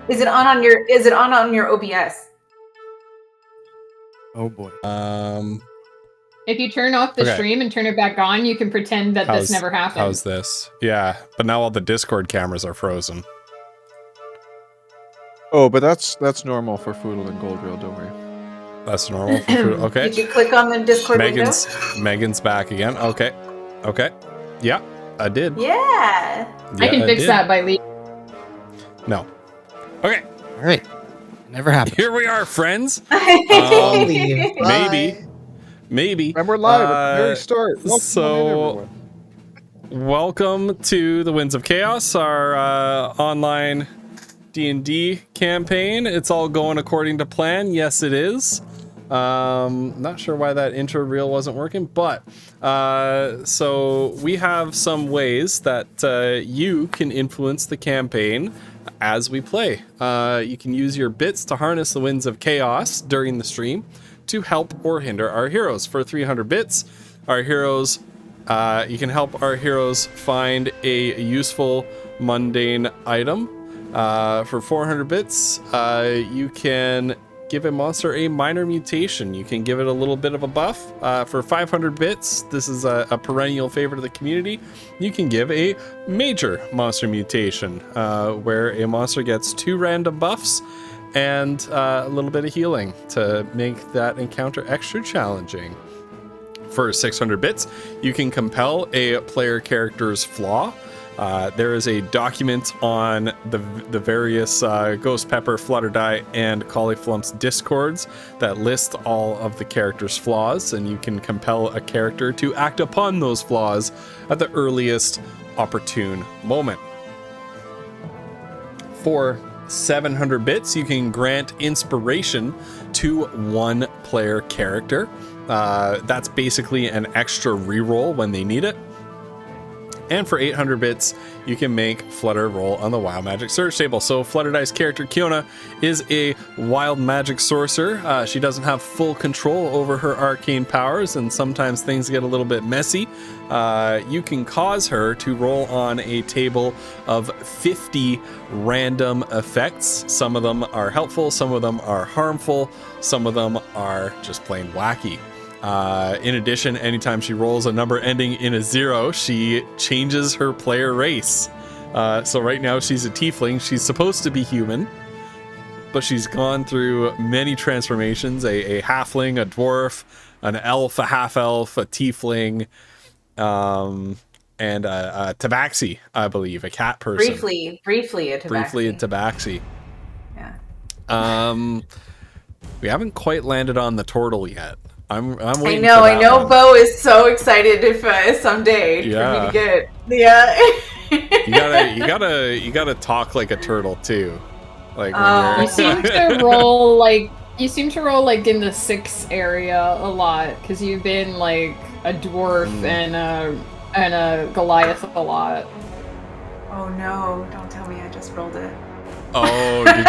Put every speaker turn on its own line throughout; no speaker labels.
Is it on your OBS?
Oh boy.
If you turn off the stream and turn it back on, you can pretend that this never happened.
How's this? Yeah, but now all the Discord cameras are frozen.
Oh, but that's normal for Foodle and Goldreel, don't worry.
That's normal for Foodle. Okay.
Did you click on the Discord window?
Megan's back again. Okay. Yeah, I did.
Yeah.
I can fix that by leaving.
No. Okay.
All right. Never happened.
Here we are, friends. Maybe.
And we're live at the very start.
Welcome to the Winds of Chaos, our online D&D campaign. It's all going according to plan. Yes, it is. Not sure why that intro reel wasn't working, but so we have some ways that you can influence the campaign as we play. You can use your bits to harness the Winds of Chaos during the stream to help or hinder our heroes. For 300 bits, our heroes, you can help our heroes find a useful mundane item. For 400 bits, you can give a monster a minor mutation. You can give it a little bit of a buff. For 500 bits, this is a perennial favorite of the community, you can give a major monster mutation, where a monster gets 2 random buffs and a little bit of healing to make that encounter extra challenging. For 600 bits, you can compel a player character's flaw. There is a document on the various Ghost Pepper, Flutterdye, and Cauliflump's discords that list all of the character's flaws, and you can compel a character to act upon those flaws at the earliest opportune moment. For 700 bits, you can grant inspiration to one player character. That's basically an extra reroll when they need it. And for 800 bits, you can make Flutter roll on the Wild Magic Search table. So Flutterdye's character, Kiona, is a Wild Magic Sorcerer. She doesn't have full control over her arcane powers, and sometimes things get a little bit messy. You can cause her to roll on a table of 50 random effects. Some of them are helpful, some of them are harmful, some of them are just plain wacky. In addition, anytime she rolls a number ending in a 0, she changes her player race. So right now she's a tiefling. She's supposed to be human, but she's gone through many transformations: a halfling, a dwarf, an elf, a half-elf, a tiefling, and a tabaxi, I believe, a cat person.
Briefly a
tabaxi.
Yeah.
We haven't quite landed on the turtle yet. I'm waiting.
I know. Bo is so excited someday for me to get. Yeah.
you gotta talk like a turtle too. Like
you seem to roll like in the 6 area a lot because you've been like a dwarf and a Goliath a lot.
Oh no! Don't tell me I just rolled it.
Oh, did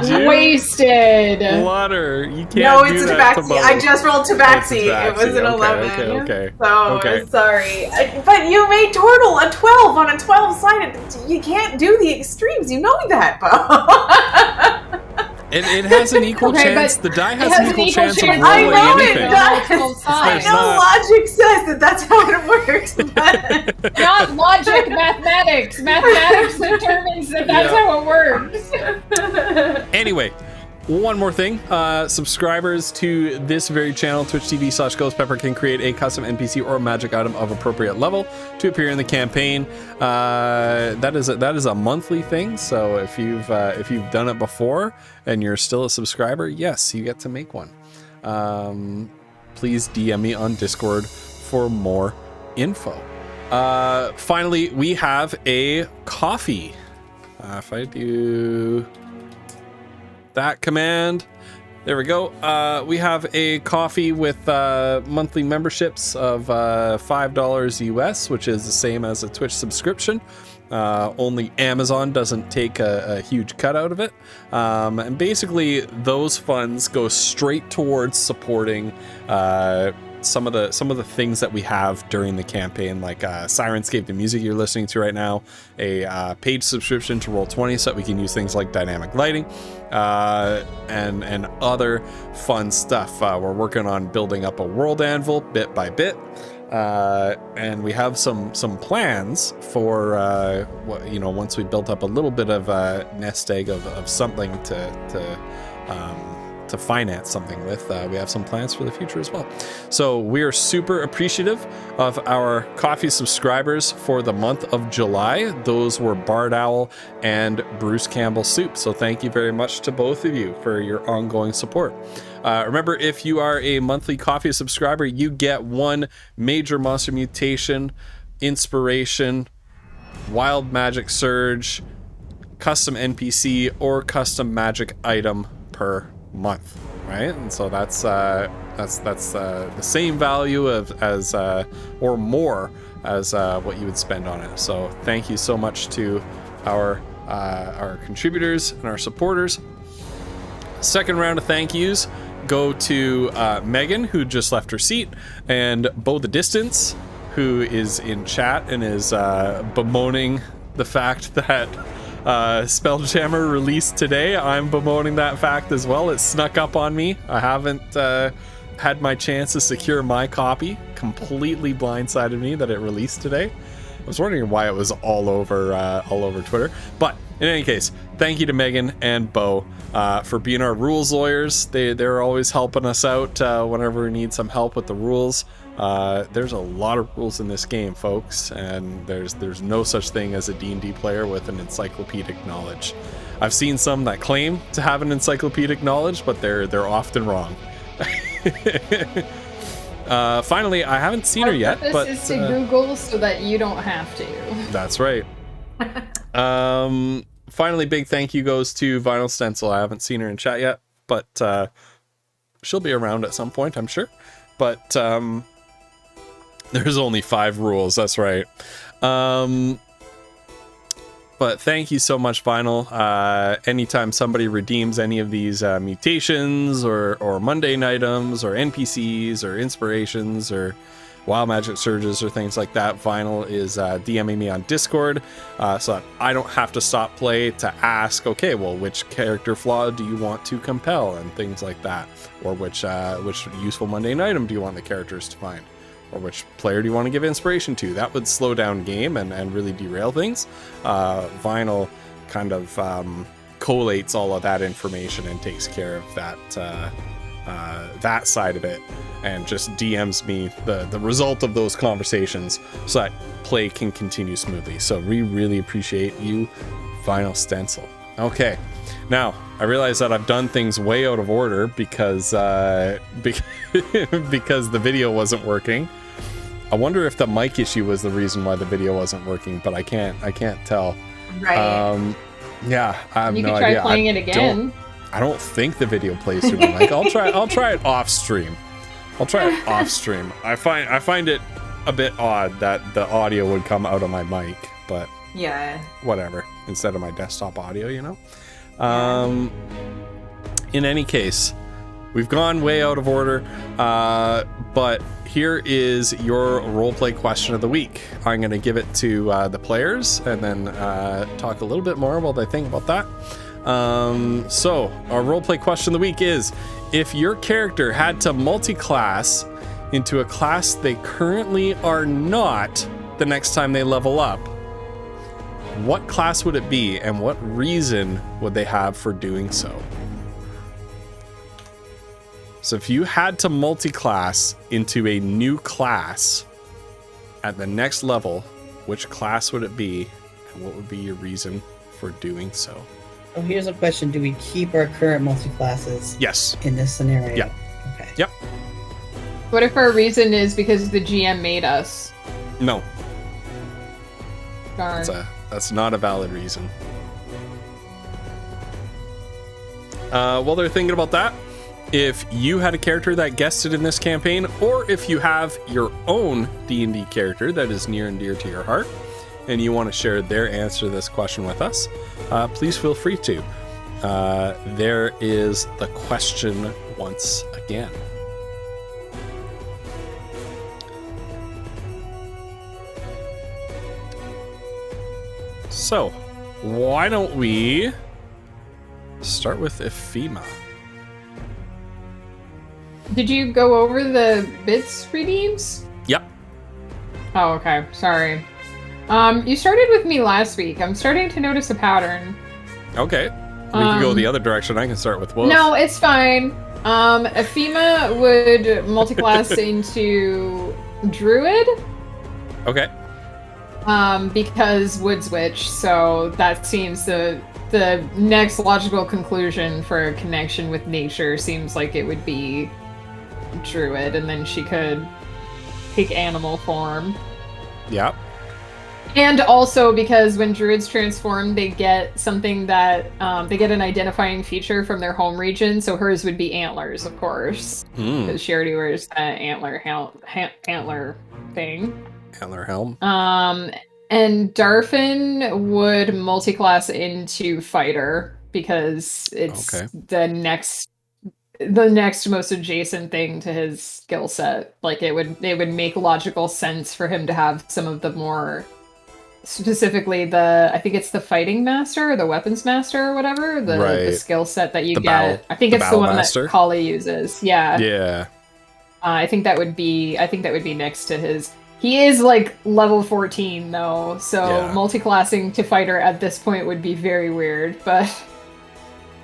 you?
Wasted.
Flutter, you can't.
No, it's a tabaxi. I just rolled tabaxi. It was an 11.
Okay.
So sorry, but you made turtle a 12 on a 12-sided. You can't do the extremes. You know that, Bo.
It has an equal chance. The die has an equal chance of rolling anything.
I know logic says that's how it works. But...
Not logic, mathematics. Mathematics determines that's how it works.
Anyway, one more thing. Subscribers to this very channel, twitch.tv/ghostpepper, can create a custom NPC or magic item of appropriate level to appear in the campaign. That is a monthly thing. So if you've done it before and you're still a subscriber, yes, you get to make one. Please DM me on Discord for more info. Finally, we have a coffee. If I do that command, there we go. We have a coffee with monthly memberships of $5 US, which is the same as a Twitch subscription. Only Amazon doesn't take a huge cut out of it. And basically those funds go straight towards supporting some of the things that we have during the campaign, like Sirenscape, the music you're listening to right now, a paid subscription to Roll20 so that we can use things like dynamic lighting, and other fun stuff. We're working on building up a world anvil bit by bit. And we have some plans for once we built up a little bit of a nest egg of something to finance something with. We have some plans for the future as well. So we are super appreciative of our coffee subscribers for the month of July. Those were Bard Owl and Bruce Campbell Soup. So thank you very much to both of you for your ongoing support. Remember, if you are a monthly coffee subscriber, you get one major monster mutation, inspiration, wild magic surge, custom NPC, or custom magic item per month, right? And so that's the same value as or more as what you would spend on it. So thank you so much to our contributors and our supporters. Second round of thank yous go to Megan, who just left her seat, and Bo the Distance, who is in chat and is bemoaning the fact that Spelljammer released today. I'm bemoaning that fact as well. It snuck up on me. I haven't had my chance to secure my copy. Completely blindsided me that it released today. I was wondering why it was all over Twitter. But in any case, thank you to Megan and Bo for being our rules lawyers. They're always helping us out whenever we need some help with the rules. There's a lot of rules in this game, folks, and there's no such thing as a D&D player with an encyclopedic knowledge. I've seen some that claim to have an encyclopedic knowledge, but they're often wrong. Finally, I haven't seen her yet, but
is to Google so that you don't have to.
That's right. Finally, big thank you goes to Vinyl Stencil. I haven't seen her in chat yet, but she'll be around at some point, I'm sure. But there's only 5 rules. That's right. But thank you so much, Vinyl. Anytime somebody redeems any of these mutations or mundane items or NPCs or inspirations or wild magic surges or things like that, Vinyl is DMing me on Discord so that I don't have to stop play to ask, okay, well, which character flaw do you want to compel and things like that, or which useful mundane item do you want the characters to find, or which player do you want to give inspiration to. That would slow down game and really derail things. Vinyl kind of collates all of that information and takes care of that side of it, and just DMs me the result of those conversations so that play can continue smoothly. So we really appreciate you, Vinyl Stencil. Okay, now I realize that I've done things way out of order because because the video wasn't working. I wonder if the mic issue was the reason why the video wasn't working, but I can't tell.
Right.
Yeah, I have
You
no
could try
idea.
playing it again.
I don't think the video plays through the mic. I'll try it off stream. I find it a bit odd that the audio would come out of my mic, but
Yeah.
whatever, instead of my desktop audio, you know. In any case, we've gone way out of order, but here is your roleplay question of the week. I'm going to give it to the players and then talk a little bit more while they think about that. So our roleplay question of the week is, if your character had to multi-class into a class they currently are not the next time they level up, what class would it be and what reason would they have for doing so? So if you had to multi-class into a new class at the next level, which class would it be and what would be your reason for doing so?
Oh, here's a question. Do we keep our current multi-classes
Yes.
in this scenario?
Yeah.
Okay.
Yep.
What if our reason is because the GM made us?
No,
Darn.
that's not a valid reason. While they're thinking about that, if you had a character that guested in this campaign, or if you have your own D&D character that is near and dear to your heart, and you want to share their answer to this question with us, please feel free to. There is the question once again. So, why don't we start with Ephema?
Did you go over the bits redeems?
Yep.
Oh, okay. Sorry. You started with me last week. I'm starting to notice a pattern.
Okay. We can go the other direction. I can start with Wolf.
No, it's fine. Ephema would multi-class into Druid.
Okay.
Because Wood's Witch, so that seems the next logical conclusion for a connection with nature seems like it would be Druid, and then she could take animal form.
Yep.
And also because when druids transform, they get something that they get an identifying feature from their home region. So hers would be antlers, of course, because she already wears the antler thing.
Antler helm.
And Darfin would multi-class into fighter because it's the next most adjacent thing to his skill set. Like it would make logical sense for him to have some of the more. Specifically, I think it's the fighting master or the weapons master or whatever, the skill set that you get. I think it's the one that Kali uses. Yeah.
Yeah.
I think that would be next to his. He is like level 14 though, so multi-classing to fighter at this point would be very weird. But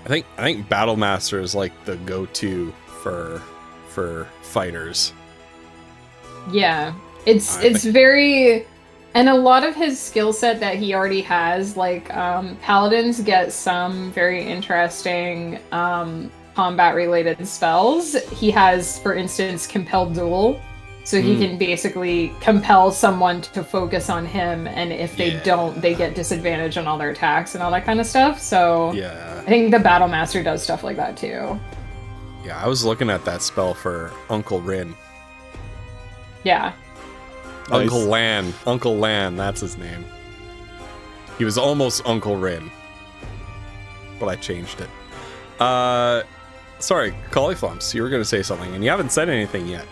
I think battle master is like the go-to for fighters.
Yeah, it's very. And a lot of his skill set that he already has, like, paladins get some very interesting combat-related spells. He has, for instance, Compelled Duel. So he can basically compel someone to focus on him, and if they don't, they get disadvantage on all their attacks and all that kind of stuff. So I think the Battle Master does stuff like that, too.
Yeah, I was looking at that spell for Uncle Rin.
Yeah.
Nice. Uncle Lan, that's his name. He was almost Uncle Rin, but I changed it. Sorry, Cauliflumps, you were going to say something, and you haven't said anything yet.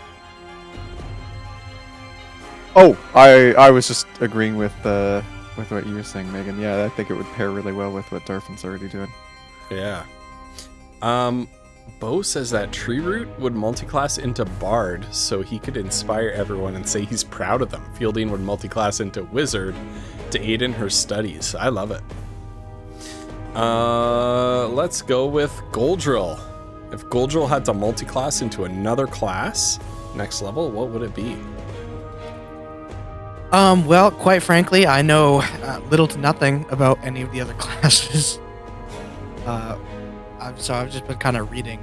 Oh, I was just agreeing with what you were saying, Megan. Yeah, I think it would pair really well with what Darfin's already doing.
Yeah. Bo says that Tree Root would multiclass into Bard, so he could inspire everyone and say he's proud of them. Fielding would multiclass into Wizard to aid in her studies. I love it. Let's go with Goldrill. If Goldrill had to multiclass into another class, next level, what would it be?
Well, quite frankly, I know little to nothing about any of the other classes. So I've just been kind of reading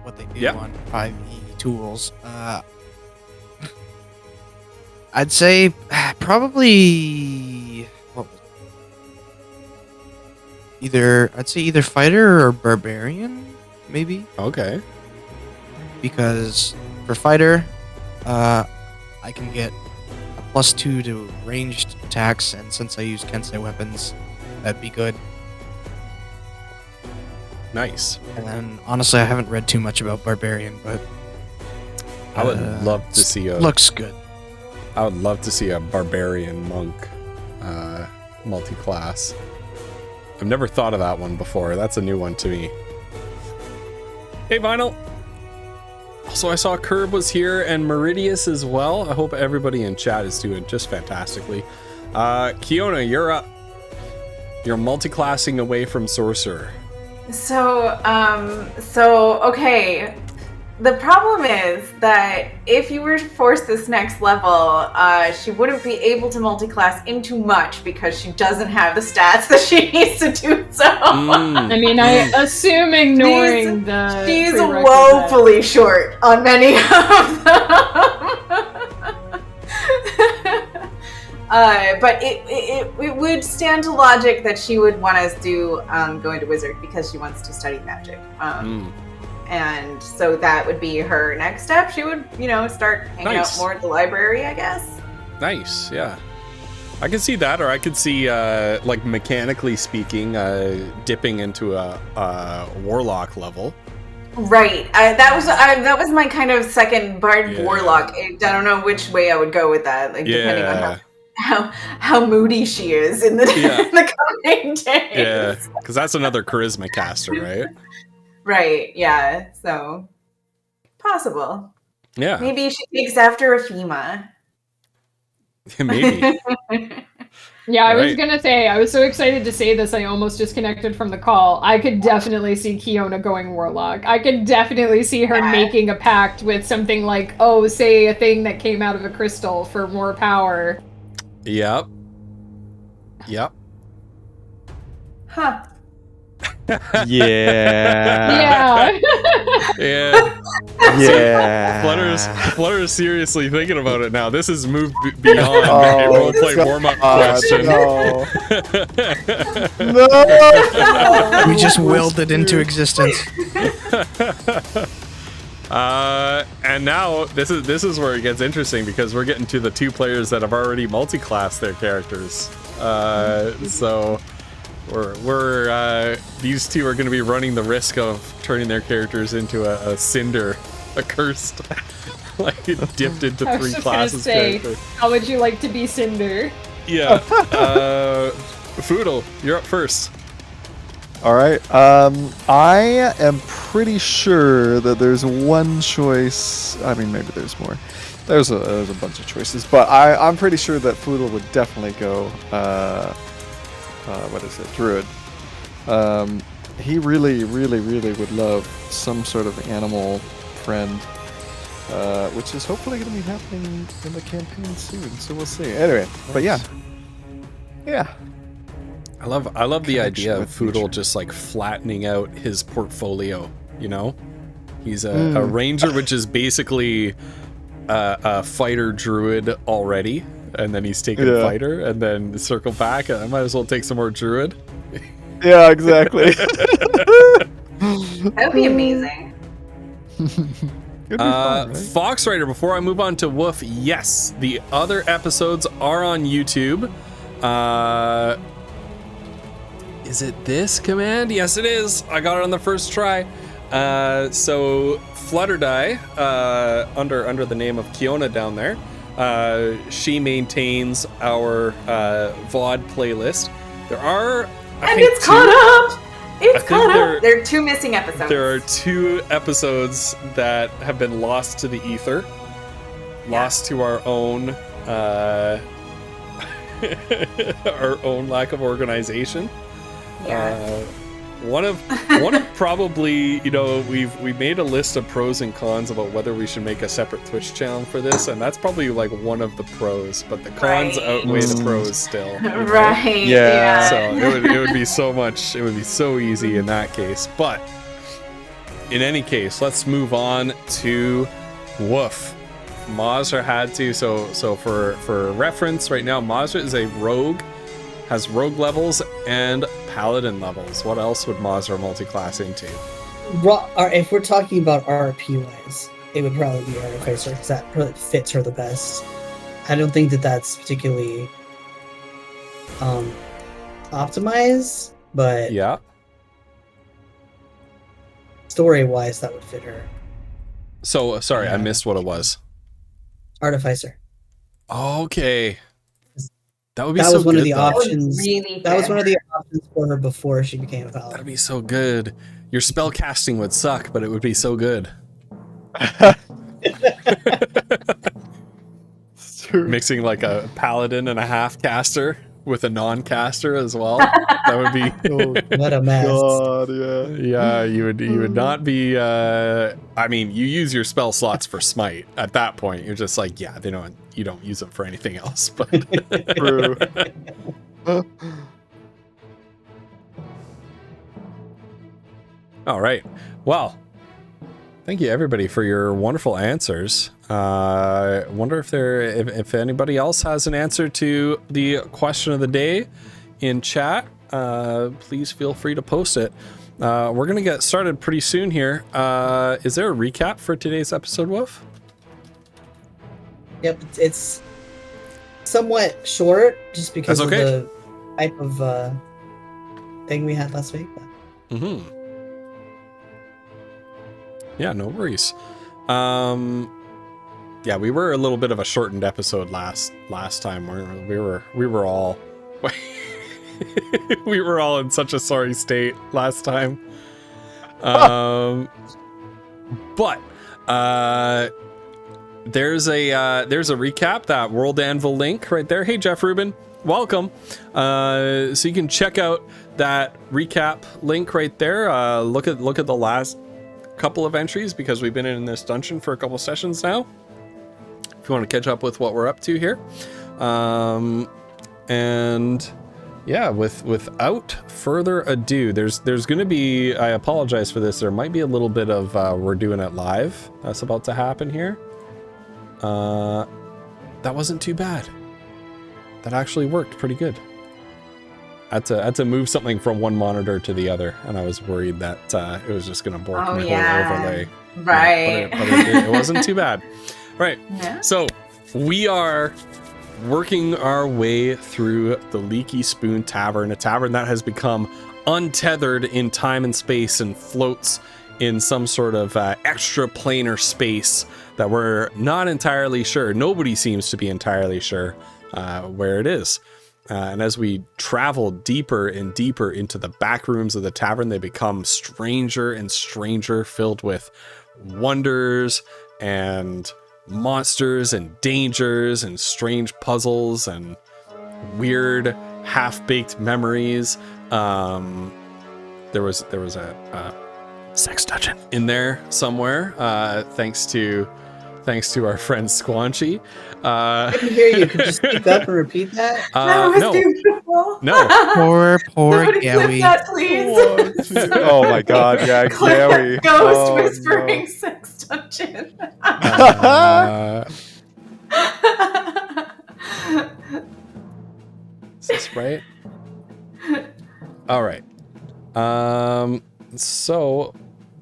what they do on 5e tools. I'd say probably either fighter or barbarian, maybe.
Okay.
Because for fighter, I can get a +2 to ranged attacks, and since I use Kensei weapons, that'd be good.
Nice.
And then, honestly, I haven't read too much about Barbarian, but
I would love to see
looks good.
I would love to see a Barbarian monk multi-class. I've never thought of that one before. That's a new one to me. Hey, Vinyl. Also, I saw Curb was here and Meridius as well. I hope everybody in chat is doing just fantastically. Kiona, you're up. You're multi-classing away from Sorcerer.
So, okay. The problem is that if you were to force this next level, she wouldn't be able to multi-class into much because she doesn't have the stats that she needs to do so.
I mean, I assume ignoring
she's woefully short on many of them. But it would stand to logic that she would want us to go into Wizard because she wants to study magic. And so that would be her next step. She would, start hanging out more at the library, I guess.
Nice, yeah. I can see that, or I could see, like, mechanically speaking, dipping into a warlock level.
Right. That was my kind of second bard warlock. I don't know which way I would go with that. Like, depending on how moody she is in the, in the coming days.
Yeah, because that's another charisma caster, right?
Right. Yeah. So possible.
Yeah.
Maybe she takes after Afima.
Maybe.
Yeah, I was gonna say, I was so excited to say this, I almost disconnected from the call. I could definitely see Kiona going Warlock. I could definitely see her making a pact with something like, oh, say a thing that came out of a crystal for more power.
Yep. Yep.
Huh.
Yeah.
Yeah.
Yeah.
Yeah.
Flutter's seriously thinking about it now. This has moved beyond a roleplay warm-up question.
No.
We just willed it into existence.
And now this is where it gets interesting because we're getting to the two players that have already multi-classed their characters. So we're these two are going to be running the risk of turning their characters into a cinder, a cursed, like dipped into
I was
3
just
classes
gonna say,
character.
how would you like to be Cinder?
Yeah. Foodle, you're up first.
All right. I am pretty sure that there's one choice. I mean, maybe there's more. There's a bunch of choices, but I'm pretty sure that Foodle would definitely go. What is it? Druid. He really would love some sort of animal friend, which is hopefully going to be happening in the campaign soon. So we'll see. Anyway, but yeah.
I love the idea of
with
Foodle
nature.
just like flattening out his portfolio, you know? He's a ranger, which is basically a fighter druid already, and then he's taken fighter, and then circle back, and I might as well take some more druid.
Yeah, exactly.
That would be amazing.
It'd be fun, right?
Fox Rider, before I move on to Woof, yes, the other episodes are on YouTube. Is it this command? Yes, it is. I got it on the first try. So Flutterdye, under the name of Kiona down there, she maintains our VOD playlist. There are,
It's caught up. It's caught up. There are 2 missing episodes.
There are 2 episodes that have been lost to the ether, lost to our own our own lack of organization.
Yeah.
One of probably, you know, we made a list of pros and cons about whether we should make a separate Twitch channel for this, and that's probably like one of the pros, but the cons outweigh the pros still. You know?
Right.
Yeah.
So it would be so much, it would be so easy in that case. But in any case, let's move on to Woof. Mazra had to, so for reference, right now Mazra is a rogue, has rogue levels and paladin levels. What else would Mazra multi-class into?
If we're talking about RP wise, it would probably be Artificer because that really fits her the best. I don't think that that's particularly optimized, but
Yeah.
story wise, that would fit her.
So sorry, I missed what it was.
Artificer.
Okay. That would be
That
so
was one
good,
of the
though.
options.
Really
That was
fit
one of the
her.
options for her before she became a paladin.
That'd be so good. Your spell casting would suck, but it would be so good.
It's true.
Mixing like a paladin and a half caster with a non-caster as well. That would be
Oh
What a mess.
God, yeah.
yeah, you would not be I mean, you use your spell slots for smite. At that point, you're just like, yeah, you don't use them for anything else, but
True.
all right. Well, thank you everybody for your wonderful answers. Wonder if anybody else has an answer to the question of the day in chat. Please feel free to post it. We're gonna get started pretty soon here. Is there a recap for today's episode, Wolf?
Yep, it's somewhat short just because
That's okay.
of the type of thing we had last week.
Mm-hmm. Yeah, no worries. Yeah, we were a little bit of a shortened episode last time. We were all we were all in such a sorry state last time. But there's a recap, that World Anvil link right there. Hey, Jeff Rubin, welcome. So you can check out that recap link right there. Look at the last couple of entries, because we've been in this dungeon for a couple sessions now, if you want to catch up with what we're up to here. And yeah, without further ado, there's going to be, I apologize for this, there might be a little bit of we're doing it live that's about to happen here. That wasn't too bad. That actually worked pretty good. I had to move something from one monitor to the other, and I was worried that it was just going to bork my whole overlay.
Right.
But it wasn't too bad. Right. Yeah. So we are working our way through the Leaky Spoon Tavern, a tavern that has become untethered in time and space and floats in some sort of extra planar space that we're not entirely sure. Nobody seems to be entirely sure where it is. And as we travel deeper and deeper into the back rooms of the tavern, they become stranger and stranger, filled with wonders and monsters and dangers and strange puzzles and weird half-baked memories. There was a sex dungeon in there somewhere, thanks to our friend Squanchy.
I couldn't hear you. Could you speak up and repeat that?
That was beautiful.
No.
Poor
Somebody clip
Gowie.
that, please.
Oh my god, yeah,
Clip
Gary.
Ghost whispering sex dungeon.
Is this right? All right. So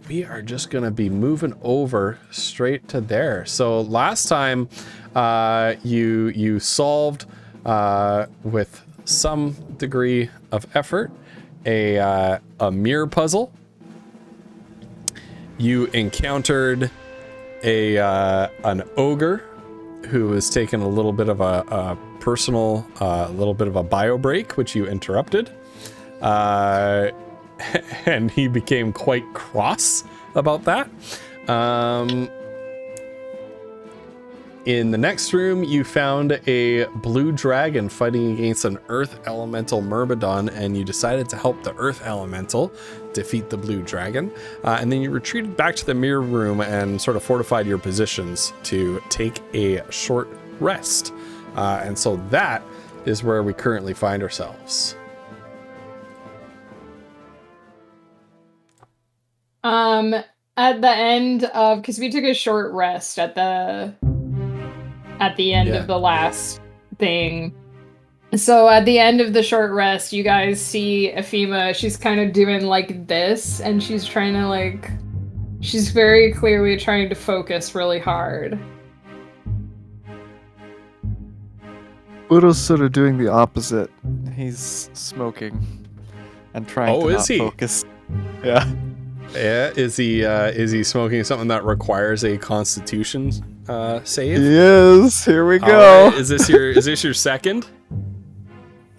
we are just gonna be moving over straight to there. So last time, you solved with some degree of effort a mirror puzzle. You encountered an ogre who was taking a little bit of a personal, little bit of a bio break, which you interrupted. And he became quite cross about that. In the next room, you found a blue dragon fighting against an earth elemental Myrmidon, and you decided to help the earth elemental defeat the blue dragon. And then you retreated back to the mirror room and sort of fortified your positions to take a short rest. And so that is where we currently find ourselves.
At the end of, because we took a short rest at the end of the last thing. So at the end of the short rest, you guys see Ephema. She's kind of doing like this, and she's trying to she's very clearly trying to focus really hard.
Udo's sort of doing the opposite. He's smoking and trying to not focus. Yeah.
Yeah, is he smoking something that requires a Constitution save?
Yes, here we go.
Right. Is this your second?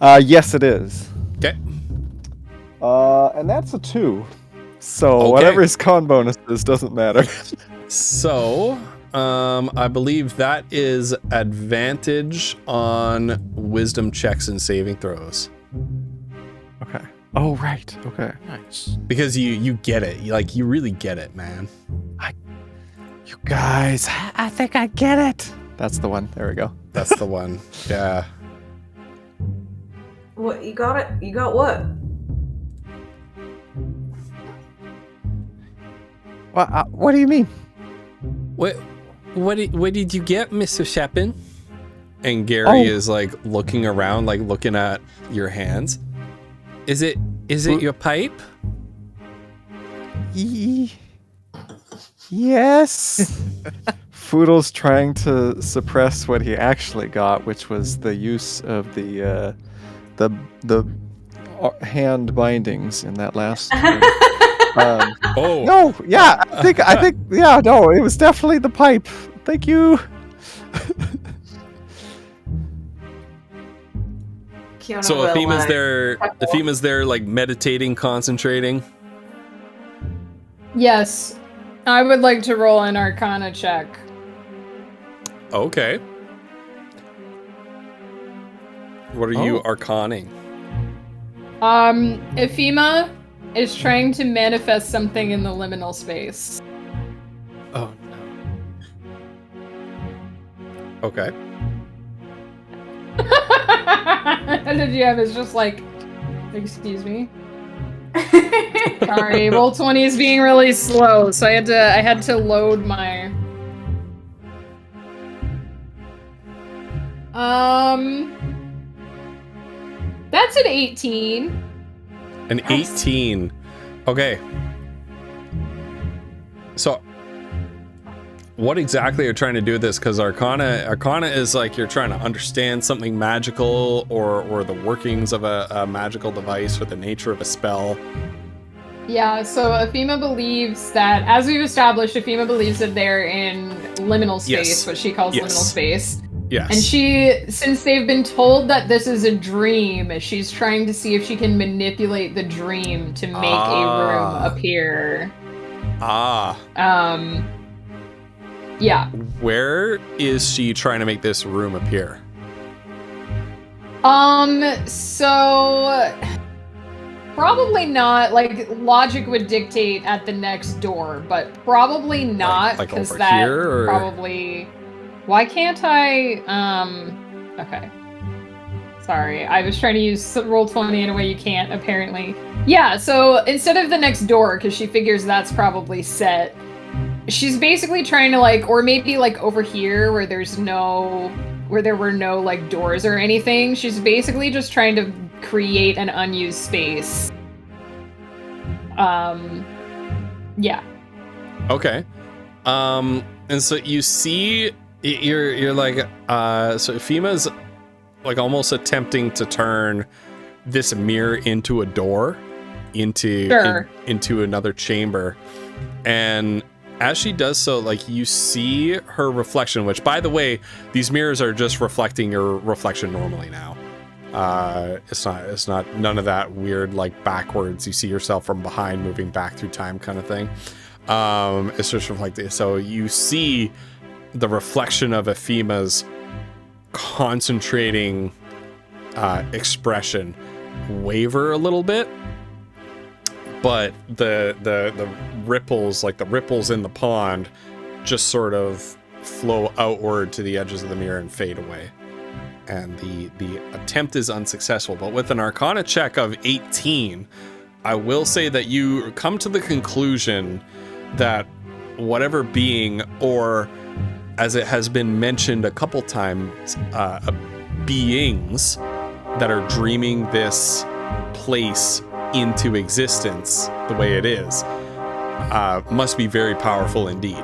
Yes, it is.
Okay.
And that's a 2. So whatever his con bonus is doesn't matter.
So, I believe that is advantage on wisdom checks and saving throws.
Okay. Oh, right. Okay.
Nice.
Because you get it. You really get it, man.
You guys, I think I get it. That's the one. There we go.
That's the one. Yeah.
What, you got it? You got what?
What do you mean?
What did you get, Mr. Shepin? And Gary is looking around, looking at your hands. Is it your pipe?
Yes. Foodle's trying to suppress what he actually got, which was the use of the hand bindings in that last.
Oh
no! Yeah, I think yeah. No, it was definitely the pipe. Thank you.
Kiona
So
will,
Afima's there, like meditating, concentrating.
Yes. I would like to roll an Arcana check.
Okay. What are you arcaning?
Ephema is trying to manifest something in the liminal space.
Oh no.
Okay.
And then GM is just like, excuse me. Sorry, Roll20 is being really slow, so I had to load my. That's an 18.
An 18. Okay. So, what exactly are you trying to do with this? Because Arcana is like you're trying to understand something magical, or the workings of a magical device, or the nature of a spell.
Yeah, so Ephema believes that, as we've established, Ephema believes that they're in liminal space,
Yes.
what she calls
Yes.
liminal space.
Yes.
And since they've been told that this is a dream, she's trying to see if she can manipulate the dream to make a room appear. Yeah.
Where is she trying to make this room appear?
So probably not. Like, logic would dictate at the next door, but probably not,
Like
because
over
that
here, or-
probably. Why can't I? Okay. Sorry, I was trying to use Roll20 in a way you can't, apparently. Yeah, so instead of the next door, because she figures that's probably set, she's basically trying to, like, or maybe, like, over here where there were no, like, doors or anything, she's basically just trying to create an unused space. Yeah.
Okay. And so you see, you're like, so Ephema's like almost attempting to turn this mirror into a door, into another chamber, and as she does so, like, you see her reflection, which, by the way, these mirrors are just reflecting your reflection normally now. It's not none of that weird, like, backwards, you see yourself from behind moving back through time kind of thing. It's just reflecting. So you see the reflection of Ephema's concentrating expression waver a little bit, but the ripples, like the ripples in the pond, just sort of flow outward to the edges of the mirror and fade away. And the attempt is unsuccessful, but with an Arcana check of 18, I will say that you come to the conclusion that whatever being, or as it has been mentioned a couple times, beings that are dreaming this place into existence the way it is, must be very powerful indeed.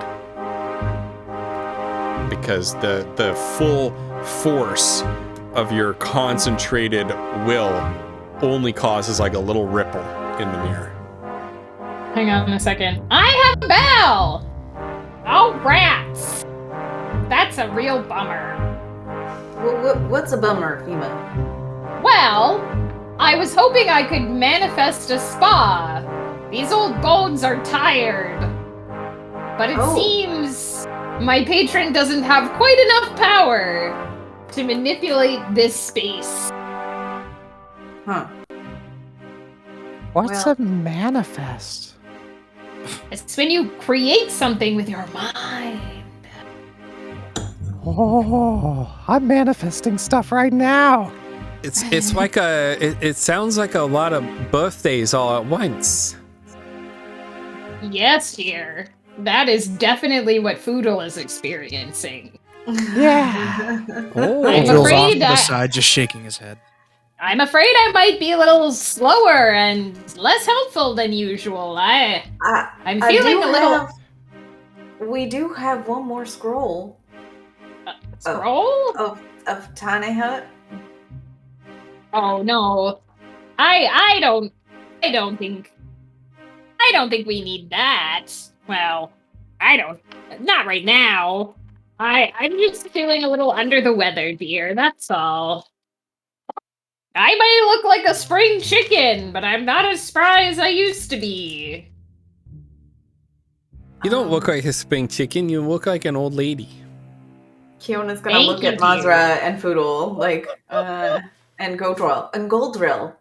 Because the full force of your concentrated will only causes like a little ripple in the mirror.
Hang on a second. I have a bell! Oh, rats! That's a real bummer.
What's a bummer, Fema?
Well, I was hoping I could manifest a spa. These old bones are tired. But it seems my patron doesn't have quite enough power to manipulate this space.
Huh.
What's a manifest?
It's when you create something with your mind.
Oh, I'm manifesting stuff right now.
It's like it sounds like a lot of birthdays all at once.
Yes, dear. That is definitely what Foodle is experiencing.
Yeah.
Oh,
I'm
Feels off to
afraid
the side, just shaking his head.
I'm afraid I might be a little slower and less helpful than usual. I'm feeling a little
We do have one more scroll
scroll.
of Tiny Hut.
Oh no, I don't think we need that. Well, not right now. I'm just feeling a little under the weather, dear. That's all. I may look like a spring chicken, but I'm not as spry as I used to be.
You don't look like a spring chicken. You look like an old lady.
Kiona's gonna
Thank
look
you,
at Mazra and Foodle, like, and Gold Drill.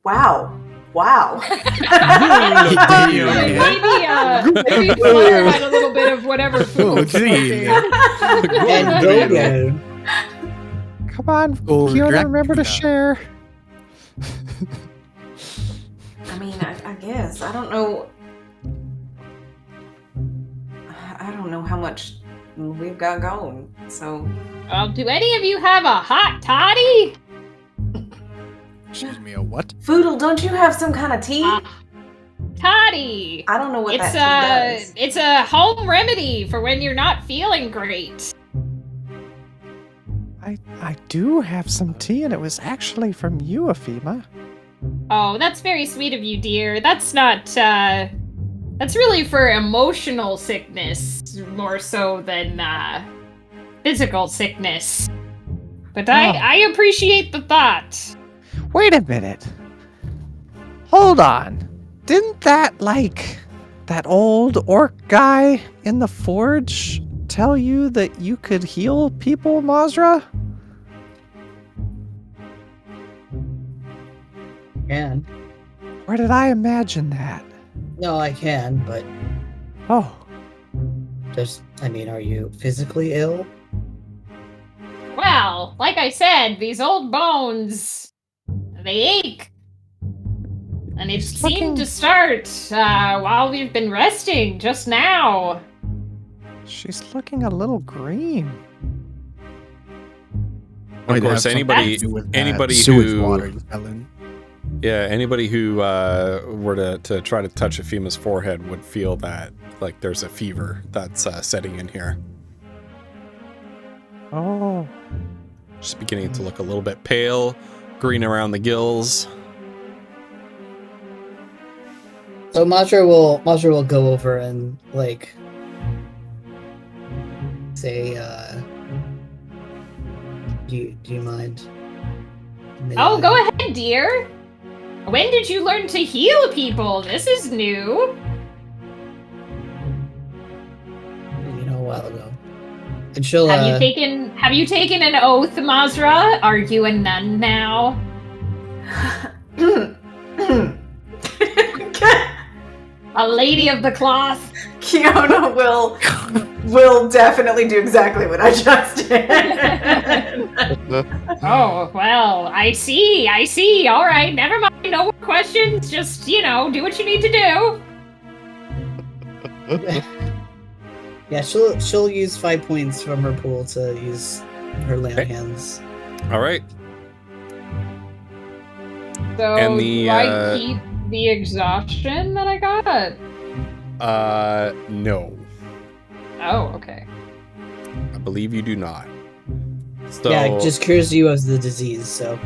Wow.
Maybe Fleur had a little bit of whatever food.
gee.
And Gogo.
Come on,
Gold
Fiona,
Dracula.
remember to share.
I mean, I guess. I don't know how much we've got going, so...
Do any of you have a hot toddy?
Excuse me, a what?
Foodle, don't you have some kind of tea?
Toddy.
I don't know what
It's
that tea does.
it's a home remedy for when you're not feeling great.
I do have some tea, and it was actually from you, Afima.
Oh, that's very sweet of you, dear. That's not, that's really for emotional sickness, more so than, physical sickness. But I appreciate the thought.
Wait a minute. Hold on. Didn't that old orc guy in the forge tell you that you could heal people, Mazra?
Can.
Or did I imagine that?
No, I can, but
Oh,
are you physically ill?
Well, like I said, these old bones, they ache. And it
She's
seemed
looking-
to start while we've been resting just now.
she's looking a little green.
Of
Might have
course,
something
anybody
to do with that
anybody
sewage
who
water you fell in.
Yeah, anybody who were to try to touch Afima's forehead would feel that like there's a fever that's setting in here.
Oh,
She's beginning to look a little bit pale, green around the gills.
So Mazra will go over and say, do you mind?
Oh, go ahead, dear. When did you learn to heal people? This is new.
A while ago. And she'll
Have you taken an oath, Mazra? Are you a nun now? A lady of the cloth?
Kiona will definitely do exactly what I just did.
Oh, well, I see. All right, never mind. No more questions. Just, do what you need to do.
Yeah, she'll use 5 points from her pool to use her land hands.
All right.
So,
And the,
do I keep the exhaustion that I got?
No,
Oh, okay.
I believe you do not. So,
Yeah, it just cures you of the disease, so.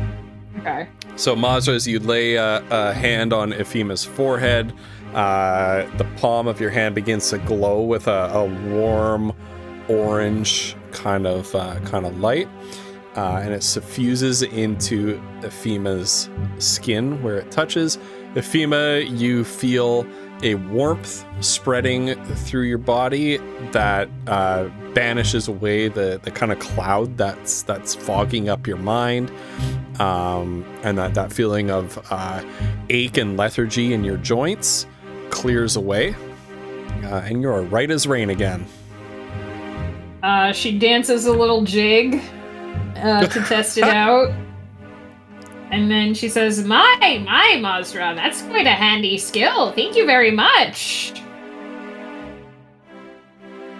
Okay.
So Mazra, as you lay a hand on Efima's forehead, the palm of your hand begins to glow with a warm orange kind of light, and it suffuses into Efima's skin where it touches. Efima, you feel a warmth spreading through your body that banishes away the kind of cloud that's fogging up your mind, and that feeling of ache and lethargy in your joints clears away, and you're right as rain again.
She dances a little jig to test it out. And then she says, My, Mazra, that's quite a handy skill. Thank you very much.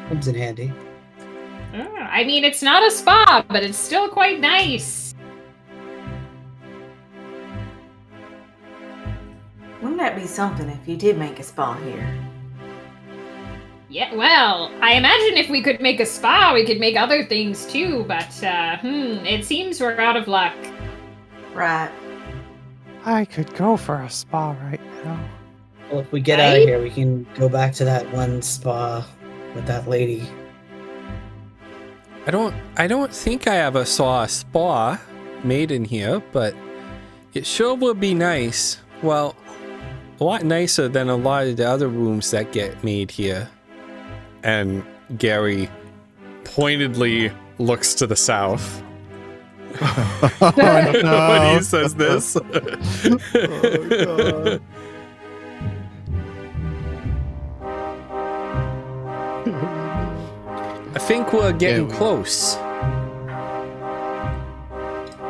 Comes in handy.
I mean, it's not a spa, but it's still quite nice.
Wouldn't that be something if you did make a spa here?
Yeah, well, I imagine if we could make a spa, we could make other things too, but, it seems we're out of luck.
Right.
I could go for a spa right now.
Well, if we get out
Right?
of here, we can go back to that one spa with that lady.
I don't think I ever saw a spa made in here, but it sure would be nice. Well, a lot nicer than a lot of the other rooms that get made here. And Gary pointedly looks to the south.
Oh,
When he says this.
Oh, God.
I think we're getting
Yeah,
close.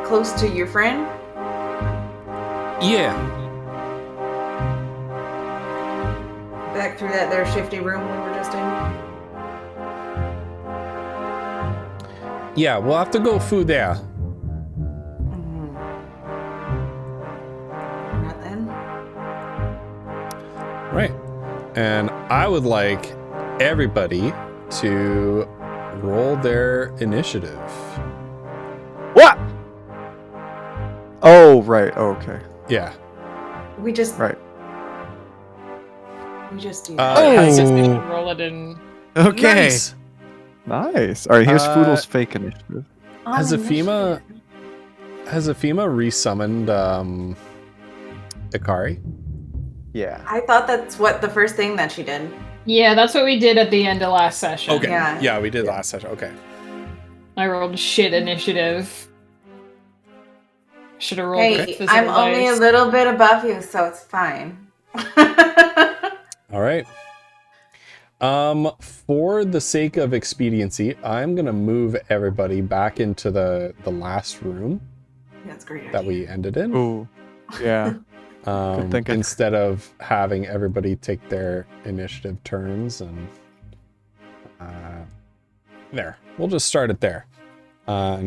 Close to your friend?
Yeah.
Back through that there shifty room we were just in?
Yeah, we'll have to go through there.
Mm-hmm. Not then.
Right. And I would like everybody to roll their initiative.
What? Oh, right. Oh, okay.
Yeah.
We just
Right.
we just do
Uh,
that.
I was just
Oh.
gonna roll it in.
Okay.
Nice.
Nice. All right, here's Foodle's fake initiative.
Has
On
Ephema
initiative.
resummoned Ikari?
Yeah.
I thought that's what the first thing that she did.
Yeah, that's what we did at the end of last session.
Okay.
Yeah.
Yeah, we did last session. Okay.
I rolled shit initiative. Should have rolled
Hey,
physical
I'm only a
dice.
little bit above you, so it's fine.
All right. For the sake of expediency, I'm gonna move everybody back into the last room
That's great.
that we ended in.
Ooh. Yeah. Good thinking.
Instead of having everybody take their initiative turns and there. We'll just start it there.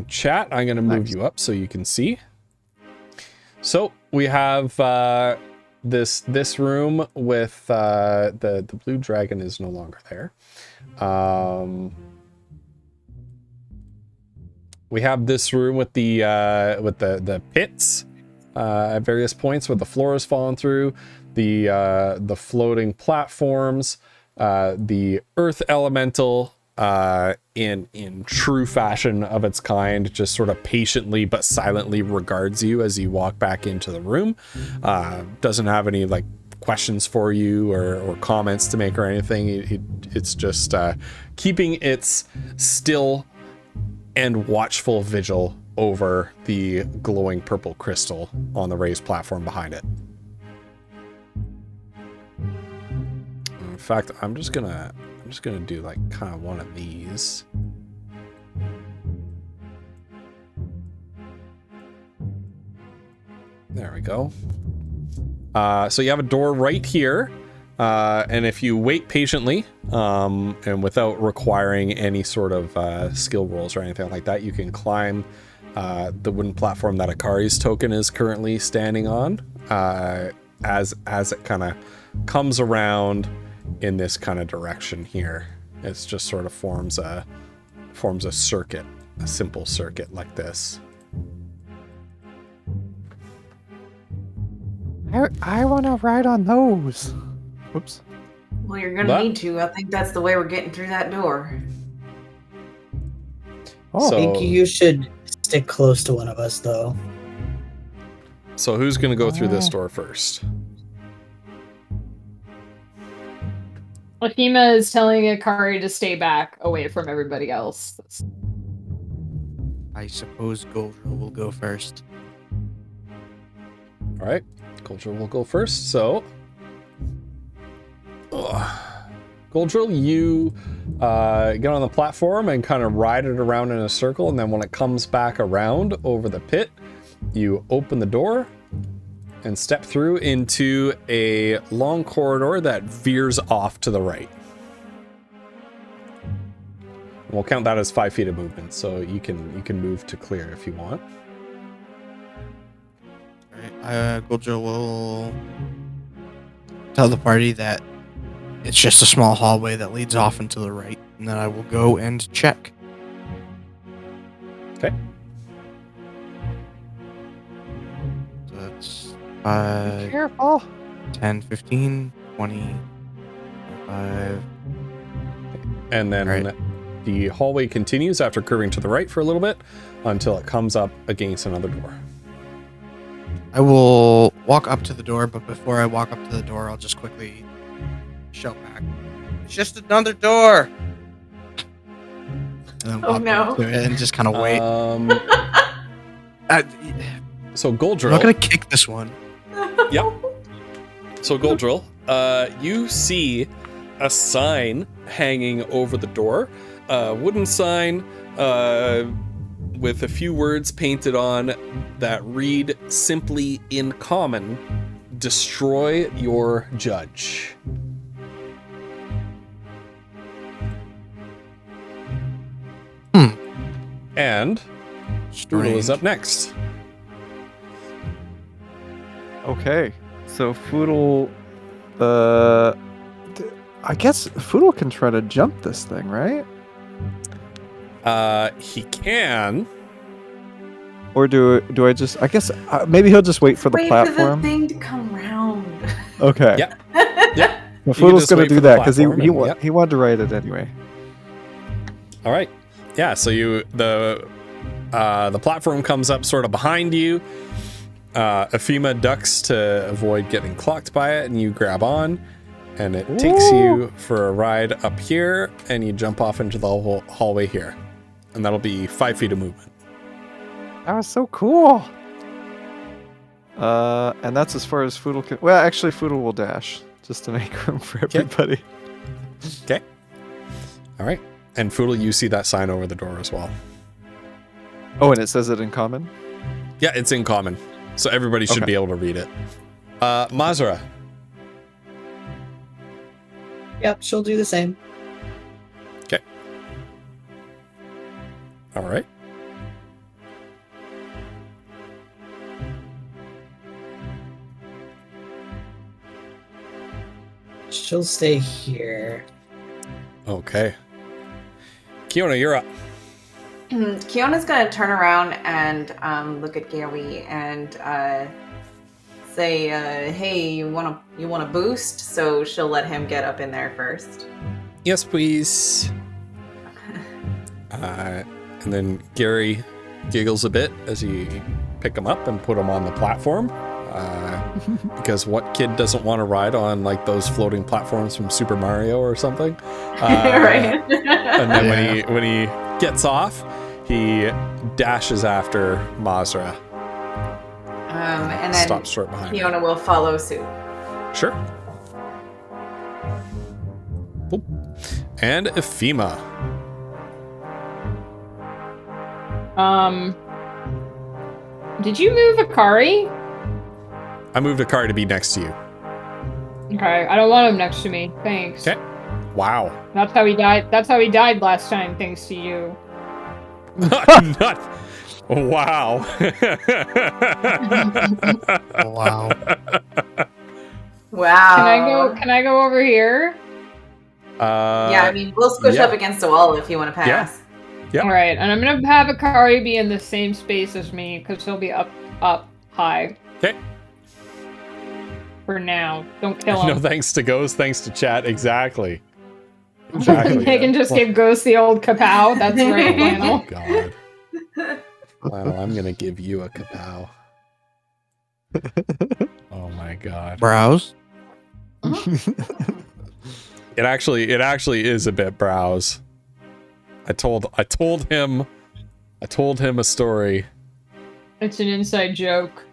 Chat, I'm going to move
Nice.
you up so you can see. So we have this room with the blue dragon is no longer there. We have this room with the pits at various points where the floor has fallen through, the floating platforms, the earth elemental in true fashion of its kind, just sort of patiently but silently regards you as you walk back into the room. Doesn't have any like questions for you or comments to make or anything. It's just keeping its still and watchful vigil over the glowing purple crystal on the raised platform behind it. In fact, I'm just gonna do like kind of one of these. There we go. So you have a door right here. And if you wait patiently, and without requiring any sort of skill rolls or anything like that, you can climb the wooden platform that Ikari's token is currently standing on, as it kind of comes around in this kind of direction here. It's just sort of forms a circuit, a simple circuit like this.
I want to ride on those. Whoops.
Well, you're gonna
But-
need to. I think that's the way we're getting through that door.
Oh,
I
So-
think you should stick close to one of us, though.
So who's gonna go through this door first?
Athema is telling Ikari to stay back away from everybody else.
I suppose Goldrill will go first.
All right, Goldrill will go first. So, Goldrill, you get on the platform and kind of ride it around in a circle, and then when it comes back around over the pit, you open the door and step through into a long corridor that veers off to the right. We'll count that as 5 feet of movement, so you can move to clear if you want.
Alright, Goldrill will tell the party that it's just a small hallway that leads off and to the right, and then I will go and check.
Okay.
So that's 5,
careful.
10, 15, 20, 25.
And then
Right.
The hallway continues after curving to the right for a little bit until it comes up against another door.
I will walk up to the door, but before I walk up to the door, I'll just quickly shout back. It's just another door! And then
Oh,
walk
no.
up to it and just kind of wait.
So
I'm
Goldrill.
not gonna kick this one.
Yep. So Goldrill, you see a sign hanging over the door, a wooden sign with a few words painted on that read simply in common, "Destroy your judge." And Foodle is up next.
Okay, so Foodle, I guess Foodle can try to jump this thing, right?
He can.
Or do I just? I guess maybe he'll just wait for the
Wait
platform.
for the thing to come round.
Okay.
Yep. Yep.
Well,
You can
Foodle's
just
gonna
wait
do
for the
that because
platform and-
he wanted to ride it anyway.
All right. Yeah. So the platform comes up sort of behind you. Ephema ducks to avoid getting clocked by it, and you grab on, and it takes you for a ride up here, and you jump off into the hallway here, and that'll be 5 feet of movement.
That was so cool. And that's as far as Foodle can. Well, actually, Foodle will dash just to make room for everybody.
Okay. All right. And Foodle, you see that sign over the door as well.
Oh, and it says it in common.
Yeah, it's in common, so everybody should
Okay.
be able to read it. Mazra.
Yep, she'll do the same.
Okay. All right.
She'll stay here.
Okay. Kiona, you're up.
Kiona's gonna turn around and look at Gary and say, "Hey, you want a boost?" So she'll let him get up in there first.
Yes, please. And then Gary giggles a bit as you pick him up and put him on the platform. Because what kid doesn't want to ride on like those floating platforms from Super Mario or something?
Right.
And then when he gets off, he dashes after Mazra.
And then
Stops short behind him.
Kiona will follow suit.
Sure. Boop. And Ephema.
Did you move Akari?
I moved a car to be next to you.
Okay, I don't want him next to me. Thanks.
Okay. Wow.
That's how he died. That's how he died last time, thanks to you.
Not. Wow.
Wow.
Wow.
Can I go over here?
Yeah, I mean, we'll squish
yeah.
up against the wall if you want to pass.
Yep.
All right, and I'm gonna have Akari be in the same space as me because he'll be up high.
Okay.
For now, don't kill
No
him.
thanks to Ghost, thanks to chat. Exactly. Exactly.
They can just
Well-
give Ghost the old kapow. That's right,
Oh
Lionel.
God. Lionel, I'm gonna give you a kapow. Oh my God.
Browse.
It actually is a bit browse. I told him a story
It's an inside joke.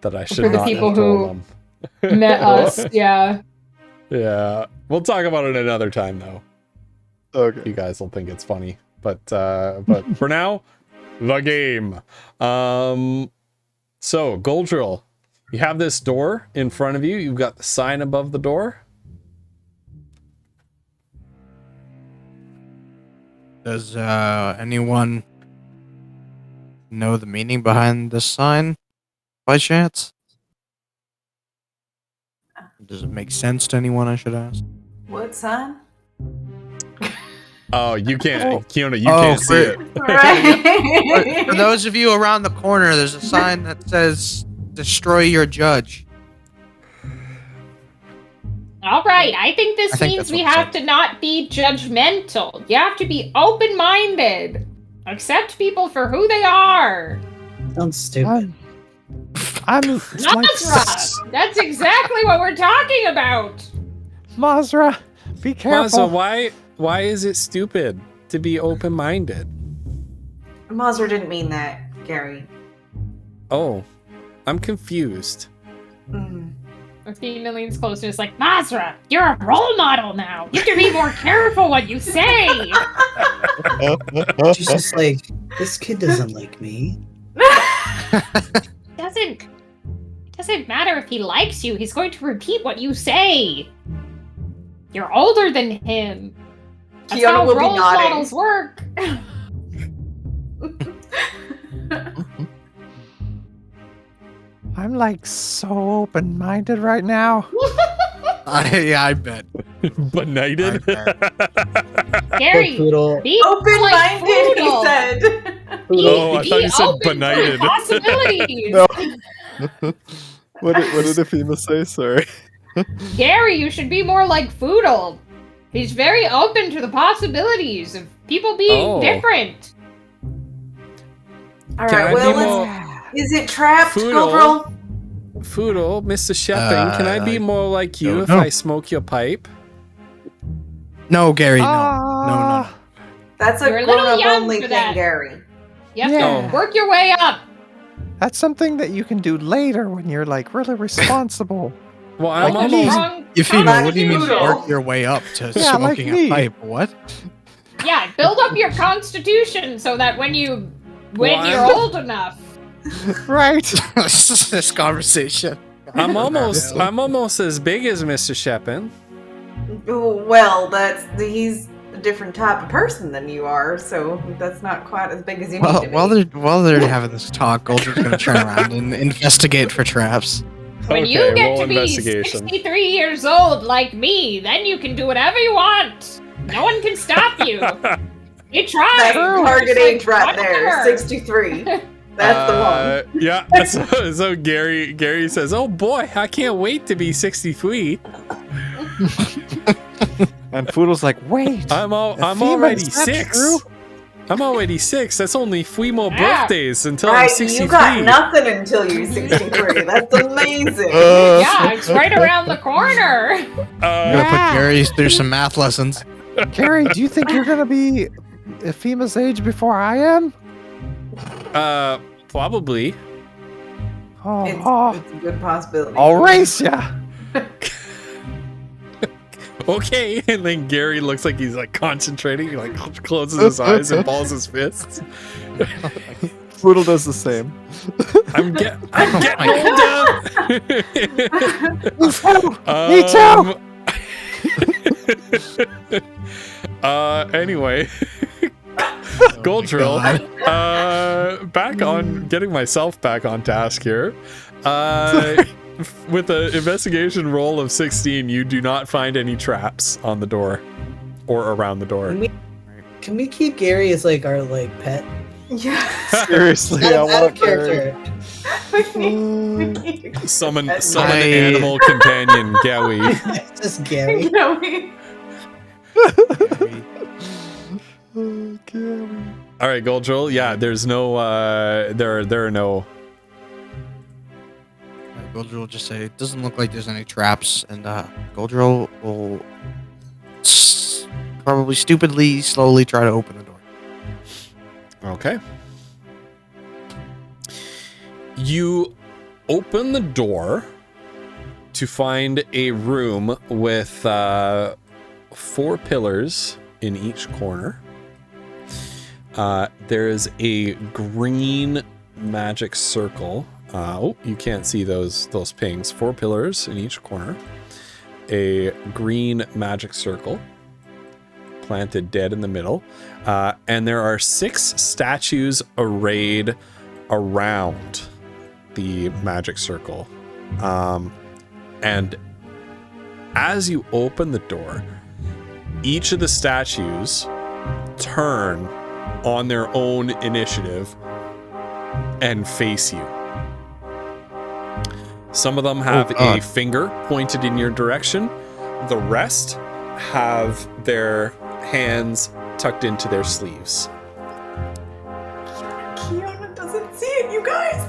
that I should
For the
not
people
have told
who
him.
Met us, yeah.
Yeah. We'll talk about it another time though.
Okay.
You guys will think it's funny. But for now, the game. So Goldrill, you have this door in front of you. You've got the sign above the door.
Does anyone know the meaning behind this sign by chance? Does it make sense to anyone, I should ask?
What, son?
Oh, you can't, Kiona, you
Oh,
can't see it.
Right.
For those of you around the corner, there's a sign that says, "Destroy your judge."
All right, I think this
I think
means
that's
we
what
have
said.
to not be judgmental. You have to be open-minded. Accept people for who they are.
Sounds stupid.
I'm like,
Mazra! That's exactly what we're talking about.
Mazra, be careful.
Mazra, why is it stupid to be open-minded?
Mazra didn't mean that, Gary.
Oh, I'm confused.
Mm.
Athena leans closer and is like, Mazra, you're a role model now. You have to be more careful what you say.
She's just like, this kid doesn't like me.
It doesn't matter if he likes you. He's going to repeat what you say. You're older than him. That's
Fiona
how
will be
role
nodding.
models work.
I'm like so open-minded right now.
I bet.
Benighted?
Gary,
Poodle.
be
Open-minded,
like
he
Poodle.
said.
Oh, I
Be
thought you said
open to
benighted.
possibilities.
No. What did Athena say? Sorry.
Gary, you should be more like Foodle. He's very open to the possibilities of people being
Oh.
different.
All
Can
right,
I
well,
be more-
is it trapped,
Foodle?
Goldroll?
Foodle, Mr. Shepping, can I be more like you
don't
if
know.
I smoke your pipe?
No, Gary, no.
Ah.
No.
That's a
You're a little
grown-up
young
only
for
thing,
that.
Gary.
You have
Yeah.
to work your way up.
That's something that you can do later when you're like really responsible.
Well, I'm
Like
almost.
Strong-
Euphemia,
Like
what do you mean
Poodle.
work your way up to
Yeah, like
smoking
me.
a pipe? What?
Yeah, build up your constitution so that when
Well,
you're
I'm-
old enough.
Right.
This conversation.
I'm almost as big as Mr. Sheppin.
Oh, well, he's a different type of person than you are, so that's not quite as big as you need to be.
While they're having this talk, Goldrick's gonna turn around and investigate for traps.
When you
Okay,
get
roll
to be
investigation.
63 years old like me, then you can do whatever you want. No one can stop you. You try.
That's
You're
target
just
age
like,
right there,
whatever.
63. That's the one.
Yeah. So Gary says, "Oh boy, I can't wait to be 63.
And Poodle's like, wait.
I'm
Athena,
already
is that
6.
true?
I'm already 6. That's only 3 more
Yeah.
birthdays until I'm
Right,
63."
you got nothing until you're 63. That's amazing.
Yeah, it's right around the corner.
I'm gonna put Gary through some math lessons.
Gary, do you think you're gonna be Ephima's age before I am?
Probably.
Oh,
It's a good possibility.
I'll race ya.
Okay, and then Gary looks like he's like concentrating, he like closes his eyes and balls his fists.
Poodle does the same.
I'm getting older.
Me too.
Anyway, Gold Drill. Back on getting myself back on task here. With an investigation roll of 16, you do not find any traps on the door or around the door.
Can we keep Gary as like our like pet?
Yeah.
Seriously, I
Out of
want Gary.
character.
Summon
I-
animal companion Gary.
It's just Gary.
Oh, Gary.
All right, Gold Drill. Yeah, there's no. There are no.
Goldrill will just say, it doesn't look like there's any traps, and Goldrill will probably stupidly, slowly try to open the door.
Okay. You open the door to find a room with 4 pillars in each corner. There is a green magic circle. You can't see those pings. 4 pillars in each corner. A green magic circle planted dead in the middle. And there are 6 statues arrayed around the magic circle. And as you open the door, each of the statues turn on their own initiative and face you. Some of them have a finger pointed in your direction, The rest have their hands tucked into their sleeves.
Kiona doesn't see it, you guys.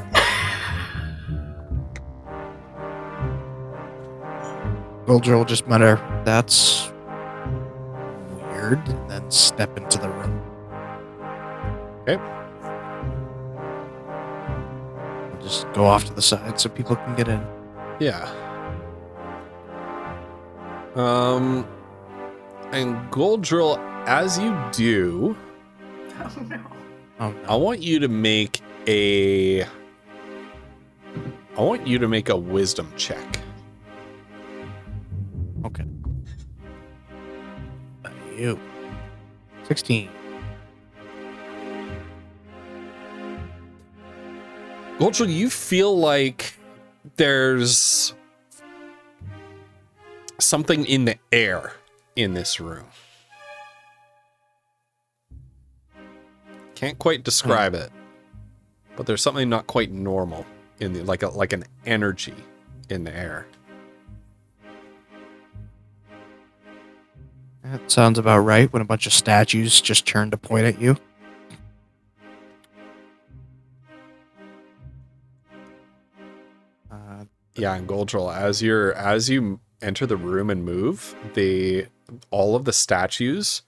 Goldrill will just mutter, "That's weird," and then step into the room.
Okay.
I'll just go off to the side so people can get in.
Yeah. And Goldrill, as you do,
Oh no.
Oh no.
I want you to make a wisdom check.
Okay. You. 16.
Goldrill, you feel like there's something in the air in this room. Can't quite describe it, but there's something not quite normal in the like an energy in the air.
That sounds about right when a bunch of statues just turn to point at you.
Yeah, and Goldrill, as you enter the room and move, all of the statues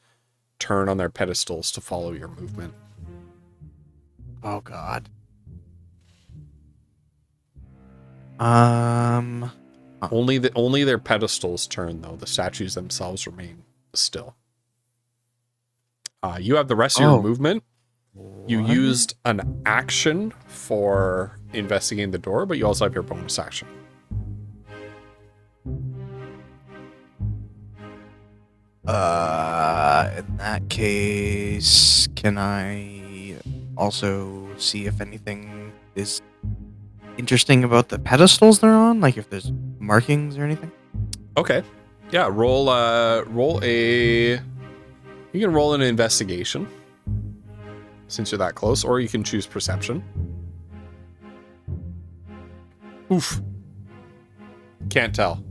turn on their pedestals to follow your movement.
Oh god.
Only their pedestals turn though. The statues themselves remain still. You have the rest of your movement. You
What?
used an action for investigating the door, but you also have your bonus action.
In that case, can I also see if anything is interesting about the pedestals they're on? Like if there's markings or anything?
Okay. Yeah, roll a... You can roll an investigation, since you're that close, or you can choose perception. Oof. Can't tell.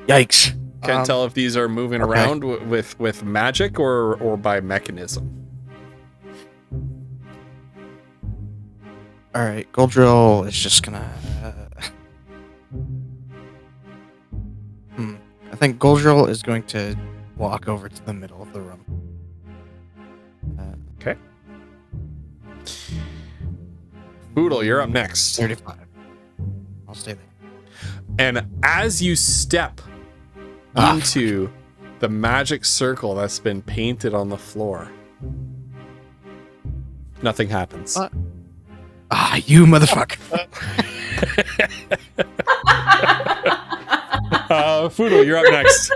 Yikes.
Can't tell if these are moving
okay.
around with magic or by mechanism.
Alright, Goldrill is just gonna... I think Goldrill is going to walk over to the middle of the room.
Okay. Boodle, you're up next.
35. I'll stay there.
And as you step into the magic circle that's been painted on the floor, nothing happens.
What? You motherfucker.
Foodle, you're up next.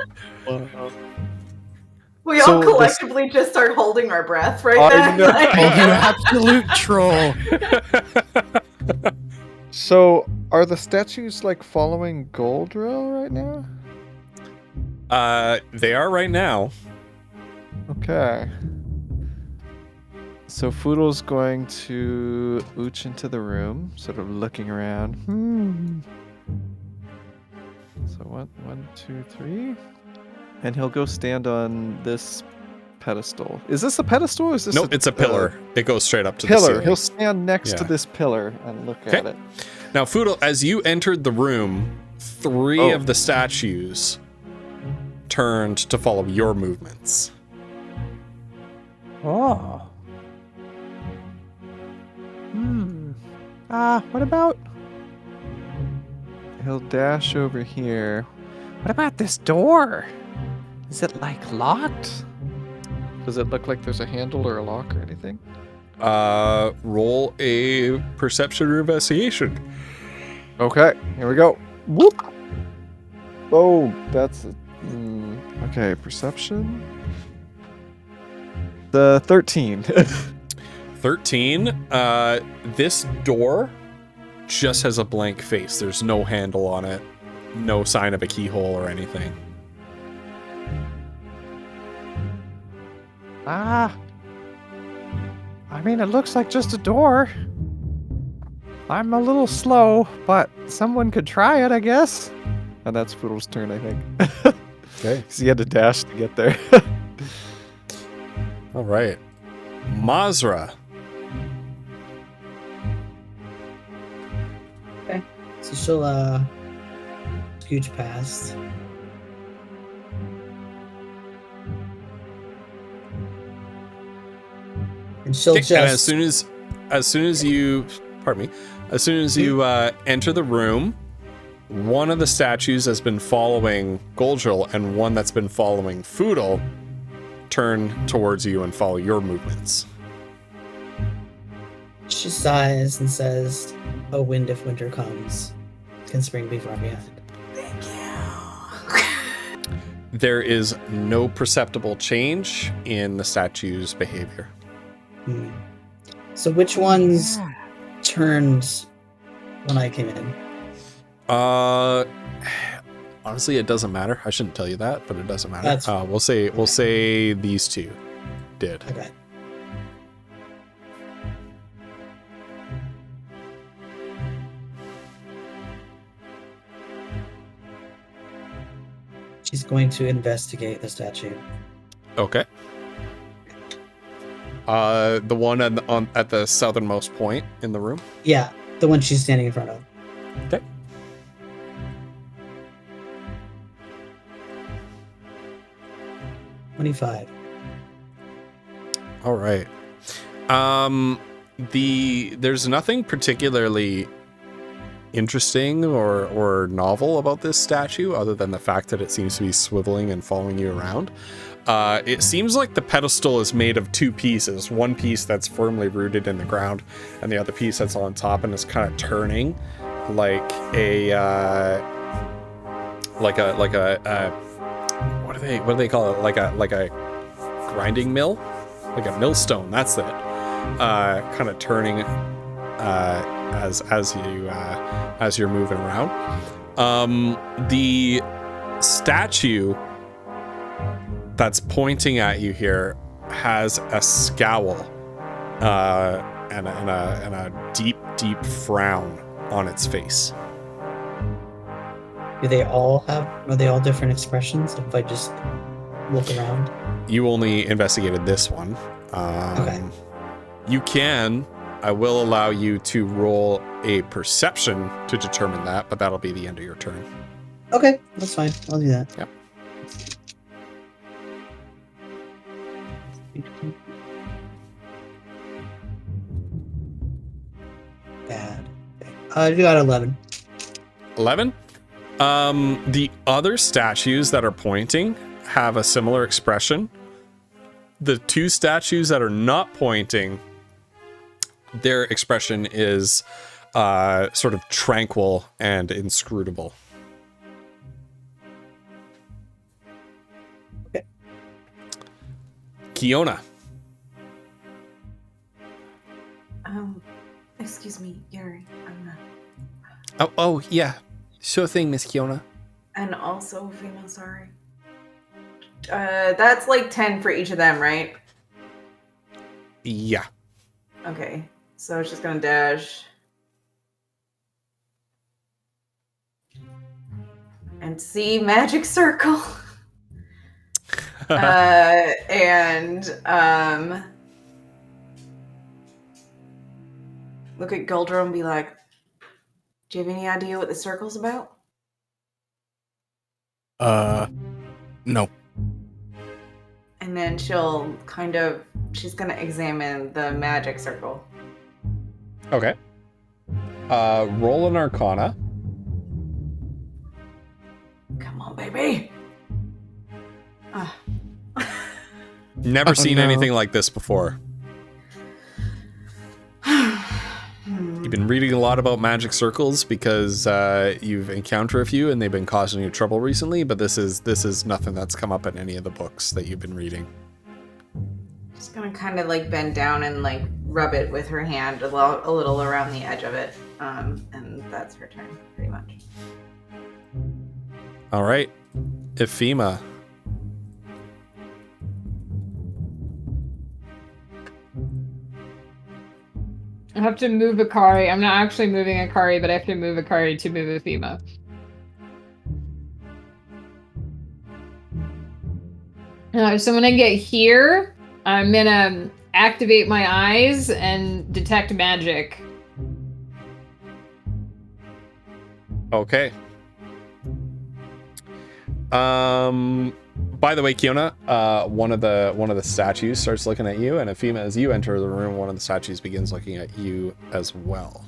We
So
all
this-
collectively just start holding our breath right
I
then.
know.
Like-
Oh, you absolute troll.
So, are the statues like following Goldrill right now?
They are right now.
Okay. So Foodle's going to ooch into the room, sort of looking around. So one, 2, 3, and he'll go stand on this pedestal. Is this a pedestal? Or is this?
Nope, it's a pillar. It goes straight up to the
Pillar.
ceiling.
He'll stand next to
Yeah.
this pillar and look at it.
Now, Foodle, as you entered the room, 3
Oh.
of the statues turned to follow your movements.
Oh. What about? He'll dash over here. What about this door? Is it like locked? Does it look like there's a handle or a lock or anything?
Roll a perception or investigation.
Okay, here we go. Whoop. Oh, that's okay. Perception. The 13.
13. This door just has a blank face. There's no handle on it. No sign of a keyhole or anything.
I mean, it looks like just a door. I'm a little slow, but someone could try it, I guess. And that's Poodle's turn, I think.
Okay.
Because he had to dash to get there.
All right. Mazra.
So she'll scooch past. And she'll
Okay,
just
and as soon as you, pardon me, as soon as you enter the room, one of the statues has been following Goldrill, and one that's been following Foodle turn towards you and follow your movements.
she sighs and says, "Oh, wind if winter comes, can spring be far behind?"
Thank you.
There is no perceptible change in the statue's behavior.
Hmm. So which ones turned when I came in?
Honestly, it doesn't matter. I shouldn't tell you that, but it doesn't matter.
That's
We'll say these two did.
Okay. She's going to investigate the statue.
Okay. The one at the southernmost point in the room.
Yeah, the one she's standing in front of.
Okay.
$25.
All right. There's nothing particularly interesting or novel about this statue other than the fact that it seems to be swiveling and following you around. It seems like the pedestal is made of two pieces, one piece that's firmly rooted in the ground and the other piece that's on top and is kind of turning like a what do they call it, like a grinding mill, like a millstone, that's it, kind of turning as you're moving around. The statue that's pointing at you here has a scowl and a deep frown on its face.
Are they all different expressions if I just look around?
You only investigated this one.
Okay.
I will allow you to roll a perception to determine that, but that'll be the end of your turn.
Okay, that's fine. I'll do that.
Yep.
Bad. I got 11.
11? The other statues that are pointing have a similar expression. The two statues that are not pointing, their expression is sort of tranquil and inscrutable.
Okay.
Kiona.
Excuse me, Yuri.
Oh, yeah. Sure thing, Miss Kiona.
And also, Fema, sorry. That's like 10 for each of them, right?
Yeah.
Okay, so she's gonna dash. And see magic circle. And look at Goldro and be like, do you have any idea what the circle's about?
No.
And then she's gonna examine the magic circle.
Okay. Roll an Arcana.
Come on, baby.
Never seen
no.
anything like this before. You've been reading a lot about magic circles because you've encountered a few and they've been causing you trouble recently, but this is nothing that's come up in any of the books that you've been reading.
Just gonna kind of like bend down and like rub it with her hand a little around the edge of it. And that's her turn, pretty much.
All right. Ephema.
I have to move Akari. I'm not actually moving Akari, but I have to move Akari to move Ephema. So when I get here, I'm gonna activate my eyes and detect magic.
Okay. By the way, Kiona, one of the statues starts looking at you, and Afima, as you enter the room, one of the statues begins looking at you as well.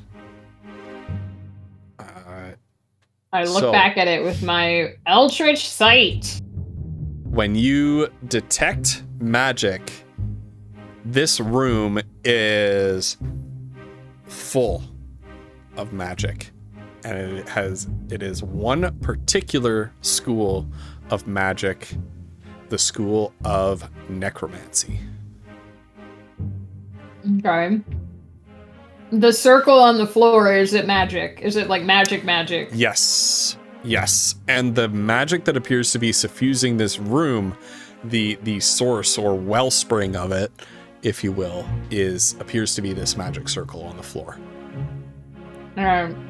I look back at it with my Eldritch Sight.
When you detect magic, this room is full of magic, and it is one particular school of magic, the school of necromancy.
Okay. The circle on the floor, is it magic? Is it like magic?
Yes. And the magic that appears to be suffusing this room, the source or wellspring of it, if you will, appears to be this magic circle on the floor.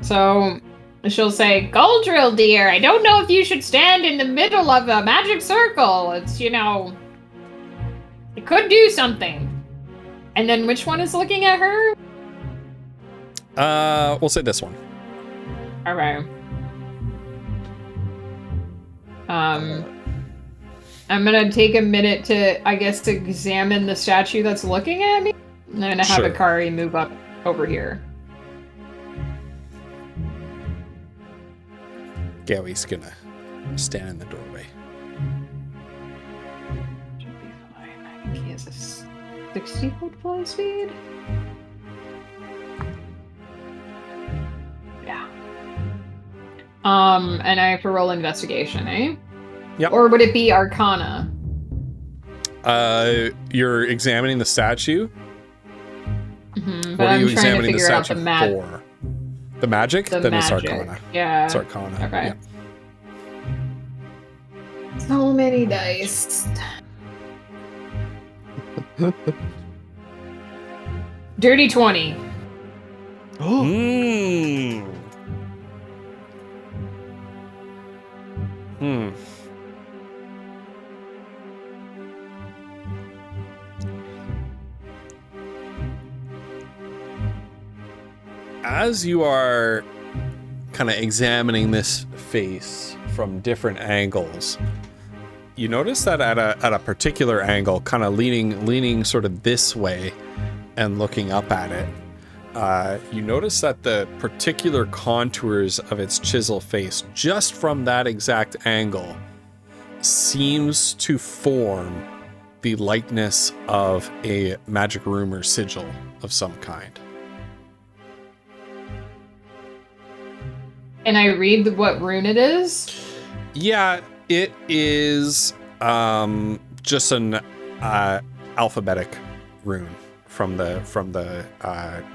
So she'll say, Goldrill, dear, I don't know if you should stand in the middle of a magic circle. It's, it could do something. And then which one is looking at her?
We'll say this one.
All right. I'm gonna take a minute to, I guess, to examine the statue that's looking at me. I'm gonna have Akari move up over here.
Gawi's gonna stand in the doorway.
Should be fine. I think he has a 60-foot flying speed. Yeah. And I have to roll investigation, eh?
Yep.
Or would it be Arcana?
You're examining the statue.
Mm-hmm,
What are you examining the
figure out
statue for? The magic?
The
Then
magic.
it's Arcana.
Yeah.
It's Arcana.
Okay.
Yeah.
So many dice. Dirty 20.
Oh,
As you are kind of examining this face from different angles, you notice that at a particular angle, kind of leaning sort of this way and looking up at it, you notice that the particular contours of its chisel face, just from that exact angle, seems to form the likeness of a magic rune or sigil of some kind.
And I read what rune it is?
Yeah, it is just an alphabetic rune from the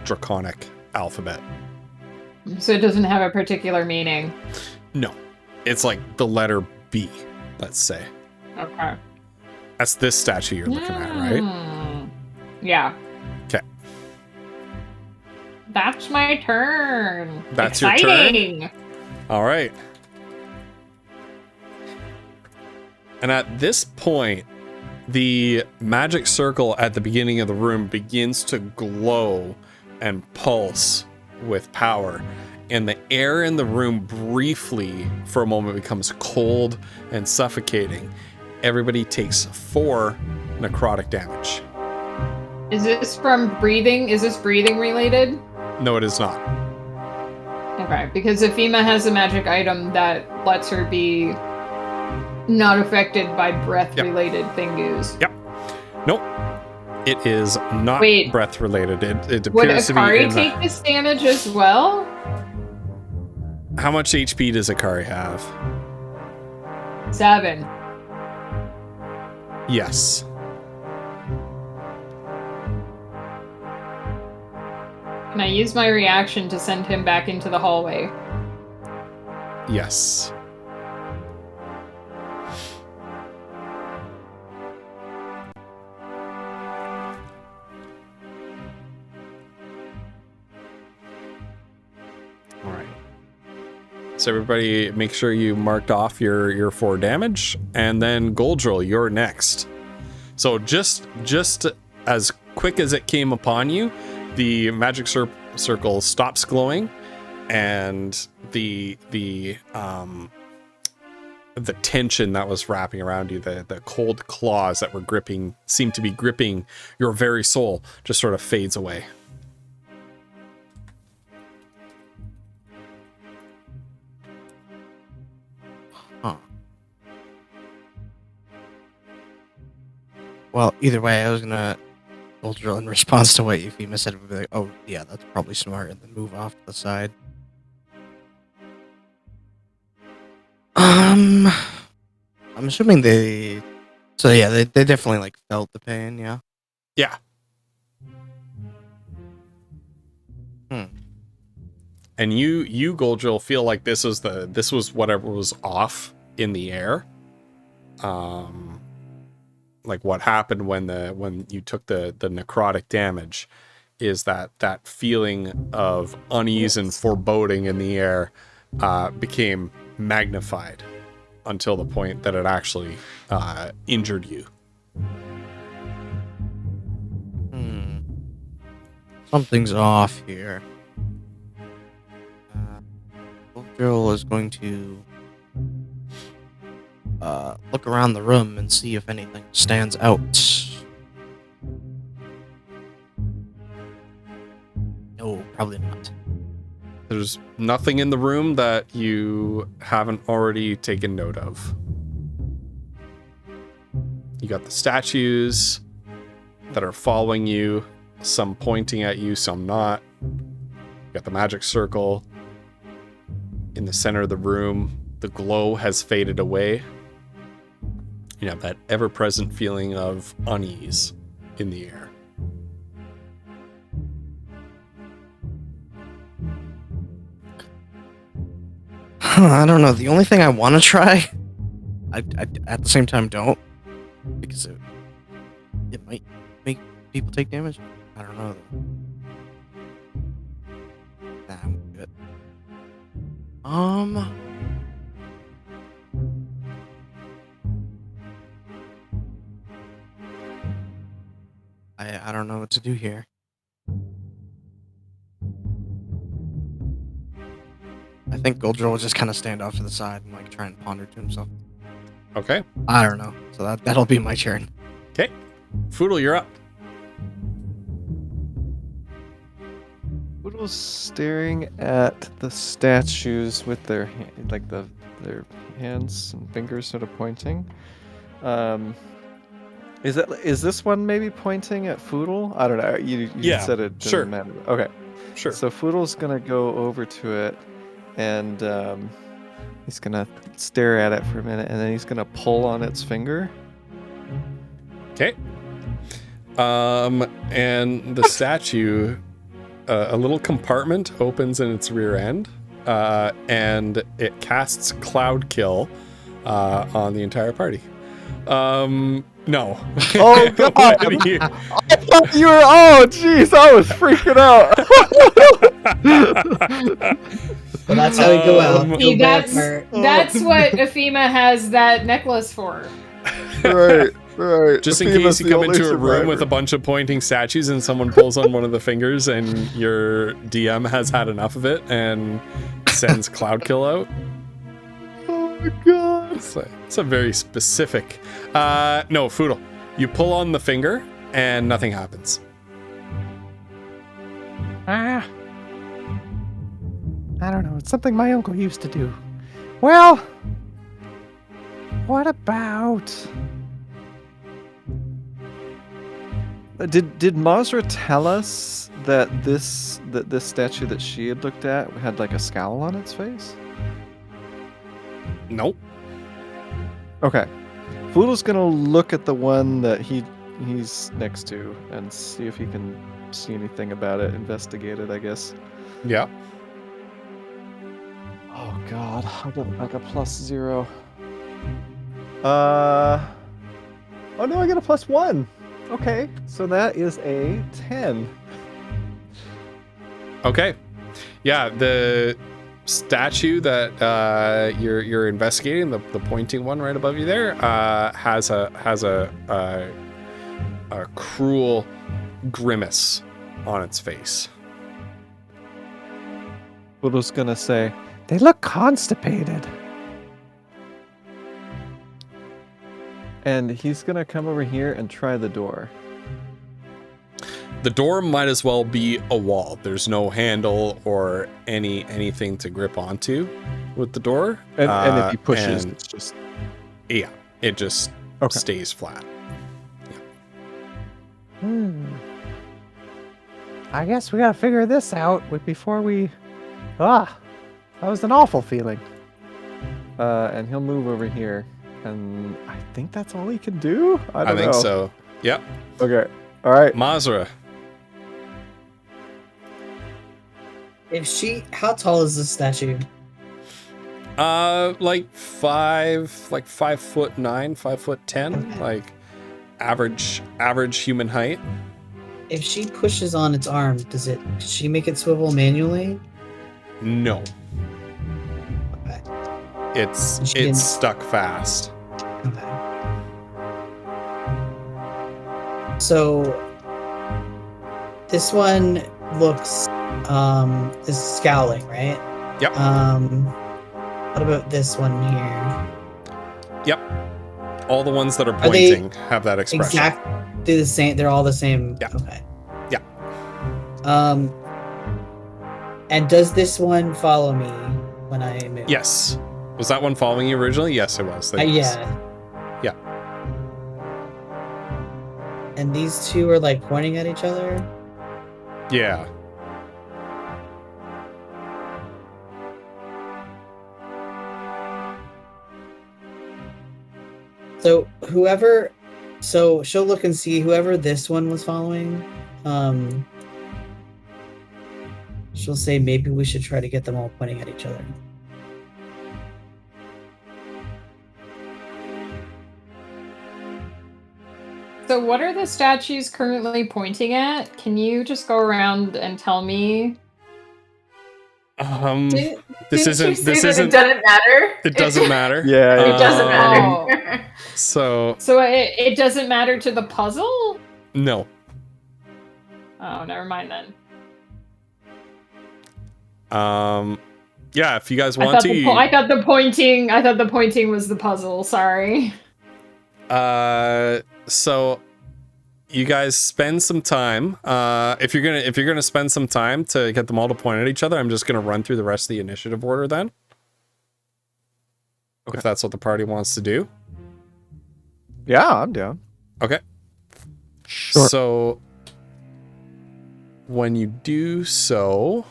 draconic alphabet.
So it doesn't have a particular meaning.
No, it's like the letter B, let's say.
Okay.
That's this statue you're looking at, right?
Yeah.
Okay.
That's my turn.
That's
Exciting.
your turn? All right. And at this point, the magic circle at the beginning of the room begins to glow and pulse with power. And the air in the room briefly, for a moment, becomes cold and suffocating. Everybody takes 4 necrotic damage.
Is this from breathing? Is this breathing related?
No, it is not.
Okay, because Afima has a magic item that lets her be not affected by breath-related thingus.
Yep. Nope. It is not breath related. It
Would
appears to be.
Akari take this damage as well?
How much HP does Akari have?
7.
Yes.
Can I use my reaction to send him back into the hallway?
Yes. All right. So everybody, make sure you marked off your 4 damage, and then Goldrill, you're next. So just as quick as it came upon you, the magic circle stops glowing, and the tension that was wrapping around you, the cold claws that were seemed to be gripping your very soul, just sort of fades away.
Well, either way, I was gonna Goldrill in response to what Euphema said, would be like, oh yeah, that's probably smart, and then move off to the side. I'm assuming they definitely like felt the pain, yeah.
Yeah. And you Goldrill feel like this was whatever was off in the air. Like what happened when you took the necrotic damage is that feeling of unease and foreboding in the air became magnified until the point that it actually injured you.
Something's off here. Goldrill is going to look around the room and see if anything stands out. No, probably not.
There's nothing in the room that you haven't already taken note of. You got the statues that are following you, some pointing at you, some not. You got the magic circle in the center of the room. The glow has faded away. You have that ever-present feeling of unease in the air.
I don't know. The only thing I want to try, I at the same time don't, because it might make people take damage. I don't know. Nah, I'm good. I don't know what to do here. I think Goldrill will just kind of stand off to the side and like try and ponder to himself.
Okay.
I don't know. So that'll be my turn.
Okay. Foodle, you're up.
Foodle's staring at the statues with their their hands and fingers sort of pointing. Is this one maybe pointing at Foodle? I don't know. You
Yeah,
said it didn't
sure.
matter. Okay.
Sure.
So Foodle's gonna go over to it, and he's gonna stare at it for a minute, and then he's gonna pull on its finger.
Okay. And the statue, a little compartment opens in its rear end, and it casts Cloud Kill on the entire party. No.
Oh God! I thought you were. Oh jeez, I was freaking out.
Well, that's how we go out.
See,
Go back
that's
part.
what Euphema has that necklace for.
Right.
Just in
Ophima's
case you
the
come
only
into a room with a
survivor.
bunch of pointing statues and someone pulls on one of the fingers and your DM has had enough of it and sends Cloud Kill out.
Oh my God.
It's a very specific. No, Foodle. You pull on the finger and nothing happens.
I don't know. It's something my uncle used to do. Well, what about...
Did Mazra tell us that this statue that she had looked at had like a scowl on its face?
Nope.
Okay. Foodle's gonna look at the one that he's next to and see if he can see anything about it, investigate it, I guess.
Yeah.
Oh God, I got like a +0. Oh no, I got a +1. Okay, so that is a 10.
Okay. Yeah, statue that you're investigating, the pointing one right above you there, has a cruel grimace on its face.
Budo's gonna say,
They look constipated.
and he's gonna come over here and try the door.
The door might as well be a wall. There's no handle or anything to grip onto with the door.
And if he pushes,
and-
it's just
Yeah, it just
Okay.
stays flat.
I guess we gotta figure this out before we. That was an awful feeling.
and he'll move over here, and I think that's all he can do. I don't know.
think so. Yep.
Okay. All right.
Mazra.
How tall is this statue?
Like 5'9", 5'10", like average human height.
If she pushes on its arm, does she make it swivel manually?
No,
Okay.
it's
She didn't-
stuck fast.
Okay. So this one looks is scowling, right?
Yep.
What about this one here?
Yep. All the ones that are
Are they
pointing have that expression.
Exactly the same. They're all the same.
Yeah.
Okay.
Yeah.
And does this one follow me when I move?
Yes. Was that one following you originally? Yes, it was.
Yeah.
Yeah.
And these two are like pointing at each other.
Yeah.
So she'll look and see whoever this one was following. She'll say maybe we should try to get them all pointing at each other.
So what are the statues currently pointing at? Can you just go around and tell me?
Didn't
This
you
isn't.
say
This
that
isn't.
It doesn't matter.
It doesn't matter.
Yeah.
It doesn't
Oh.
matter.
So
So it doesn't matter to the puzzle?
no.
Oh, never mind then.
Yeah. If you guys
I
want
thought,
to,
I thought the pointing was the puzzle. Sorry.
So you guys spend some time. If you're gonna spend some time to get them all to point at each other, I'm just gonna run through the rest of the initiative order then.
Okay.
If that's what the party wants to do.
Yeah, I'm down.
Okay.
Sure.
So when you do so,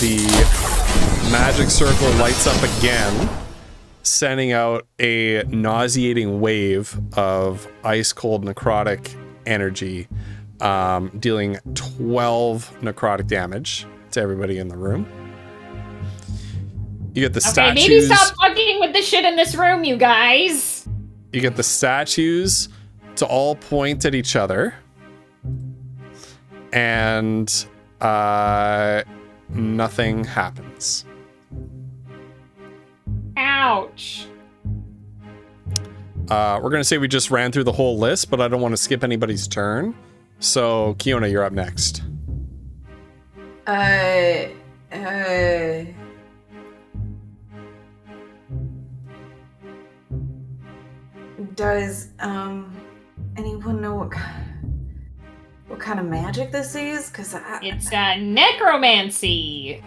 the magic circle lights up again, sending out a nauseating wave of ice cold necrotic energy, dealing 12 necrotic damage to everybody in the room. You get the
Okay,
statues.
maybe stop fucking with the shit in this room, you guys.
You get the statues to all point at each other, and nothing happens.
Ouch.
We're gonna say we just ran through the whole list, but I don't want to skip anybody's turn. So, Kiona, you're up next.
Does anyone know what kind of magic this is? Because
It's necromancy.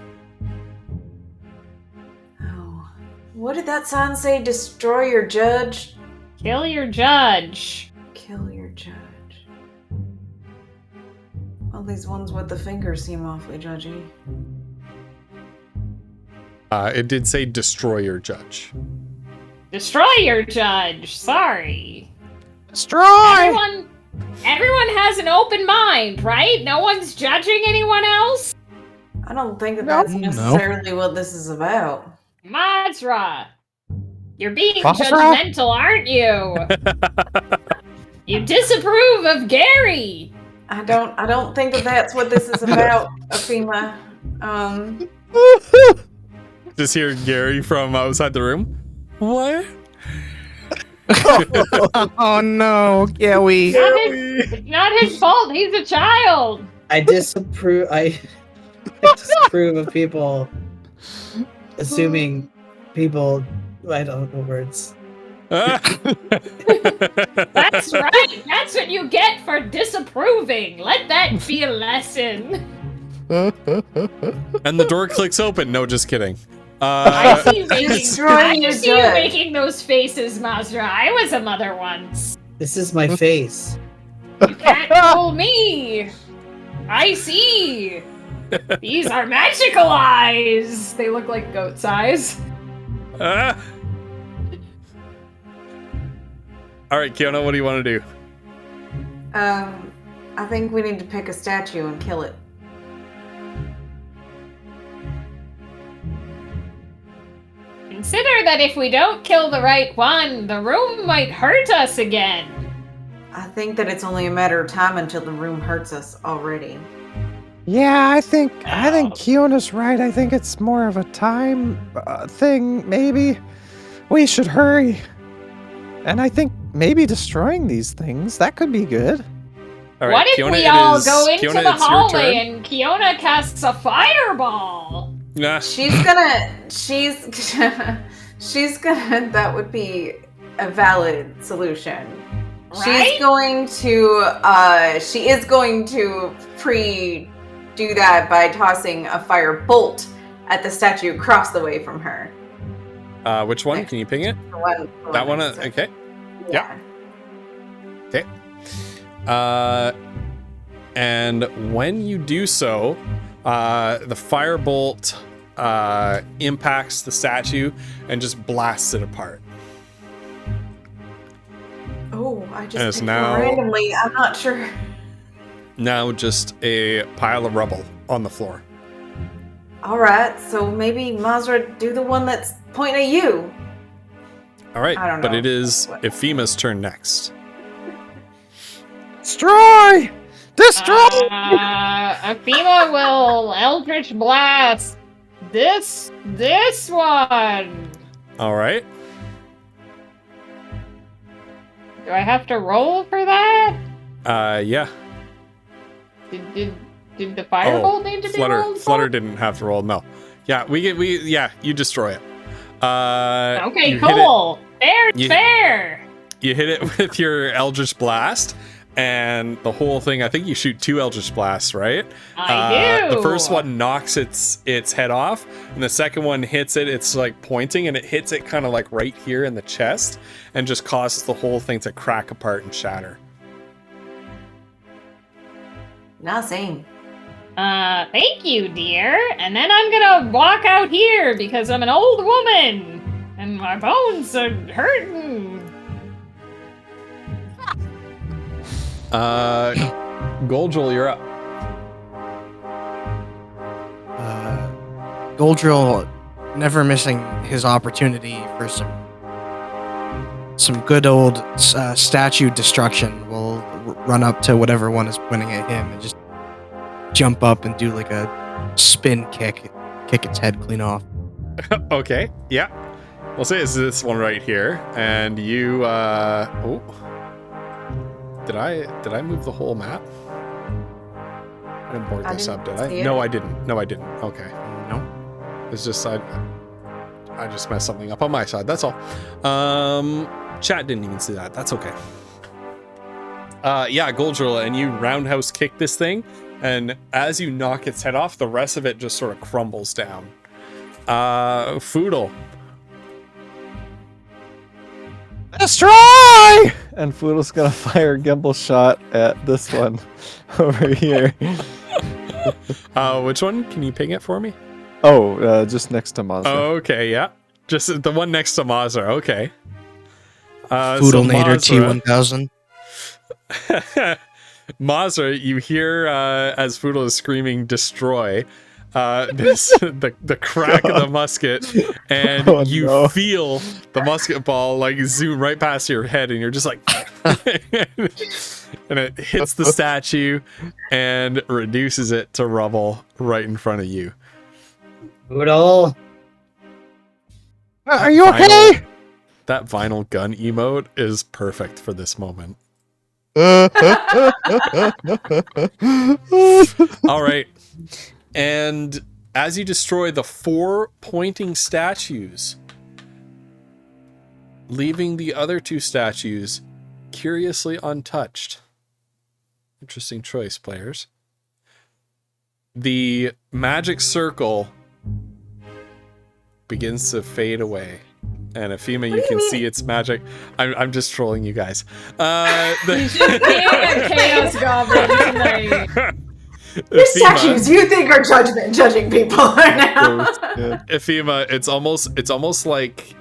Oh, what did that sign say? Destroy your judge,
Kill your judge.
kill your judge. Well, these ones with the fingers seem awfully judgy.
It did say destroy your judge.
Destroy your judge. Sorry.
Destroy!
Everyone has an open mind, right? No one's judging anyone else?
I don't think that
No.
that's necessarily what this is about.
Mazra, you're being
Mazra?
judgmental, aren't you? You disapprove of Gary.
I don't think that that's what this is about, Afima.
Just hear Gary from outside the room. What?
Oh no, Gary.
It's not his fault. He's a child.
I disapprove. I disapprove of people assuming people. I don't know words.
That's right. That's what you get for disapproving. Let that be a lesson.
And the door clicks open. No, just kidding.
I see you making,
Destroying your good.
making those faces, Mazra. I was a mother once.
This is my face.
You can't fool me. I see. These are magical eyes. They look like goat's eyes.
All right, Kiona, what do you want to do?
I think we need to pick a statue and kill it.
Consider that if we don't kill the right one, the room might hurt us again.
I think that it's only a matter of time until the room hurts us already.
Yeah, I think Kiona's right. I think it's more of a time thing, maybe. We should hurry. And I think maybe destroying these things, that could be good.
All right,
What if
Kiona,
we
it
all
is-
go into
Kiona,
the
it's your
hallway
turn.
and Kiona casts a fireball?
Nah.
She's gonna, that would be a valid solution.
Right?
She is going to do that by tossing a fire bolt at the statue across the way from her.
Which one? Can you ping it?
The
That one?
next to-
Okay.
Yeah.
Okay. And when you do so, the firebolt impacts the statue and just blasts it apart.
Oh, I
And
just
it's
picked
now-
one randomly. I'm not sure.
Now just a pile of rubble on the floor.
All right, so maybe Mazra do the one that's pointing at you.
All right,
I don't
but
know.
it is Ephima's turn next.
Destroy! Destroy!
Athena will Eldritch Blast this one.
All right.
Do I have to roll for that?
Yeah.
Did the firebolt need to be rolled for?
Flutter didn't have to roll. No. Yeah, you destroy it.
Okay,
you hit it-
cool. Fair,
You-
fair.
You hit it with your Eldritch Blast, and the whole thing, I think you shoot 2 Eldritch Blasts, right?
I do.
The first one knocks its head off, and the second one hits it. It's like pointing, and it hits it kind of like right here in the chest, and just causes the whole thing to crack apart and shatter.
Nah, same.
Thank you, dear. And then I'm gonna walk out here because I'm an old woman and my bones are hurting.
Goldrill, you're up.
Goldrill, never missing his opportunity for some good old statue destruction, will run up to whatever one is pointing at him and just jump up and do like a spin kick its head clean off.
Okay, yeah. We'll say it's this one right here, and you. Oh, did I move the whole map? I didn't board
I
this up,
didn't
did I?
see it.
No, I didn't. No, I didn't. Okay.
No.
It's just I just messed something up on my side. That's all. Chat didn't even see that. That's okay. Yeah, Goldrill, and you roundhouse kick this thing, and as you knock its head off, the rest of it just sort of crumbles down. Foodle.
Destroy! And Foodle's gonna fire a gimbal shot at this one over here.
Which one? Can you ping it for me?
Oh, just next to Mazda.
Oh, okay, yeah. Just the one next to Mazra. Okay.
Foodlenator
Mazra-
T1000.
Mazra, you hear as Foodle is screaming "destroy," the crack of the musket, and
Oh,
you
no.
feel the musket ball like zoom right past your head, and you're just like, and it hits the statue and reduces it to rubble right in front of you.
Do it all.
Are you okay?
That vinyl gun emote is perfect for this moment. All right. And as you destroy the 4 pointing statues, leaving the other 2 statues curiously untouched. Interesting choice, players. The magic circle begins to fade away. And Ephema, you can see its magic. I'm just trolling you guys.
He's just being a chaos goblin tonight.
Your statues you think are judging people now.
Ephema, it's almost like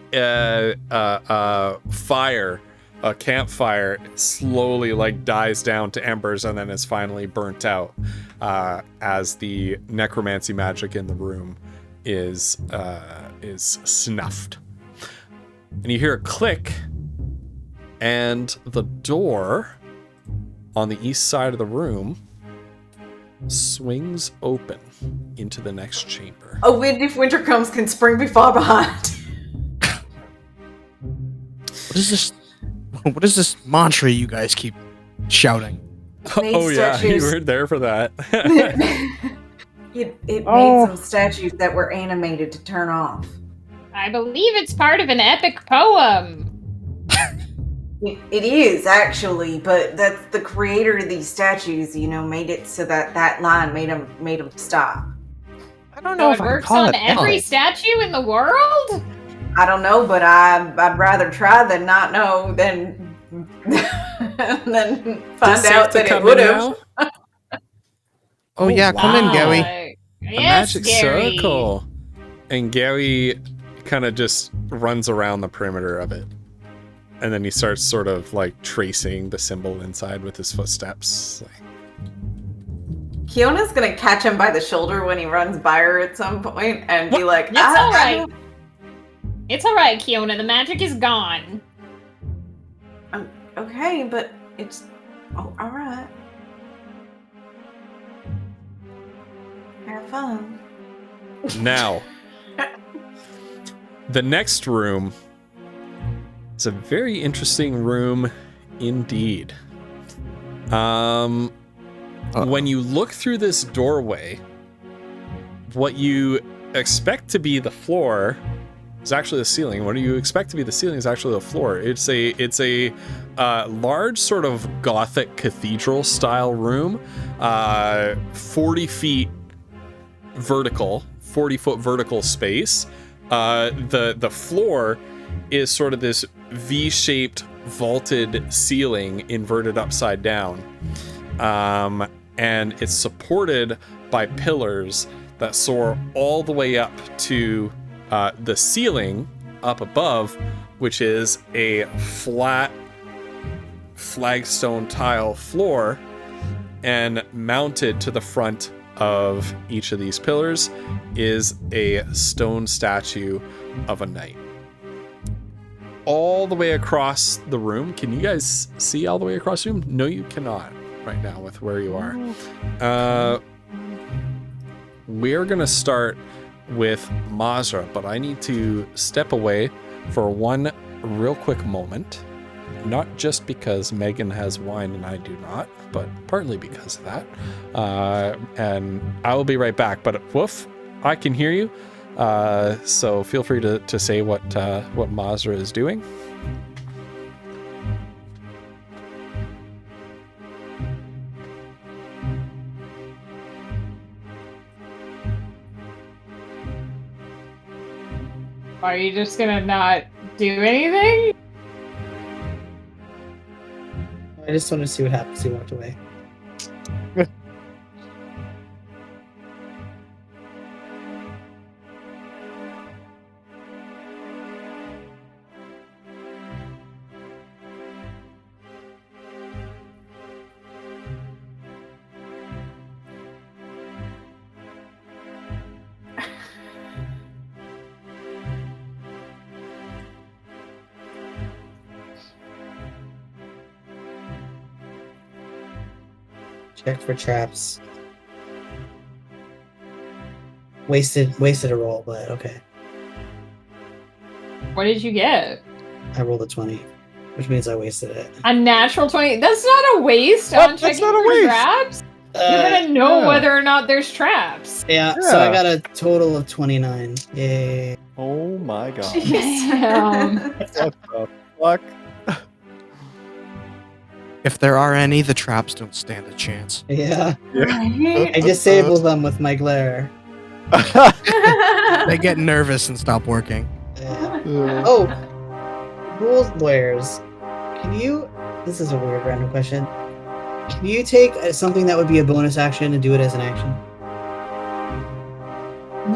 fire, a campfire slowly like dies down to embers and then is finally burnt out as the necromancy magic in the room is snuffed. And you hear a click, and the door on the east side of the room swings open into the next chamber.
A wind, if winter comes, can spring be far behind.
What is this? What is this mantra you guys keep shouting?
Oh yeah, you were there for that.
It made some statues that were animated to turn off.
I believe it's part of an epic poem.
It is actually, but that's the creator of these statues. Made it so that line made them stop.
I don't
So
know
it
if I
works
call
on
it
every
epic.
statue in the world?
I don't know, but I'd rather try than not know than find out that it would have.
Oh yeah, come in, Gary.
A
Yes,
magic
Gary.
circle. And Gary kind of just runs around the perimeter of it. And then he starts sort of like tracing the symbol inside with his footsteps.
Kiona's gonna catch him by the shoulder when he runs by her at some point and be like,
It's alright. It's alright, Kiona. The magic is gone.
Okay, but it's alright. Have fun.
Now, the next room is a very interesting room indeed. When you look through this doorway, what you expect to be the floor is actually the ceiling. What you expect to be the ceiling is actually the floor. It's a large sort of Gothic cathedral style room, 40 feet vertical, 40-foot vertical space. The floor is sort of this V-shaped vaulted ceiling inverted upside down. And it's supported by pillars that soar all the way up to the ceiling up above, which is a flat flagstone tile floor, and mounted to the front of each of these pillars is a stone statue of a knight. All the way across the room, can you guys see all the way across the room? No, you cannot right now with where you are. We're gonna start with Mazra, but I need to step away for one real quick moment. Not just because Megan has wine and I do not, but partly because of that. And I will be right back. But Woof, I can hear you. So feel free to say what Mazra is doing.
Are you just gonna not do anything?
I just want to see what happens. He walked away. Check for traps. Wasted a roll, but okay.
What did you get?
I rolled a 20, which means I wasted it.
A natural 20. That's not a waste.
What?
On
That's
checking
not a
for
waste.
traps. You're gonna know
yeah.
whether or not there's traps.
Yeah, so I got a total of 29. Yay.
Oh my god.
Damn.
What the fuck?
If there are any, the traps don't stand a chance.
Yeah.
Right?
I disable them with my glare.
They get nervous and stop working.
Yeah. Oh, rules lawyers. Can you? This is a weird random question. Can you take something that would be a bonus action and do it as an action?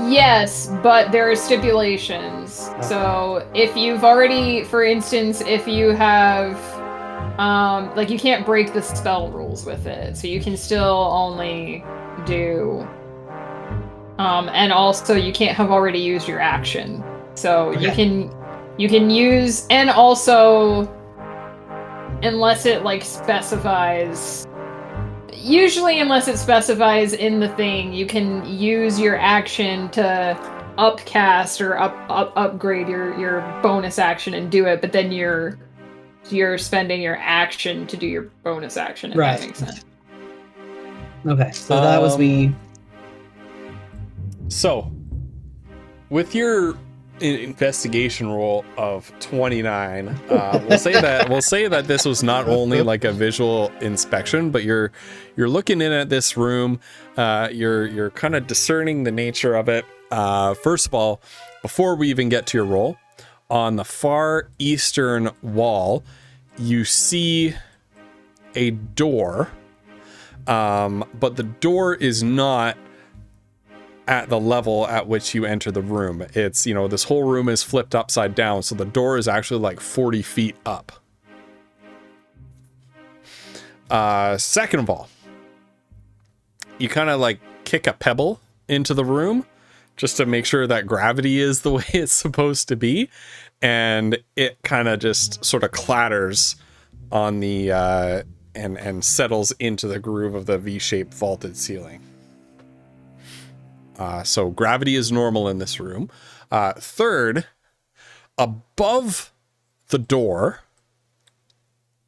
Yes, but there are stipulations.
Okay.
So if you've already, for instance, if you have, like you can't break the spell rules with it, so you can still only do, and also you can't have already used your action. So you can use, and also, unless it like specifies. Usually, unless it specifies in the thing, you can use your action to upcast or upgrade your bonus action and do it, but then you're spending your action to do your bonus action, if
Right.
that makes sense.
Okay, so that was me.
So, with your investigation roll of 29, we'll say that this was not only like a visual inspection, but you're looking in at this room. You're kind of discerning the nature of it. First of all, before we even get to your roll, on the far eastern wall, you see a door, but the door is not at the level at which you enter the room. It's, this whole room is flipped upside down, so the door is actually like 40 feet up. Second of all, you kind of like kick a pebble into the room just to make sure that gravity is the way it's supposed to be, and it kind of just sort of clatters on the and settles into the groove of the V-shaped vaulted ceiling. So gravity is normal in this room. Third, above the door,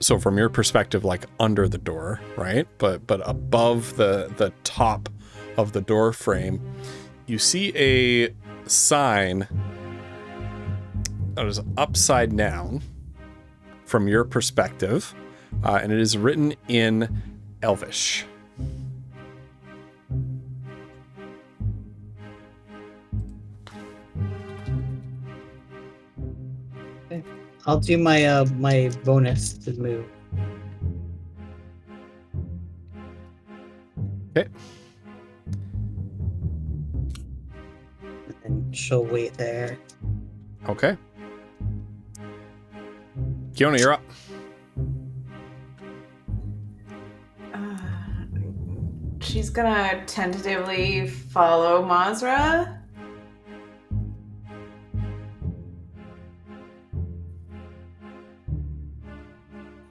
so from your perspective, like under the door, right? But above the top of the door frame, you see a sign that is upside down from your perspective, and it is written in Elvish.
I'll do my my bonus to move.
Okay.
And she'll wait there.
Okay. Kiona, you're up.
She's gonna tentatively follow Mazra.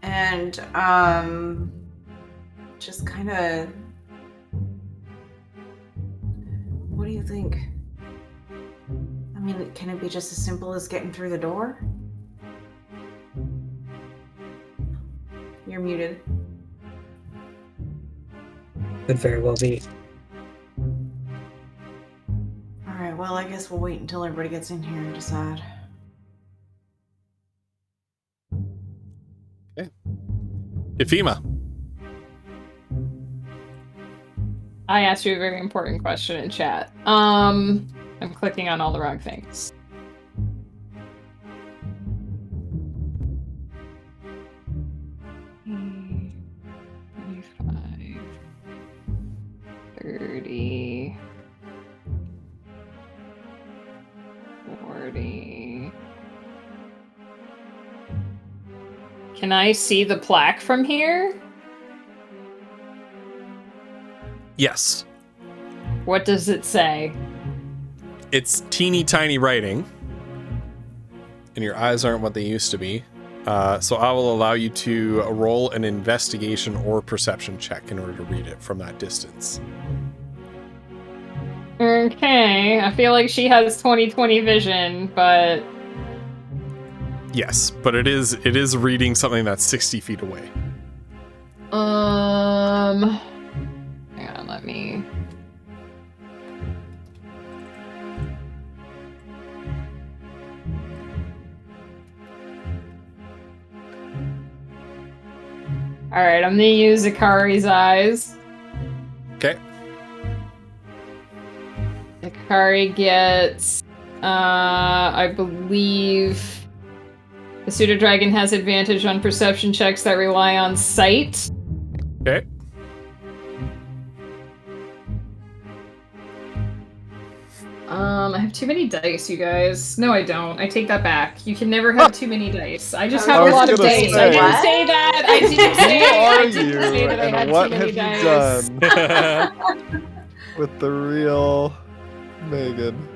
And just kind of, what do you think? I mean, can it be just as simple as getting through the door? You're muted.
Could very well be.
All right, well, I guess we'll wait until everybody gets in here and decide.
Ifima.
I asked you a very important question in chat. I'm clicking on all the wrong things. Hmm, 25, 30, 40. Can I see the plaque from here?
Yes.
What does it say?
It's teeny tiny writing, and your eyes aren't what they used to be. So I will allow you to roll an investigation or perception check in order to read it from that distance.
Okay, I feel like she has 20/20 vision, but
Yes, but it is reading something that's 60 feet away.
hang on, let me. All right, I'm gonna use Akari's eyes.
Okay.
Akari gets, I believe, the pseudo dragon has advantage on perception checks that rely on sight.
Okay.
I have too many dice, you guys. No, I don't. I take that back. You can never have too many dice. I just have a lot of
gonna
dice.
say.
I didn't say that. I didn't say.
Who
I
are
didn't
you,
say that I had
and what
too many
have you
dice.
done with the real Megan?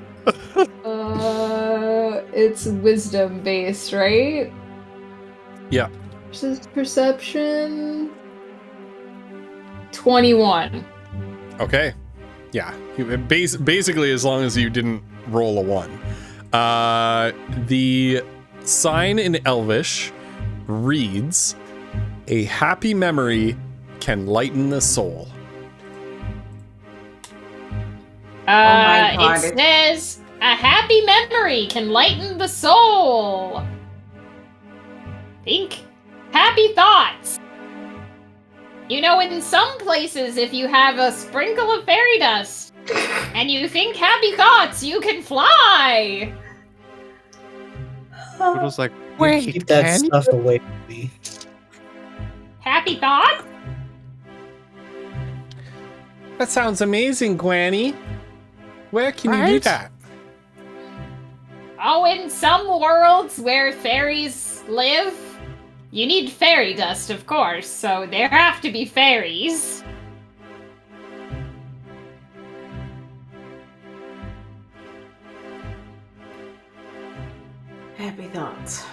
It's wisdom based, right?
Yeah.
Versus perception. 21.
Okay. Yeah. Basically, as long as you didn't roll a 1. The sign in Elvish reads, "A happy memory can lighten the soul."
my God.
It says, "A happy memory can lighten the soul." Think happy thoughts. You know, in some places, if you have a sprinkle of fairy dust and you think happy thoughts, you can fly.
It was like,
Wait,
Keep that
can you?
stuff away from me.
Happy thoughts?
That sounds amazing, Granny. Where can you do
Right?
that?
Oh, in some worlds where fairies live, you need fairy dust, of course, so there have to be fairies.
Happy thoughts.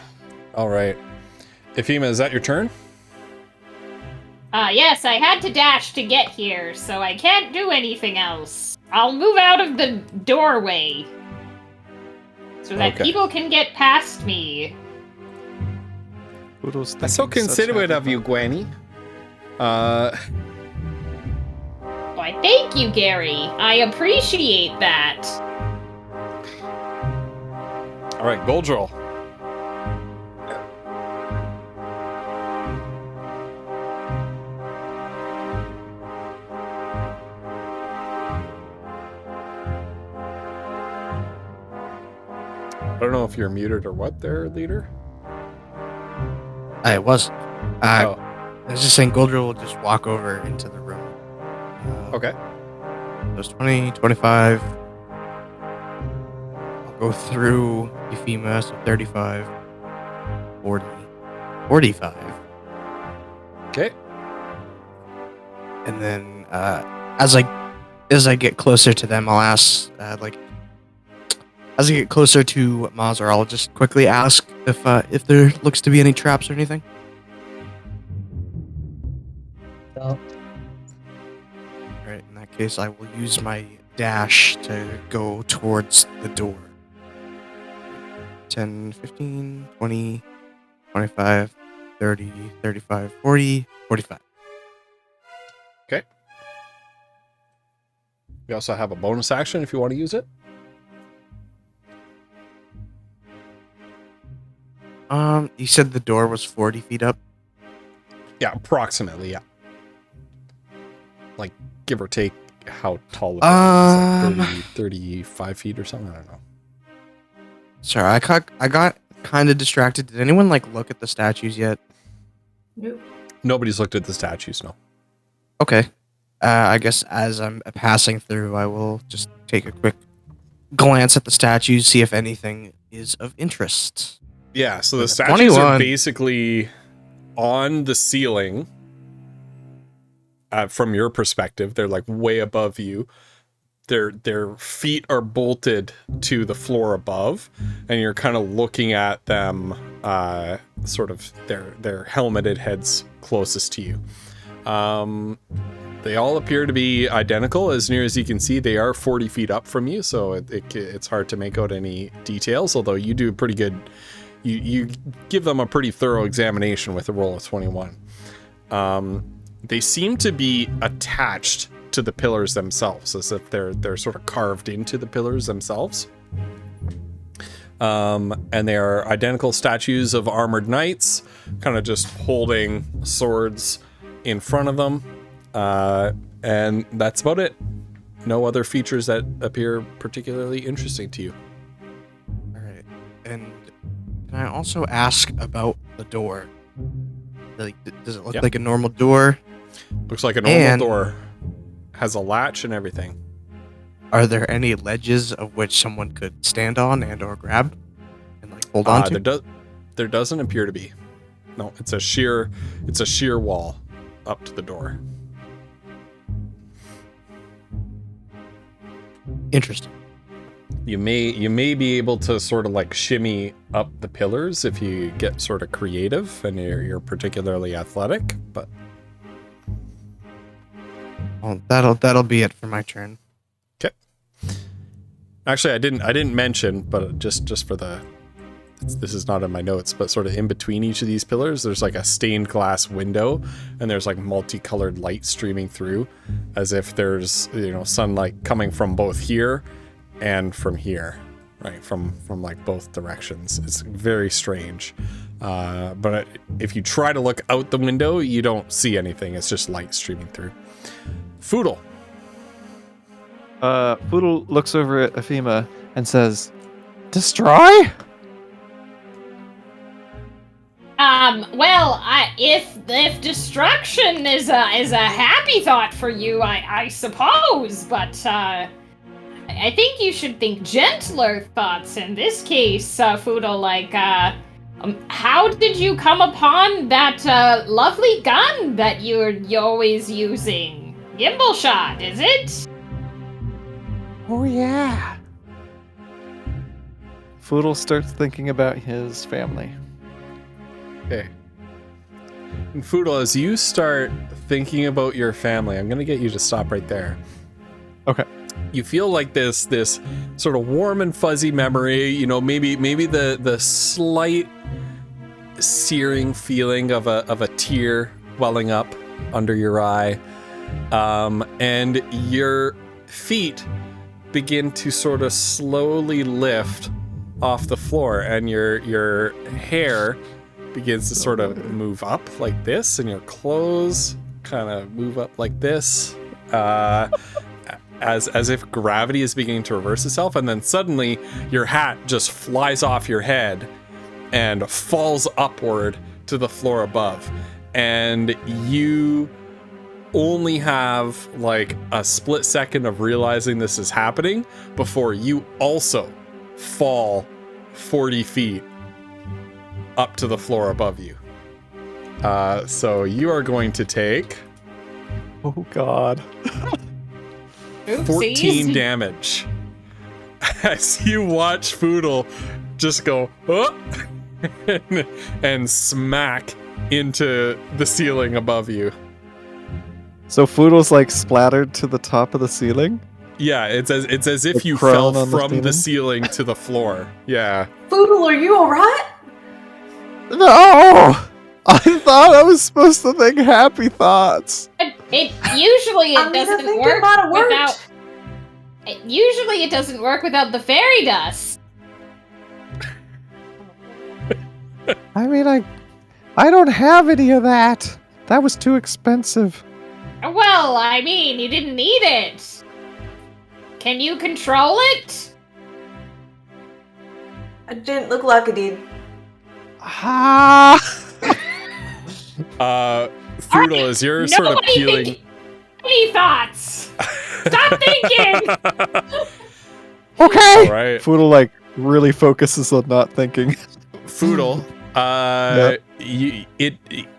All right. Ifima, is that your turn?
Yes, I had to dash to get here, so I can't do anything else. I'll move out of the doorway so that
Okay.
people can get past me.
Udo's
That's so
thinking such
considerate
happy
of you,
thoughts.
Granny.
Why, thank you, Gary. I appreciate that.
All right, Goldroll. I don't know if you're muted or what there, leader.
I was.
Oh,
I was just saying Goldrill will just walk over into the room.
okay.
Those 20, 25. I'll go through Euphema, so 35, 40, 45.
Okay.
And then as I get closer to them, I'll ask, as I get closer to Mazar, I'll just quickly ask if there looks to be any traps or anything.
So,
Alright, in that case, I will use my dash to go towards the door. 10, 15, 20, 25, 30, 35, 40, 45.
We also have a bonus action if you want to use it.
You said the door was 40 feet up?
Yeah, approximately, yeah. Like, give or take how tall the building is, like 35 feet or something, I don't know.
Sorry, I got kind of distracted. Did anyone, look at the statues yet?
Nope.
Nobody's looked at the statues, no.
Okay. I guess as I'm passing through, I will just take a quick glance at the statues, see if anything is of interest.
Yeah, so the
Yeah,
statues
21.
are basically on the ceiling. From your perspective, they're like way above you. Their feet are bolted to the floor above, and you're kind of looking at them, sort of their helmeted heads closest to you. They all appear to be identical. As near as you can see, they are 40 feet up from you, so it's hard to make out any details, although you do pretty good. You give them a pretty thorough examination with a roll of 21. They seem to be attached to the pillars themselves, as if they're sort of carved into the pillars themselves. And they are identical statues of armored knights, kind of just holding swords in front of them. And that's about it. No other features that appear particularly interesting to you.
All right. And can I also ask about the door? Like, does it look like a normal door?
Looks like a normal door. Has a latch and everything.
Are there any ledges of which someone could stand on and or grab and like hold on to?
There doesn't appear to be. No, it's a sheer wall up to the door.
Interesting.
You may be able to sort of like shimmy up the pillars if you get sort of creative and you're particularly athletic, but
well, that'll be it for my turn.
Okay. Actually, I didn't mention, but just for this is not in my notes, but sort of in between each of these pillars, there's like a stained glass window, and there's like multicolored light streaming through, as if there's sunlight coming from both here and from here, right? From like both directions. It's very strange. But if you try to look out the window, you don't see anything. It's just light streaming through. Foodle.
Foodle looks over at Afima and says, "Destroy?"
Well, if destruction is a happy thought for you, I suppose, but I think you should think gentler thoughts in this case, Foodle. Like, how did you come upon that lovely gun that you're always using? Gimbal shot, is it?
Oh, yeah.
Foodle starts thinking about his family.
Okay. And Foodle, as you start thinking about your family, I'm going to get you to stop right there.
Okay.
You feel like this sort of warm and fuzzy memory, maybe the slight searing feeling of a tear welling up under your eye. And your feet begin to sort of slowly lift off the floor, and your hair begins to sort of move up like this, and your clothes kind of move up like this, as if gravity is beginning to reverse itself, and then suddenly your hat just flies off your head and falls upward to the floor above, and you only have like a split second of realizing this is happening before you also fall 40 feet up to the floor above you. So you are going to take...
Oh, God.
14 damage. As you watch Foodle just go, oh, and smack into the ceiling above you.
So Foodle's like splattered to the top of the ceiling?
Yeah, it's as if
Like
you
prone
fell
on the
from the
ceiling?
ceiling to the floor. Yeah.
Foodle, are you alright?
No! I thought I was supposed to think happy thoughts.
It usually
I
doesn't
think
work
it might have worked.
without. Usually it doesn't work without the fairy dust.
I mean, I don't have any of that. That was too expensive.
Well, I mean, you didn't need it. Can you control it?
It didn't look like it did.
Ah!
Foodle, as you're sort of
Nobody
peeling...
think any thoughts. Stop thinking.
Okay!
All right.
Foodle like really focuses on not thinking.
Foodle,
Yep.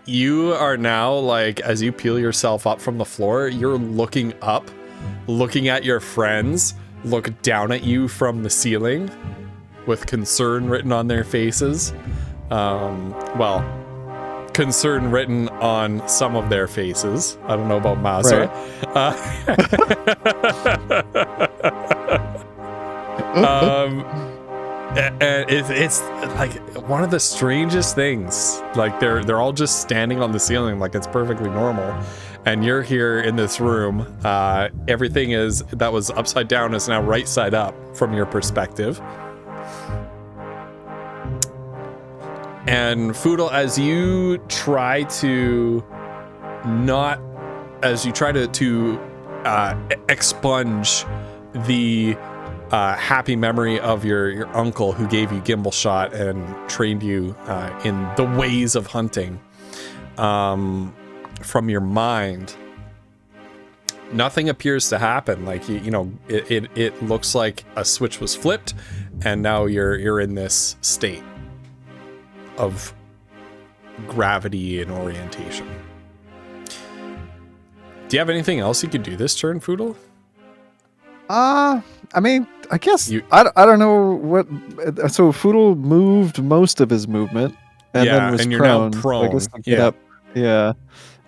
you are now, like, as you peel yourself up from the floor, you're looking up, looking at your friends look down at you from the ceiling with concern written on their faces. Well, concern written on some of their faces. I don't know about Mazra. And it's like one of the strangest things. Like they're all just standing on the ceiling like it's perfectly normal. And you're here in this room. Everything that was upside down is now right side up from your perspective. And Foodle, as you try to expunge the happy memory of your uncle who gave you Gimbal Shot and trained you in the ways of hunting from your mind, nothing appears to happen. Like it looks like a switch was flipped, and now you're in this state of gravity and orientation. Do you have anything else you could do this turn, Foodle?
I mean, I guess I don't know what. So Foodle moved most of his movement, and then was
and you're
prone.
now prone.
I guess to get up. Yeah.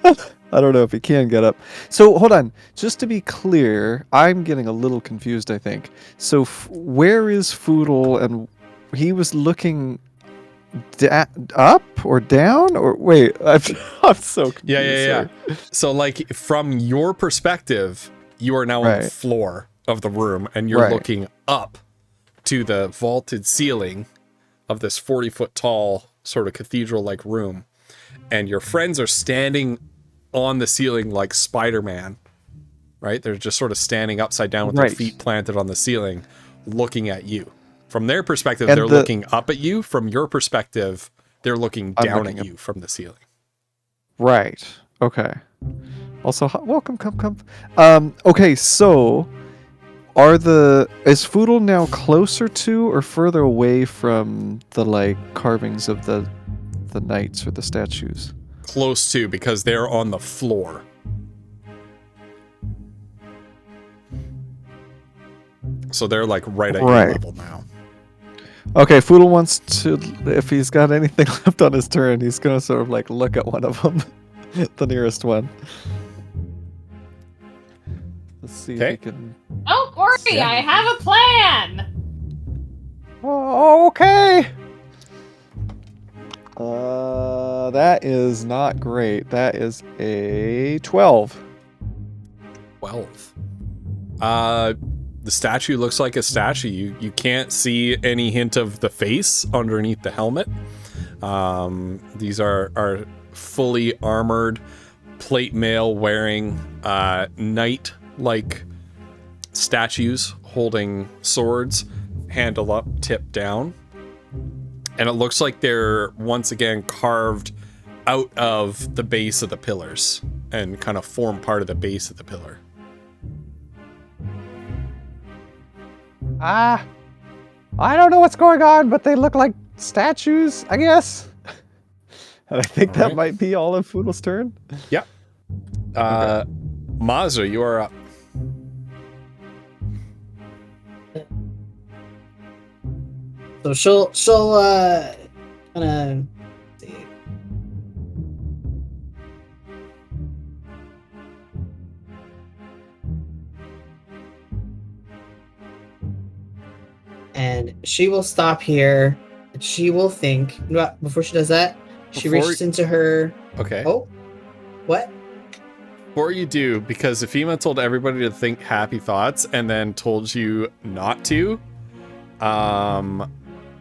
I don't know if he can get up. So hold on, just to be clear, I'm getting a little confused. I think so. Where is Foodle? And he was looking up or down, or wait? I'm so confused.
Yeah. So like from your perspective, you are now on the floor of the room, and you're looking up to the vaulted ceiling of this 40-foot tall sort of cathedral-like room, and your friends are standing on the ceiling like Spider-Man, right? They're just sort of standing upside down with their feet planted on the ceiling, looking at you. From their perspective, they're looking up at you. From your perspective, they're looking down at you from the ceiling.
Right. Okay. Also, welcome, come. Okay, so is Foodle now closer to or further away from the like carvings of the knights or the statues?
Close to, because they're on the floor. So they're like right at your level now.
Okay, Foodle wants to, if he's got anything left on his turn, he's gonna sort of like look at one of them, the nearest one. Let's see if he can.
Don't worry, I have a plan.
Oh, okay. That is not great. That is a 12.
12. The statue looks like a statue. You can't see any hint of the face underneath the helmet. These are fully armored plate mail wearing knight-like statues holding swords, handle up, tip down. And it looks like they're once again carved out of the base of the pillars and kind of form part of the base of the pillar.
I don't know what's going on, but they look like statues, I guess.
And I think that might be all of Foodle's turn.
Yep. Mazra, you are up.
So she'll kind of see. And she will stop here. And she will think. Before she does that, she reaches into her.
Okay.
Oh, what?
Before you do, because Efima told everybody to think happy thoughts and then told you not to,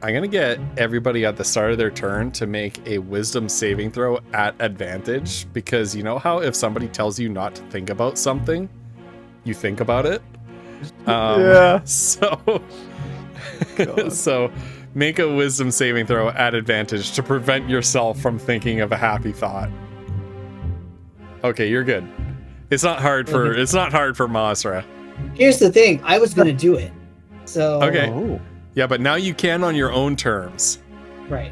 I'm gonna get everybody at the start of their turn to make a wisdom saving throw at advantage, because you know how if somebody tells you not to think about something, you think about it?
Yeah.
So, so make a wisdom saving throw at advantage to prevent yourself from thinking of a happy thought. Okay, you're good. It's not hard for Mazra.
Here's the thing. I was gonna do it. So
okay.
Oh.
Yeah, but now you can on your own terms.
Right.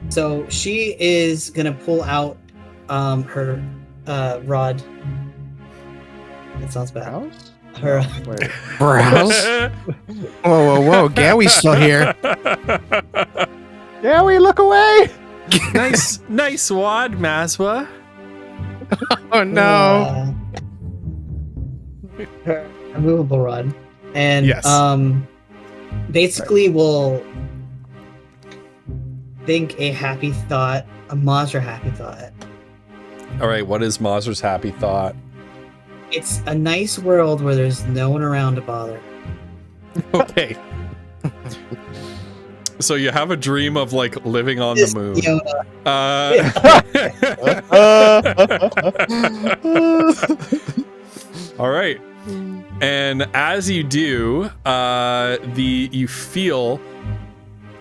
So she is gonna pull out her rod. That sounds bad. Her
Browse? Whoa. Gowy's still here.
Gowy, look away!
Nice wad, Maswa.
Oh no.
Her immovable rod. And
Yes.
basically we'll think a happy thought, a Mazra happy thought.
All right, what is Mazra's happy thought?
It's a nice world where there's no one around to bother.
Okay. So you have a dream of like living on the moon. All right. And as you do, you feel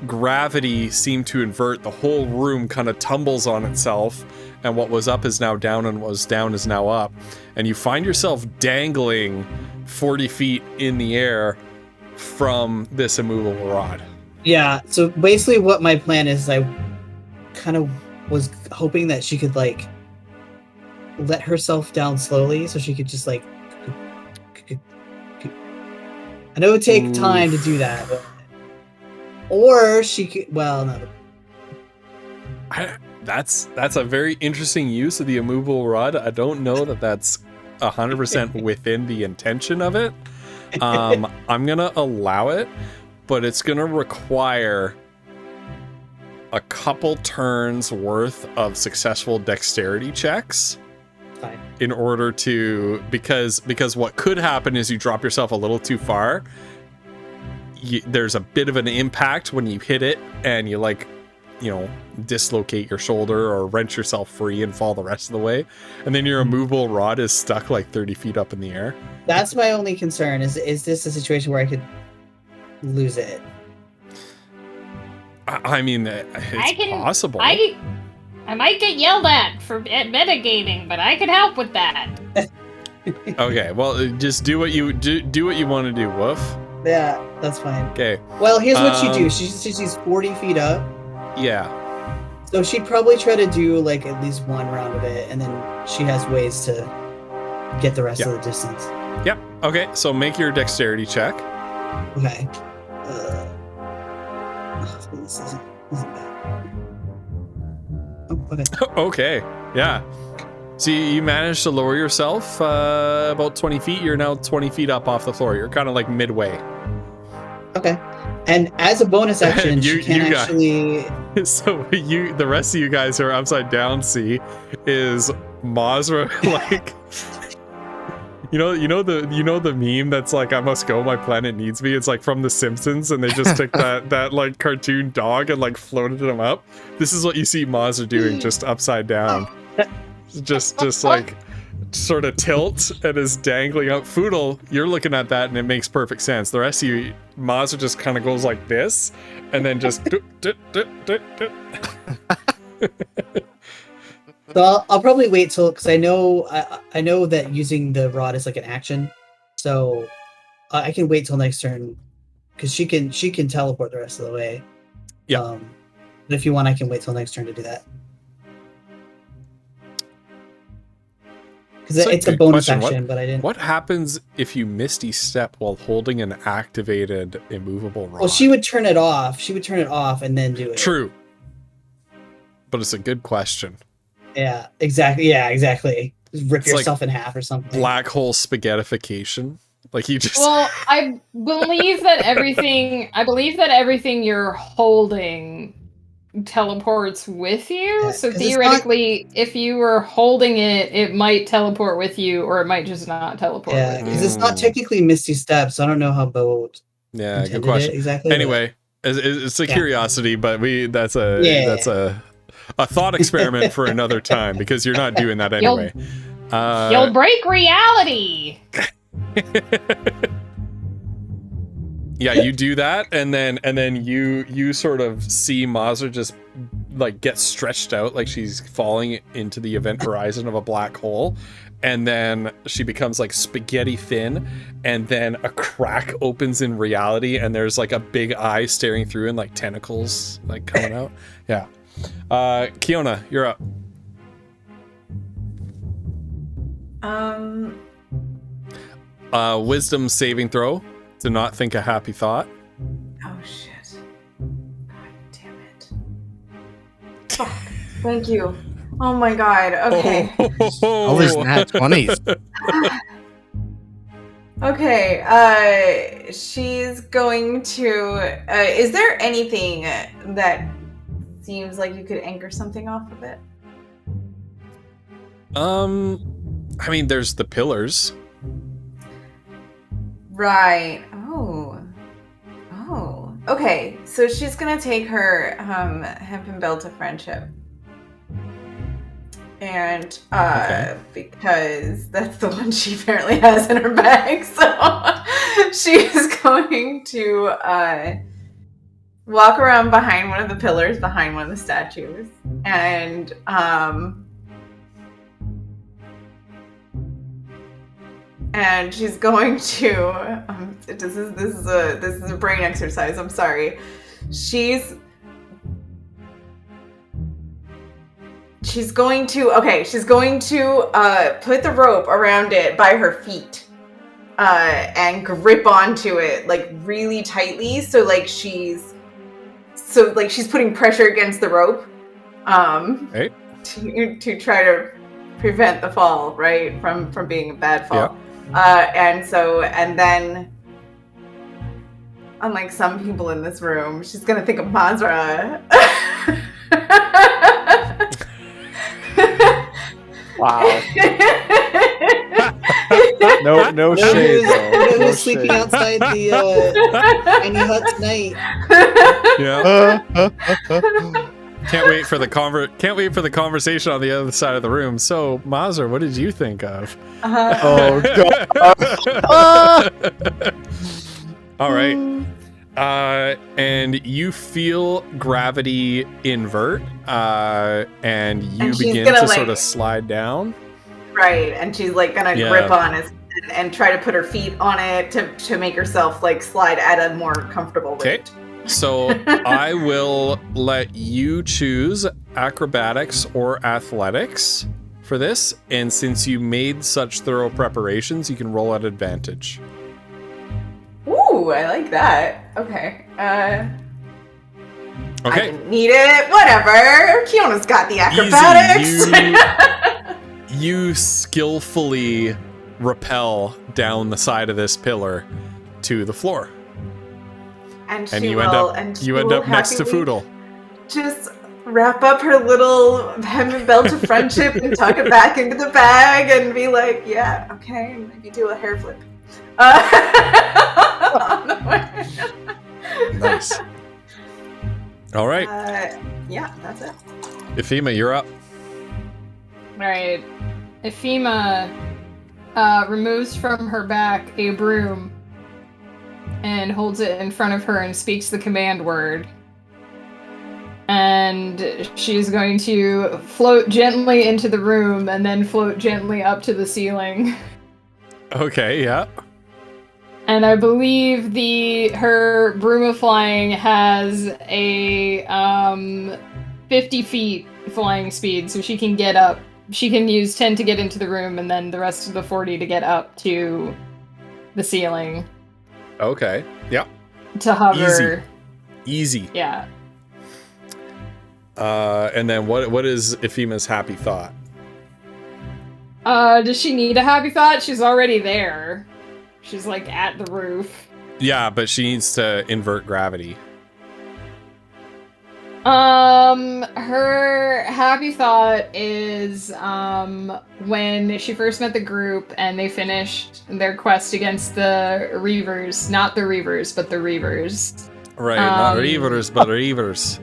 gravity seem to invert. The whole room kind of tumbles on itself, and what was up is now down, and what was down is now up. And you find yourself dangling 40 feet in the air from this immovable rod.
Yeah, so basically what my plan is, I kind of was hoping that she could like let herself down slowly so she could just like I know it would take time to do that, but... or she could, well, no.
That's a very interesting use of the immovable rod. I don't know that that's 100% within the intention of it. I'm gonna allow it, but it's gonna require a couple turns worth of successful dexterity checks.
Fine.
In order to, because what could happen is you drop yourself a little too far. There's a bit of an impact when you hit it, and you like, dislocate your shoulder or wrench yourself free and fall the rest of the way, and then your immovable rod is stuck like 30 feet up in the air.
That's my only concern. Is this a situation where I could lose it?
I mean, it's possible.
I might get yelled at metagaming, but I could help with that.
Okay, well, just do what you want to do, Woof.
Yeah, that's fine.
Okay.
Well, here's what you do. She's 40 feet up.
Yeah.
So she'd probably try to do like at least one round of it, and then she has ways to get the rest of the distance.
Yep. Okay, so make your dexterity check.
Okay. This isn't bad. Oh, okay.
Okay. Yeah. So you managed to lower yourself about 20 feet. You're now 20 feet up off the floor. You're kind of like midway.
Okay. And as a bonus action, she can actually...
So the rest of you guys who are upside down see is Mazra like... You know the meme that's like, I must go, my planet needs me. It's like from The Simpsons, and they just took that like cartoon dog and like floated him up. This is what you see Mazra doing, just upside down. Just like sort of tilt and is dangling up. Foodle, you're looking at that and it makes perfect sense. The rest of you, Mazra just kind of goes like this and then just
So I'll probably wait till, because I know that using the rod is like an action, so I can wait till next turn, because she can teleport the rest of the way.
Yeah.
But if you want, I can wait till next turn to do that. Because it's a bonus action, but I didn't.
What happens if you Misty Step while holding an activated immovable rod?
Well, she would turn it off. She would turn it off and then do it.
True. But it's a good question.
Yeah, exactly. Yeah, exactly. Just rip yourself in half or something.
Black hole spaghettification. Like you just.
Well, I believe that everything you're holding teleports with you.
Yeah,
so theoretically, if you were holding it, it might teleport with you, or it might just not teleport.
Yeah,
with
because it's not technically Misty Steps. So I don't know how Bo.
Yeah, good question.
Exactly.
Anyway, it's a curiosity, but that's a thought experiment for another time, because you're not doing that anyway.
You'll break reality.
Yeah, you do that, and then you sort of see Mazra just like get stretched out like she's falling into the event horizon of a black hole, and then she becomes like spaghetti thin, and then a crack opens in reality, and there's like a big eye staring through and like tentacles like coming out. Yeah. Kiona, you're up. Wisdom saving throw to not think a happy thought.
Oh shit. God damn it. Thank you. Oh my god. Okay.
All these nat 20s.
Okay. She's going to. Is there anything that seems like you could anchor something off of it?
I mean, there's the pillars.
Right. Oh. Okay. So she's gonna take her hempen belt of friendship, and because that's the one she apparently has in her bag, so she's going to walk around behind one of the pillars, behind one of the statues, and she's going to. This is a brain exercise. I'm sorry. She's going to. Okay. She's going to put the rope around it by her feet, and grip onto it like really tightly. So she's putting pressure against the rope,
Right.
to try to prevent the fall, right, from being a bad fall.
Yeah.
And then, unlike some people in this room, she's gonna think of Mazra.
Wow. No shade, though.
No sleeping outside the tiny hut tonight.
Yeah. Can't wait for the conversation on the other side of the room. So, Mazur, what did you think of?
Oh god.
All right. And you feel gravity invert, and you begin to sort of slide down.
Right, and she's gonna grip on it and try to put her feet on it to make herself slide at a more comfortable rate.
So I will let you choose acrobatics or athletics for this, and since you made such thorough preparations, you can roll at advantage.
Ooh, I like that. Okay.
Okay.
I didn't need it. Whatever. Kiona's got the acrobatics.
You skillfully rappel down the side of this pillar to the floor.
And
you end up next to Foodle.
Just wrap up her little hempen belt of friendship and tuck it back into the bag and be like, yeah, okay, maybe do a hair flip.
Nice. All right.
Yeah, that's it.
Ifema, you're up.
Alright. Ifema removes from her back a broom and holds it in front of her and speaks the command word. And she's going to float gently into the room and then float gently up to the ceiling.
Okay, yeah.
And I believe her broom of flying has a 50 feet flying speed, so she can get up. She can use 10 to get into the room and then the rest of the 40 to get up to the ceiling.
Okay, yeah.
To hover.
Easy.
Yeah.
And then what is Ifema's happy thought?
Does she need a happy thought? She's already there. She's at the roof.
Yeah, but she needs to invert gravity.
Her happy thought is when she first met the group and they finished their quest against the Reavers. Not the Reavers, but the Reavers.
Right, not Reavers, but Reavers.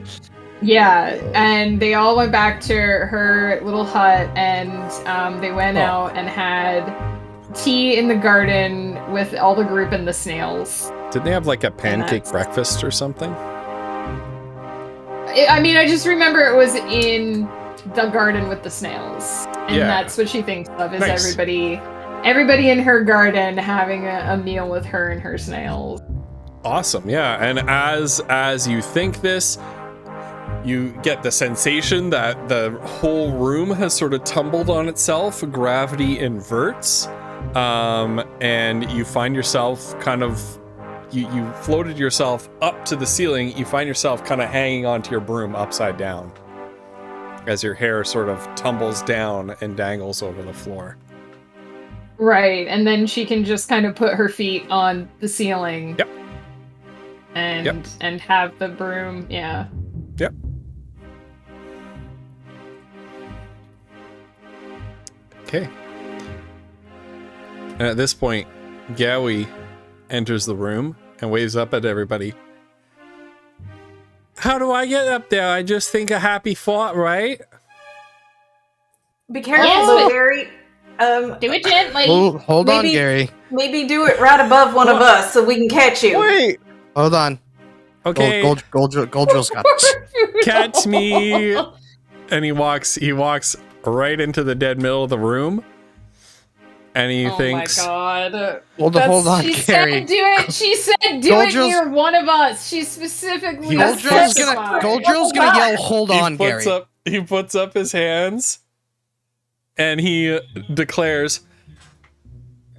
Yeah, and they all went back to her little hut and they went out and had tea in the garden with all the group and the snails.
Did they have a pancake breakfast or something?
I just remember it was in the garden with the snails. And that's what she thinks of, is
nice.
everybody in her garden having a meal with her and her snails.
Awesome, yeah. And as you think this, you get the sensation that the whole room has sort of tumbled on itself. Gravity inverts. And you find yourself kind of, you floated yourself up to the ceiling. You find yourself kind of hanging onto your broom upside down. as your hair sort of tumbles down and dangles over the floor.
Right, and then she can just kind of put her feet on the ceiling.
Yep.
And have the broom, yeah.
Yep. Okay. And at this point, Gowie enters the room and waves up at everybody. How do I get up there? I just think a happy thought, right?
Be careful,
Yes,
though,
but-
Gary.
Do it gently.
Hold on,
Maybe-
Gary.
Maybe do it right above one of us so we can catch you.
Wait!
Hold on.
Okay,
Goldrill's got this.
catch me. And he walks right into the dead middle of the room. And he thinks,
Oh my god.
Hold on,
She
Gary.
said do it. She said do it
Goldrill's-
near one of us. She specifically
Goldrill's
specified.
gonna yell, hold on, Gary.
he puts up his hands and he declares,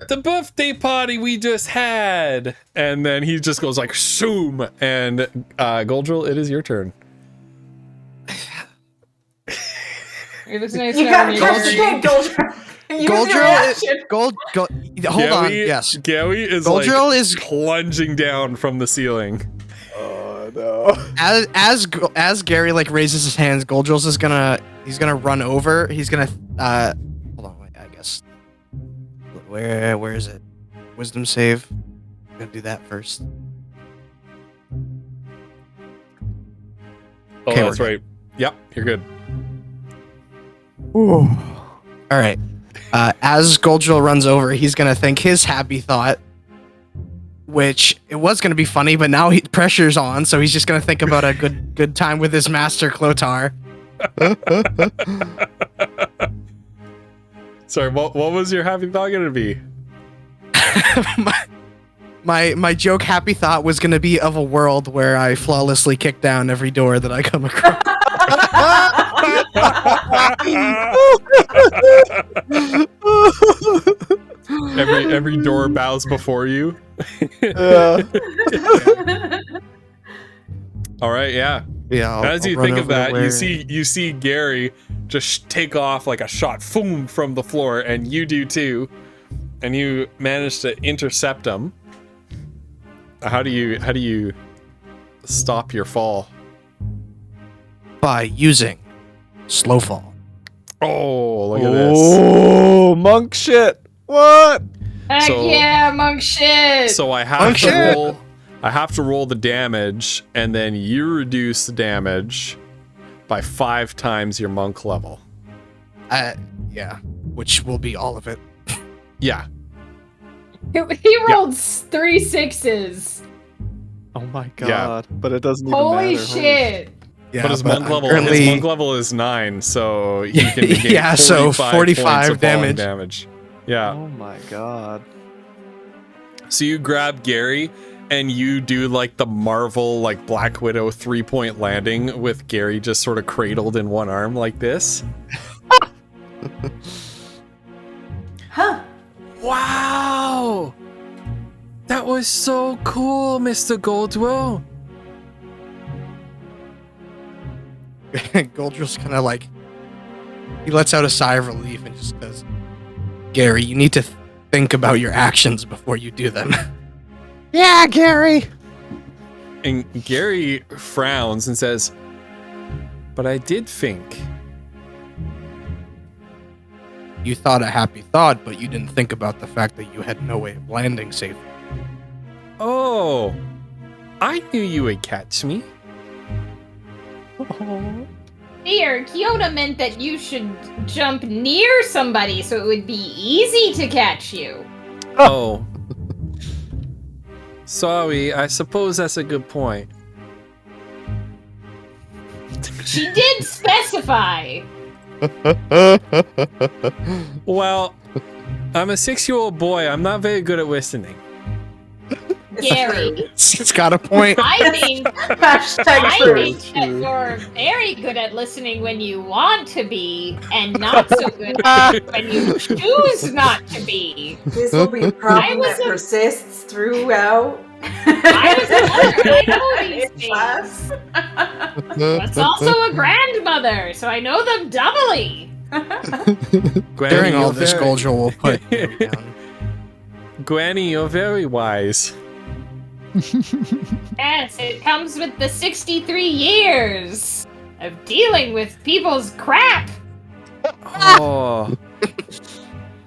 the birthday party we just had. And then he just goes like, shoom. And Goldrill, it is your turn.
It was nice
You gotta
having
catch the
Gary.
kid, Goldrill. Use your
Goldrill is,
reaction.
hold on, yes.
Gowie is
Goldrill
like
is
plunging down from the ceiling.
Oh no.
as Gary like raises his hands, Goldrill's is he's gonna run over. He's gonna hold on, wait, I guess. Where is it? Wisdom save. I'm gonna do that first.
Oh,
Okay,
that's
we're
right. Yep, you're good.
All right. As Goldrill runs over, he's gonna think his happy thought, which it was gonna be funny, but now pressure's on, so he's just gonna think about a good time with his master Clotar.
Sorry, what was your happy thought gonna be?
my joke happy thought was gonna be of a world where I flawlessly kick down every door that I come across.
every door bows before you.
Yeah.
All right, yeah.
Yeah.
As you think of that, you see Gary just take off like a shot, boom, from the floor, and you do too, and you manage to intercept him. How do you stop your fall?
by using slow fall.
Oh, look at this.
Oh, monk shit. What?
Heck
So-
yeah, monk shit!
So I have
Monk
to
shit.
roll. I have to roll the damage, and then you reduce the damage by 5 times your monk level.
Yeah, which will be all of it.
Yeah.
He rolled 3 6s.
Oh my god. But it doesn't even
Holy
matter.
shit!
Yeah,
But his monk
I'm
level,
currently-
is 9, so he can gain
Yeah, so
45
45
points of falling
damage.
damage. Yeah.
Oh my god.
So you grab Gary and you do like the Marvel like Black Widow 3-point landing with Gary just sort of cradled in one arm like this.
Huh.
Wow! That was so cool, Mr. Goldwell.
Goldrill's kind of like, he lets out a sigh of relief and just says, Gary, you need to think about your actions before you do them.
Yeah, Gary.
And Gary frowns and says, but I did think.
You thought a happy thought, but you didn't think about the fact that you had no way of landing safely.
Oh, I knew you would catch me.
Dear, Kyoto meant that you should jump near somebody so it would be easy to catch you.
Oh. Sorry, I suppose that's a good point.
She did specify.
Well, I'm a 6-year-old boy. I'm not very good at listening.
It's
Gary.
true.
It's got a point.
I think
Hashtag
I
true.
think that you're very good at listening when you want to be, and not so good at when you choose not to be.
This will be a problem
I was
that
a-
persists throughout.
I was a mother. I know these
In
things.
class.
But also a grandmother, so I know them doubly.
Granny,
During all
you're
this,
very-
Goldrill will put him down.
Granny, you're very wise.
Yes, it comes with the 63 years of dealing with people's crap.
Oh.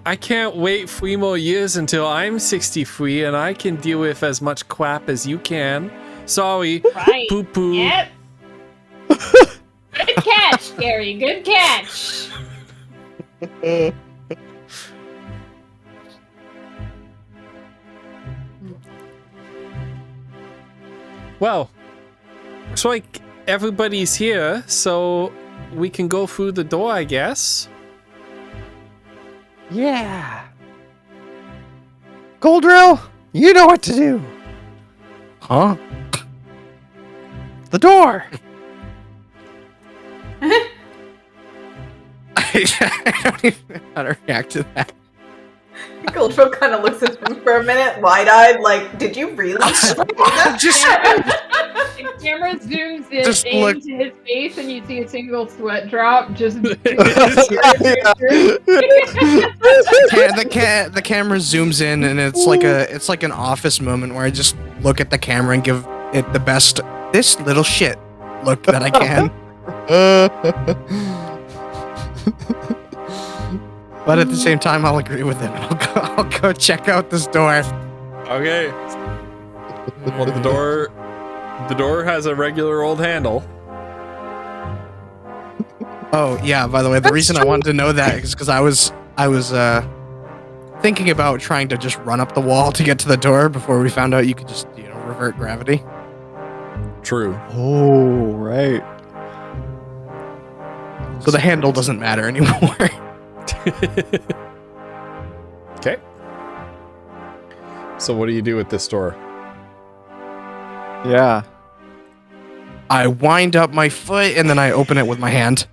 I can't wait 3 more years until I'm 63 and I can deal with as much crap as you can. Sorry.
Right.
Poo poo.
Yep. Good catch, Gary. Good catch.
Well, looks like everybody's here, so we can go through the door, I guess.
Yeah. Goldrill, you know what to do.
Huh?
The door.
I don't even know how to react to that.
Goldrill kind of looks at him for a minute, wide-eyed, like, did you really?
Just
The camera zooms in
Just look-
into his face, and you see a single sweat drop. Just
The camera zooms in, and it's like an office moment where I just look at the camera and give it the best this little shit look that I can. But at the same time, I'll agree with it. I'll go check out this door.
Okay. Well, the door has a regular old handle.
Oh yeah, by the way, the reason I wanted to know that is because I was thinking about trying to just run up the wall to get to the door before we found out you could just, revert gravity.
True.
Oh, right.
So the handle doesn't matter anymore.
Okay. So what do you do with this door?
Yeah.
I wind up my foot and then I open it with my hand.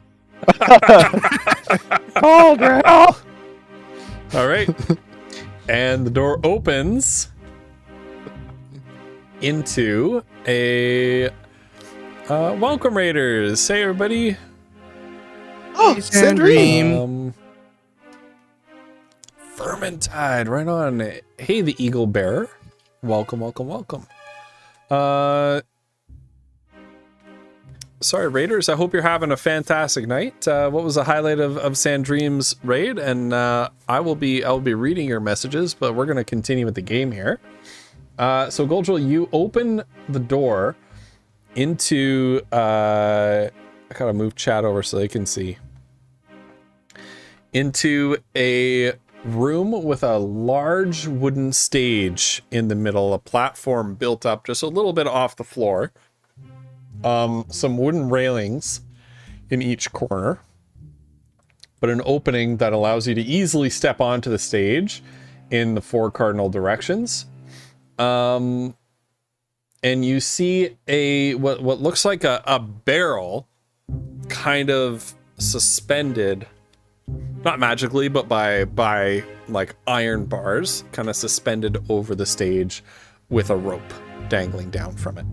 Goldrill.
All right. And the door opens into a welcome raiders. Hey everybody.
Oh,
Sandrine.
Vermintide, right on. Hey, the Eagle Bearer. Welcome, welcome, welcome. Sorry, Raiders. I hope you're having a fantastic night. What was the highlight of Sandream's raid? And I'll be reading your messages, but we're gonna continue with the game here. So Goldrill, you open the door into I gotta move chat over so they can see. Into a room with a large wooden stage in the middle, a platform built up just a little bit off the floor. Some wooden railings in each corner, but an opening that allows you to easily step onto the stage in the 4 cardinal directions. And you see what looks like a barrel kind of suspended, not magically, but by like iron bars kind of suspended over the stage with a rope dangling down from it.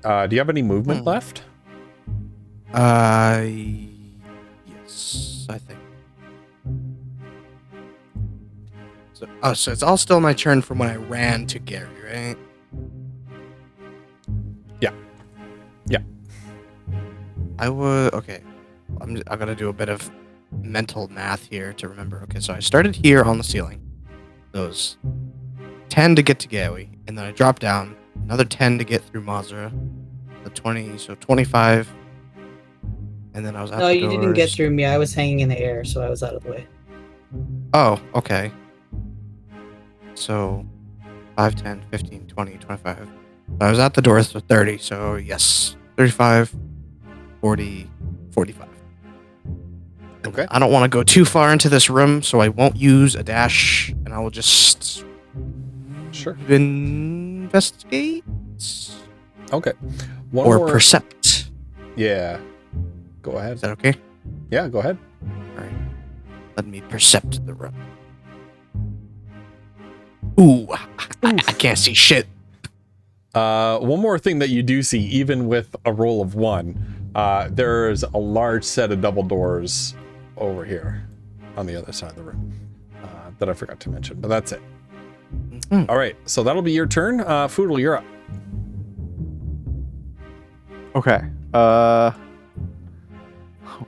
Do you have any movement left?
Yes, I think. So it's all still my turn from when I ran to Gary, right?
Yeah. Yeah.
I would. Okay, I'm gonna do a bit of mental math here to remember. Okay, so I started here on the ceiling. Those 10 to get to Gary, and then I dropped down another 10 to get through Mazra. The 20, so 25. And then I was out
No,
the
you didn't get
doors.
through me. I was hanging in the air, so I was out of the way.
Oh, okay. So 5, 10, 15, 20, 25. I was at the doors for 30, so yes. 35, 40, 45.
Okay.
I don't want to go too far into this room, so I won't use a dash, and I will just
Sure.
investigate
Okay. One
or
more.
percept.
Yeah. Go ahead.
Is that okay?
Yeah, go ahead.
All right. Let me percept the room. Ooh, I can't see shit.
One more thing that you do see, even with a roll of 1, there's a large set of double doors over here on the other side of the room that I forgot to mention, but that's it.
Mm.
All right, so that'll be your turn. Foodle, you're up.
Okay. Oh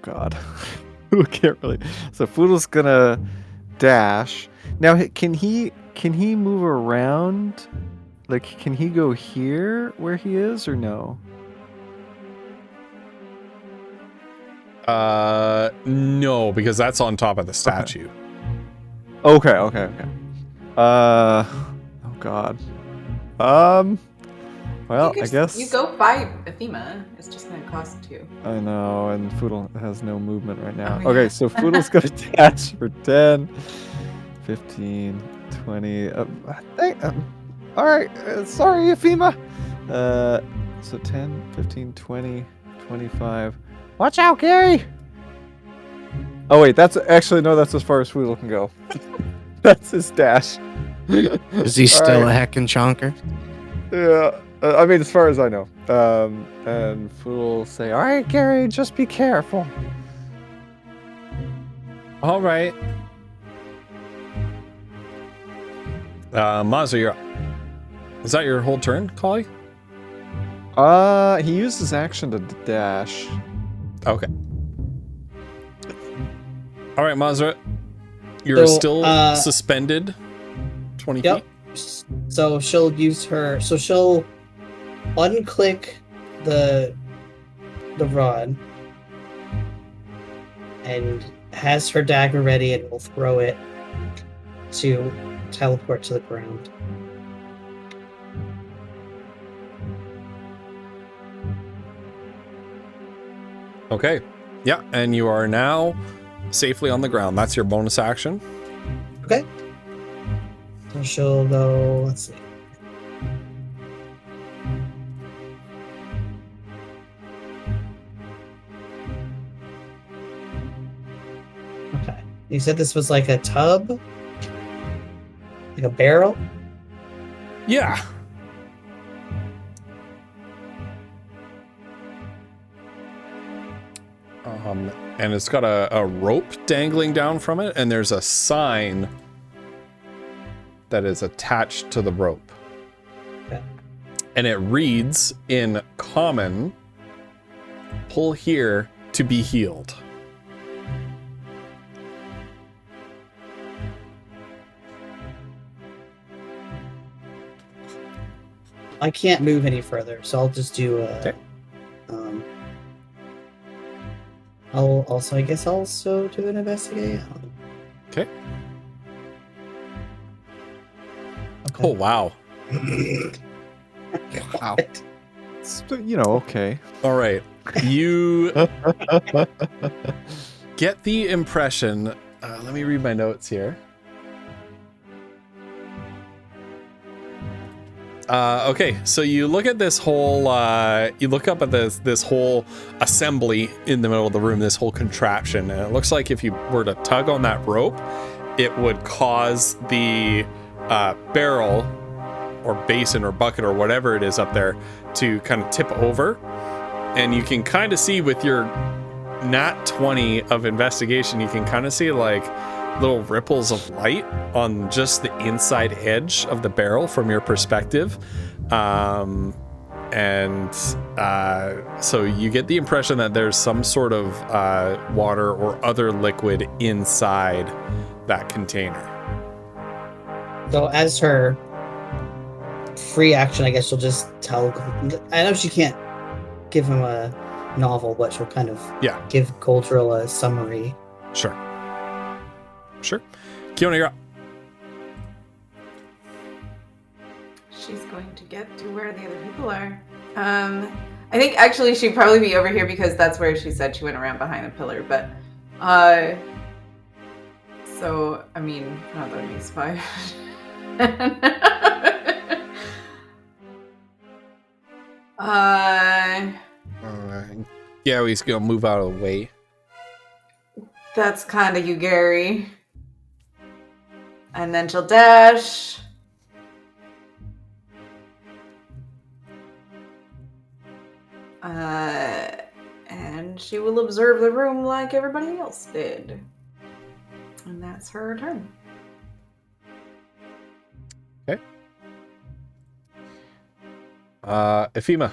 God. Foodle can't really. So Foodle's gonna dash. Now, can he move around? Like, can he go here where he is, or no?
No, because that's on top of the statue.
Okay. Oh God. Well, I guess
you go by Athema. It's just gonna cost 2.
I know, and Foodle has no movement right now.
Oh,
Okay,
yeah.
so Foodle's gonna dash for 10, 15, 20. All right, sorry, Athema. So 10, 15, 20, 25.
Watch out, Gary!
Oh wait, that's actually no. That's as far as Foodle can go. That's his dash.
Is he still a heckin' chonker?
Yeah. I mean, as far as I know. And Foodle will say,
All right, Gary, just be careful.
All right. Mazza, you're up. Is that your whole turn, Collie?
he used his action to dash.
Okay. All right, Mazra. You're
So,
still suspended 20
Yep.
feet.
So she'll use her. So she'll unclick the rod and has her dagger ready and will throw it to teleport to the ground.
Okay. Yeah, and you are now safely on the ground. That's your bonus action.
Okay. So she'll go. Let's see. Okay. You said this was like a tub? Like a barrel?
Yeah. And it's got a rope dangling down from it, and there's a sign that is attached to the rope.
Okay.
And it reads in common, "Pull here to be healed."
I can't move any further, so I'll just do a.
Okay.
I'll also, I guess, also do an investigate.
Okay.
Okay.
Oh, wow.
Wow.
It's, okay.
All right. You get the impression. Let me read my notes here. Okay, so you look at this whole, you look up at this whole assembly in the middle of the room, this whole contraption, and it looks like if you were to tug on that rope, it would cause the barrel or basin or bucket or whatever it is up there to kind of tip over. And you can kind of see with your nat 20 of investigation, you can kind of see like little ripples of light on just the inside edge of the barrel from your perspective. So you get the impression that there's some sort of water or other liquid inside that container.
So as her free action, I guess she'll just tell. I know she can't give him a novel, but she'll kind of give Goldrill a summary.
Sure. Kiona, you're up.
She's going to get to where the other people are. I think actually she'd probably be over here because that's where she said she went around behind the pillar. But, so I mean, not that it makes 5.
Gary's gonna move out of the way.
That's kind of you, Gary. And then she'll dash. she will observe the room like everybody else did. And that's her turn.
Okay. Ephema.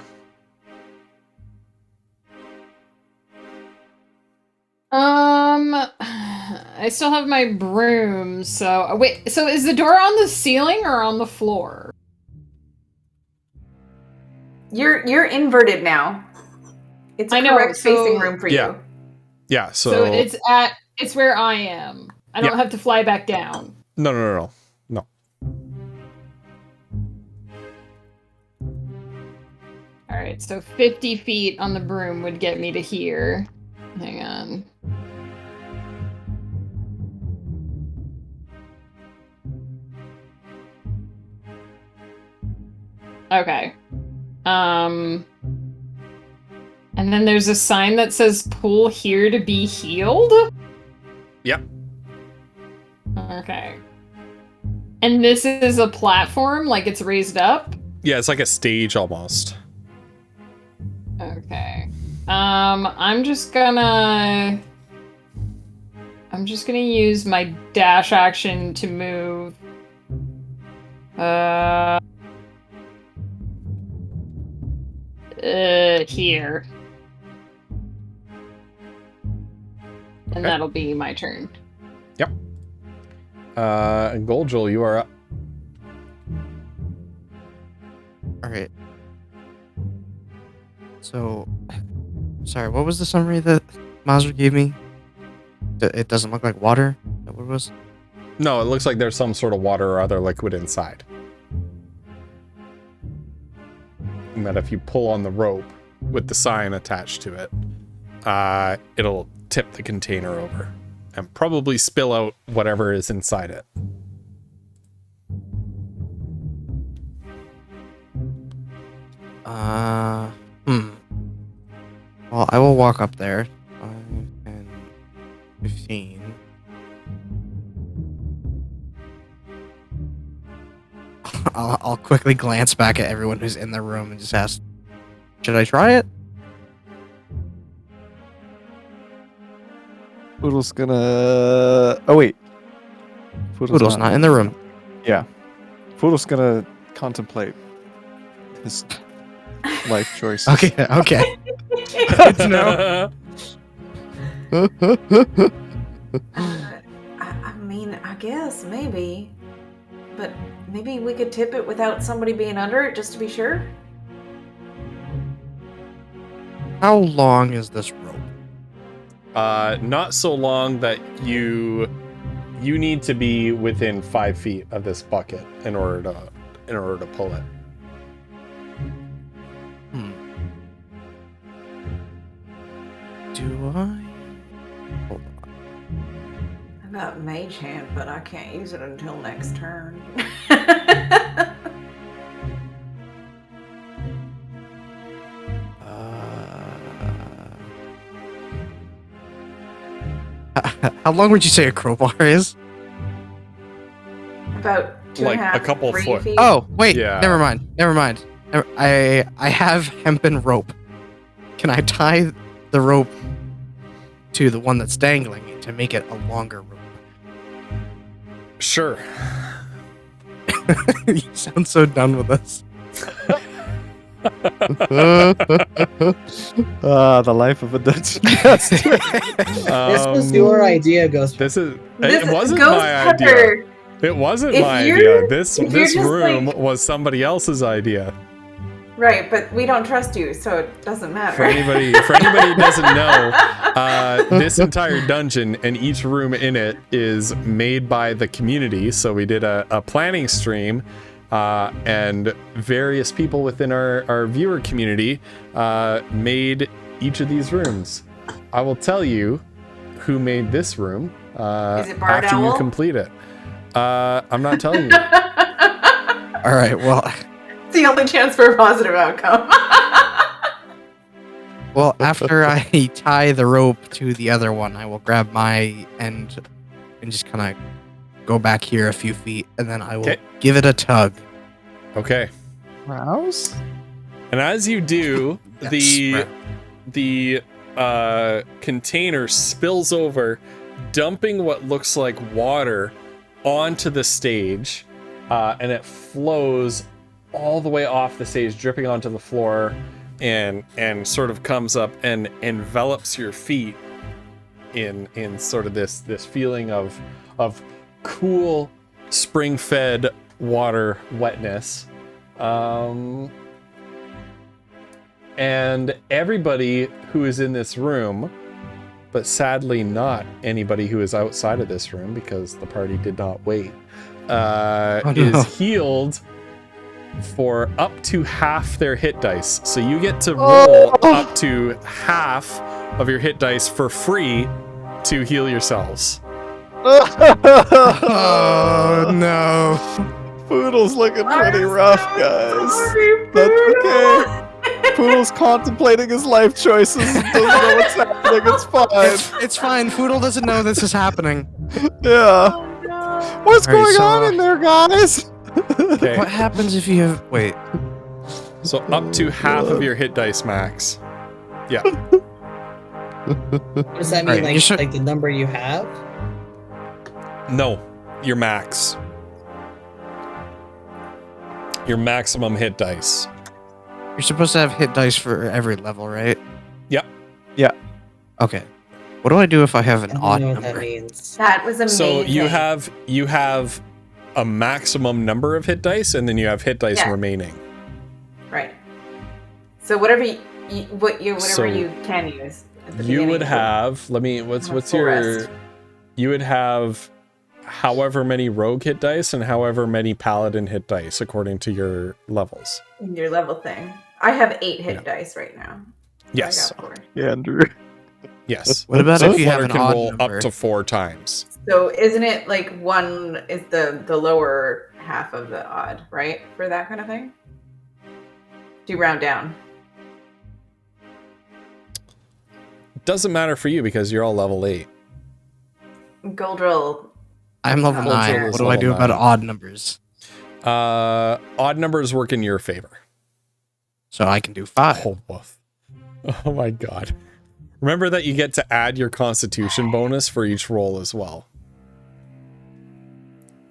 I still have my broom, so wait, so is the door on the ceiling or on the floor?
You're inverted now. It's a correct facing room for you.
Yeah, so
it's where I am. I don't have to fly back down.
No.
Alright, so 50 feet on the broom would get me to here. Hang on. Okay. And then there's a sign that says pool here to be healed?
Yep.
Okay. And this is a platform, like it's raised up?
Yeah, it's like a stage almost.
Okay. I'm just gonna use my dash action to move. Here. And that'll be my turn.
Yep. And Goldjul, you are up.
Alright. So, sorry, what was the summary that Mazur gave me? It doesn't look like water? Is that what it was?
No, it looks like there's some sort of water or other liquid inside. And that if you pull on the rope with the sign attached to it, it'll tip the container over and probably spill out whatever is inside it.
Well, I will walk up there. 5 and 15. I'll quickly glance back at everyone who's in the room and just ask, should I try it?
Poodle's gonna... Oh, wait.
Poodle's not in the room.
Yeah. Poodle's gonna contemplate his life choices.
Okay. Good to know.
I mean, I guess, maybe. But maybe we could tip it without somebody being under it, just to be sure?
How long is this rope?
Not so long that you need to be within 5 feet of this bucket in order to pull it.
Do I? Hold on.
I got Mage Hand, but I can't use it until next turn.
How long would you say a crowbar is?
About two
Like
and a half,
a couple
3
foot.
feet.
Oh, wait.
Yeah.
Never mind. I have hempen rope. Can I tie the rope to the one that's dangling to make it a longer rope?
Sure.
You sound so done with us.
The life of a dungeon master.
This was your idea, Ghost.
It wasn't
Ghost
my
Pepper.
idea. It wasn't
If
my
you're-
idea. This
if you're just,
room
like-
was somebody else's idea.
Right, but we don't trust you, so it doesn't matter.
For anybody who doesn't know, this entire dungeon and each room in it is made by the community. So we did a planning stream, and various people within our viewer community made each of these rooms. I will tell you who made this room
Is it Bard
after
Owl?
you complete it. I'm not telling you.
All right, well,
It's the only chance for a positive outcome.
after I tie the rope to the other one, I will grab my end and just kind of go back here a few feet, and then I will give it a tug.
Okay.
Rouse?
And as you do,
Yes,
the container spills over, dumping what looks like water onto the stage, and it flows all the way off the stage, dripping onto the floor, and sort of comes up and envelops your feet in sort of this feeling of cool spring-fed water wetness. And everybody who is in this room, but sadly not anybody who is outside of this room because the party did not wait, is healed for up to half their hit dice. So you get to roll up to half of your hit dice for free to heal yourselves.
Oh no.
Poodle's looking pretty rough, guys. That's okay. Poodle's contemplating his life choices and doesn't know what's happening. It's fine.
It's fine. Poodle doesn't know this is happening.
Yeah.
Oh, no.
What's
Alright,
going
so,
on in there, guys?
Okay.
What happens if you have... Wait.
So up to half of your hit dice max. Yeah.
What does that mean?
Right, you should-
Like the number you have?
No, your max. Your maximum hit dice.
You're supposed to have hit dice for every level, right?
Yep.
Yeah.
Okay. What do I do if I have
I
an
don't
odd
know what that
number?
means.
That was amazing.
So you have a maximum number of hit dice, and then you have hit dice
Yeah.
remaining.
Right. So whatever you
So
can use. At the
You would
beginning.
have. Let me. What's
Have a full
your?
rest.
You would have however many rogue hit dice and however many paladin hit dice according to your levels.
Your level thing. I have 8 hit dice right now.
Yes.
I got 4.
Yeah, Andrew.
Yes.
What about if you have
Flutter
an
can
odd
roll
number?
up to 4 times.
So isn't it like 1 is the lower half of the odd, right? For that kind of thing? Do you round down?
Doesn't matter for you because you're all level 8.
Goldrill.
I'm level
Full
9.
Jill
What
is
do I do
level
about
9.
odd numbers?
Odd numbers work in your favor.
So I can do 5.
Oh, woof. Oh my god. Remember that you get to add your constitution bonus for each roll as well.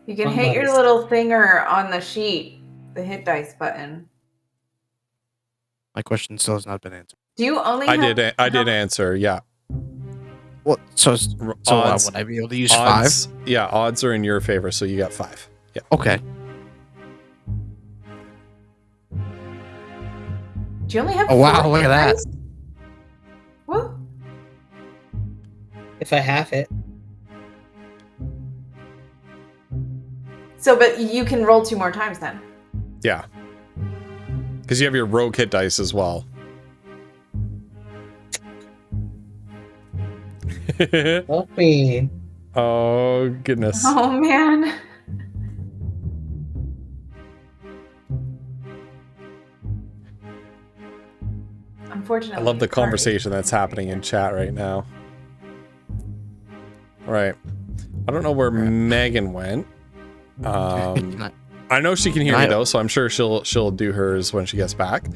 You can
One
hit your
bonus.
little finger on the sheet, the hit dice button.
My question still has not been answered.
Do you only
I
have,
did answer, yeah.
What? So
Odds-
would I be able to use 5?
Odds, yeah, odds are in your favor, so you got 5. Yeah.
Okay.
Do you only have
Oh, wow,
4
look
hit
at that.
dice? Whoa.
If I have it.
So, but you can roll 2 more times then.
Yeah. Because you have your rogue hit dice as well.
Help me.
Oh, goodness.
Oh man. Unfortunately.
I love the
it's hard.
conversation that's happening in chat right now. All right. I don't know where Megan went. I know she can hear me though, so I'm sure she'll do hers when she gets back.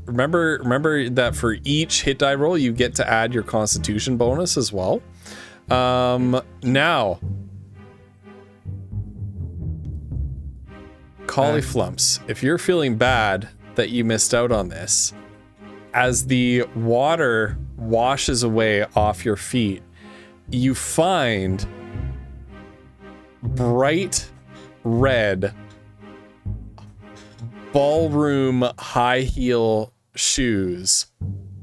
Remember that for each hit die roll, you get to add your Constitution bonus as well. Now, Cauliflumps, if you're feeling bad that you missed out on this, as the water washes away off your feet, you find bright red ballroom high heel shoes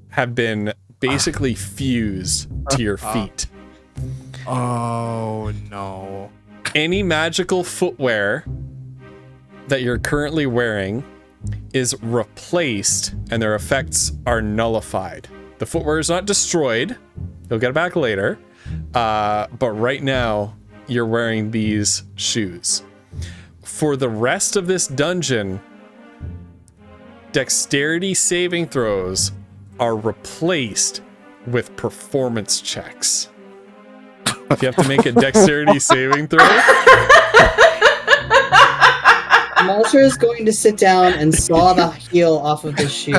have been basically fused to your feet.
Oh, no.
Any magical footwear that you're currently wearing is replaced and their effects are nullified. The footwear is not destroyed. You'll get it back later. But right now, you're wearing these shoes. For the rest of this dungeon, dexterity saving throws are replaced with performance checks. If you have to make a dexterity saving throw,
Malter is going to sit down and saw the heel off of the shoe.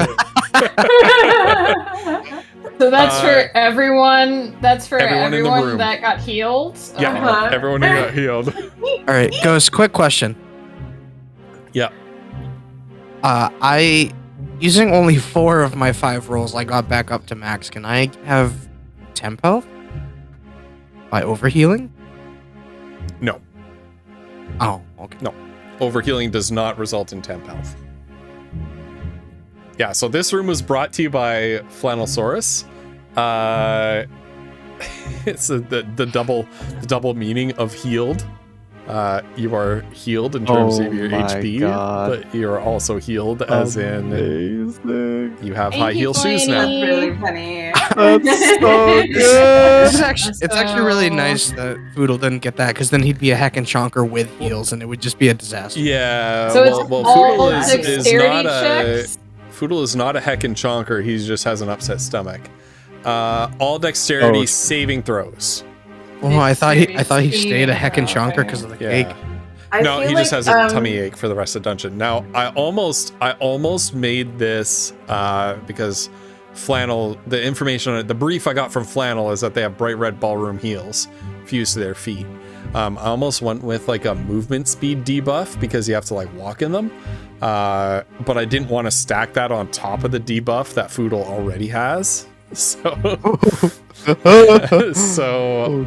So that's for everyone. That's for
everyone in the room
that got healed.
Yeah, everyone who got healed.
All right, Ghost. Quick question.
Yeah.
I using only 4 of my 5 rolls, I got back up to max. Can I have temp health by overhealing?
No.
Oh, okay.
No. Overhealing does not result in temp health. Yeah, so this room was brought to you by Flannelsaurus. It's the double meaning of healed. You are healed in terms of your HP, but you are also healed as in you have high heel shoes now.
That's really funny.
That's so good.
It's actually really nice that Foodle didn't get that, because then he'd be a heck and chonker with heels, and it would just be a disaster.
Yeah,
So it's
well,
all
Foodle is
dexterity
not
checks?
Foodle is not a heck and chonker. He just has an upset stomach. All dexterity saving throws.
Oh, I thought he stayed a heck and chonker because of the cake.
No, he just has a tummy ache for the rest of the dungeon. Now, I almost made this because Flannel, the information on it, the brief I got from Flannel is that they have bright red ballroom heels fused to their feet. I almost went with like a movement speed debuff because you have to like walk in them. But I didn't want to stack that on top of the debuff that Foodle already has. So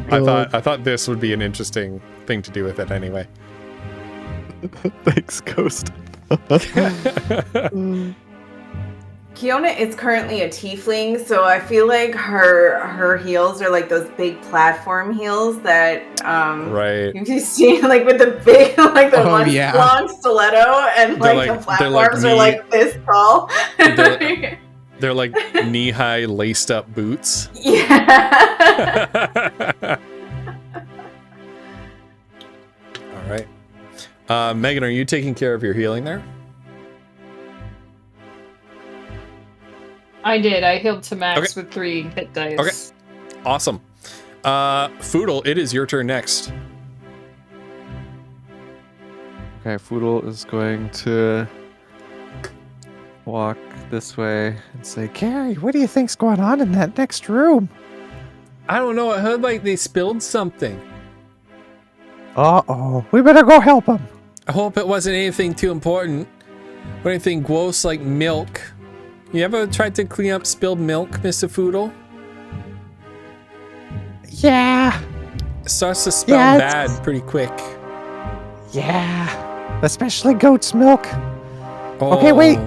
I thought this would be an interesting thing to do with it anyway.
Thanks, Ghost.
Kiona is currently a tiefling, so I feel like her heels are like those big platform heels that
right.
you've seen, like with the big long stiletto, and the platforms are like this tall.
They're like knee-high laced up boots.
Yeah.
All right. Megan, are you taking care of your healing there?
I did. I healed to max with 3 hit dice.
Okay. Awesome. Foodle, it is your turn next.
Okay, Foodle is going to walk this way and say, Carrie, what do you think's going on in that next room?
I don't know. I heard like they spilled something.
Uh-oh. We better go help them.
I hope it wasn't anything too important or anything gross like milk. You ever tried to clean up spilled milk, Mr. Foodle?
Yeah.
It starts to smell bad pretty quick.
Yeah. Especially goat's milk.
Oh,
okay, wait.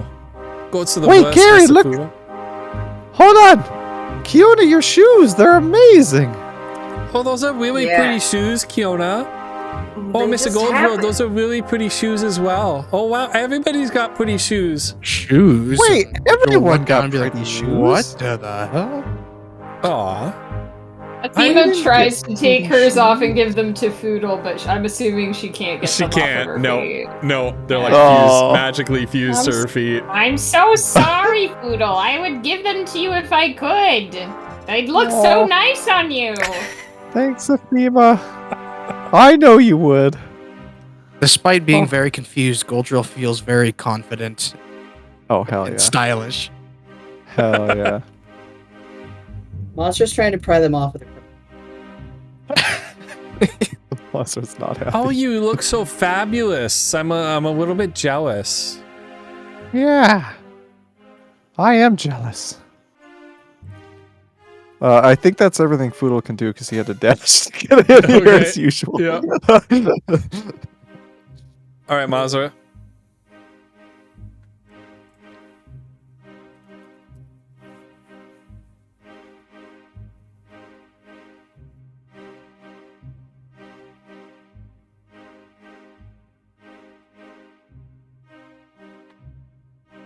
Goats are the
wait,
worst,
Gary,
Mr.
look.
Foodle.
Hold on. Kiona, your shoes, they're amazing.
Oh, those are really pretty shoes, Kiona. Oh, Mr. Goldroad, those are really pretty shoes as well. Oh, wow. Everybody's got pretty shoes.
Shoes?
Wait, everyone got
pretty
pretty shoes?
What the hell?
Aw.
Athena tries to take hers off and give them to Foodle, but I'm assuming she can't get them off of her feet.
No, they're like fused, magically fused to her feet.
I'm so sorry, Foodle. I would give them to you if I could. They'd look so nice on you.
Thanks, Athema. I know you would.
Despite being very confused, Goldrill feels very confident.
Oh, hell
and
yeah.
stylish.
Hell yeah.
Monster's trying to pry them off with
The monster's not happy.
Oh, you look so fabulous. I'm a little bit jealous.
Yeah. I am jealous.
I think that's everything Foodle can do because he had to dash to get in here as usual.
Yeah. All right, Mazra.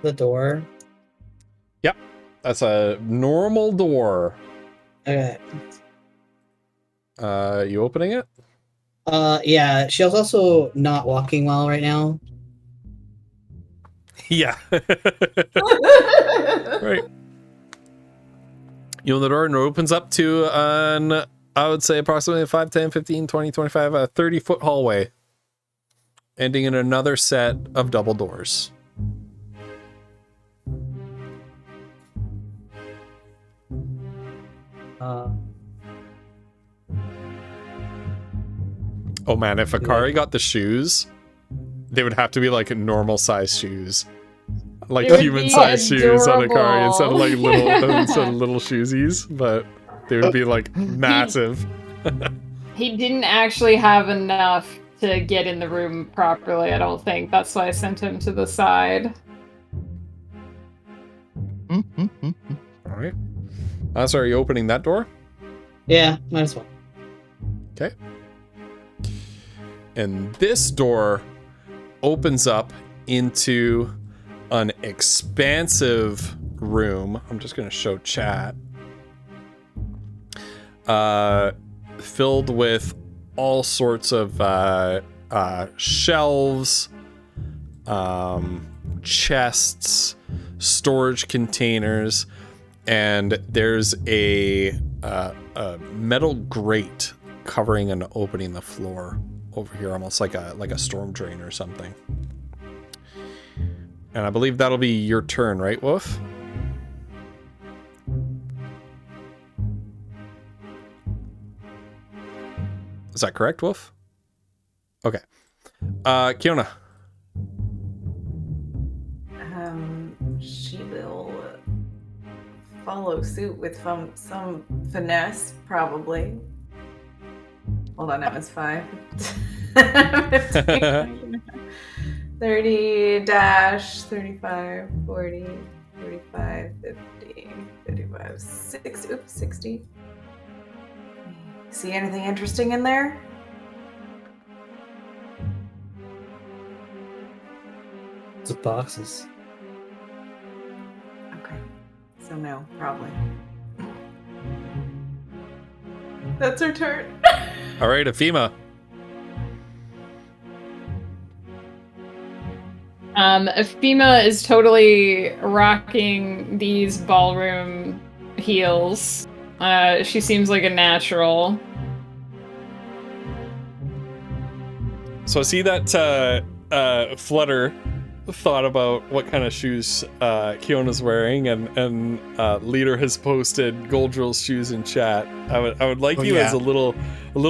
the door.
Yep. That's a normal door.
Okay.
You opening it?
Yeah. She's also not walking well right now.
Yeah. Right. You open the door and it opens up to an, I would say approximately 5, 10, 15, 20, 25, a 30-foot hallway. Ending in another set of double doors. Oh man, if Akari got the shoes, they would have to be like normal size shoes. Like human size shoes on Akari instead of like little shoesies, but they would be like massive.
He didn't actually have enough to get in the room properly, I don't think. That's why I sent him to the side.
Alright. So are you opening that door?
Yeah, might as well.
Okay. And this door opens up into an expansive room. I'm just going to show chat. Filled with all sorts of shelves, chests, storage containers, and there's a metal grate covering and opening the floor over here, almost like a storm drain or something. And I believe that'll be your turn, right, Wolf? Is that correct, Wolf? Okay. Kiona.
She will follow suit with some finesse, probably. Hold on, that was 5. 30 dash 35 40 45 50 55 60. See anything interesting in there?
It's boxes.
Okay. So no, probably. That's her turn.
All right, Afima.
Afima is totally rocking these ballroom heels. She seems like a natural.
So I see that Flutter thought about what kind of shoes Kiona's wearing, and Leader has posted Goldrill's shoes in chat. I would like as a little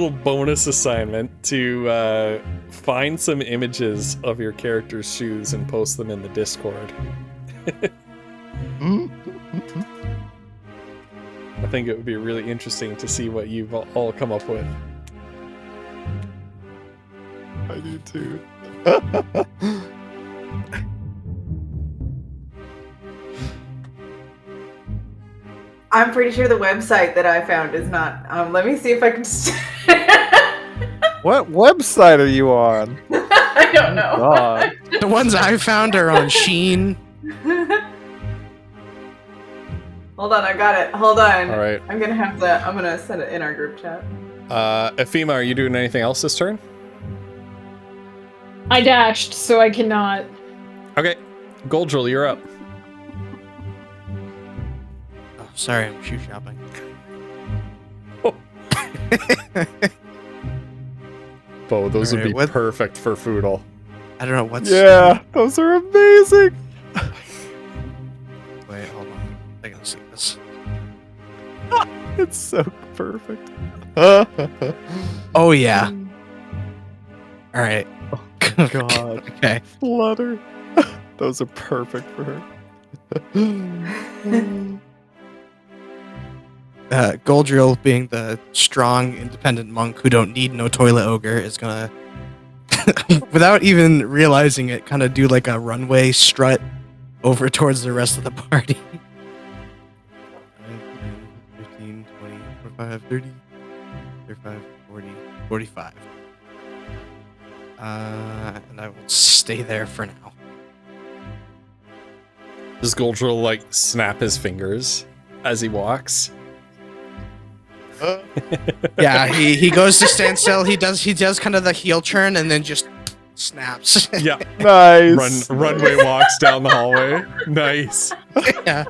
bonus assignment to find some images of your character's shoes and post them in the Discord. I think it would be really interesting to see what you've all come up with.
I do too.
I'm pretty sure the website that I found is not. Let me see if I can.
What website are you on?
I don't know.
God.
The ones I found are on Shein.
Hold on, I got it. Hold on.
All right.
I'm gonna send it in our group chat.
Afima, are you doing anything else this turn?
I dashed, so I cannot.
Okay. Goldrill, you're up.
Oh, sorry, I'm shoe shopping.
Bo, those would be
what?
perfect for Foodle.
I don't know what's.
Yeah, those are amazing.
Wait, hold on. I gotta see this.
It's so perfect.
Oh yeah. All right.
Oh, God.
Okay.
Flutter. Those are perfect for her.
Goldrill, being the strong, independent monk who don't need no toilet ogre, is gonna, without even realizing it, kind of do like a runway strut over towards the rest of the party. 15, 20, 25, 30, 35, 40, 45. And I will stay there for now.
Does Goldrill like snap his fingers as he walks?
Yeah, he goes to stand still. He does kind of the heel turn and then just snaps.
Yeah.
Nice.
Runway walks down the hallway. Nice.
Yeah.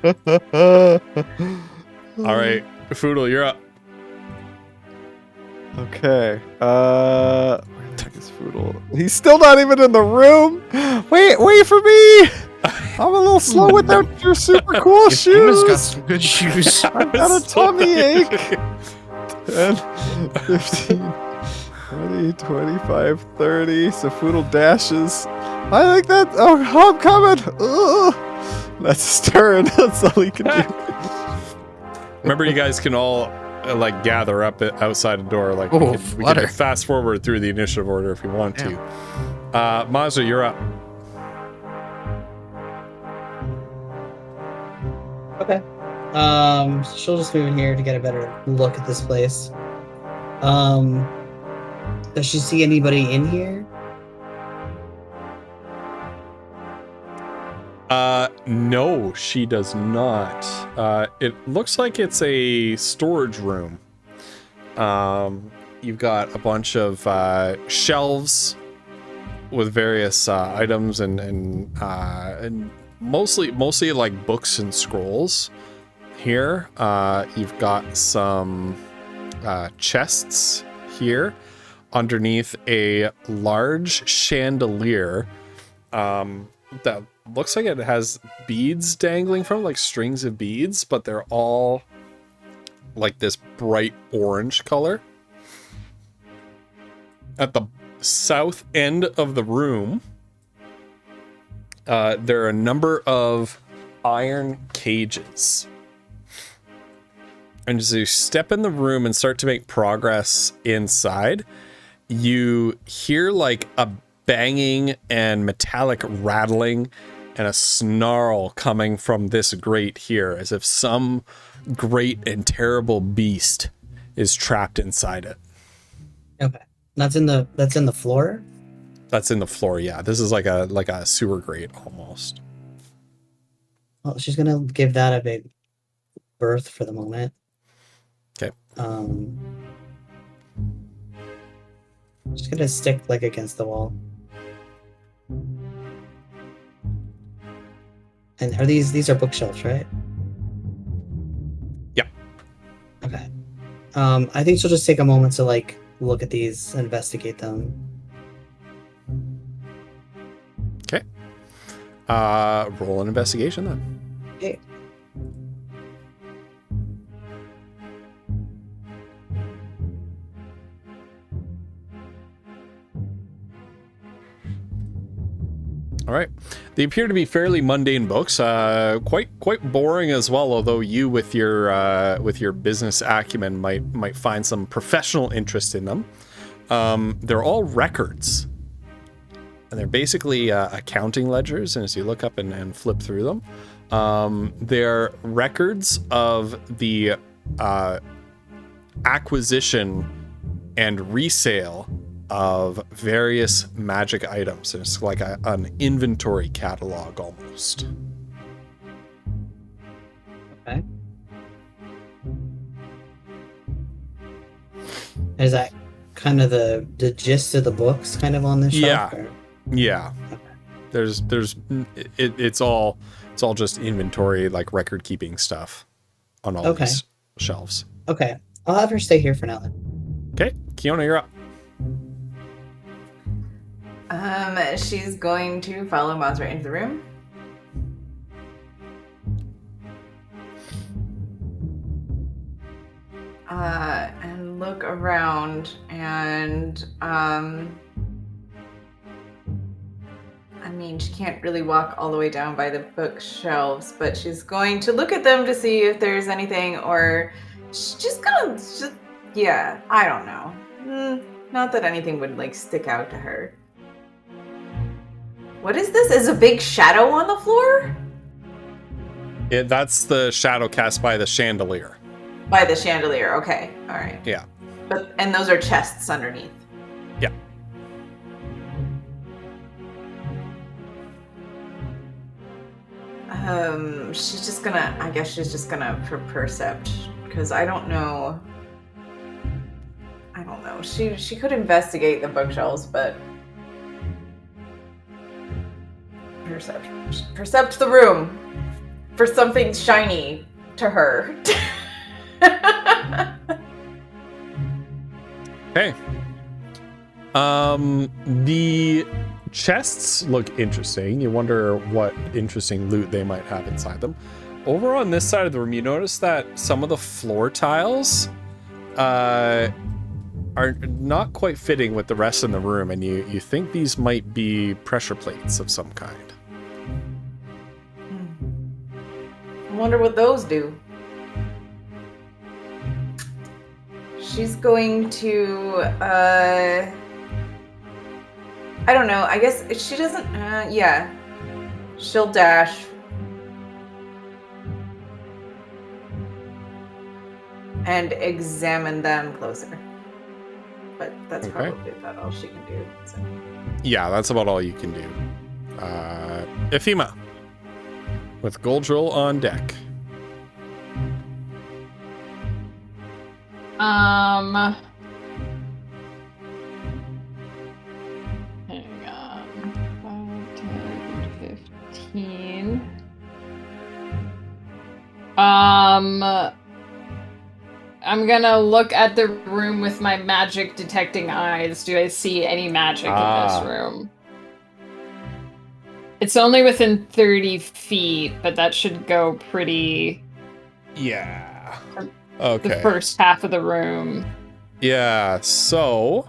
All right, Foodle, you're up.
Okay. Where the heck is Foodle? He's still not even in the room. Wait for me.
I'm a little slow without your super cool
If Yuna's got
shoes.
some good shoes.
I've got a tummy ache. 10, 15, 20, 25, 30. Safoodle dashes. I think that. Oh, I'm coming. Ugh. That's his turn. That's all he can do.
Remember, you guys can all like gather up outside the door. Like we can fast forward through the initiative order if you want to. Mazda, you're up.
Okay. She'll just move in here to get a better look at this place. Does she see anybody in here?
No, she does not. It looks like it's a storage room. You've got a bunch of shelves with various items and mostly like books and scrolls. Here, you've got some chests here underneath a large chandelier that looks like it has beads dangling from, like strings of beads, but they're all like this bright orange color. At the south end of the room, there are a number of iron cages. And as you step in the room and start to make progress inside, you hear like a banging and metallic rattling and a snarl coming from this grate here, as if some great and terrible beast is trapped inside it.
Okay. That's in the floor?
That's in the floor, yeah. This is like a sewer grate almost.
Well, she's gonna give that a big berth for the moment.
Okay.
Just gonna stick like against the wall. And are these are bookshelves, right?
Yeah.
Okay. I think she'll just take a moment to like look at these, investigate them.
Okay. Roll an investigation then.
Okay.
All right. They appear to be fairly mundane books, quite boring as well. Although you, with your business acumen, might find some professional interest in them. They're all records, and they're basically accounting ledgers. And as you look up and flip through them, they're records of the acquisition and resale of various magic items. And it's like an inventory catalog almost.
Okay. Is that kind of the gist of the books kind of on the shelf?
Yeah. Okay. It's all just inventory, like record keeping stuff on all these shelves.
Okay. I'll have her stay here for now then.
Okay. Kiona, you're up.
She's going to follow Mazra into the room. And look around and, I mean, she can't really walk all the way down by the bookshelves, but she's going to look at them to see if there's anything, or she's just gonna, I don't know. Not that anything would, like, stick out to her. What is this? Is a big shadow on the floor?
That's the shadow cast by the chandelier.
By the chandelier, okay. All right.
Yeah.
And those are chests underneath.
Yeah.
She's just gonna, I guess she's just gonna percept, because I don't know. She could investigate the bookshelves, but percept the room for something shiny to her.
Okay. The chests look interesting. You wonder what interesting loot they might have inside them. Over on this side of the room, you notice that some of the floor tiles are not quite fitting with the rest in the room, and you think these might be pressure plates of some kind.
I wonder what those do. She's going to, I don't know. I guess she doesn't, yeah. She'll dash. And examine them closer. But that's probably about all she can do. So.
Yeah, that's about all you can do. Ifima, with Goldrill on deck.
Hang on. 5, 10, 15. I'm gonna look at the room with my magic detecting eyes. Do I see any magic in this room? It's only within 30 feet, but that should go pretty...
Yeah. Okay.
The first half of the room.
Yeah, so...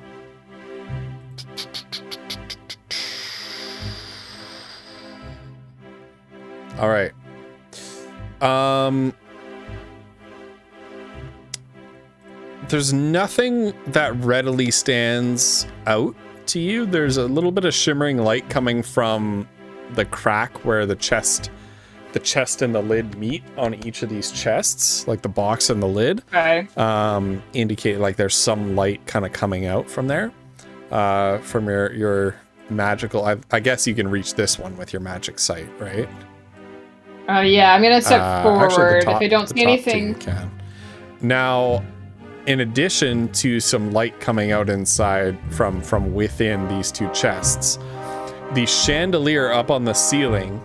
All right. There's nothing that readily stands out to you. There's a little bit of shimmering light coming from the crack where the chest and the lid meet on each of these chests, like the box and the lid.
Okay.
Indicate like there's some light kind of coming out from there. From your magical, I guess you can reach this one with your magic sight, right?
Yeah, I'm gonna step forward.
Actually,
if I don't see anything.
You can. Now, in addition to some light coming out inside from within these two chests, the chandelier up on the ceiling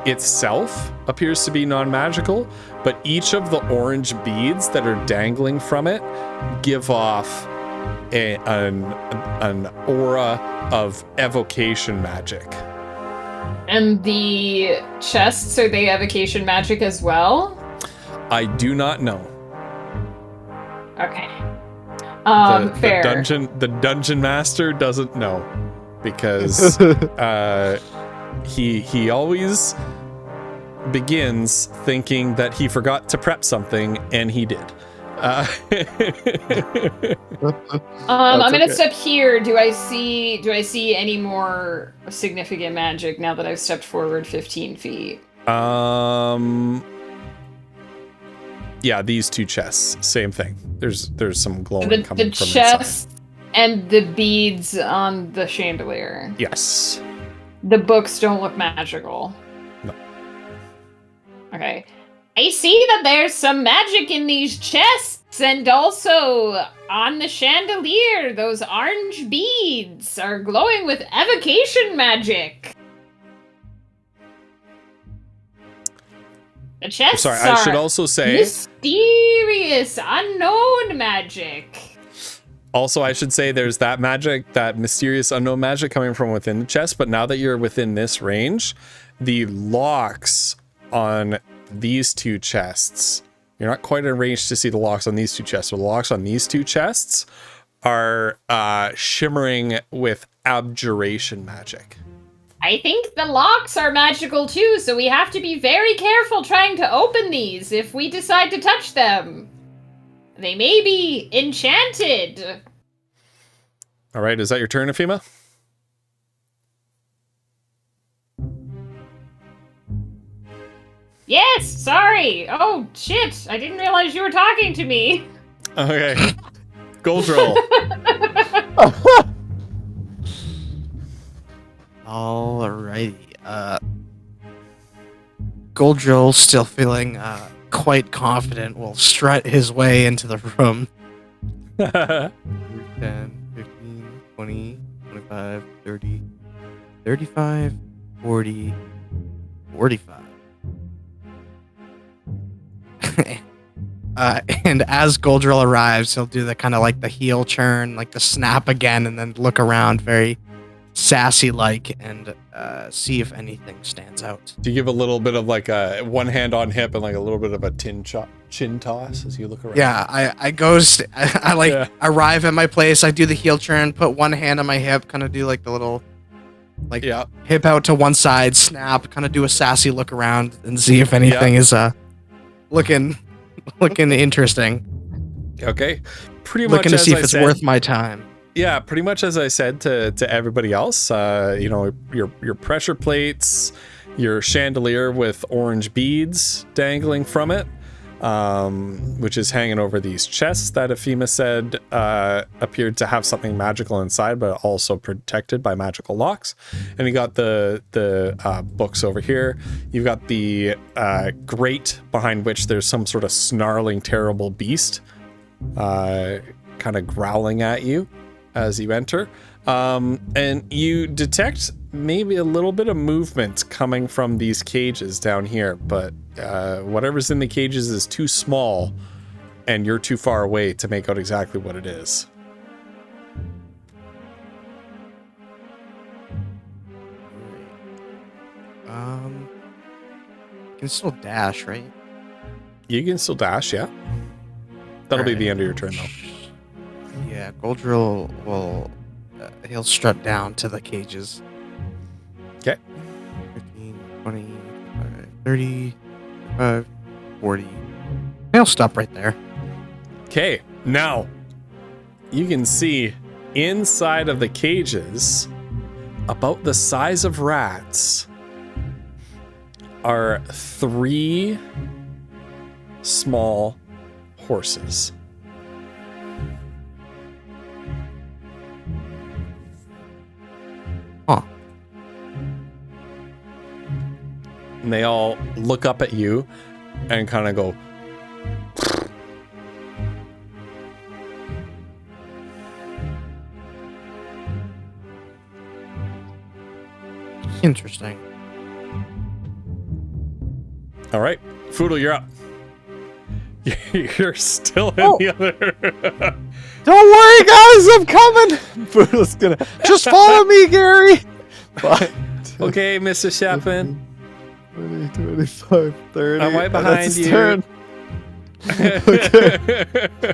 itself appears to be non-magical, but each of the orange beads that are dangling from it give off an aura of evocation magic.
And the chests, are they evocation magic as well?
I do not know.
Okay.
The
fair.
The dungeon master doesn't know, because he always begins thinking that he forgot to prep something, and he did.
I'm gonna step here. Do I see any more significant magic now that I've stepped forward 15 feet?
Yeah, these two chests, same thing. There's some glowing coming from
the
inside.
chest and the beads on the chandelier.
Yes.
The books don't look magical.
No.
Okay. I see that there's some magic in these chests, and also on the chandelier, those orange beads are glowing with evocation magic. The chests
I should also say
mysterious, unknown magic.
Also, I should say there's that magic, that mysterious unknown magic coming from within the chest, but now that you're within this range, the locks on these two chests, you're not quite in range to see the locks on these two chests, but the locks on these two chests are shimmering with abjuration magic.
I think the locks are magical too, so we have to be very careful trying to open these if we decide to touch them. They may be enchanted.
All right, is that your turn, Ifima?
Yes, sorry. Oh, shit. I didn't realize you were talking to me.
Okay. Goldrill.
Alrighty. Goldrill, still feeling quite confident, will strut his way into the room. 10, 15, 20, 25, 30, 35, 40, 45. And as Goldrill arrives, he'll do the kind of like the heel turn, like the snap again, and then look around very sassy like and see if anything stands out.
Do you give a little bit of like a one hand on hip and like a little bit of a chin toss as you look around?
Yeah, I arrive at my place, I do the heel turn, put one hand on my hip, kind of do like the little hip out to one side, snap, kind of do a sassy look around and see if anything is looking interesting.
Okay. Pretty much
looking to see if it's worth my time.
Yeah, pretty much as I said to everybody else, your pressure plates, your chandelier with orange beads dangling from it, which is hanging over these chests that Ephema said appeared to have something magical inside, but also protected by magical locks. And you got the books over here. You've got the grate behind which there's some sort of snarling, terrible beast kind of growling at you as you enter. And you detect maybe a little bit of movement coming from these cages down here, but whatever's in the cages is too small and you're too far away to make out exactly what it is.
You can still dash, right?
You can still dash, yeah. That'll be the end of your turn, though.
Yeah, Goldrill will... he'll strut down to the cages.
Okay.
15, 20, 30, 40. He'll stop right there.
Okay, now you can see inside of the cages, about the size of rats, are 3 small horses.
Huh.
And they all look up at you and kind of go.
Interesting.
All right,
Foodle, you're up. You're still in the other.
Don't worry, guys, I'm coming. Foodle's gonna just follow me, Gary. 5,
Okay, Mr. Chapin.
20, 25, 30.
I'm right behind you.
Turn. Okay.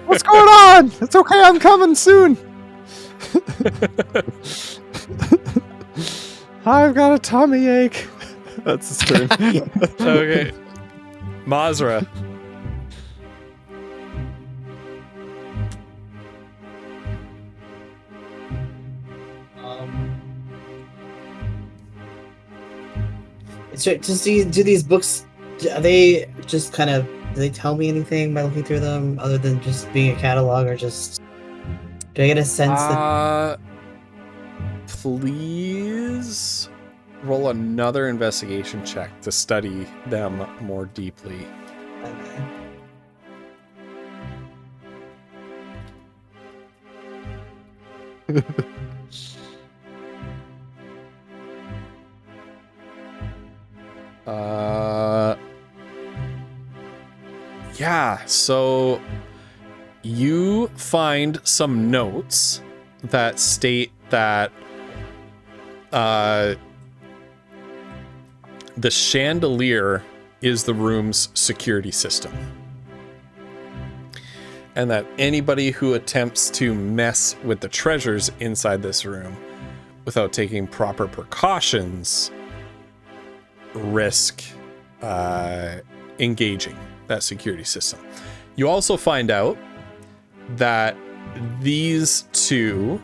What's going on? It's okay, I'm coming soon. I've got a tummy ache. That's his turn.
Okay. Mazra.
So, do these books, are they just kind of, do they tell me anything by looking through them other than just being a catalog, or just, do I get a sense that...
Please roll another investigation check to study them more deeply.
Okay.
Yeah, so you find some notes that state that the chandelier is the room's security system. And that anybody who attempts to mess with the treasures inside this room without taking proper precautions risk engaging that security system. You also find out that these two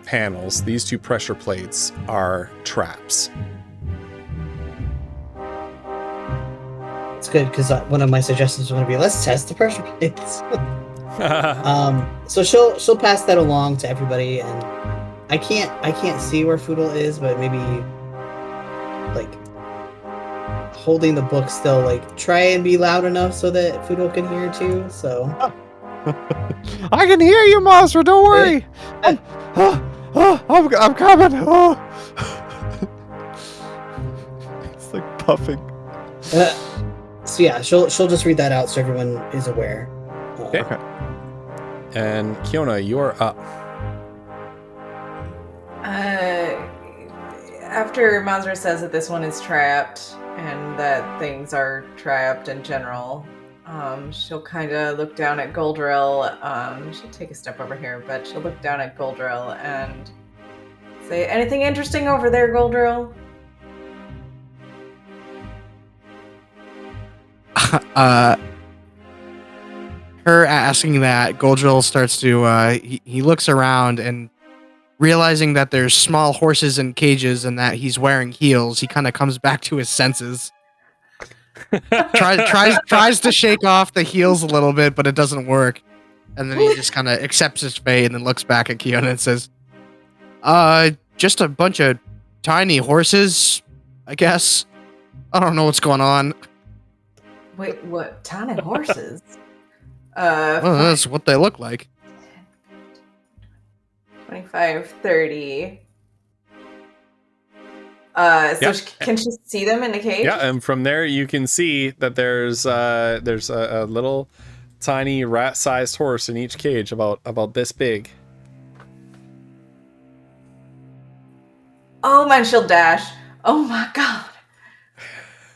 panels, these two pressure plates, are traps.
It's good, because one of my suggestions was going to be, let's test the pressure plates. So she'll pass that along to everybody, and I can't see where Foodle is, but maybe like holding the book still, like try and be loud enough so that Foodle can hear too. So
I can hear you, Monster. Don't worry. I'm coming.
It's like puffing.
So yeah, she'll just read that out so everyone is aware.
Okay. And Kiona, you are up.
after Mazra says that this one is trapped and that things are trapped in general, she'll kind of look down at Goldrill. She'll take a step over here, but she'll look down at Goldrill and say, anything interesting over there, Goldrill?
Her asking that, Goldrill starts to, he looks around and realizing that there's small horses in cages and that he's wearing heels, he kind of comes back to his senses. tries to shake off the heels a little bit, but it doesn't work. And then he just kind of accepts his fate and then looks back at Kiona and says, just a bunch of tiny horses, I guess. I don't know what's going on.
Wait, what? Tiny horses?
Well, that's what they look like.
25, 30. Can she see them in the cage?
Yeah, and from there you can see that there's a little tiny rat-sized horse in each cage, about this big.
Oh man, she'll dash. Oh my god.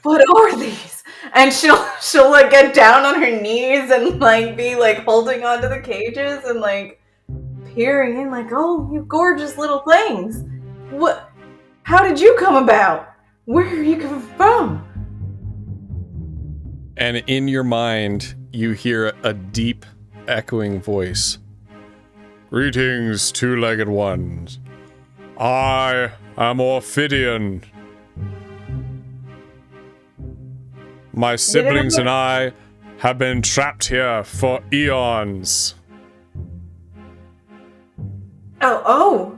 What are these? And she'll like get down on her knees and like be like holding onto the cages and like peering in like, oh, you gorgeous little things. What? How did you come about? Where are you coming from?
And in your mind, you hear a deep, echoing voice. Greetings, two-legged ones. I am Orphidian. My siblings and I have been trapped here for eons.
Oh,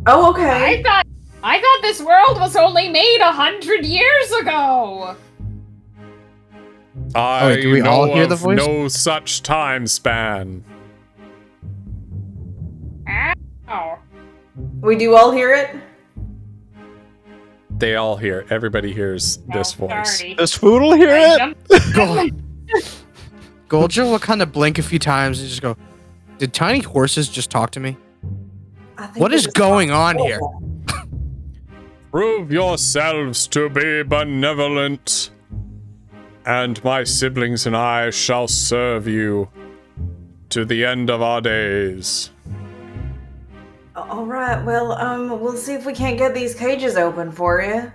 okay.
I thought this world was only made 100 years ago.
I
do we all
know
hear the
of
voice?
no such time span.
Ow.
We do all hear it?
They all hear it. Everybody hears this voice.
Sorry.
Does Foodle hear it?
Goldrill will kind of blink a few times and just go, did tiny horses just talk to me? What is going on here?
Prove yourselves to be benevolent, and my siblings and I shall serve you to the end of our days.
All right. Well, we'll see if we can't get these cages open for you.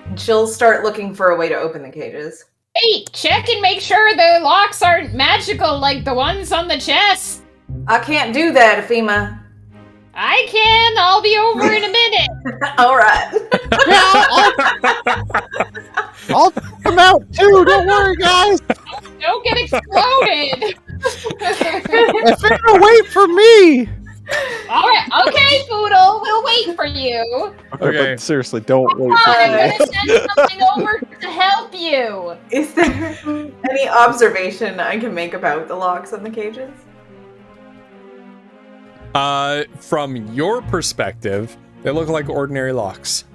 And she'll start looking for a way to open the cages.
Hey, check and make sure the locks aren't magical like the ones on the chest.
I can't do that, Afima.
I can. I'll be over in a minute.
All right.
I'll come out too. Don't worry, guys.
Don't get exploded.
If they're wait for me.
All right. Okay, Poodle. We'll wait for you.
Okay.
But seriously, don't wait for
I'm
me.
gonna send something over to help you.
Is there any observation I can make about the locks on the cages?
From your perspective, they look like ordinary locks.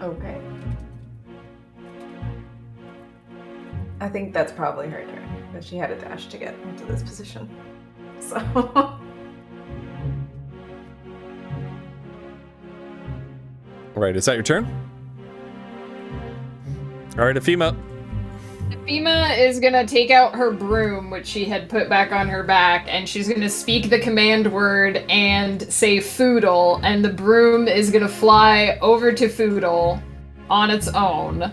Okay. I think that's probably her turn, because she had a dash to get into this position. So.
Alright, is that your turn? Alright, Afima.
Afima is gonna take out her broom, which she had put back on her back, and she's gonna speak the command word and say Foodle, and the broom is gonna fly over to Foodle on its own.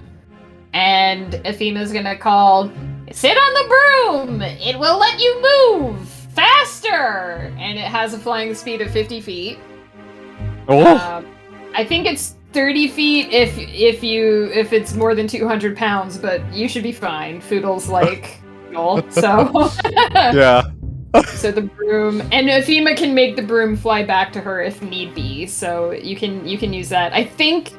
And Afima's gonna call, "Sit on the broom! It will let you move faster!" And it has a flying speed of 50 feet.
Oh.
I think it's 30 feet if it's more than 200 pounds, but you should be fine. Foodle's like Foodle, so
Yeah.
so the broom, and Afima can make the broom fly back to her if need be. So you can use that. I think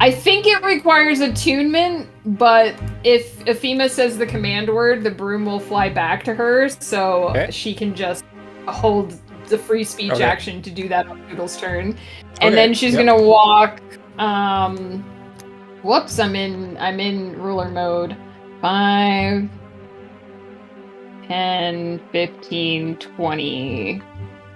it requires attunement, but if Afima says the command word, the broom will fly back to her, so she can just hold the free speech action to do that on Foodle's turn. And then she's gonna walk. Whoops! I'm in ruler mode. 5, 10, 15, 20,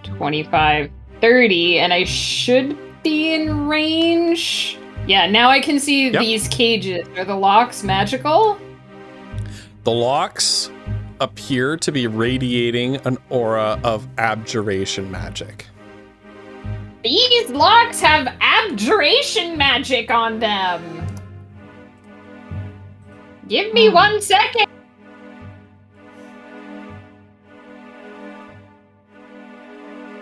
25, 30, and I should be in range. Yeah, now I can see these cages. Are the locks magical?
The locks appear to be radiating an aura of abjuration magic.
These locks have abjuration magic on them. Give me 1 second.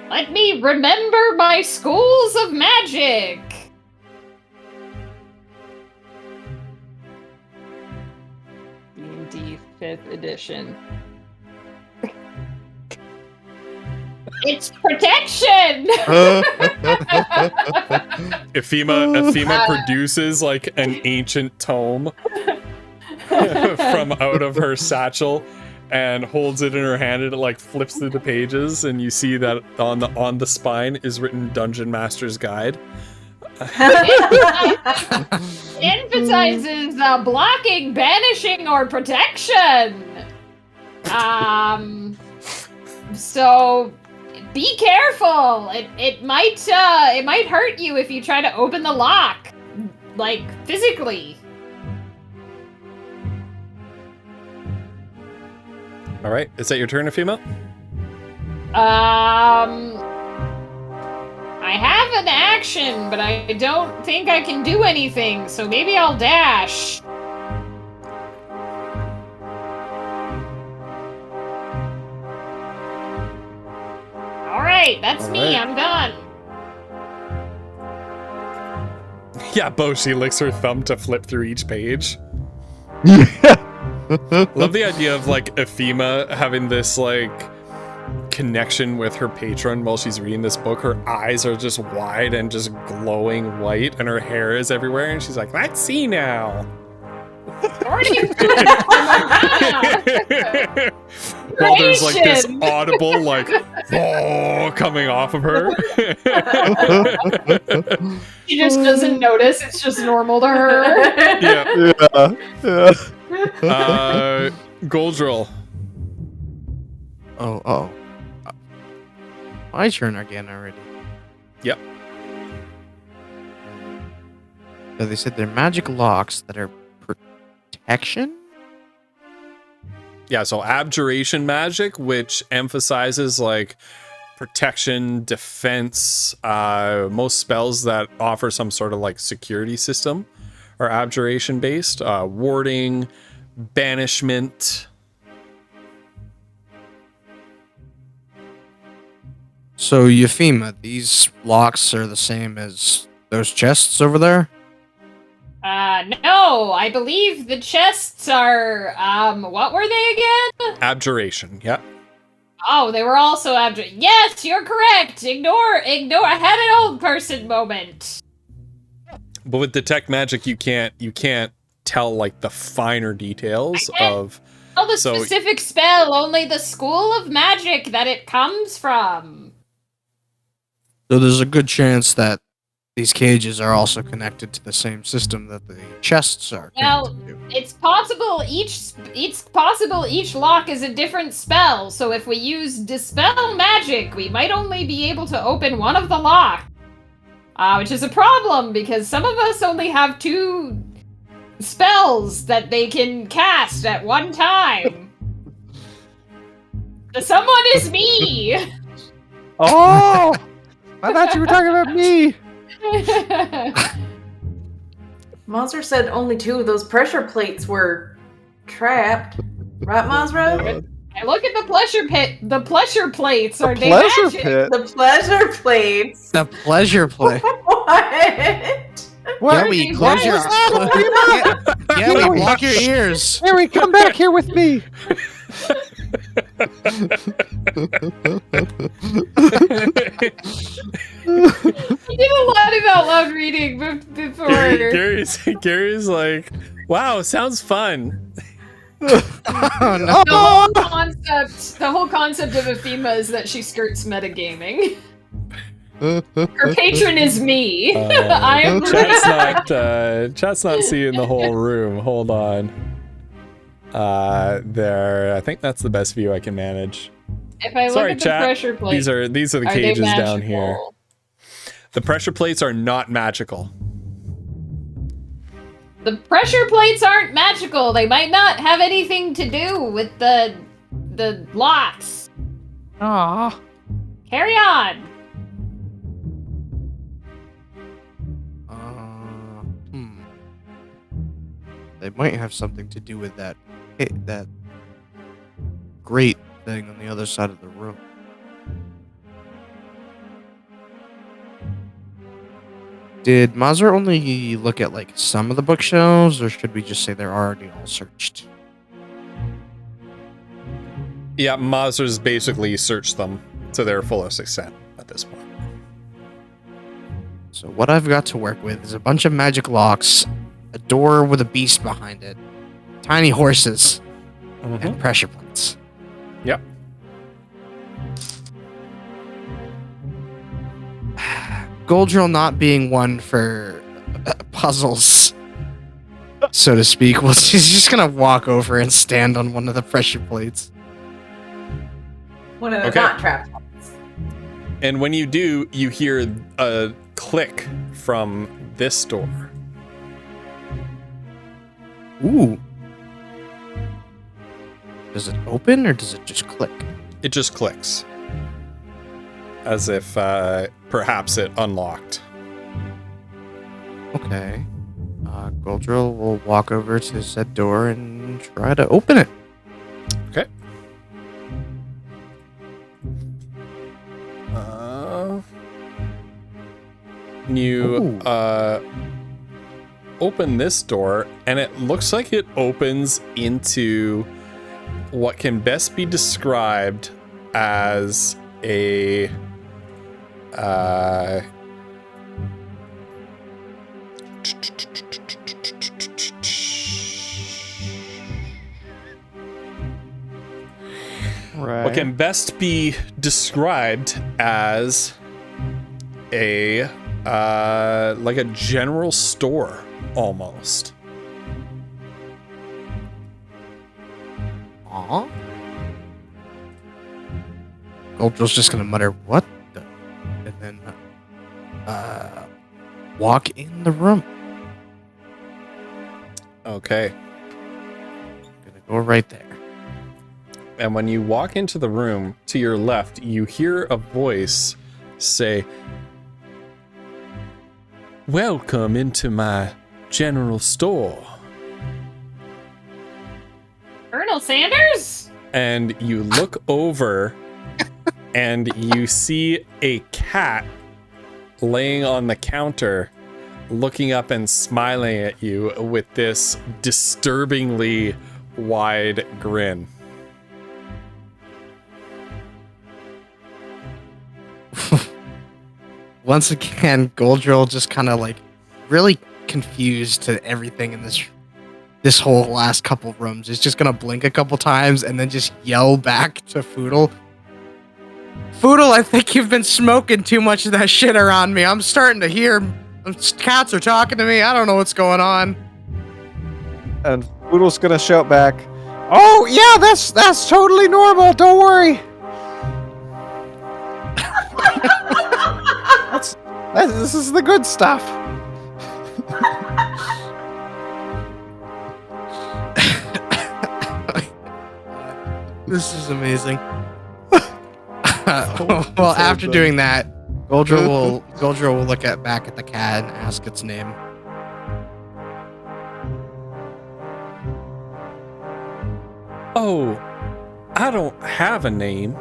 Let me remember my schools of magic.
D&D 5th edition.
It's protection.
Ephema produces like an ancient tome from out of her satchel and holds it in her hand, and it like flips through the pages, and you see that on the spine is written Dungeon Master's Guide.
Emphasizes blocking, banishing, or protection. So be careful. It might hurt you if you try to open the lock, like physically.
All right, is that your turn, Ephema?
I have an action, but I don't think I can do anything, so maybe I'll dash. Alright, that's me, I'm done.
Yeah, Bo, she licks her thumb to flip through each page. Love the idea of like Ephema having this like connection with her patron while she's reading this book. Her eyes are just wide and just glowing white, and her hair is everywhere, and she's like, let's see now. Well, there's like this audible like coming off of her.
She just doesn't notice. It's just normal to her.
Yeah. Goldrill.
Oh. My turn again already.
Yep.
So they said they're magic locks that are protection?
Yeah, so abjuration magic, which emphasizes like protection, defense. Most spells that offer some sort of like security system are abjuration based. Warding, banishment.
So, Euphema, these locks are the same as those chests over there?
No, I believe the chests are, what were they again?
Abjuration, yeah.
Oh, they were also Yes, you're correct! Ignore, I had an old person moment.
But with detect magic, you can't tell like the finer details of...
Tell the specific spell, only the school of magic that it comes from.
So there's a good chance that these cages are also connected to the same system that the chests are.
Well, it's possible each lock is a different spell. So if we use dispel magic, we might only be able to open one of the locks, which is a problem because some of us only have 2 spells that they can cast at one time. Someone is me.
Oh, I thought you were talking about me.
Mazra said only 2 of those pressure plates were trapped. Right, Mazra?
I look at the pleasure pit. The pleasure plates are they
pleasure
magic?
pit?
The pleasure plates.
The pleasure plate.
What?
Yeah, we close your yeah, we block your ears.
Harry, come back here with me.
I did a lot of out loud reading before.
Gary's like, wow, sounds fun.
Oh, no.
The whole concept of Ephema is that she skirts metagaming. Her patron is me. I am
chat's not seeing the whole room. Hold on. There. I think that's the best view I can manage.
If I look
Sorry,
at the
chat.
pressure plate,
These are the cages down here. The pressure plates are not magical.
The pressure plates aren't magical. They might not have anything to do with the locks.
Aw.
Carry on.
They might have something to do with that grate thing on the other side of the room. Did Mazur only look at like some of the bookshelves, or should we just say they're already all searched?
Yeah, Mazur's basically searched them to their fullest extent at this point.
So what I've got to work with is a bunch of magic locks, a door with a beast behind it, tiny horses, and pressure plates.
Yep.
Goldrill not being one for puzzles, so to speak, well, she's just gonna walk over and stand on one of the pressure plates.
One of the not trapped ones.
And when you do, you hear a click from this door.
Ooh. Does it open or does it just click?
It just clicks. As if perhaps it unlocked.
Okay. Goldrill will walk over to said door and try to open it.
Okay. You open this door, and it looks like it opens into what can best be described as a what can best be described as a like a general store almost.
Aww. Goldrill's just gonna mutter, "What the?" and then walk in the room.
Okay.
Gonna go right there.
And when you walk into the room, to your left, you hear a voice say, "Welcome into my general store."
Colonel Sanders?
And you look over and you see a cat laying on the counter, looking up and smiling at you with this disturbingly wide grin.
Once again, Goldrill just kind of like really confused to everything in this whole last couple rooms. Is just gonna blink a couple times and then just yell back to Foodle. Foodle, I think you've been smoking too much of that shit around me. I'm starting to hear cats are talking to me. I don't know what's going on.
And Foodle's gonna shout back,
"Oh yeah, that's totally normal. Don't worry." This is the good stuff.
This is amazing. Well, after doing that, Goldrill will look back at the cat and ask its name.
Oh, I don't have a name.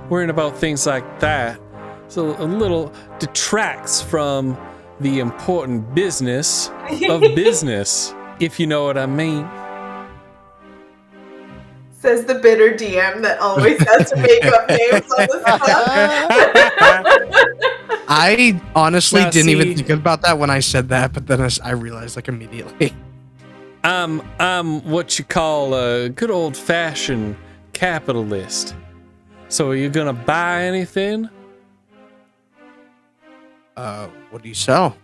Worrying about things like that, so a little detracts from the important business of business, if you know what I mean.
Says the bitter DM that always has to make up names on the spot.
I honestly didn't even think about that when I said that, but then I realized like immediately.
I'm what you call a good old-fashioned capitalist. So are you gonna buy anything?
What do you sell?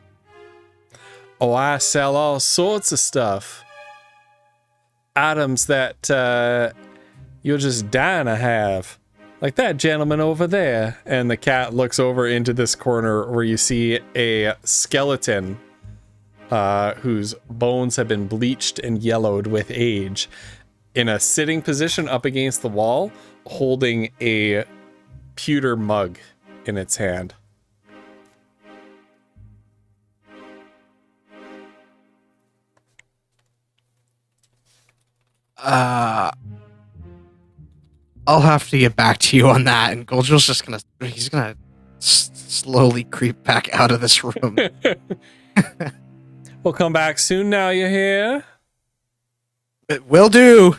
Oh, I sell all sorts of stuff. Items that you're just dying to have. Like that gentleman over there. And the cat looks over into this corner where you see a skeleton whose bones have been bleached and yellowed with age in a sitting position up against the wall, holding a pewter mug in its hand.
I'll have to get back to you on that. And Goldrill's just gonna slowly creep back out of this room.
We'll come back soon now, you hear?
It will do.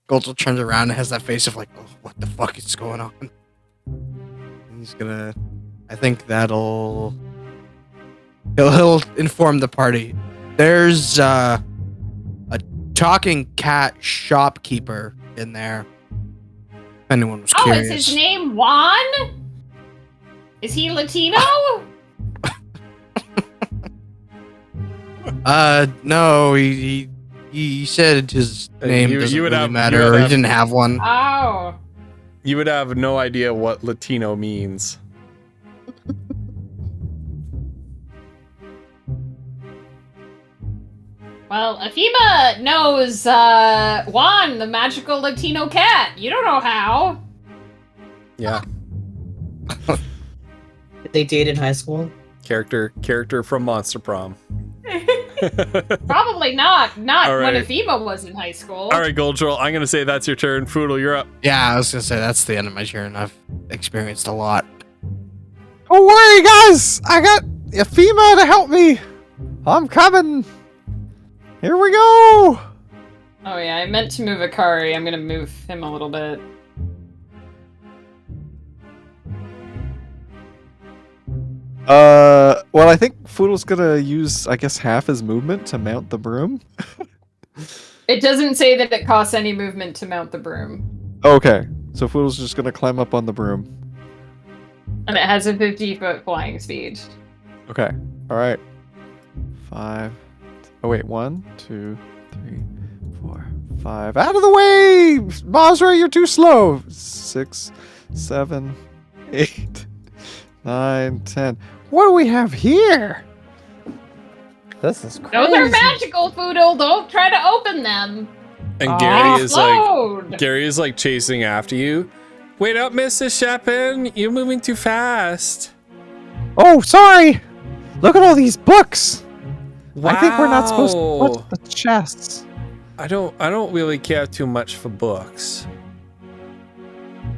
Goldrill turns around and has that face of like, oh, what the fuck is going on? And he's gonna, I think he'll inform the party. There's a talking cat shopkeeper in there. If anyone was curious.
Oh, is his name Juan? Is he Latino?
No, he said his name doesn't really matter, or he didn't have one.
Oh.
You would have no idea what Latino means.
Well, Afima knows Juan, the magical Latino cat. You don't know how.
Yeah.
Did they date in high school?
Character from Monster Prom.
Probably not. Not
All
when
right.
Afima was in high school.
All right, Goldrill, I'm going to say that's your turn. Foodle, you're up.
Yeah, I was gonna say that's the end of my turn. I've experienced a lot.
Don't worry, guys. I got Ephema to help me. I'm coming. Here we go.
Oh yeah, I meant to move Akari. I'm gonna move him a little bit.
Well, I think Foodle's gonna use, I guess, half his movement to mount the broom.
It doesn't say that it costs any movement to mount the broom.
Okay, so Foodle's just gonna climb up on the broom.
And it has a 50-foot flying speed.
Okay, alright. 5. Oh, wait, 1, 2, 3, 4, 5. Out of the way! Mazra, you're too slow! 6, 7, 8, 9, 10. What do we have here?
This is crazy.
Those are magical, Foodle. Don't try to open them.
And Gary
Explode.
is like chasing after you. Wait up, Mr. Shepard. You're moving too fast.
Oh, sorry. Look at all these books.
Wow.
I think we're not supposed to touch the chests.
I don't really care too much for books.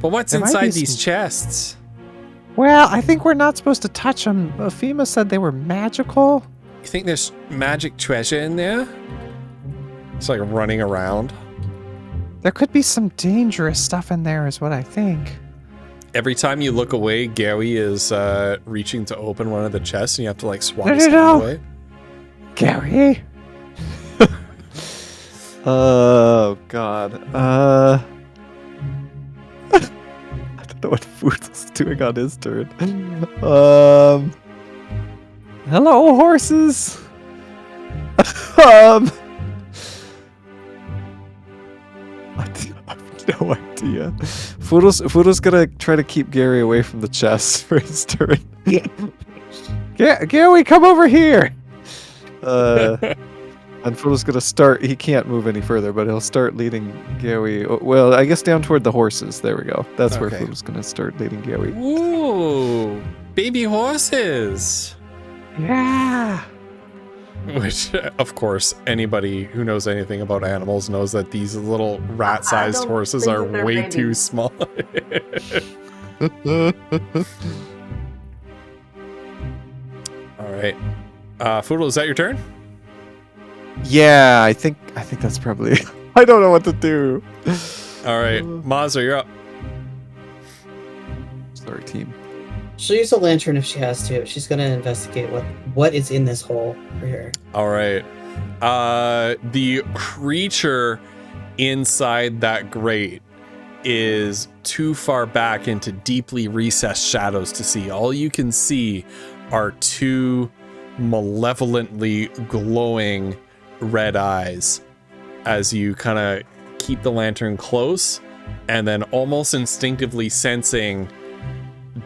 But what's
There might
inside
be
these
some-
chests?
Well, I think we're not supposed to touch them. Ephema said they were magical.
You think there's magic treasure in there? It's like running around.
There could be some dangerous stuff in there, is what I think.
Every time you look away, Gary is reaching to open one of the chests, and you have to like swat
No,
his
no,
hand
no.
away.
Gary?
Oh, God. I don't know what Foodle's doing on his turn.
Hello, horses.
I have no idea. Foodle's gonna try to keep Gary away from the chest for his turn.
Gary, come over here.
And Foodle's gonna start. He can't move any further, but he'll start leading Gary. Well, I guess down toward the horses. There we go. That's where
Okay.
Foodle's gonna start leading Gary.
Ooh, baby horses.
Yeah.
Which, of course, anybody who knows anything about animals knows that these little rat-sized
don't
horses
think
are
that they're
way
babies.
too small. All right, Foodle, is that your turn?
Yeah, I think that's probably. I don't know what to do.
All right, Mazza, you're up.
Sorry, team.
She'll use a lantern if she has to. She's gonna investigate what is in this hole for her.
All right. The creature inside that grate is too far back into deeply recessed shadows to see. All you can see are two malevolently glowing red eyes as you kind of keep the lantern close and then almost instinctively sensing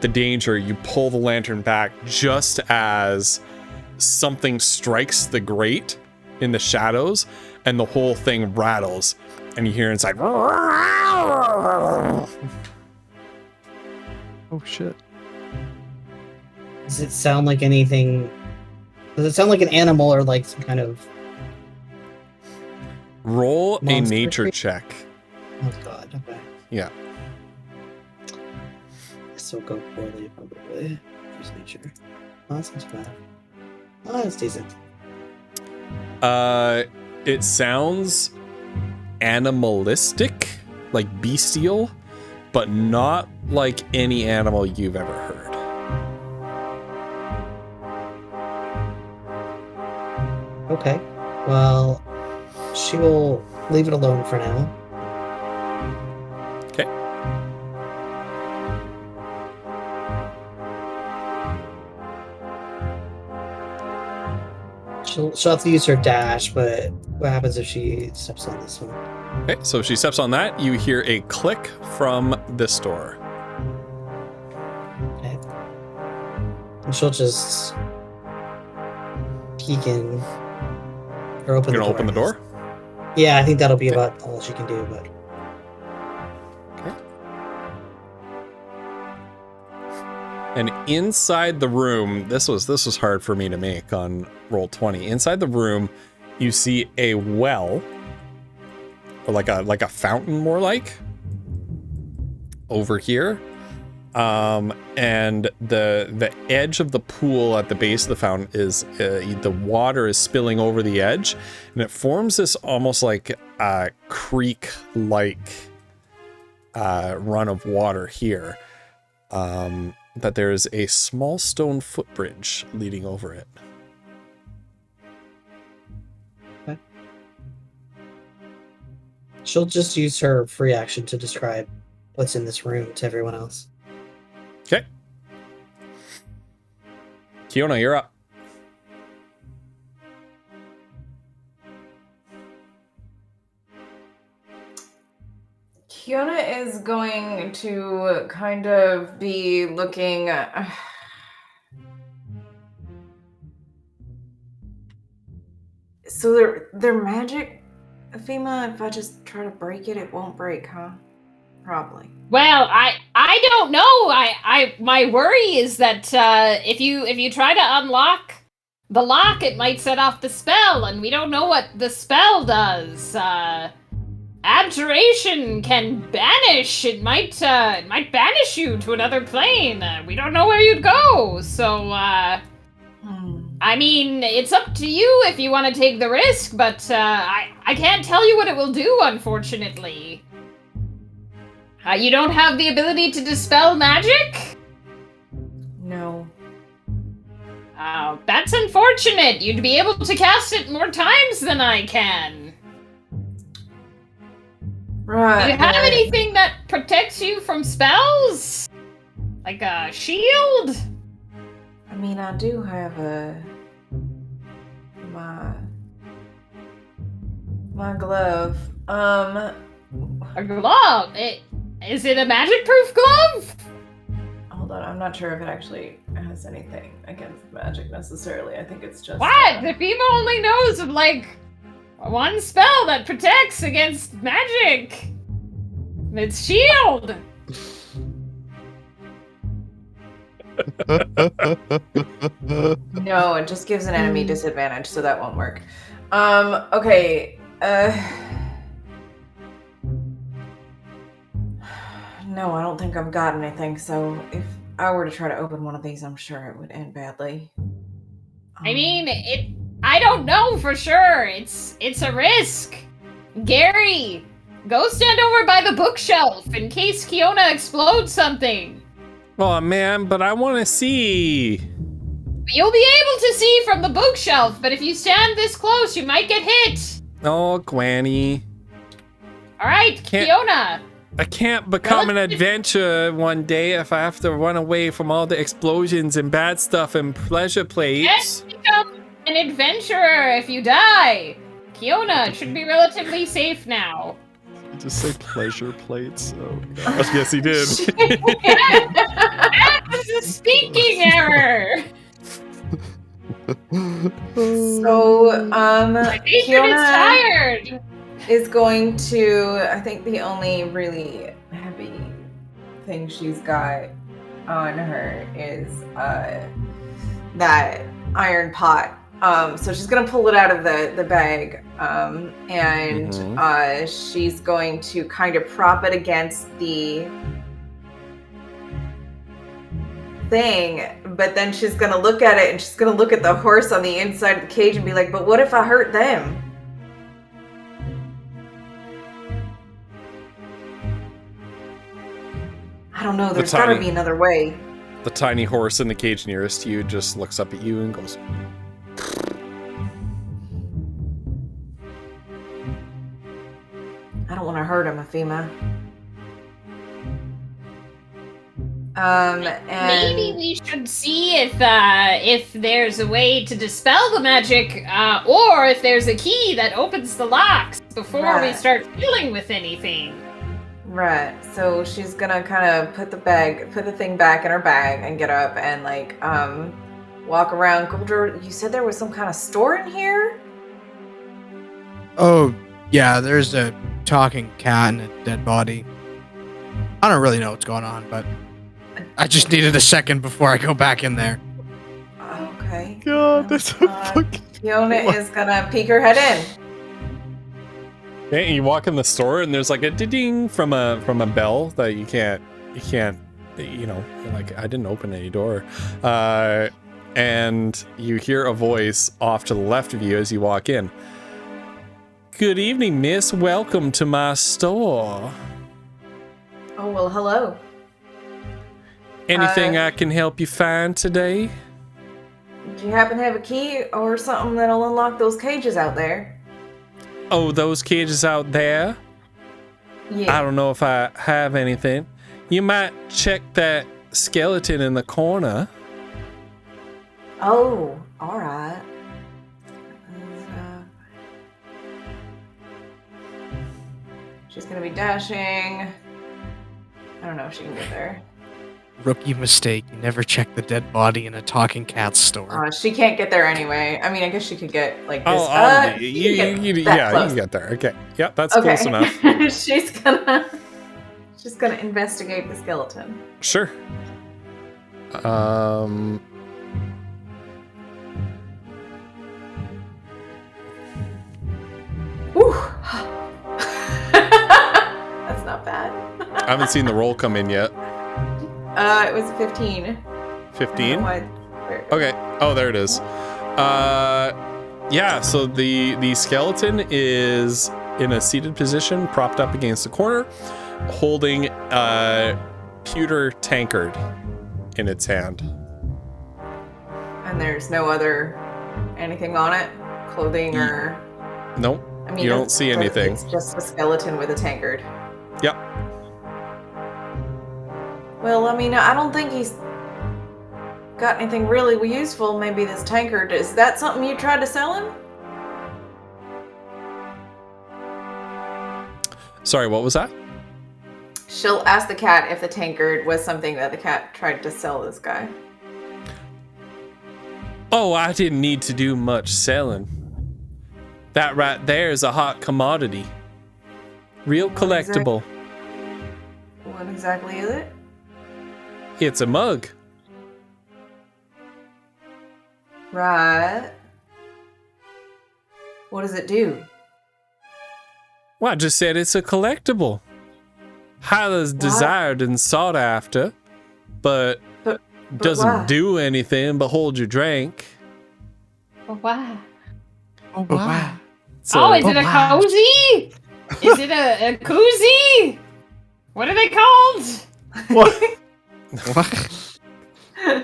the danger, you pull the lantern back just as something strikes the grate in the shadows, and the whole thing rattles, and you hear inside.
Oh shit.
Does it sound like anything? Does it sound like an animal or like some kind of...
Roll a
monster
nature
creature?
check.
Oh god, okay.
Yeah.
This will go poorly, probably. First nature. Oh, that's not too bad. Oh, that's decent.
It sounds animalistic, like bestial, but not like any animal you've ever heard.
Okay. Well, she will leave it alone for now.
Okay.
She'll have to use her dash, but what happens if she steps on this one?
Okay, so if she steps on that, you hear a click from this door.
Okay. And she'll just peek in or open
You're
the door.
gonna open the
I
door?
guess. Yeah, I think that'll be about all she can do, but
And inside the room, this was hard for me to make on Roll20. Inside the room, you see a well, or like a fountain, more like, over here. And the edge of the pool at the base of the fountain is the water is spilling over the edge, and it forms this almost like a creek-like run of water here. That there is a small stone footbridge leading over it.
okay. She'll just use her free action to describe what's in this room to everyone else.
Okay. Kiona, you're up.
Kiona is going to kind of be looking. So they're magic, Fema. If I just try to break it, it won't break, huh? Probably.
Well, I don't know. I my worry is that if you try to unlock the lock, it might set off the spell, and we don't know what the spell does. Abjuration can banish. It might banish you to another plane. We don't know where you'd go. So I mean, it's up to you if you want to take the risk, but I can't tell you what it will do, unfortunately. You don't have the ability to dispel magic?
No.
Oh, that's unfortunate. You'd be able to cast it more times than I can.
Right.
Do you have anything that protects you from spells? Like a shield?
I mean, I do have my glove.
A glove? Is it a magic-proof glove?
Hold on, I'm not sure if it actually has anything against magic necessarily. I think it's just
What? The Fema only knows of, like, one spell that protects against magic. It's shield.
No, it just gives an enemy disadvantage, so that won't work. Okay. No, I don't think I've got anything, so if I were to try to open one of these, I'm sure it would end badly.
I mean, I don't know for sure. It's a risk. Gary, go stand over by the bookshelf in case Kiona explodes something.
Oh man, but I want to see.
You'll be able to see from the bookshelf, but if you stand this close, you might get hit.
Oh, Granny.
All right, Kiona.
I can't become an adventurer one day if I have to run away from all the explosions and bad stuff and pleasure plates.
Can't become an adventurer if you die. Kiona should be relatively safe now.
Just say pleasure plates. Oh gosh.
Yes, he did.
That's a speaking error.
So,
Adrian is tired.
is going to, I think the only really heavy thing she's got on her is that iron pot. So she's gonna pull it out of the bag, and she's going to kind of prop it against the thing, but then she's gonna look at it and she's gonna look at the horse on the inside of the cage and be like, but what if I hurt them? I don't know, there's gotta be another way.
The tiny horse in the cage nearest to you just looks up at you and goes,
I don't want to hurt him, Afima. And
maybe we should see if there's a way to dispel the magic, or if there's a key that opens the locks before we start fiddling with anything.
Right. So she's gonna kind of put the thing back in her bag and get up and like walk around. Goldra, you said there was some kind of store in here?
Oh, yeah, there's a talking cat and a dead body. I don't really know what's going on, but I just needed a second before I go back in there.
Okay.
God, that's a fucking...
Fiona is gonna peek her head in.
Okay, and you walk in the store and there's like a ding from a bell that you can't, you know, like I didn't open any door. And you hear a voice off to the left of you as you walk in. Good evening, miss. Welcome to my store.
Oh, well, hello.
Anything I can help you find today?
Do you happen to have a key or something that'll unlock those cages out there?
Oh, those cages out there?
Yeah.
I don't know if I have anything. You might check that skeleton in the corner.
Oh, all right. She's gonna be dashing. I don't know if she can get there.
Rookie mistake. You never check the dead body in a talking cat store.
She can't get there anyway. I mean, I guess she could get like this.
You can get there. Okay. Yeah, that's close enough.
She's gonna investigate the skeleton.
Sure.
Whew. That's not bad.
I haven't seen the roll come in yet.
It was 15.
15? Okay. Oh, there it is. Yeah, so the skeleton is in a seated position, propped up against the corner, holding a pewter tankard in its hand.
And there's no other anything on it? Clothing or...
Nope.
I mean,
you don't see anything.
It's just a skeleton with a tankard.
Yep.
Well, I mean, I don't think he's got anything really useful. Maybe this tankard. Is that something you tried to sell him?
Sorry, what was that?
She'll ask the cat if the tankard was something that the cat tried to sell this guy.
Oh, I didn't need to do much selling. That right there is a hot commodity. Real collectible.
What exactly is it?
It's a mug.
Right. What does it do?
Well, I just said it's a collectible. Highly desired and sought after, but doesn't
why?
do anything but hold your drink.
Why?
Oh, wow.
So,
is it a cozy? Is it a koozie? What are they called?
What?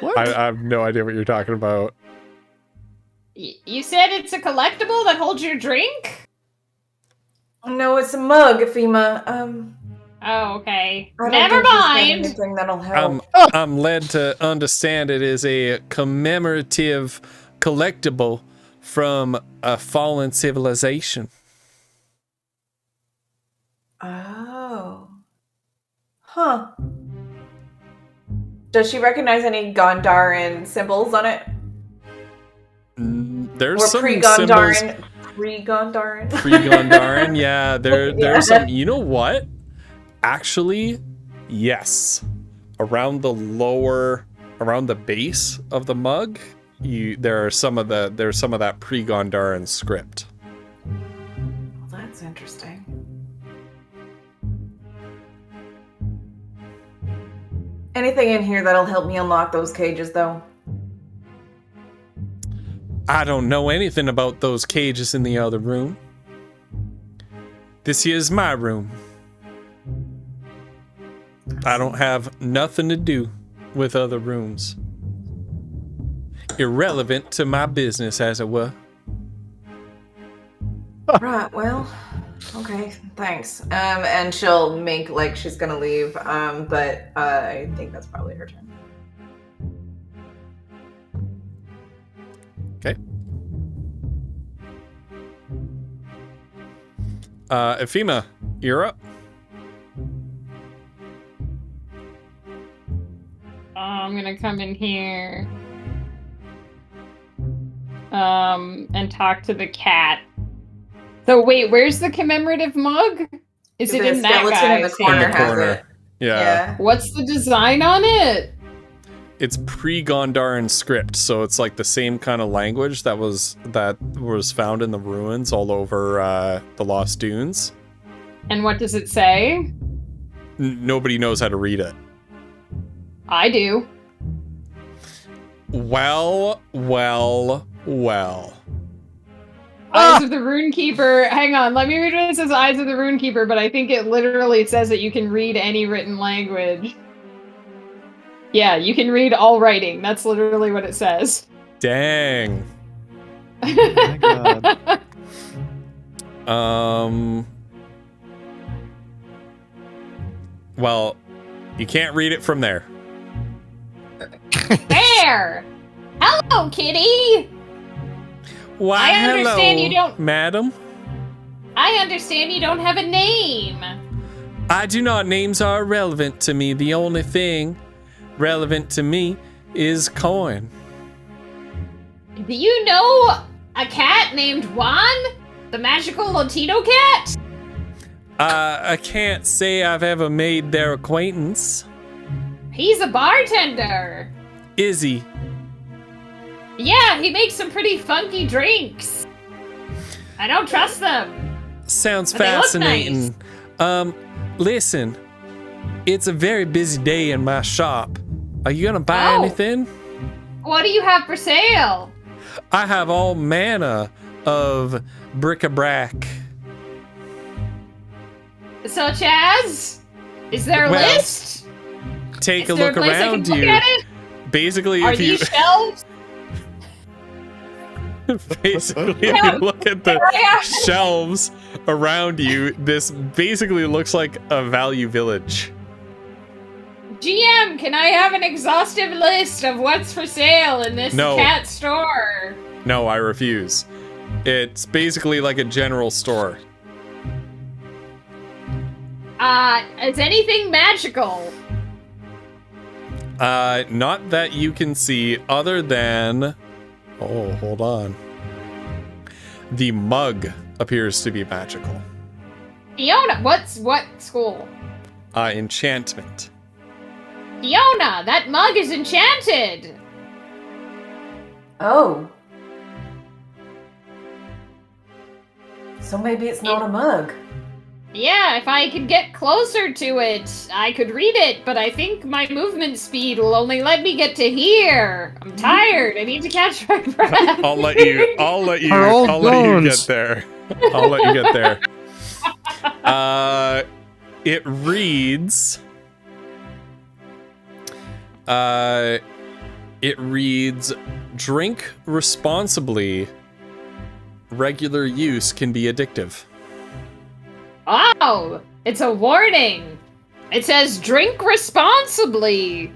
What?
I have no idea what you're talking about.
You said it's a collectible that holds your drink?
No, it's a mug, Afima.
Oh, okay.
I don't
Never
think he's got
mind.
anything that'll help.
I'm led to understand it is a commemorative collectible from a fallen civilization.
Oh. Huh. Does she recognize any Gondaran symbols on it?
There's
or
some
pre-Gondaran,
symbols.
Pre-Gondaran.
Pre-Gondaran, yeah. There's some. You know what? Actually, yes. Around the base of the mug, there's some of that pre-Gondaran script.
Well, that's interesting. Anything in here that'll help me unlock those cages, though?
I don't know anything about those cages in the other room. This here's my room. I don't have nothing to do with other rooms. Irrelevant to my business, as it were.
Right, well, okay, thanks. And she'll make like she's gonna leave, but I think that's probably her turn.
Okay. Ephema, you're up.
I'm gonna come in here. And talk to the cat. So wait, where's the commemorative mug? Is it in that guy?
In the corner has it.
Yeah.
What's the design on it?
It's pre-Gondaran script, so it's like the same kind of language that was found in the ruins all over the Lost Dunes.
And what does it say?
Nobody knows how to read it.
I do.
Well.
Eyes of the Runekeeper. Hang on, let me read what it says. Eyes of the Runekeeper, but I think it literally says that you can read any written language. Yeah, you can read all writing. That's literally what it says.
Dang.
Oh my god.
Well, you can't read it from there.
There! Hello, kitty!
Why,
I understand
hello,
you don't-
madam.
I understand you don't have a name.
I do not. Names are irrelevant to me. The only thing relevant to me is coin.
Do you know a cat named Juan? The magical Latino cat?
I can't say I've ever made their acquaintance.
He's a bartender.
Is he?
Yeah, he makes some pretty funky drinks. I don't trust them.
Sounds
But they look
fascinating. Listen, it's a very busy day in my shop. Are you gonna buy anything?
What do you have for sale?
I have all manner of bric-a-brac.
Such as? Is there a
Well,
list?
Take
Is
a
there
look
place I can
around
look
you.
at it?
Basically,
Are
if you
these shelves?
basically if you look at the shelves around you, this basically looks like a value village.
GM, can I have an exhaustive list of what's for sale in this
No.
cat store?
No, I refuse. It's basically like a general store.
Is anything magical?
Not that you can see, other than... Oh, hold on. The mug appears to be magical.
Fiona, what school?
Enchantment.
Fiona, that mug is enchanted.
Oh. So maybe it's not a mug.
Yeah, if I could get closer to it, I could read it, but I think my movement speed will only let me get to here. I'm tired. I need to catch my breath.
I'll let you get there. I'll let you get there. It reads drink responsibly. Regular use can be addictive.
Oh, it's a warning. It says drink responsibly.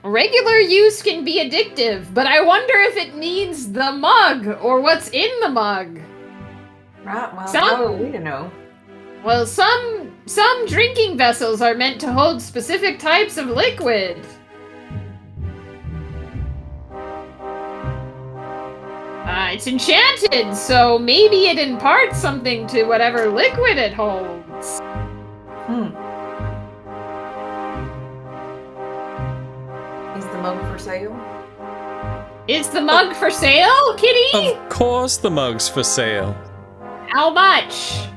Regular use can be addictive, but I wonder if it means the mug or what's in the mug.
Right, well,
Some-
how are we to know?
Well, some some drinking vessels are meant to hold specific types of liquid. It's enchanted, so maybe it imparts something to whatever liquid it holds.
Is the mug for sale?
Is the mug for sale, Kitty?
Of course the mug's for sale.
How much?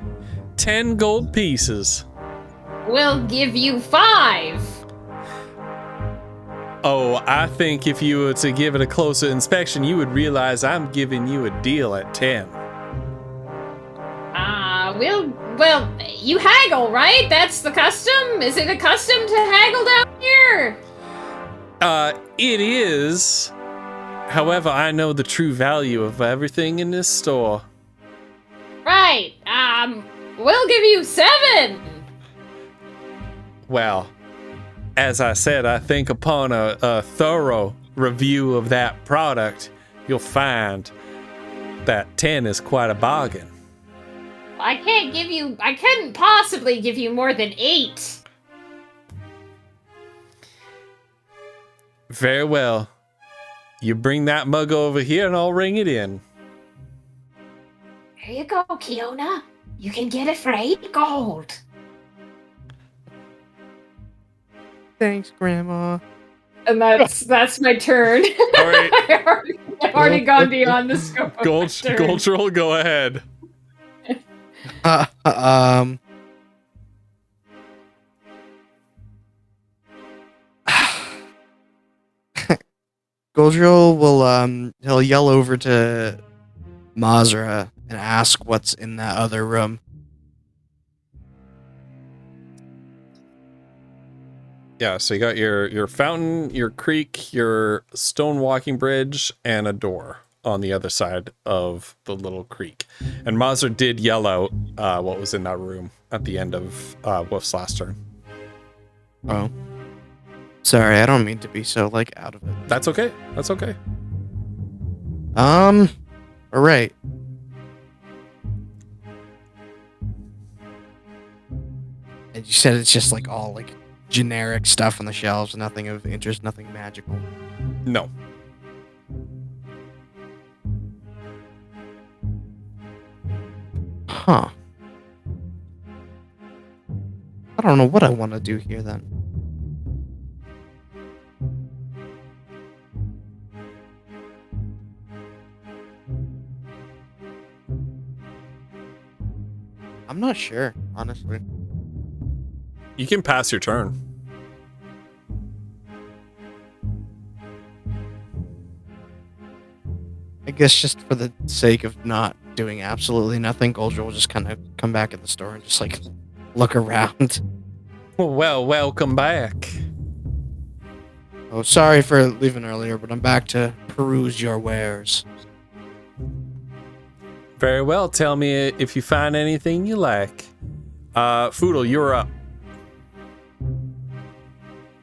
10 gold pieces.
We'll give you 5.
Oh, I think if you were to give it a closer inspection, you would realize I'm giving you a deal at 10.
Well, you haggle, right? That's the custom? Is it a custom to haggle down here?
It is. However, I know the true value of everything in this store.
Right. We'll give you 7.
Well, as I said, I think upon a thorough review of that product, you'll find that 10 is quite a bargain.
I couldn't possibly give you more than 8.
Very well. You bring that mug over here and I'll ring it in.
Here you go, Kiona. You can get it for 8 gold.
Thanks, Grandma.
And that's my turn.
All right.
I've already gone beyond the scope of my turn.
Cultural, go ahead.
Goldrill will he'll yell over to Mazra and ask what's in that other room.
Yeah, so you got your fountain, your creek, your stone walking bridge, and a door on the other side of the little creek. And Mazra did yell out what was in that room at the end of Wolf's last turn.
Oh. Sorry, I don't mean to be so, out of it.
That's okay. That's okay.
Alright. And you said it's just, all, generic stuff on the shelves, nothing of interest, nothing magical.
No.
Huh. I don't know what I want to do here, then. I'm not sure, honestly.
You can pass your turn.
I guess just for the sake of not doing absolutely nothing, Goldrill will just kind of come back at the store and just, look around.
Well, welcome back.
Oh, sorry for leaving earlier, but I'm back to peruse your wares.
Very well. Tell me if you find anything you like. Foodle, you're up.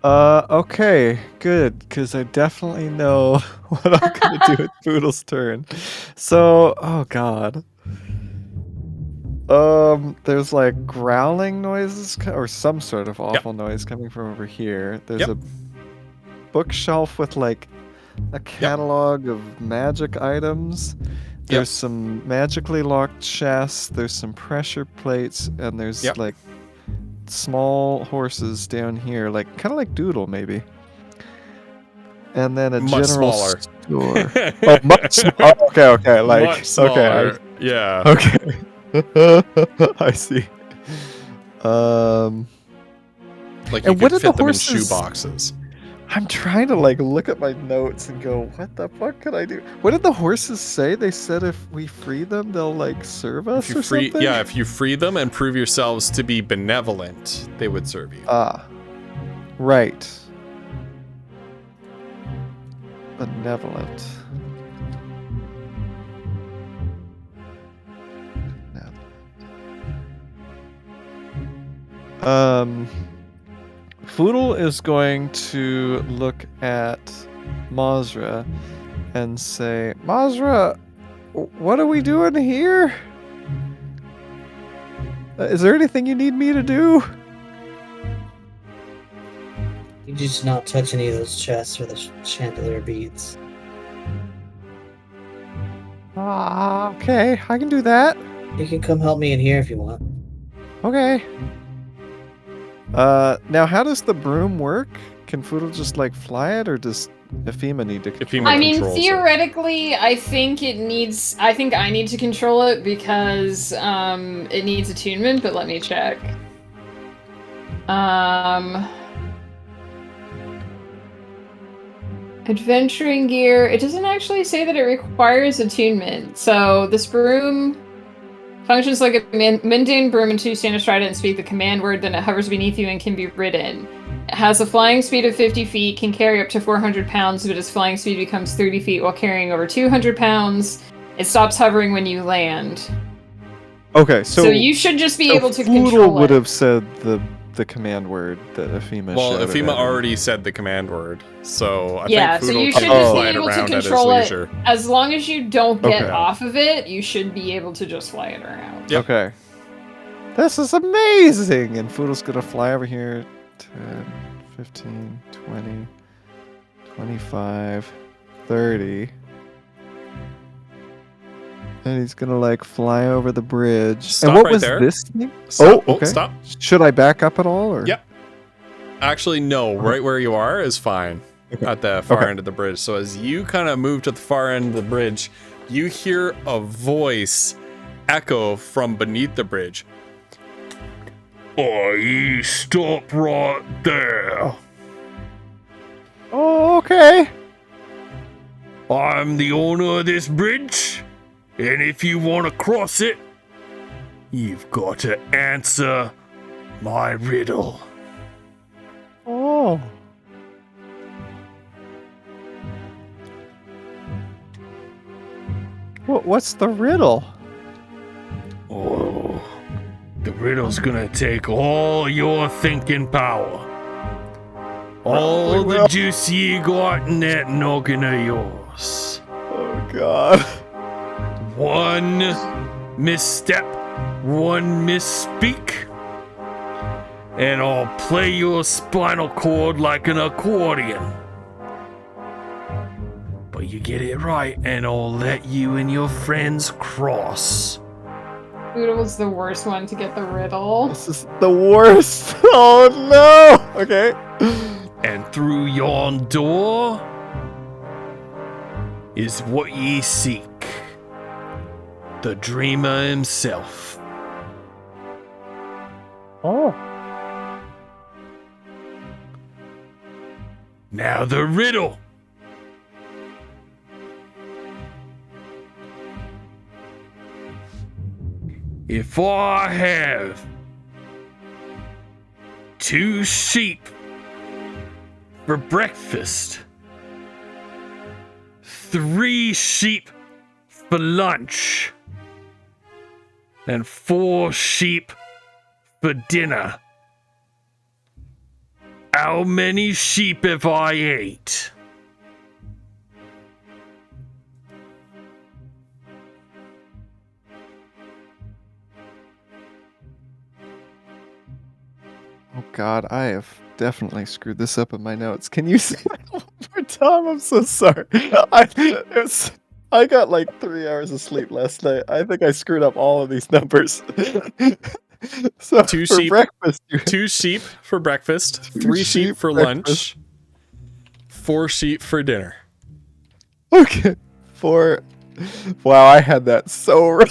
Okay, good, because I definitely know what I'm gonna do with Poodle's turn. So, oh god. There's growling noises, or some sort of awful noise coming from over here. There's a bookshelf with a catalog of magic items. There's some magically locked chests, there's some pressure plates, and there's small horses down here, kind of like Doodle maybe. And then a
much
general
smaller
store. Oh, much smaller. Okay,
much smaller.
Okay.
Yeah.
Okay. I see.
Like you could fit them in shoe boxes.
I'm trying to look at my notes and go, what the fuck could I do? What did the horses say? They said if we free them, they'll serve us or something?
Yeah, if you free them and prove yourselves to be benevolent, they would serve you.
Right. Benevolent. Foodle is going to look at Mazra and say, Mazra, what are we doing here?
Is there anything you need me to do?
You just not touch any of those chests or the chandelier beads.
Okay, I can do that.
You can come help me in here if you want.
Okay. Now how does the broom work? Can Foodle just like fly it, or does Ephema need to control it?
I mean, theoretically, I think I need to control it because it needs attunement, but let me check. Adventuring gear. It doesn't actually say that it requires attunement. So this broom functions like a mundane broom until you stand astride it and speak the command word, then it hovers beneath you and can be ridden. It has a flying speed of 50 feet, can carry up to 400 pounds, but its flying speed becomes 30 feet while carrying over 200 pounds. It stops hovering when you land.
Okay,
so you should just be able to control it.
Foodle would have said the command word that Ephema
Well,
shouted
Ephema
at him.
already said the command word, so I
yeah,
think Foodle
so you
can
should just be
fly it
able to
around at his
control it.
leisure.
As long as you don't get
Okay.
off of it, you should be able to just fly it around.
Yep.
Okay. This is amazing! And Foodle's gonna fly over here. 10, 15, 20, 25, 30. And he's gonna like fly over the bridge.
Stop
and what
right
was
there.
this thing?
Stop.
Oh, okay.
Stop.
Should I back up at all? Or?
Yep. Actually, no. Right where you are is fine.
Okay.
At the far
Okay.
end of the bridge. So as you kind of move to the far end of the bridge, you hear a voice echo from beneath the bridge. Oh, stop right there.
Oh, okay.
I'm the owner of this bridge, and if you want to cross it, you've got to answer my riddle.
Oh. What's the riddle?
Oh, the riddle's gonna take all your thinking power. All the juice you got in that noggin of yours.
Oh, God.
One misstep, one misspeak, and I'll play your spinal cord like an accordion. But you get it right, and I'll let you and your friends cross.
Foodle was the worst one to get the riddle.
This is the worst. Oh, no. Okay.
And through yon door is what ye seek. The dreamer himself.
Oh.
Now the riddle. If I have 2 sheep for breakfast, 3 sheep for lunch, and 4 sheep for dinner, how many sheep have I ate?
Oh, God. I have definitely screwed this up in my notes. Can you say that one more time? I'm so sorry. I got like 3 hours of sleep last night. I think I screwed up all of these numbers. So
2
for
sheep,
breakfast,
2 sheep for breakfast,
2
3 sheep
sheep
for
breakfast.
lunch, 4 sheep for dinner.
Okay. 4. Wow, I had that so wrong.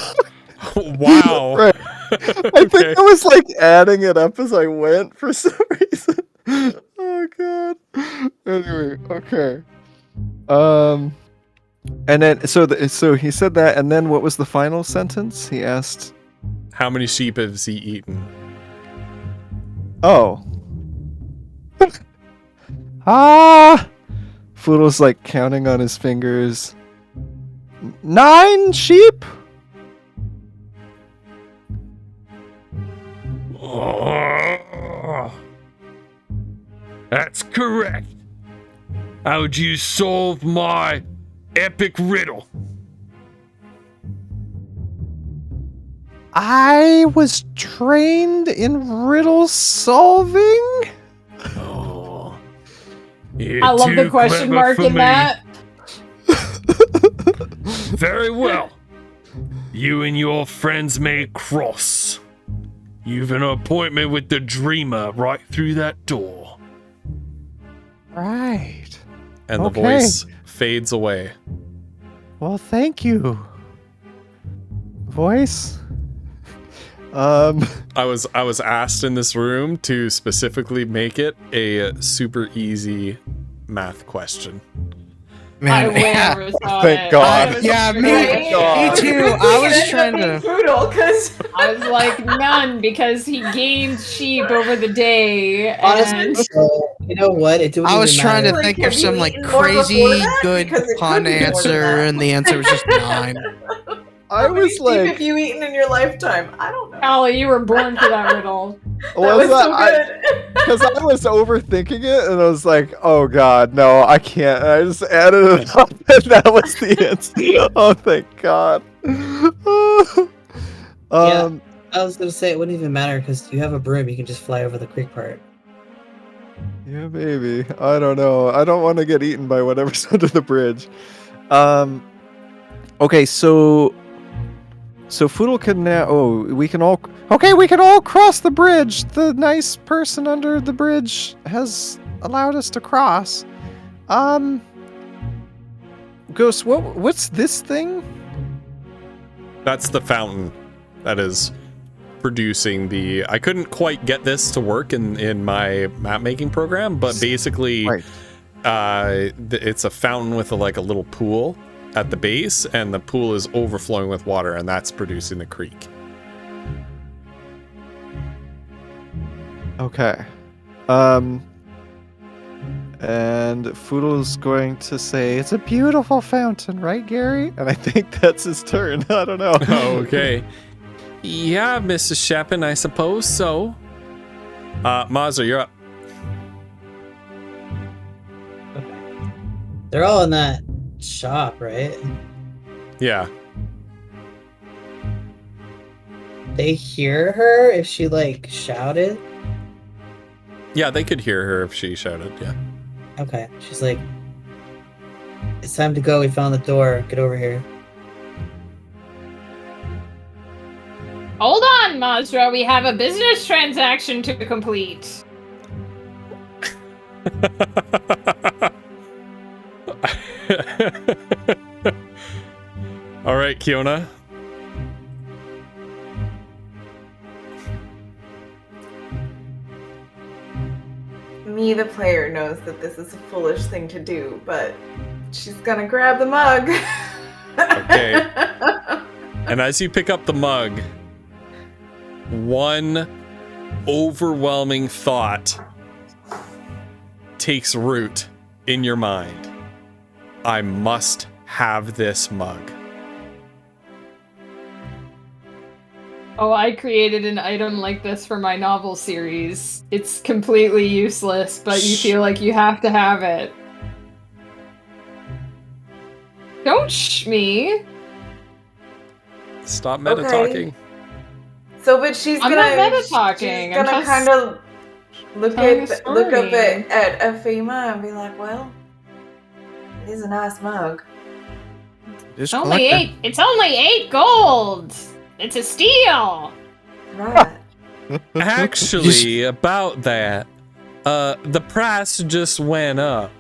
Wow.
Right. I think I was like adding it up as I went for some reason. Oh, God. Anyway, okay. And then so he said that, and then what was the final sentence? He asked,
How many sheep has he eaten?
"Oh, Foodle's like counting on his fingers. 9 sheep?
Oh, that's correct. How'd you solve my epic riddle?
I was trained in riddle solving.
Oh,
I love the question mark in that.
Very well. You and your friends may cross. You've an appointment with the Dreamer right through that door.
Right.
And the voice fades away.
Well, thank you. Voice.
I was asked in this room to specifically make it a super easy math question.
Man,
thank God.
Yeah, me too. I was trying to.
Brutal, because
I was like, none, because he gained sheep over the day.
Honestly,
And
you know what? It
I was trying to
Like,
think
have
of some
you
like
eaten more
crazy
before that?
good
Because it
pun
could be more than
answer,
that.
and the answer was just 9.
I
How many
was
sheep
like,
have you eaten in your lifetime? I don't know.
Callie, you were born for that riddle.
That was so good.
Because I was overthinking it, and I was like, "Oh God, no, I can't." And I just added it up, and that was the answer. Oh, thank God.
Yeah. I was gonna say it wouldn't even matter because you have a broom. You can just fly over the creek part.
Yeah, maybe. I don't know. I don't want to get eaten by whatever's under the bridge. Okay, so Foodle can now. Oh, we can all. Okay, we can all cross the bridge. The nice person under the bridge has allowed us to cross. Ghost, what's this thing?
That's the fountain that is producing the. I couldn't quite get this to work in my map making program, but basically, it's a fountain with a little pool at the base, and the pool is overflowing with water, and that's producing the creek.
Okay. And Foodle's going to say, "It's a beautiful fountain, right, Gary?" And I think that's his turn. I don't know.
Okay. Yeah, Mrs. Shepin, I suppose so. Mazza, you're up.
Okay. They're all in that shop, right?
Yeah.
They hear her if she shouted.
Yeah, they could hear her if she shouted, yeah.
Okay. She's like, "It's time to go. We found the door. Get over here."
Hold on, Mazra. We have a business transaction to complete.
All right, Kiona.
Me, the player, knows that this is a foolish thing to do, but she's gonna grab the mug.
Okay. And as you pick up the mug, one overwhelming thought takes root in your mind. I must have this mug.
Oh, I created an item like this for my novel series. It's completely useless, but you feel like you have to have it. Don't shh me.
Stop meta-talking.
So, but she's
I'm
gonna.
not meta-talking.
She's gonna
I'm just
kind of look
telling a
up
story.
at Afema and be like, "Well, it is a nice mug."
It's only 8 gold. It's a steal.
Right.
Actually, about that, the price just went up.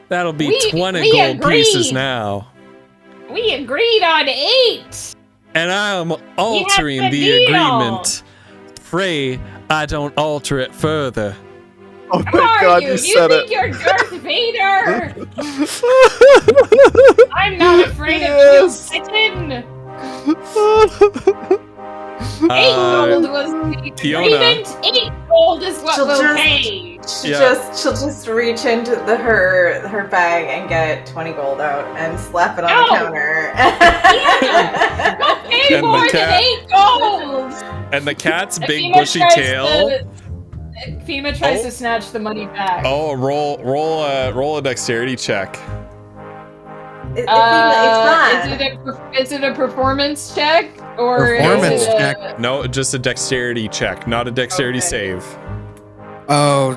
That'll be
We
20 gold pieces
agreed.
now.
We agreed on 8.
And I am altering
the
the
deal.
agreement. Pray I don't alter it further.
Oh,
Who
thank
are
God
you?
you
You
said
think
it.
you're Darth Vader? I'm not afraid
Yes.
of you, Titan. 8
Uh,
gold was the
Fiona.
agreement. 8 gold is what
She'll
we'll
just-
pay.
She'll just reach into her bag and get 20 gold out and slap it on the
No.
counter.
We'll pay
And the
more
cat.
than 8 gold.
And the cat's
If
big
FEMA
bushy
tries
tail.
FEMA tries
Oh.
to snatch the money back.
Oh, roll a dexterity check.
It's fine.
Is it a performance check? Or
Performance
is it
check.
No, just a dexterity check, not a dexterity
Okay.
save.
Oh,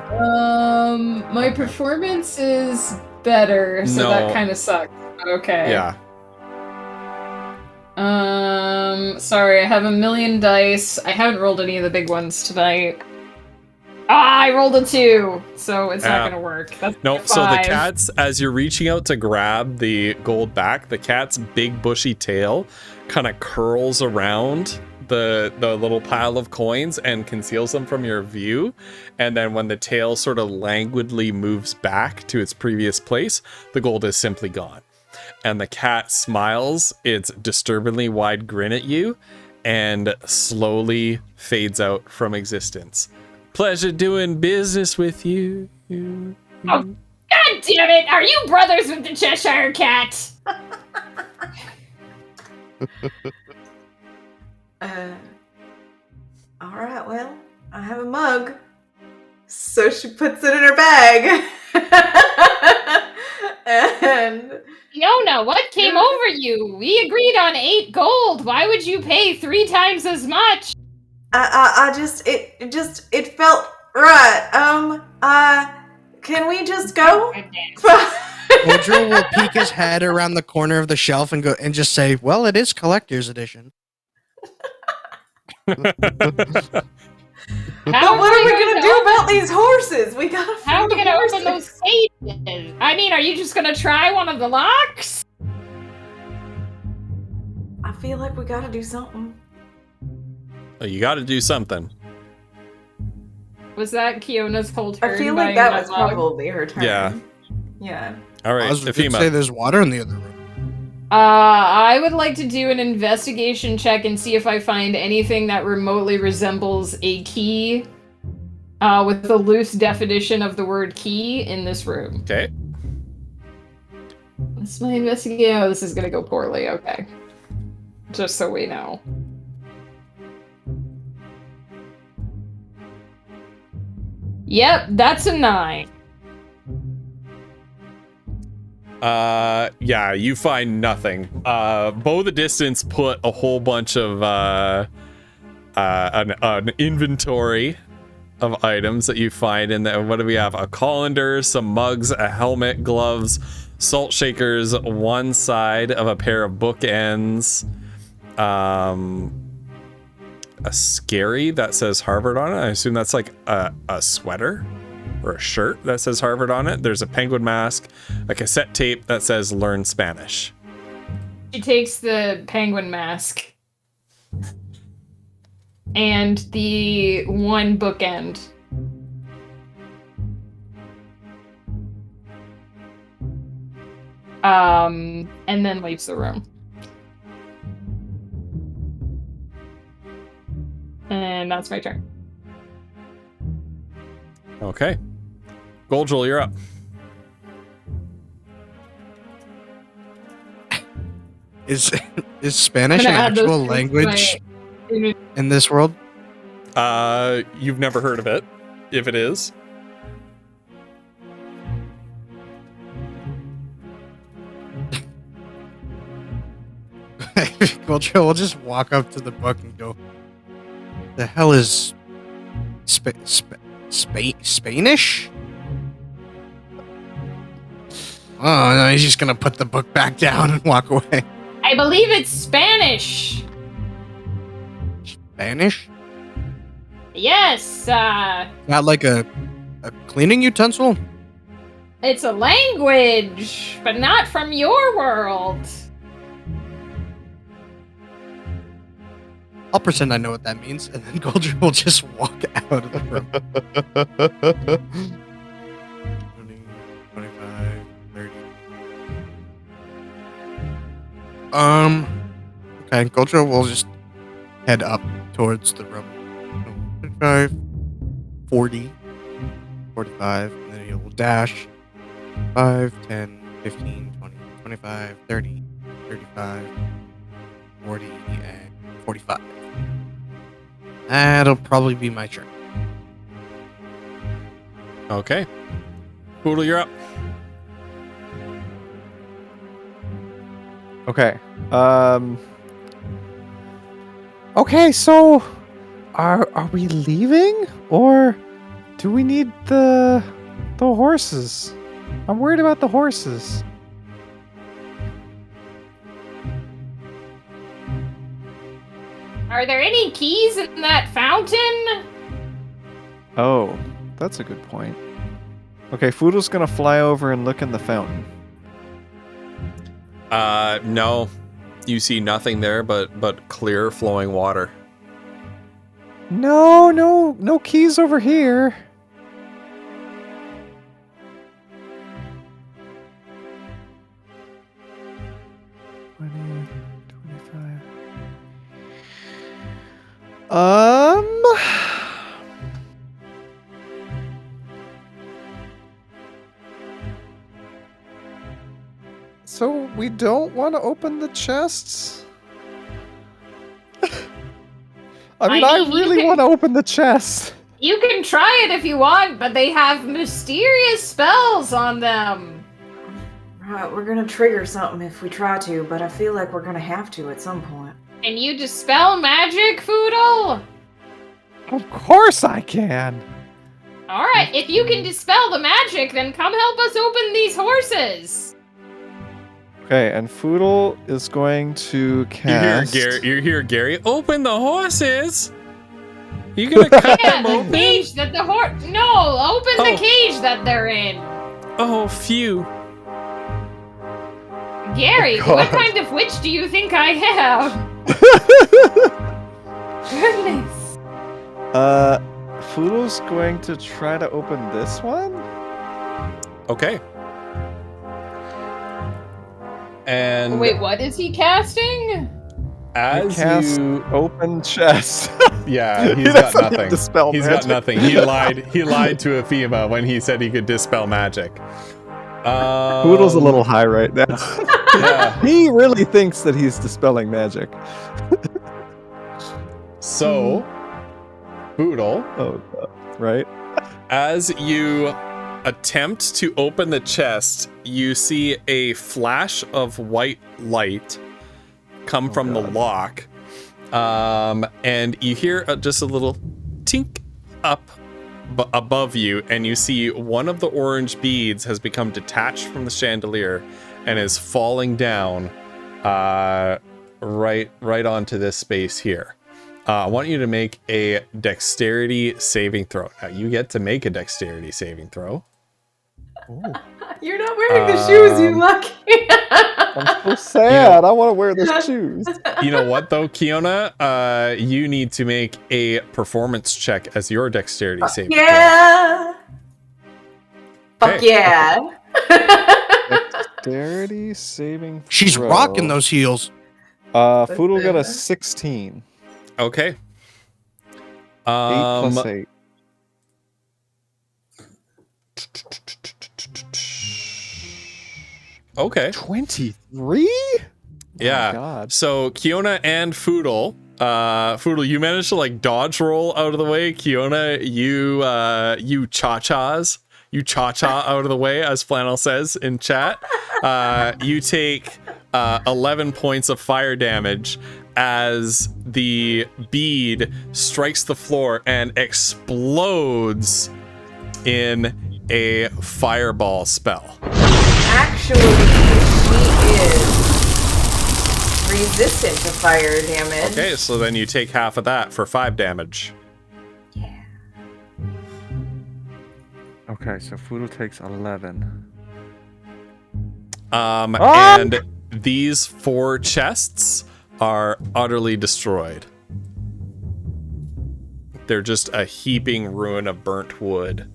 my performance is better, so
No.
that kind of sucks. Okay.
Yeah.
Sorry, I have a million dice. I haven't rolled any of the big ones tonight. Ah, I rolled a 2, so it's not gonna work. That's
Nope.
a
So the
5.
cat's, as you're reaching out to grab the gold back, the cat's big bushy tail kind of curls around the little pile of coins and conceals them from your view. And then when the tail sort of languidly moves back to its previous place, the gold is simply gone. And the cat smiles its disturbingly wide grin at you and slowly fades out from existence. Pleasure doing business with you.
Oh, God damn it! Are you brothers with the Cheshire Cat?
All right, well, I have a mug. So she puts it in her bag. And
Fiona, what came over you? We agreed on 8 gold. Why would you pay 3 times as much?
it felt right. Can we just go?
Woodrow will peek his head around the corner of the shelf and go and just say, "Well, it is collector's edition."
But what are we gonna do about these horses? We gotta.
How are we gonna
horses.
open those safes? I mean, are you just gonna try one of the locks?
I feel like we gotta do something.
You got to do something.
Was that Kiona's whole turn?
I feel like
buying
that
that
was
log?
probably her turn.
Yeah.
Yeah.
All right,
I was going to say
Efima.
there's water in the other room.
I would like to do an investigation check and see if I find anything that remotely resembles a key with the loose definition of the word key in this room.
Okay.
That's my investigation. Oh, this is going to go poorly. Okay. Just so we know. Yep, that's a 9.
Yeah, you find nothing. Bow the Distance put a whole bunch of an inventory of items that you find in there. What do we have? A colander, some mugs, a helmet, gloves, salt shakers, one side of a pair of bookends, a scary that says Harvard on it. I assume that's like a sweater or a shirt that says Harvard on it. There's a penguin mask, a cassette tape that says Learn Spanish.
She takes the penguin mask and the one bookend. And then leaves the room. And that's my turn.
Okay. Goldrel, you're up.
Is Spanish an actual language in this world?
You've never heard of it, if it is.
We'll just walk up to the book and go, "The hell is Spanish?" Oh no, he's just gonna put the book back down and walk away.
I believe it's Spanish.
Spanish?
Yes,
Not like a cleaning utensil?
it's a language, but not from your world.
I'll pretend I know what that means, and then Goldrick will just walk out of the room. 20, 25, 30. Okay, Goldrick will just head up towards the room. 25, 40, 45, and then he will dash. 5, 10, 15, 20, 25, 30, 35, 40, and 45. That'll probably be my turn.
Okay. Poodle, you're up.
Okay.
Okay, so are we leaving, or do we need the horses? I'm worried about the horses.
Are there any keys in that fountain?
Oh, that's a good point. Okay, Foodle's gonna fly over and look in the fountain.
No. You see nothing there but clear flowing water.
No keys over here. So we don't want to open the chests? I mean, I really want to open the chest.
You can try it if you want, but they have mysterious spells on them.
Right, we're gonna trigger something if we try to, but I feel like we're gonna have to at some point.
Can you dispel magic, Foodle?
Of course I can.
Alright, if you can dispel the magic, then come help us open these horses.
Okay, and Foodle is going to cast...
You hear Gary, open the horses! You gonna cut them
the
open?
cage that the horse... No, open the cage that they're in.
Oh, phew.
Gary, what kind of witch do you think I am? Goodness.
Foodle's going to try to open this one?
Okay. And
wait, what is he casting?
As
you open chest.
Yeah, he's got nothing.
Dispel
He's
magic.
got nothing. He lied to Ephema when he said he could dispel magic.
Foodle's a little high right now.
Yeah.
He really thinks that he's dispelling magic.
So, Foodle.
Oh, God. Right?
As you attempt to open the chest, you see a flash of white light come from the lock. And you hear just a little tink up above you, and you see one of the orange beads has become detached from the chandelier and is falling down right onto this space here. I want you to make a dexterity saving throw. Now, you get to make a dexterity saving throw.
You're not wearing the shoes, you lucky.
I'm so sad. I want to wear those shoes.
You know what, though, Kiona? You need to make a performance check as your dexterity saving throw.
Yeah. Fuck yeah.
Dexterity saving throw.
She's rocking those heels.
Foodle got a 16.
Okay.
8 plus 8.
Okay.
23?
Yeah.
Oh, God.
So Kiona and Foodle, you managed to like dodge roll out of the way. Kiona, you cha-chas. You cha-cha out of the way, as Flannel says in chat. You take 11 points of fire damage as the bead strikes the floor and explodes in a fireball spell.
Actually, she is resistant to fire damage.
Okay, so then you take half of that for 5 damage.
Yeah.
Okay, so Foodle takes 11.
And these 4 chests are utterly destroyed. They're just a heaping ruin of burnt wood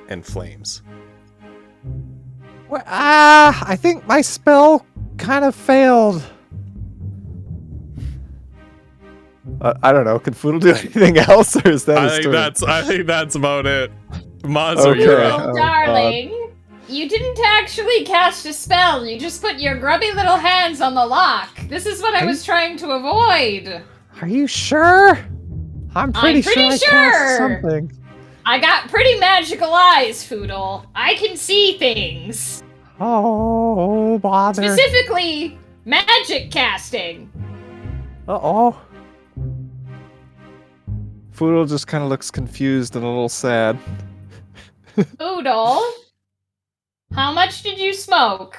and flames.
Well, I think my spell kind of failed.
I don't know. Can Foodle do anything else, or is that his turn?
I think that's about it. Mazo,
Okay.
you're up.
Oh, darling. You didn't actually cast a spell. You just put your grubby little hands on the lock. This is what I was trying to avoid.
Are you sure? I'm pretty sure I cast something.
I got pretty magical eyes, Foodle. I can see things.
Oh, bother.
Specifically, magic casting.
Uh-oh.
Foodle just kind of looks confused and a little sad.
Oodle, how much did you smoke?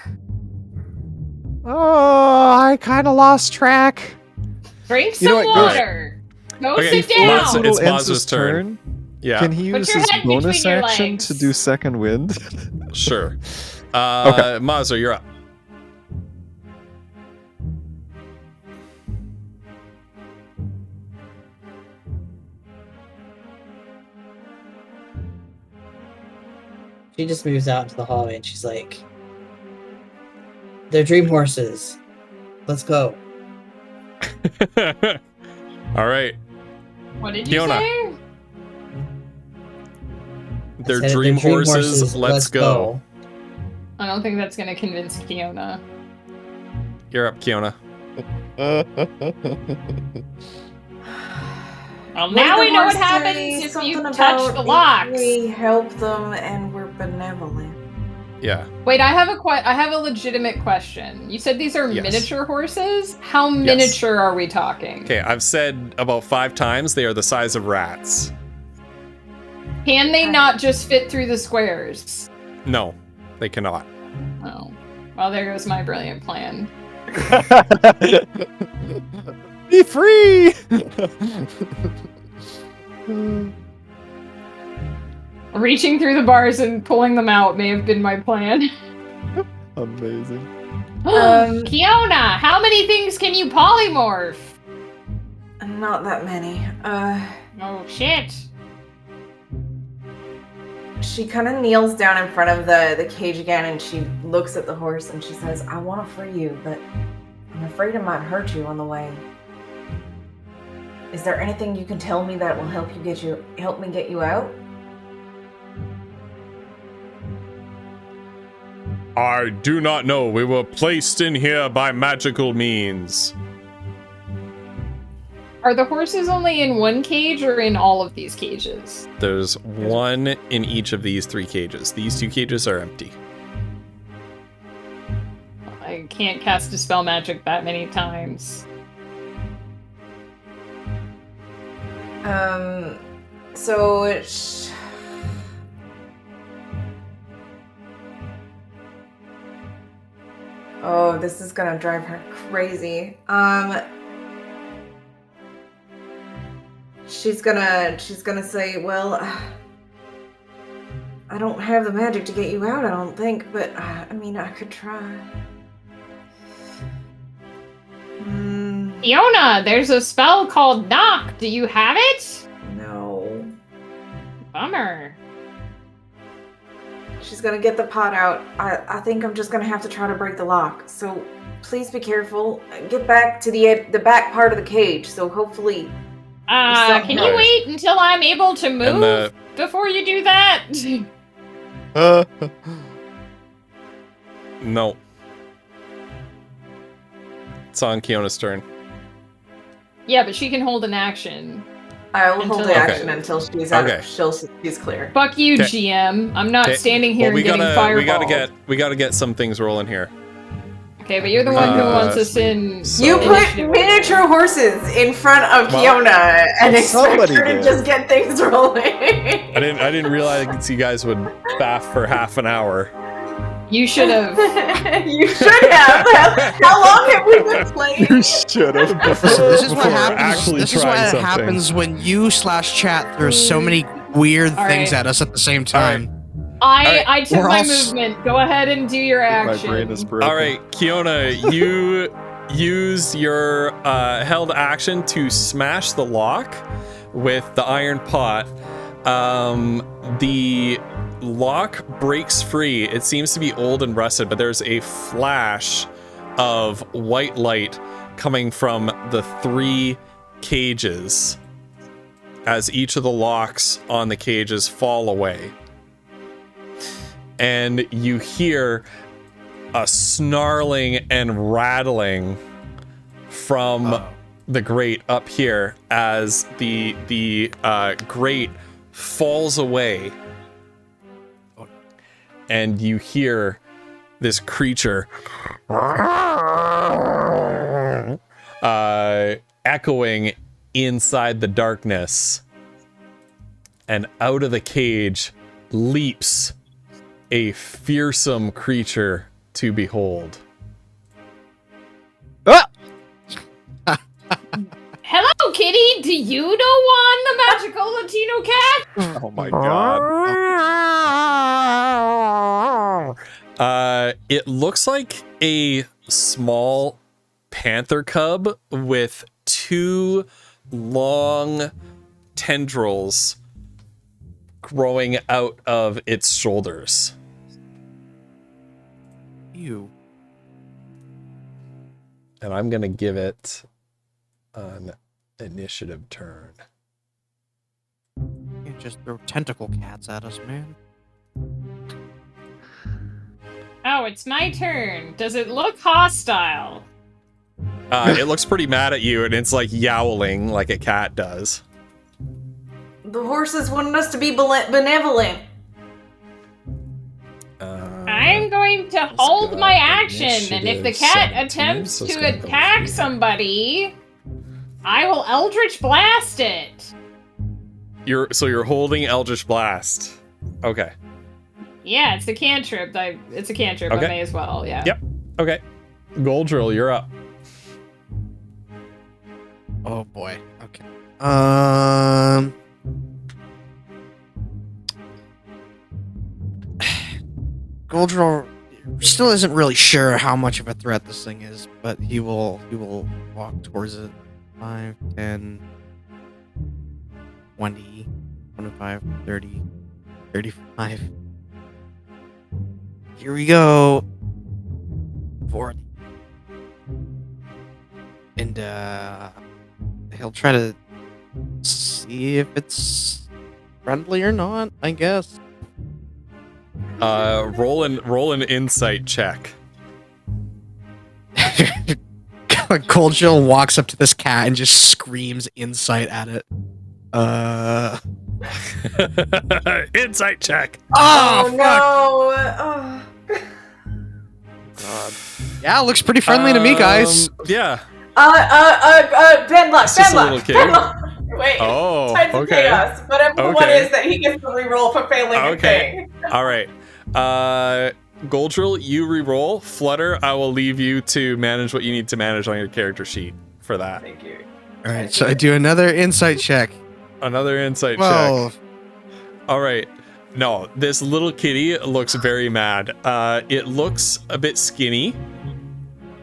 Oh, I kind of lost track.
Drink some water. Go sit down.
It's Maz's turn. Yeah.
Can he use his bonus action to do second wind?
Sure. Okay. Mazer, you're up.
She just moves out into the hallway and she's like, "They're dream horses. Let's go."
All right.
What did you say?
They're dream horses. Let's go.
I don't think that's gonna convince Kiona.
You're up, Kiona.
Well, now we know what happens if you touch the locks.
We help them and we're benevolent.
Yeah.
Wait, I have a legitimate question. You said these are miniature horses? How miniature are we talking?
Okay, I've said about 5 times they are the size of rats.
Can they not just fit through the squares?
No, they cannot.
Oh. Well, there goes my brilliant plan.
Be free!
Reaching through the bars and pulling them out may have been my plan.
Amazing.
Kiona, how many things can you polymorph?
Not that many.
Oh shit.
She kind of kneels down in front of the cage again and she looks at the horse and she says, "I want to free you, but I'm afraid it might hurt you on the way. Is there anything you can tell me that will help me get you out?"
I do not know. We were placed in here by magical means.
Are the horses only in one cage or in all of these cages?
There's one in each of these 3 cages. These 2 cages are empty.
I can't cast Dispel Magic that many times.
So oh, this is gonna drive her crazy. She's gonna say, "Well, I don't have the magic to get you out, I don't think, but I mean, I could try."
Fiona, there's a spell called Knock. Do you have it?
No.
Bummer.
She's gonna get the pot out. I think I'm just gonna have to try to break the lock. So please be careful. Get back to the back part of the cage. So hopefully.
Can you wait until I'm able to move before you do that?
No. It's on Kiona's turn.
Yeah, but she can hold an action.
I will hold the action until she's out. She's clear.
Fuck you, GM. I'm not standing here and getting fireballed.
We gotta get some things rolling here.
Okay, but you're the one who wants us in.
So you put miniature horses in front of Kiona and expect her to just get things rolling.
I didn't realize you guys would faff for half an hour.
You should have.
You should have. How long have we been playing?
You should have.
This is what happens. This is what happens when you /chat throw so many weird things at us at the same time.
I took my movement. Go ahead and do your action.
My brain is broken.
All right, Kiona, you use your held action to smash the lock with the iron pot. The lock breaks free. It seems to be old and rusted, but there's a flash of white light coming from the 3 cages as each of the locks on the cages fall away. And you hear a snarling and rattling from the grate up here as the grate falls away. And you hear this creature echoing inside the darkness and out of the cage leaps a fearsome creature to behold.
Ah!
Hello, kitty. Do you know Juan, the magical Latino cat?
Oh my god. It looks like a small panther cub with 2 long tendrils growing out of its shoulders.
Ew.
And I'm gonna give it an initiative turn.
You can't just throw tentacle cats at us, man.
Oh, it's my turn. Does it look hostile?
It looks pretty mad at you, and it's like yowling like a cat does.
The horses wanted us to be benevolent.
I'm going to hold my action, and if the cat attempts to attack somebody, I will Eldritch Blast it.
You're holding Eldritch Blast. Okay.
Yeah, it's a cantrip. It's a cantrip.
Okay.
I may as well. Yeah.
Yep. Okay. Goldrill, you're up.
Oh boy. Okay. Goldrill still isn't really sure how much of a threat this thing is, but he will walk towards it. 5, 10, 20, 25, 30, 35. Here we go. 40. And he'll try to see if it's friendly or not, I guess.
Roll an insight check.
Goldrill walks up to this cat and just screams insight at it.
Insight check.
Oh
no! Oh.
God. Yeah, looks pretty friendly to me, guys.
Yeah.
Benluck,
It's just a little kid.
Wait.
Oh,
Times of
okay.
chaos. Whatever the one is that he gets to reroll for failing a thing.
All right. Goldrill, you reroll. Flutter, I will leave you to manage what you need to manage on your character sheet for that.
Thank you.
All right, so I do another insight check.
Another insight check. All right. No, this little kitty looks very mad. It looks a bit skinny,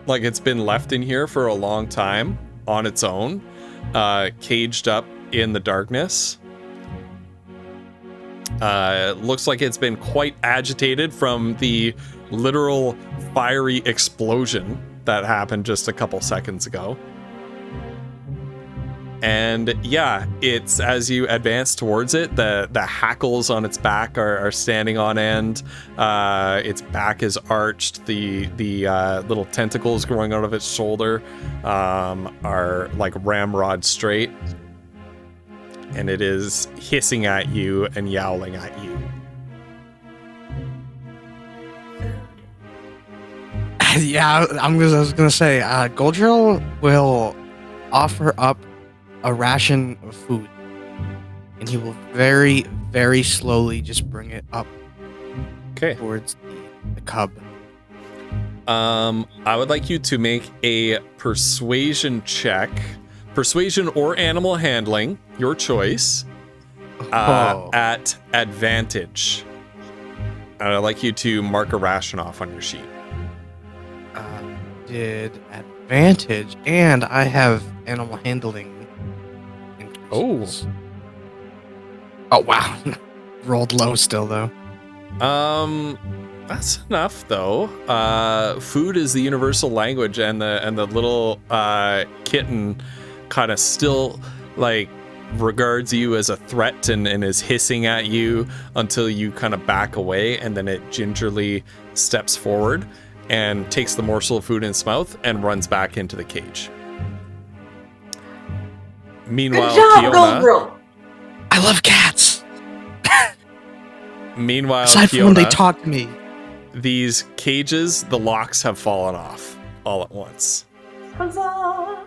like it's been left in here for a long time on its own, caged up in the darkness. Looks like it's been quite agitated from the literal fiery explosion that happened just a couple seconds ago. And yeah, it's as you advance towards it, the hackles on its back are standing on end. Its back is arched. The little tentacles growing out of its shoulder are like ramrod straight. And it is hissing at you and yowling at you.
Yeah, I was gonna say, Goldrill will offer up a ration of food, and he will very, very slowly just bring it up towards the cub.
I would like you to make a persuasion check. Persuasion or animal handling, your choice, at advantage. And I'd like you to mark a ration off on your sheet.
Did advantage, and I have animal handling.
Increases.
Oh wow. Rolled low still though.
That's enough though. Food is the universal language, and the little kitten kind of still like regards you as a threat and is hissing at you until you kind of back away, and then it gingerly steps forward and takes the morsel of food in its mouth and runs back into the cage. Meanwhile, Fiona,
I love cats.
Meanwhile,
aside from
Fiona,
when they talk to me,
these cages, the locks have fallen off all at once.
Huzzah!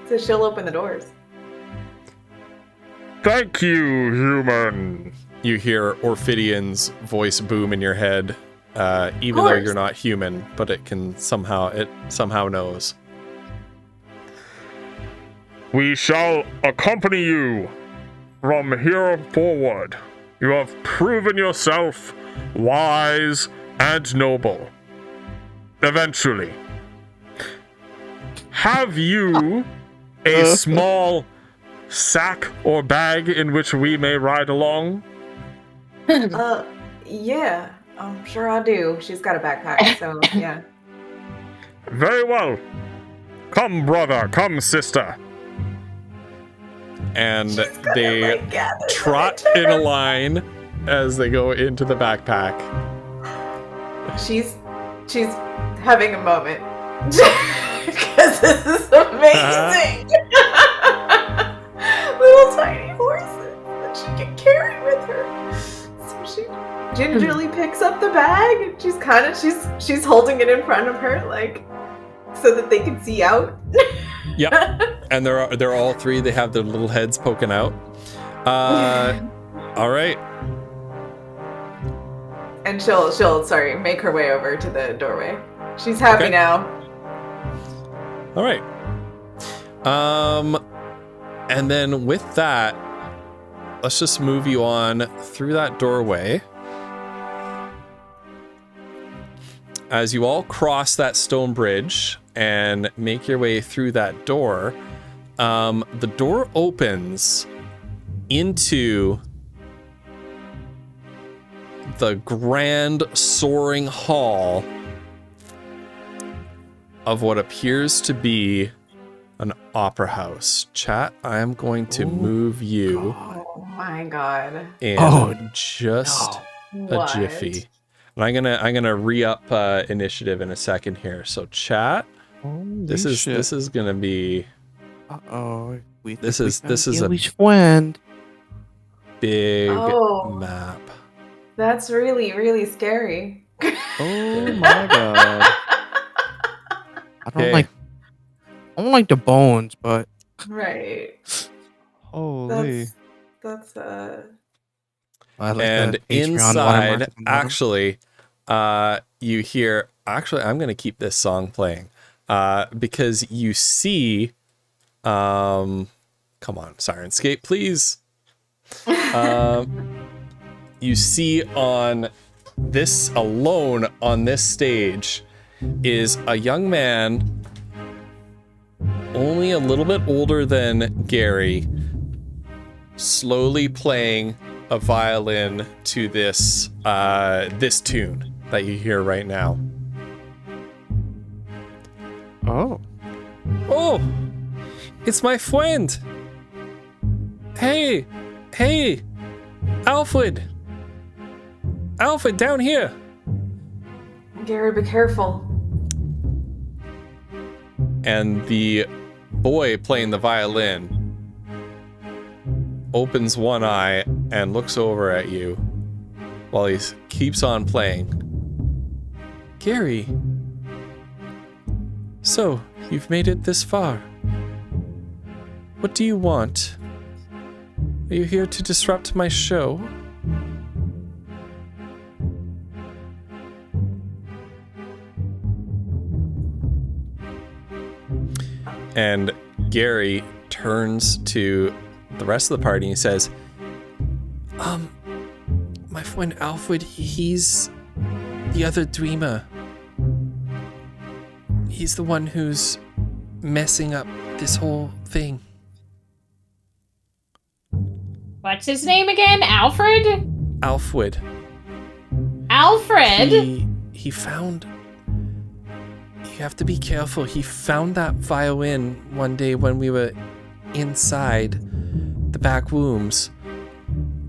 So she'll open the doors.
Thank you, human.
You hear Orphidian's voice boom in your head, even though you're not human, but it somehow knows.
We shall accompany you from here forward. You have proven yourself wise and noble. Eventually. Have you a small sack or bag in which we may ride along?
Yeah, I'm sure I do. She's got a backpack, so yeah.
Very well. Come, brother. Come, sister.
And they trot in a line as they go into the backpack.
She's having a moment. Because this is amazing. Little tiny horses that she can carry with her. So she gingerly picks up the bag and she's holding it in front of her, like, so that they can see out.
Yep. And they're all three. They have their little heads poking out. All right.
And she'll make her way over to the doorway. She's happy now.
All right. And then with that, let's just move you on through that doorway. As you all cross that stone bridge and make your way through that door, the door opens into the grand soaring hall of what appears to be an opera house. Chat, I am going to move you.
Oh my god.
In just a jiffy. And I'm gonna re-up initiative in a second here. So chat, this is gonna be. This is a
friend.
Big map.
That's really, really scary.
Oh my god.
I don't like the bones, but
right.
Holy.
That's
and inside, actually, you hear. Actually, I'm going to keep this song playing because you see. Come on, Sirenscape, please. You see on this alone on this stage is a young man, only a little bit older than Gary, slowly playing a violin to this this tune that you hear right now.
Oh,
it's my friend. Hey, Alfred, down here.
Gary, be careful.
And the boy playing the violin opens one eye and looks over at you while he keeps on playing. Gary, so you've made it this far. What do you want? Are you here to disrupt my show? And Gary turns to the rest of the party and he says, my friend Alfred, he's the other dreamer. He's the one who's messing up this whole thing.
What's his name again? Alfred?
Alfred.
Alfred?
He found... You have to be careful. He found that violin one day when we were inside the back rooms.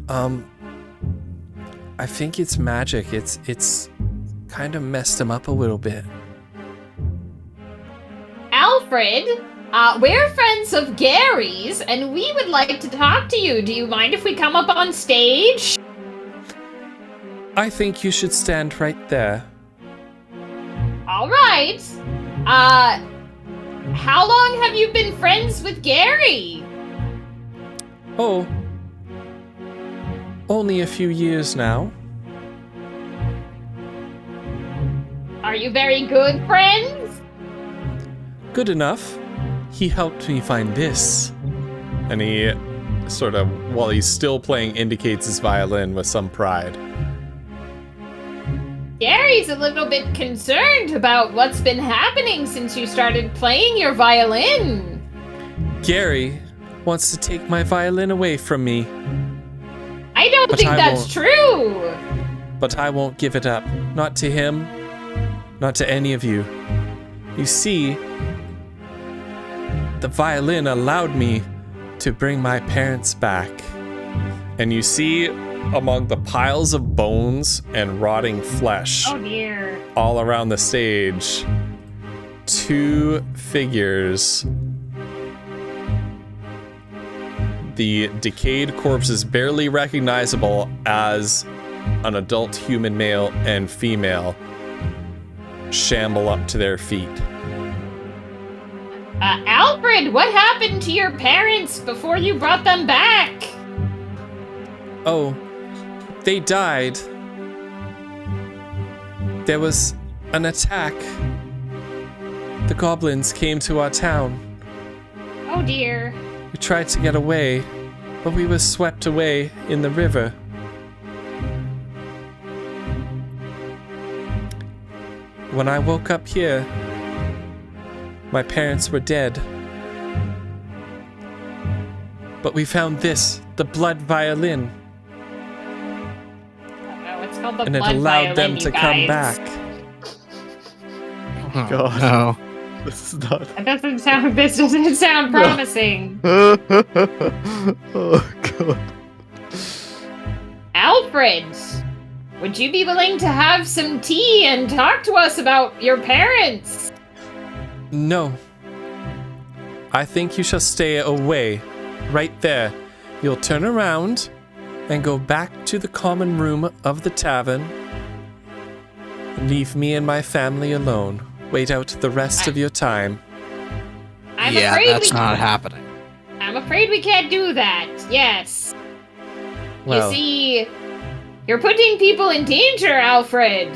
I think it's magic. It's kind of messed him up a little bit.
Alfred? We're friends of Gary's, and we would like to talk to you. Do you mind if we come up on stage?
I think you should stand right there.
All right. How long have you been friends with Gary?
Oh, Only a few years now.
Are you very good friends?
Good enough. He helped me find this. And he sort of, while he's still playing, indicates his violin with some pride.
Gary's a little bit concerned about what's been happening since you started playing your violin.
Gary wants to take my violin away from me.
I don't think that's true.
But I won't give it up. Not to him. Not to any of you. You see, the violin allowed me to bring my parents back. And you see, among the piles of bones and rotting flesh all around the stage, 2 figures. The decayed corpse is barely recognizable as an adult human male and female shamble up to their feet.
Alfred, what happened to your parents before you brought them back?
Oh, they died. There was an attack. The goblins came to our town.
Oh dear.
We tried to get away, but we were swept away in the river. When I woke up here, my parents were dead. But we found this, the blood violin.
Oh, it's called the
and it
blood
allowed
violin,
them to come back.
Oh, God.
No.
This is not.
This doesn't sound promising.
Oh, God.
Alfred, would you be willing to have some tea and talk to us about your parents?
No. I think you shall stay away. Right there. You'll turn around and go back to the common room of the tavern. And leave me and my family alone. Wait out the rest of your time.
That's not happening.
I'm afraid we can't do that. Yes.
Well,
you see, you're putting people in danger, Alfred.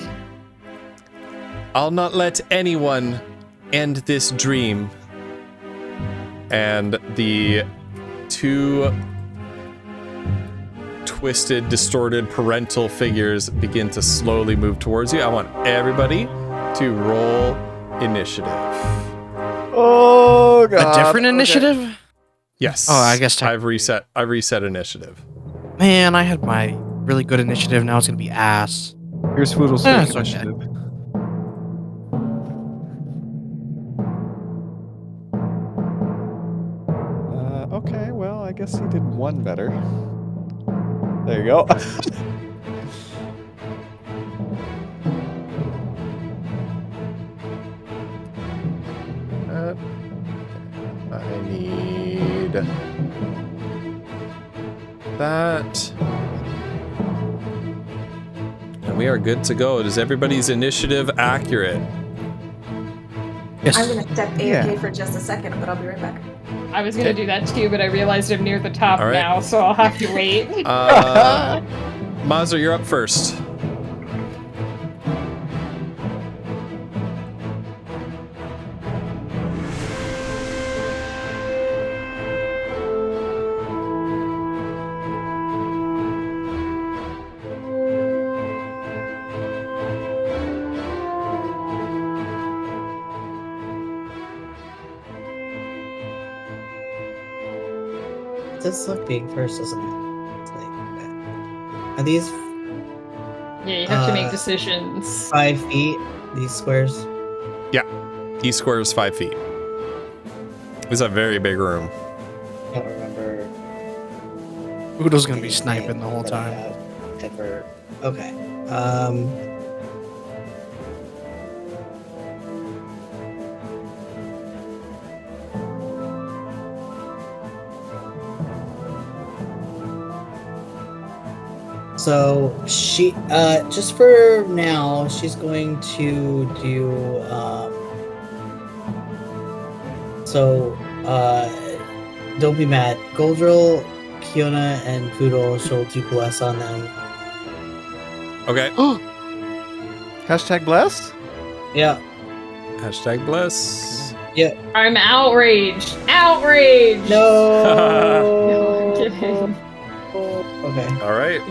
I'll not let anyone end this dream. And the 2 twisted, distorted parental figures begin to slowly move towards you. I want everybody to roll initiative.
Oh, God.
A different initiative?
Yes.
Oh, I guess
I've reset initiative.
Man, I had my really good initiative. Now it's gonna be ass.
Here's Foodle's
Yeah,
fake
it's okay.
initiative. Okay, well, I guess he did 1 better. There you go.
I need that. And we are good to go. Is everybody's initiative accurate?
Yes.
I'm gonna step AFK for just a second, but I'll be right back.
I was gonna do that too, but I realized I'm near the top
All right.
now, so I'll have to wait.
Mazza, you're up first.
This look being first doesn't it's like that. Are these
Yeah, you have to make decisions.
5 feet? These squares?
Each square is 5 feet. It's a very big room.
I don't remember.
Oodle's gonna be
anything
sniping the whole
that I
time.
have Ever. Okay. So she, just for now, she's going to do, don't be mad. Goldrill, Kiona and Poodle, she'll do bless on them.
Okay.
Hashtag bless?
Yeah.
Hashtag bless.
Yeah.
I'm outraged. Outraged.
No.
I'm kidding.
Okay.
All right.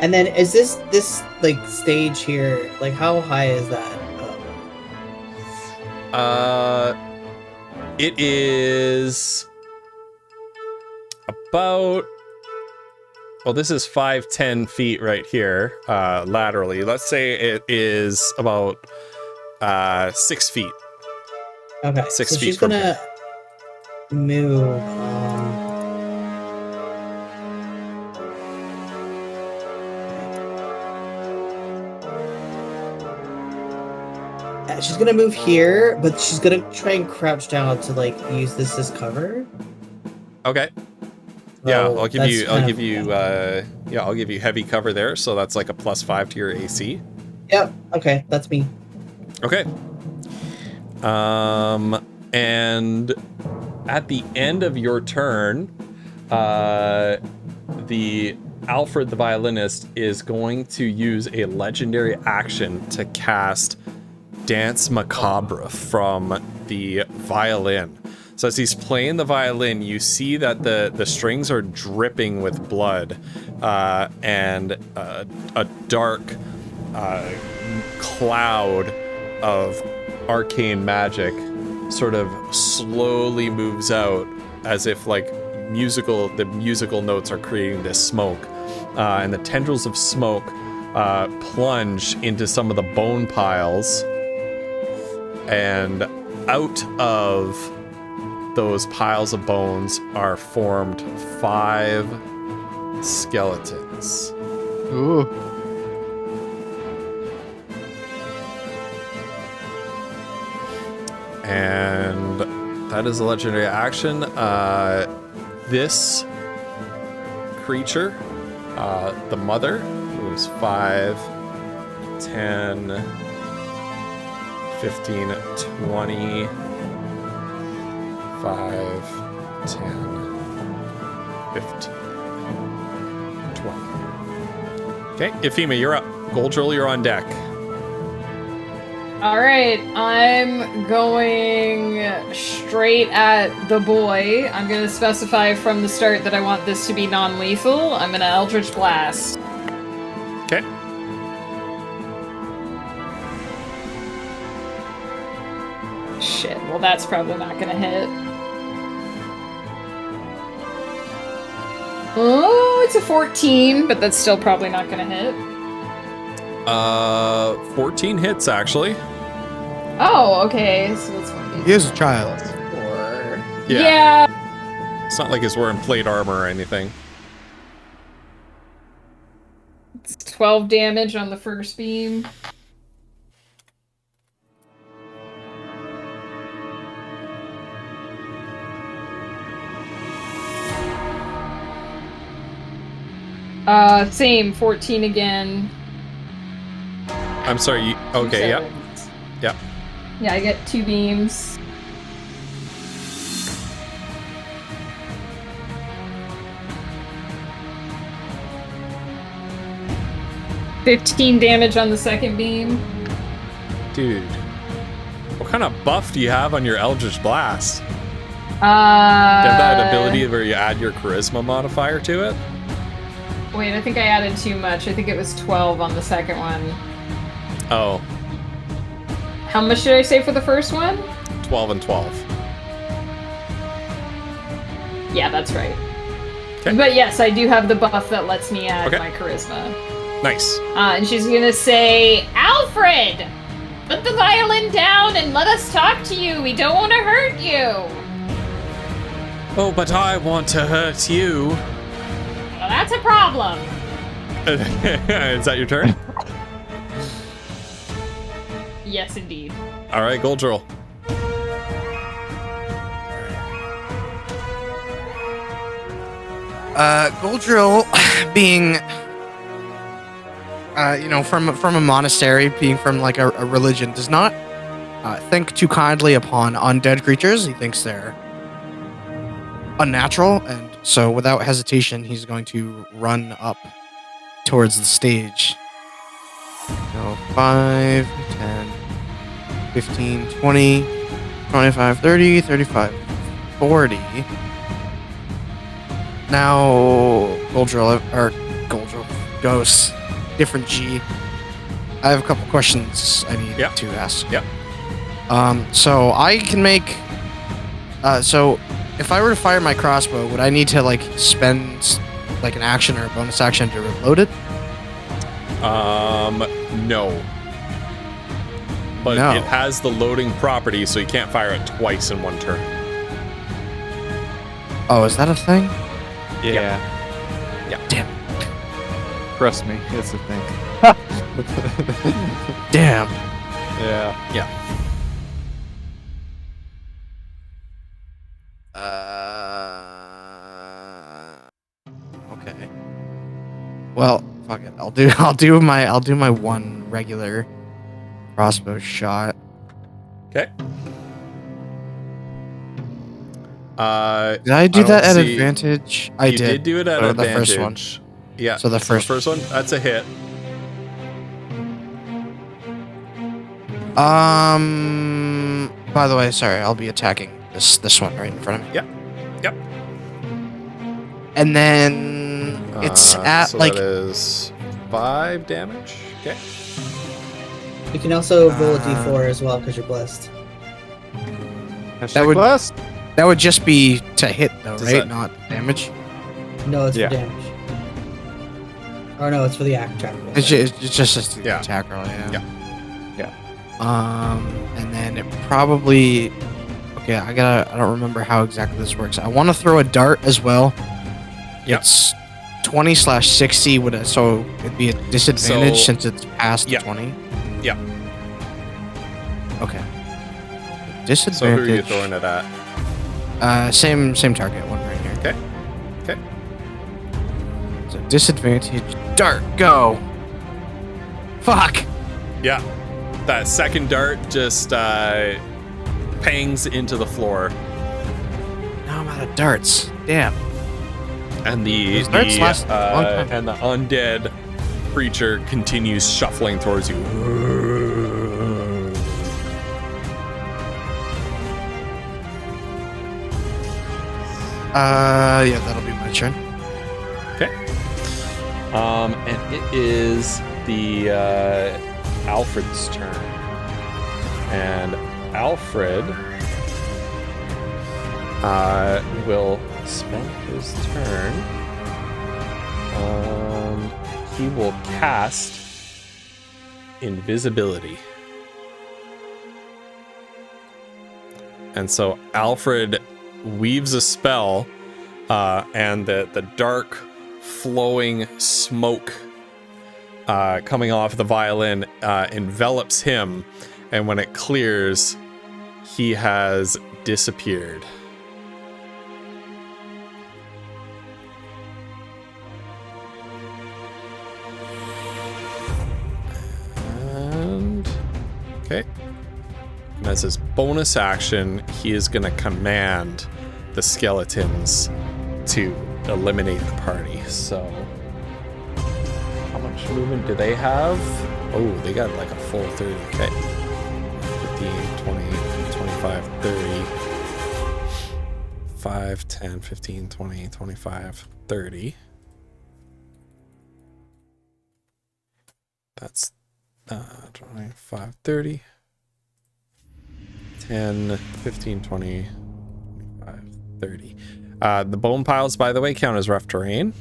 And then is this like stage here? Like how high is that?
It is about. Well, this is 5-10 feet right here, laterally. Let's say it is about 6 feet.
Okay.
6
so
feet
she's
from
gonna move. She's gonna move here, but she's gonna try and crouch down to like use this as cover.
Okay. Yeah,
So
I'll give you heavy cover there, so that's like a +5 to your AC.
Yep. Okay, that's me.
Okay. And at the end of your turn, the Alfred the violinist is going to use a legendary action to cast Dance Macabre from the violin. So as he's playing the violin, you see that the strings are dripping with blood, and a dark cloud of arcane magic sort of slowly moves out, as if like the musical notes are creating this smoke, and the tendrils of smoke plunge into some of the bone piles, and out of those piles of bones are formed 5 skeletons.
Ooh.
And that is a legendary action. This creature, the mother, who's 5, 10, 15, 20, 5, 10, 15, 20. Okay, Ifima, you're up. Goldrill, you're on deck.
Alright, I'm going straight at the boy. I'm going to specify from the start that I want this to be non-lethal. I'm going to Eldritch Blast.
Okay.
Shit, well that's probably not going to hit. Oh, it's a 14, but that's still probably not going to hit.
14 hits, actually.
Oh, okay. So that's one.
He is a child.
4.
Yeah.
Yeah.
It's not like he's wearing plate armor or anything.
It's 12 damage on the first beam. Same, 14 again.
I'm sorry, you... Okay, yep. Yep.
Yeah, I get 2 beams. $15 damage on the second beam.
Dude. What kind of buff do you have on your Eldritch Blast? Do you have that ability where you add your charisma modifier to it?
Wait, I think I added too much. I think it was 12 on the second one.
Oh.
How much did I say for the first one?
12 and 12.
Yeah, that's right.
Okay.
But yes, I do have the buff that lets me add
Okay.
my charisma.
Nice.
And she's gonna say, Alfred! Put the violin down and let us talk to you. We don't want to hurt you.
Oh, but I want to hurt you.
Well, that's a problem.
Is that your turn?
Yes, indeed.
All right, Goldrill.
Goldrill, being, from a monastery, being from like a religion, does not think too kindly upon undead creatures. He thinks they're unnatural and So without hesitation, he's going to run up towards the stage. So 5, 10, 15, 20, 25, 30, 35, 40. Now, Ghost, different G. I have a couple questions I need to ask.
Yep.
So I can make. So if I were to fire my crossbow, would I need to like spend like an action or a bonus action to reload it?
No. But it has the loading property, so you can't fire it twice in one turn.
Oh, is that a thing?
Yeah.
Damn.
Trust me, it's a thing.
Damn.
Yeah.
Okay. Well, fuck it. I'll do my one regular crossbow shot.
Okay.
Did I do that at advantage? I did.
You did do it at advantage.
The first one.
Yeah.
So the first
one, that's a hit.
By the way, sorry, I'll be attacking this one right in front of me.
Yep.
And then it's at
so
like
that is 5 damage. Okay.
You can also roll a d4 as well because you're blessed.
That would just be to hit though,
Does
right?
that-
Not damage.
No, it's for damage. Or no, it's for the attack roll.
It's just the attack roll. Yeah. And then it probably. Okay, I don't remember how exactly this works. I want to throw a dart as well.
Yep.
It's 20/60 so it'd be a disadvantage
So-
since it's past 20.
Yeah.
Okay.
So
Disadvantage.
who are you throwing it at?
Same target, one right here.
Okay.
So disadvantage, dart, go. Fuck.
Yeah. That second dart just pangs into the floor.
Now I'm out of darts. Damn.
And the
Those darts last a long time.
and the undead creature continues shuffling towards you.
Yeah, that'll be my turn.
Okay. And it is the Alfred's turn. And Alfred will spend his turn. He will cast invisibility. And so Alfred weaves a spell, and the dark flowing smoke coming off the violin envelops him, and when it clears, he has disappeared. And okay. And as his bonus action, he is going to command the skeletons to eliminate the party. So, how much movement do they have? Oh, they got like a full 30. Okay. 15, 20, 25, 30. 5, 10, 15, 20, 25, 30. That's 25, 30. 10, 15, 20, 25, 30. The bone piles, by the way, count as rough terrain.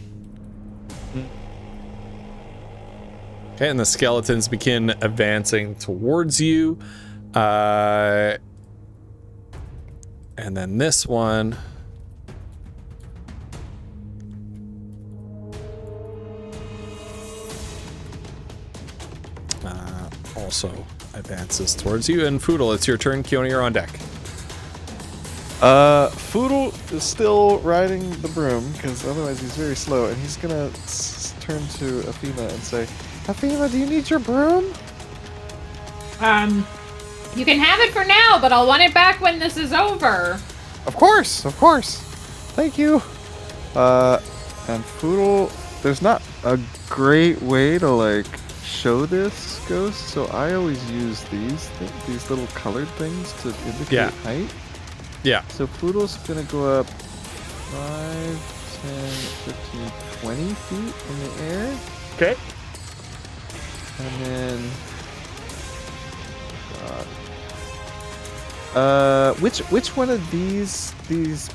Okay, and the skeletons begin advancing towards you. And then this one. Also advances towards you. And Foodle, it's your turn. Keone, you're on deck.
Foodle is still riding the broom because otherwise he's very slow, and he's gonna turn to Athena and say, "Athena, do you need your broom?"
You can have it for now, but I'll want it back when this is over.
Of course. Thank you.
And Foodle, there's not a great way to like show this ghost, so I always use these little colored things to indicate height.
Yeah.
So Foodle's gonna go up 5, 10, 15, 20 feet in the air.
Okay.
And then which one of these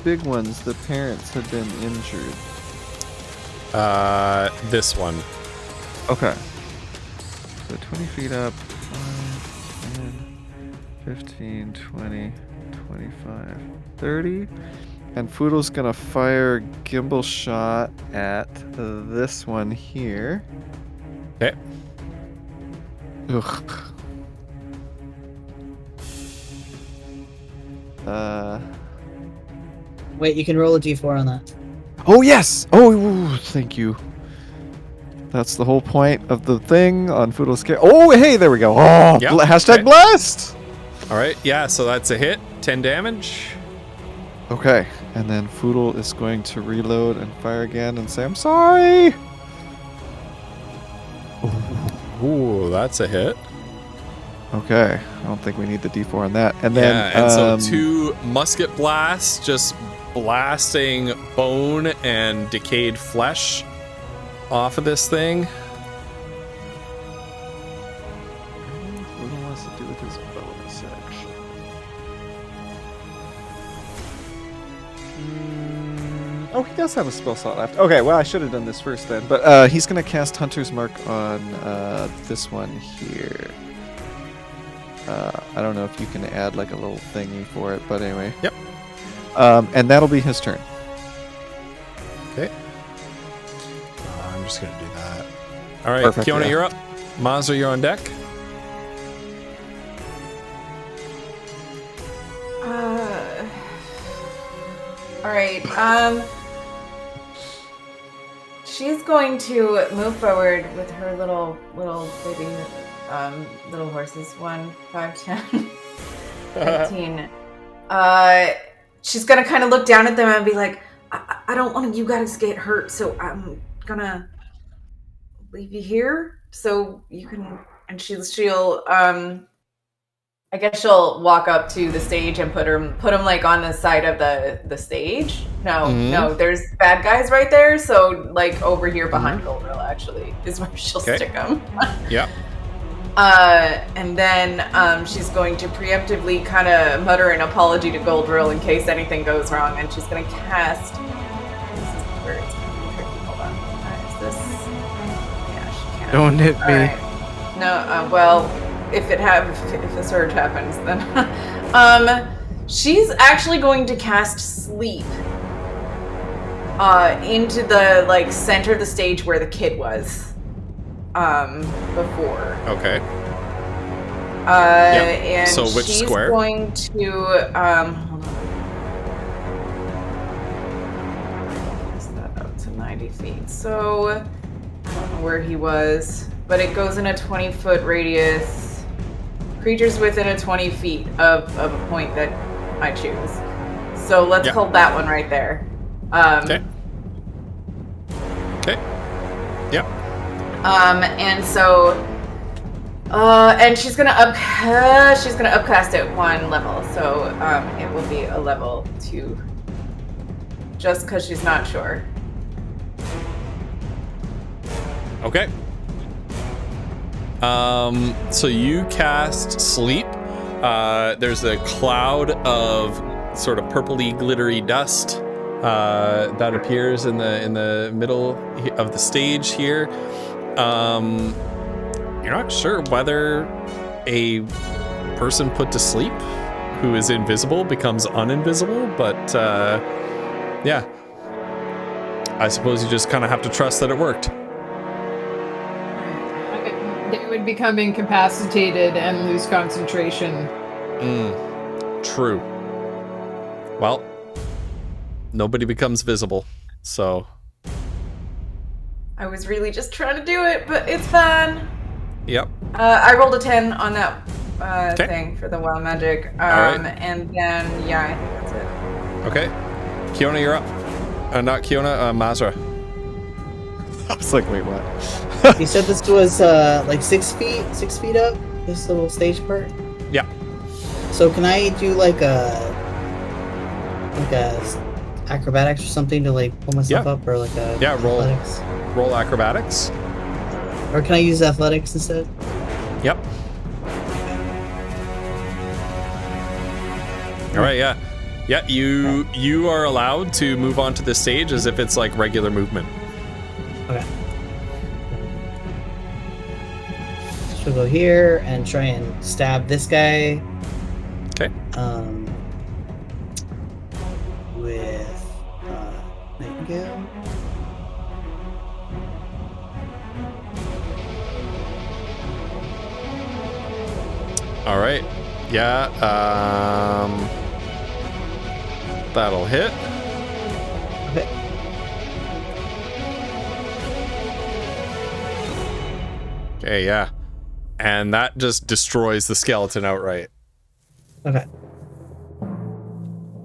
big ones, the parents, had been injured?
This one.
Okay. So 20 feet up, 5, 10, 15, 20, 25, 30. And Foodle's gonna fire gimbal shot at this one here.
Okay.
Ugh.
Wait, you can roll a d4 on that.
Oh yes! Oh, thank you. That's the whole point of the thing on Foodle's scale. Oh, hey, there we go. Oh,
yep.
Hashtag blessed!
All right, yeah, so that's a hit. 10 damage.
Okay, and then Foodle is going to reload and fire again and say, I'm sorry!
Ooh, that's a hit.
Okay, I don't think we need the d4 on that. And then,
yeah, and so 2 musket blasts, just blasting bone and decayed flesh off of this thing.
What he wants to do with his bonus action? Oh, he does have a spell slot left. Okay, well, I should have done this first then. But he's going to cast Hunter's Mark on this one here. I don't know if you can add like a little thingy for it, but anyway.
Yep.
And that'll be his turn.
Okay. I'm just going to do that. All right,
Perfect,
Kiona,
yeah.
you're up. Mazra, you're on deck.
All right. She's going to move forward with her little baby little horses. 1, 5, 10, 15. She's gonna kind of look down at them and be like, I don't want you guys to get hurt, so I'm gonna leave you here so you can. And she'll I guess she'll walk up to the stage and put him like on the side of the stage. No, there's bad guys right there. So like over here behind Goldrill actually is where she'll stick him.
Yeah.
And then she's going to preemptively kind of mutter an apology to Goldrill in case anything goes wrong, and she's going to cast. This is where it's going to be tricky. Hold on. Is this? Yeah, she can't.
Don't hit me.
Right. No. Well, if the surge happens, then she's actually going to cast Sleep into the like center of the stage where the kid was. Before.
Okay.
And
so which
she's
square?
Going to hold on. Is that up to 90 feet? So I don't know where he was, but it goes in a 20-foot radius. Creatures within a 20 feet of a point that I choose. So let's hold that one right there.
Okay. Yep.
And so, and she's gonna upcast it 1 level, so it will be a level 2, just because she's not sure.
Okay. So you cast Sleep. There's a cloud of sort of purpley, glittery dust that appears in the middle of the stage here. You're not sure whether a person put to sleep who is invisible becomes uninvisible, but yeah. I suppose you just kind of have to trust that it worked.
They would become incapacitated and lose concentration.
True. Well, nobody becomes visible, so...
I was really just trying to do it, but it's fun.
Yep.
I rolled a 10 on that thing for the wild magic.
All right.
And then, yeah, I think that's it.
Okay. Kiona, you're up. not Kiona, Mazra.
I was like, wait, what?
You said this was like 6 feet up. This little stage part.
Yeah.
So can I do like a acrobatics or something to like pull myself up, or like a athletics?
Roll acrobatics.
Or can I use athletics instead?
Yep. All right, yeah. Yeah, you are allowed to move onto the stage as if it's like regular movement.
Okay. So go here and try and stab this guy.
Okay.
With Nightingale.
All right. Yeah. That'll hit.
Okay.
Okay, yeah. And that just destroys the skeleton outright.
Okay.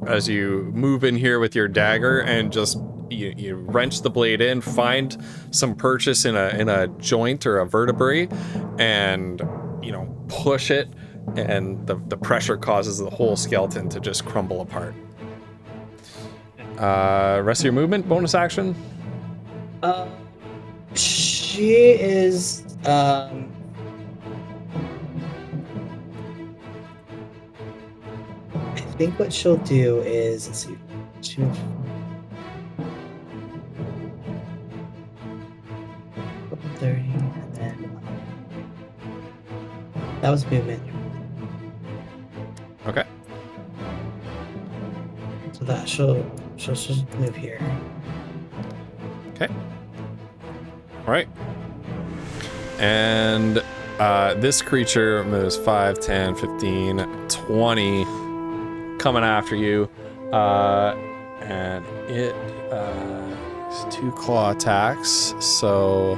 As you move in here with your dagger and just you wrench the blade in, find some purchase in a joint or a vertebrae, and push it, and the pressure causes the whole skeleton to just crumble apart. Rest of your movement, bonus action?
She is I think what she'll do is, let's see, she 30, and then that was movement.
Okay.
So that she'll move here.
Okay. All right. And this creature moves 5, 10, 15, 20, coming after you. And it is 2 claw attacks. So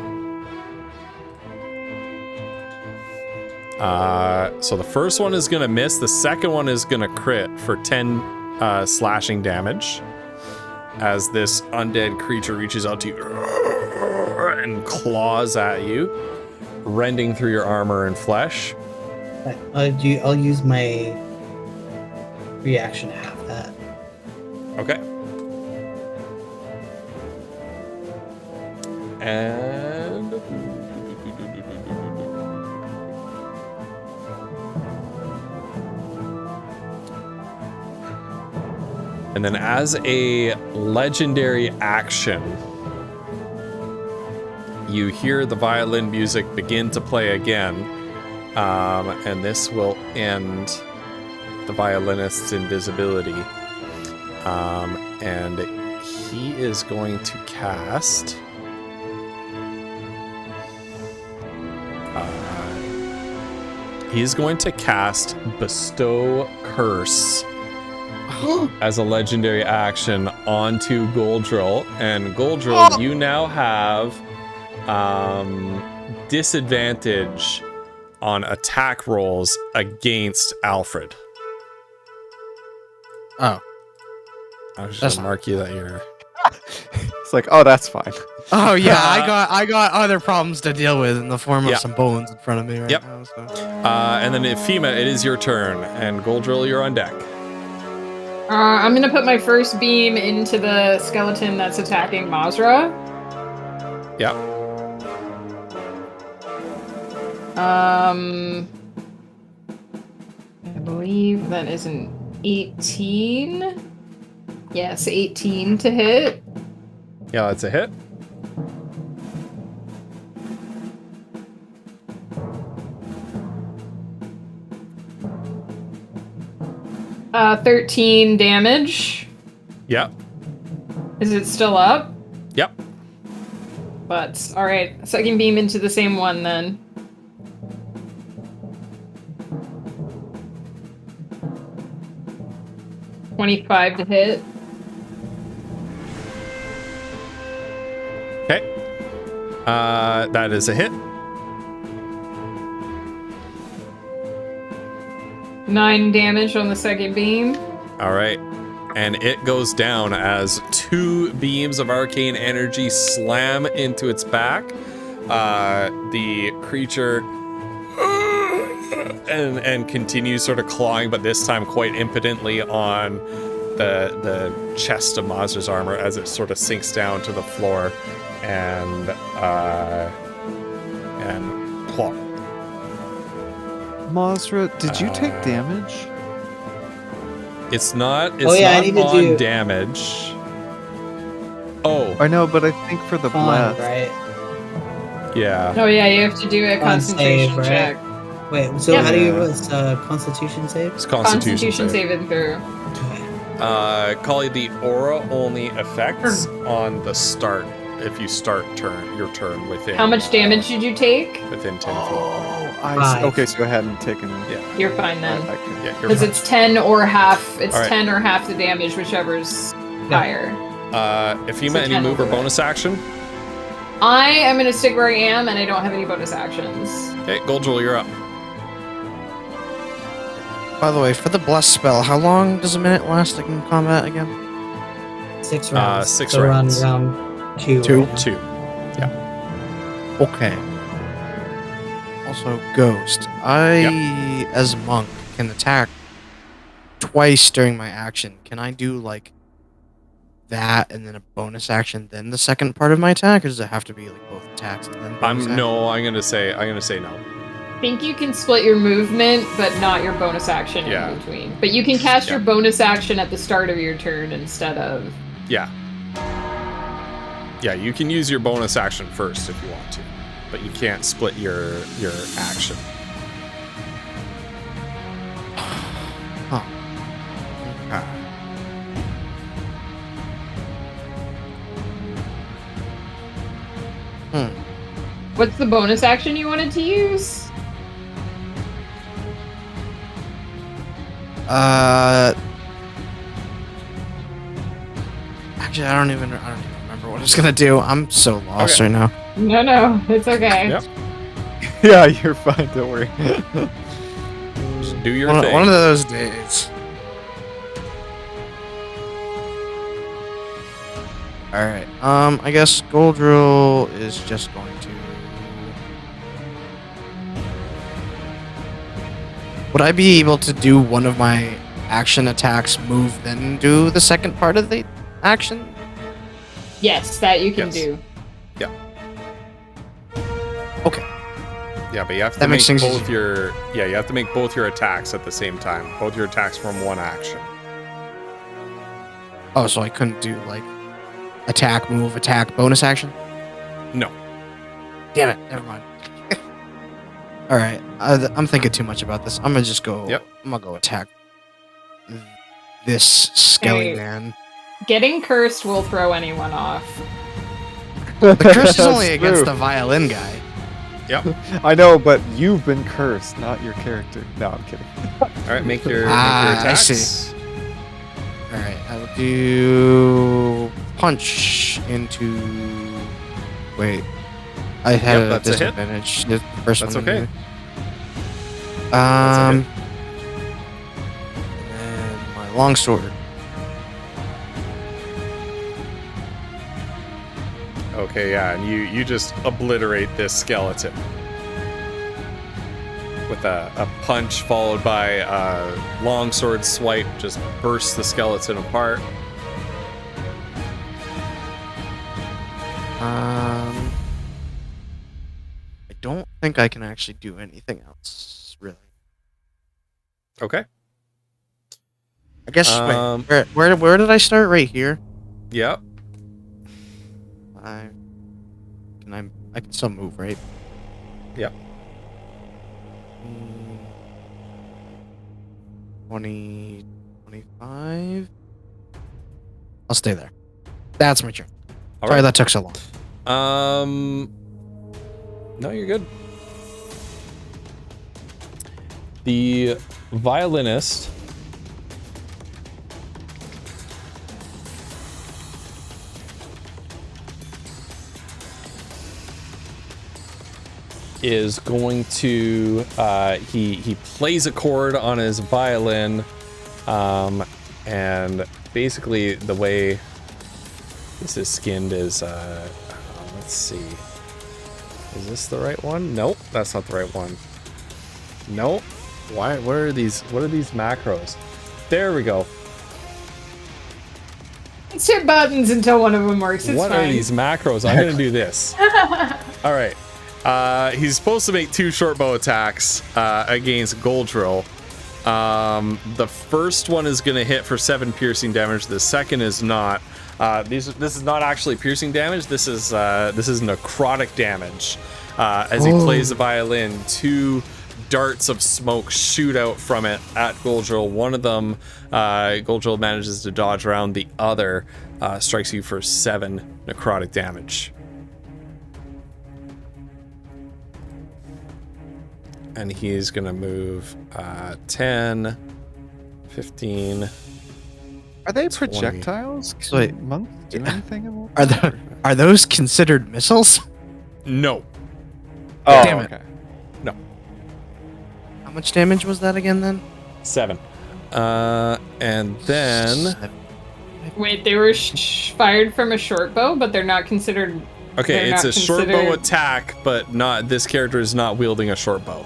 the first one is gonna miss. The second one is gonna crit for 10 slashing damage. As this undead creature reaches out to you and claws at you, rending through your armor and flesh.
I'll use my reaction to have that.
Okay. And then as a legendary action, you hear the violin music begin to play again, and this will end the violinist's invisibility. And he is going to cast Bestow Curse as a legendary action onto Goldrill. And Goldrill, you now have disadvantage on attack rolls against Alfred.
Oh.
I was just gonna mark you that you're...
It's like, oh, that's fine.
Oh yeah, I got other problems to deal with in the form of some bones in front of me right now. So.
And then Ephema, it is your turn, and Goldrill, you're on deck.
I'm gonna put my first beam into the skeleton that's attacking Mazra.
Yep.
I believe that is an 18. Yes, 18 to hit.
Yeah, that's a hit.
Uh, 13 damage.
Yep.
Is it still up?
Yep.
But, alright. Second beam into the same one then. $25 to hit.
Okay. That is a hit.
9 damage on the second beam.
All right. and it goes down as 2 beams of arcane energy slam into its back. The creature and continues sort of clawing, but this time quite impotently on the chest of Mazra's armor as it sort of sinks down to the floor and plop.
Mazra, did you take damage?
It's not
I need to
on
do-
damage. Oh,
I know, but I think for the
Con,
blast.
right?
yeah.
Oh yeah, you have to do a
Con
concentration
save, right?
check.
Wait, so
Yeah.
how do you what's Constitution save?
It's
Constitution saving through.
Kali, the aura only affects on the start if you start your turn within.
How much damage did you take?
Within 10 feet.
Oh,
Five.
okay, so I hadn't taken.
Yeah.
You're fine then.
Okay.
Yeah, you're
Because
fine.
it's 10 or half. It's
All right.
10 or half the damage, whichever's higher.
Efima,
So
any
10
move or
over it.
bonus action?
I am gonna stick where I am, and I don't have any bonus actions.
Okay, Goldrill, you're up.
By the way, for the bless spell, how long does a minute last in combat again?
6 rounds.
6
so
rounds.
We're on round 2.
Two?
right now.
2.
Okay. Also, Ghost. I, as a monk, can attack twice during my action. Can I do, like, that and then a bonus action, then the second part of my attack? Or does it have to be, like, both attacks and then bonus action?
I'm gonna say no.
I think you can split your movement, but not your bonus action
Yeah.
in between. But you can cast your bonus action at the start of your turn instead of...
Yeah. Yeah, you can use your bonus action first if you want to, but you can't split your action.
Huh. Okay.
What's the bonus action you wanted to use?
Actually, I don't even remember what I was gonna do. I'm so lost right now.
No, it's okay.
Yep.
Yeah, you're fine. Don't worry.
Just do your
One
thing.
of those days. All right. I guess Goldrill is just going to. Would I be able to do one of my action attacks, move, then do the second part of the action?
Yes, that you can
Yes.
do.
Okay.
Yeah, but you have to
That
make
makes things
both
easier.
you have to make both your attacks at the same time. Both your attacks from one action.
Oh, so I couldn't do like attack, move, attack, bonus action?
No.
Damn it. Never mind. All right. I'm thinking too much about this. I'm gonna just go.
Yep.
I'm gonna go attack this skelly
Hey.
man.
Getting cursed will throw anyone off.
The curse is only
That's
against
true.
the violin guy.
I know, but you've been cursed, not your character. No, I'm kidding.
All right, make your
I
attacks.
see. All right. I will do punch into. Wait. I had
Yep,
a
that's a hit.
disadvantage. The first
That's
one.
okay.
anyway.
That's a
And my longsword.
Okay, yeah, and you just obliterate this skeleton with a punch followed by a longsword swipe. Just bursts the skeleton apart.
I don't think I can actually do anything else, really.
Okay.
I guess.
Um,
Wait, where did I start? Right here.
Yep.
I can still move, right?
Yep.
20, 25. I'll stay there. That's my turn.
All
Sorry
right.
that took so long.
No, you're good. The violinist is going to he plays a chord on his violin, and basically the way this is skinned is, let's see. Is this the right one? Nope, that's not the right one. Nope. What are these macros? There we go.
It's hit buttons until one of them works. It's
what
fine.
are these macros? I'm gonna do this. All right. He's supposed to make 2 short bow attacks against Goldrill. The first one is gonna hit for 7 piercing damage. The second is not. This is not actually piercing damage. This is necrotic damage. As he plays the violin, 2 darts of smoke shoot out from it at Goldrill. One of them, Goldrill manages to dodge around. The other strikes you for 7 necrotic damage. And he's gonna move 10, 15.
Are they
20.
projectiles?
So wait,
Can monks do anything? In
Are those considered missiles?
No.
Oh,
Damn it.
okay.
No.
How much damage was that again then?
7. And then...
Wait, they were fired from a short bow, but they're not considered...
Okay, it's a short bow attack, but not. This character is not wielding a short bow.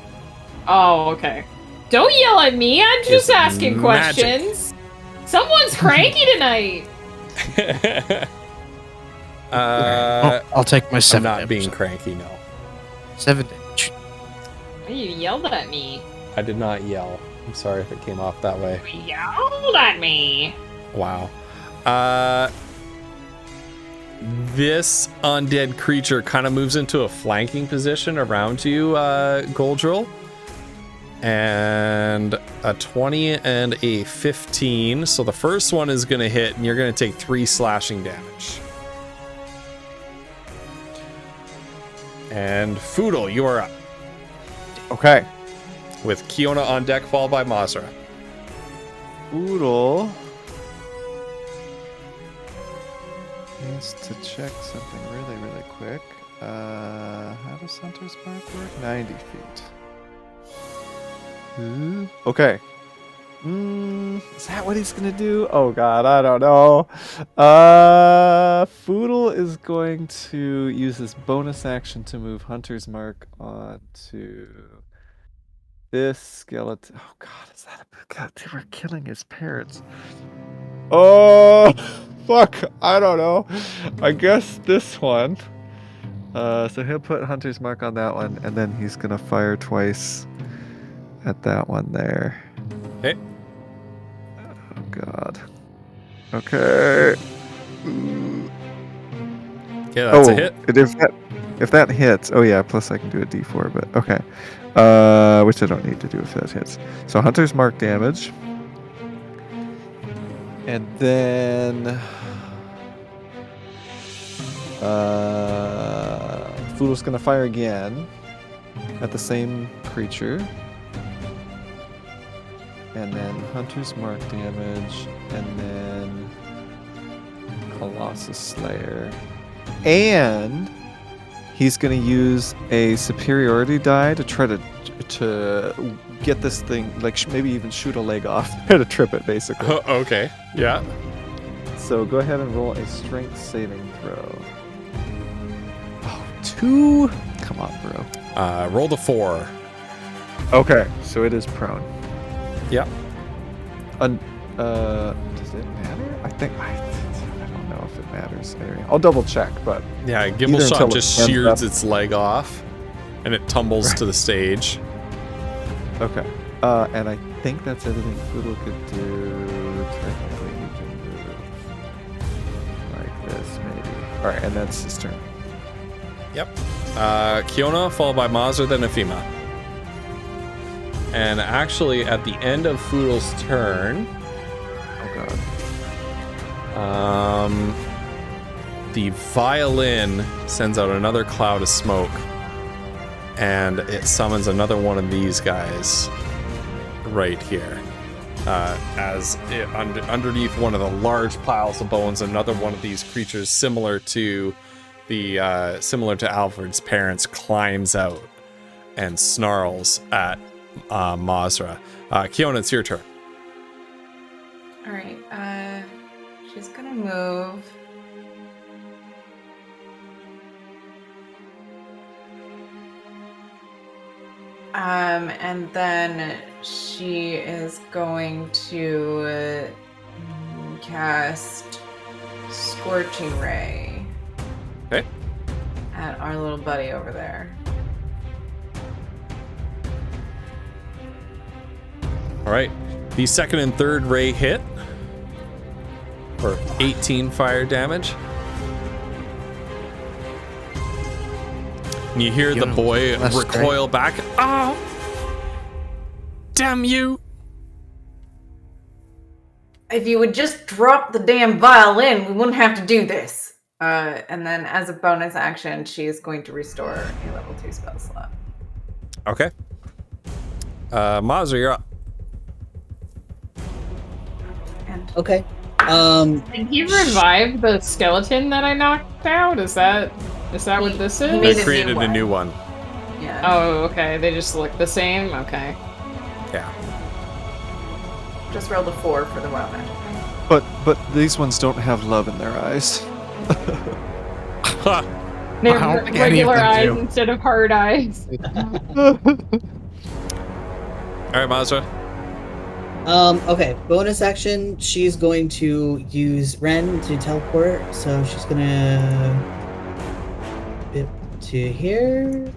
Oh, okay. Don't yell at me. I'm just asking
magic.
questions. Someone's cranky tonight.
I'll take my 7
I'm not being
damage.
cranky, no.
7 damage.
You yelled at me.
I did not yell. I'm sorry if it came off that way.
You yelled at me.
Wow. This undead creature kind of moves into a flanking position around you, Goldrill. And a 20 and a 15. So the first one is going to hit, and you're going to take 3 slashing damage. And Foodle, you are up.
Okay.
With Kiona on deck, followed by Mazra.
Oodle needs to check something really, really quick. How does Hunter's Mark work? 90 feet. Okay. Is that what he's gonna do? Oh god, I don't know. Foodle is going to use his bonus action to move Hunter's Mark onto this skeleton. Oh god, is that a god? They were killing his parents. Oh fuck, I don't know. I guess this one. So he'll put Hunter's Mark on that one, and then he's gonna fire twice at that one there.
Okay.
Oh god. Okay.
Yeah, that's a hit.
If that hits, oh yeah, plus I can do a d4, but okay. Which I don't need to do if that hits. So Hunter's Mark damage. And then Foodle's gonna fire again at the same creature. And then Hunter's Mark damage, and then Colossus Slayer. And he's going to use a superiority die to try to get this thing, like maybe even shoot a leg off to trip it, basically.
Okay, yeah.
So go ahead and roll a strength saving throw. Oh, 2? Come on, bro.
Roll the 4.
Okay, so it is prone.
Yep.
Does it matter? I don't know if it matters. Anyway, I'll double check, but
Yeah, Gimbal
until
Shot
it
just
stands
shears
up.
its leg off, and it tumbles to the stage.
Okay. And I think that's everything Foodle could do. Technically, he can move like this, maybe. All right, and that's his turn.
Yep. Kiona, followed by Mazra, then Ephema. And actually, at the end of Foodle's turn,
Oh god.
the violin sends out another cloud of smoke, and it summons another one of these guys right here. As it, underneath one of the large piles of bones, another one of these creatures similar to Alfred's parents climbs out and snarls at Mazra. Kiona, it's your turn.
All right. She's gonna move. And then she is going to cast Scorching Ray.
Okay.
At our little buddy over there.
All right. The second and third ray hit for 18 fire damage. And you hear the boy recoil back. Oh! Damn you!
If you would just drop the damn violin, we wouldn't have to do this. And then as a bonus action, she is going to restore a level 2 spell slot.
Okay. Mazza, you're up.
Okay.
Did he revive the skeleton that I knocked out? Is that what this is?
They created a new one.
Yeah.
Oh, okay. They just look the same? Okay.
Yeah.
Just rolled a 4 for the wild magic.
But these ones don't have love in their eyes.
They're regular eyes instead of hard eyes.
Alright, Mazza.
Okay, bonus action, she's going to use Ren to teleport, so she's gonna bit to here.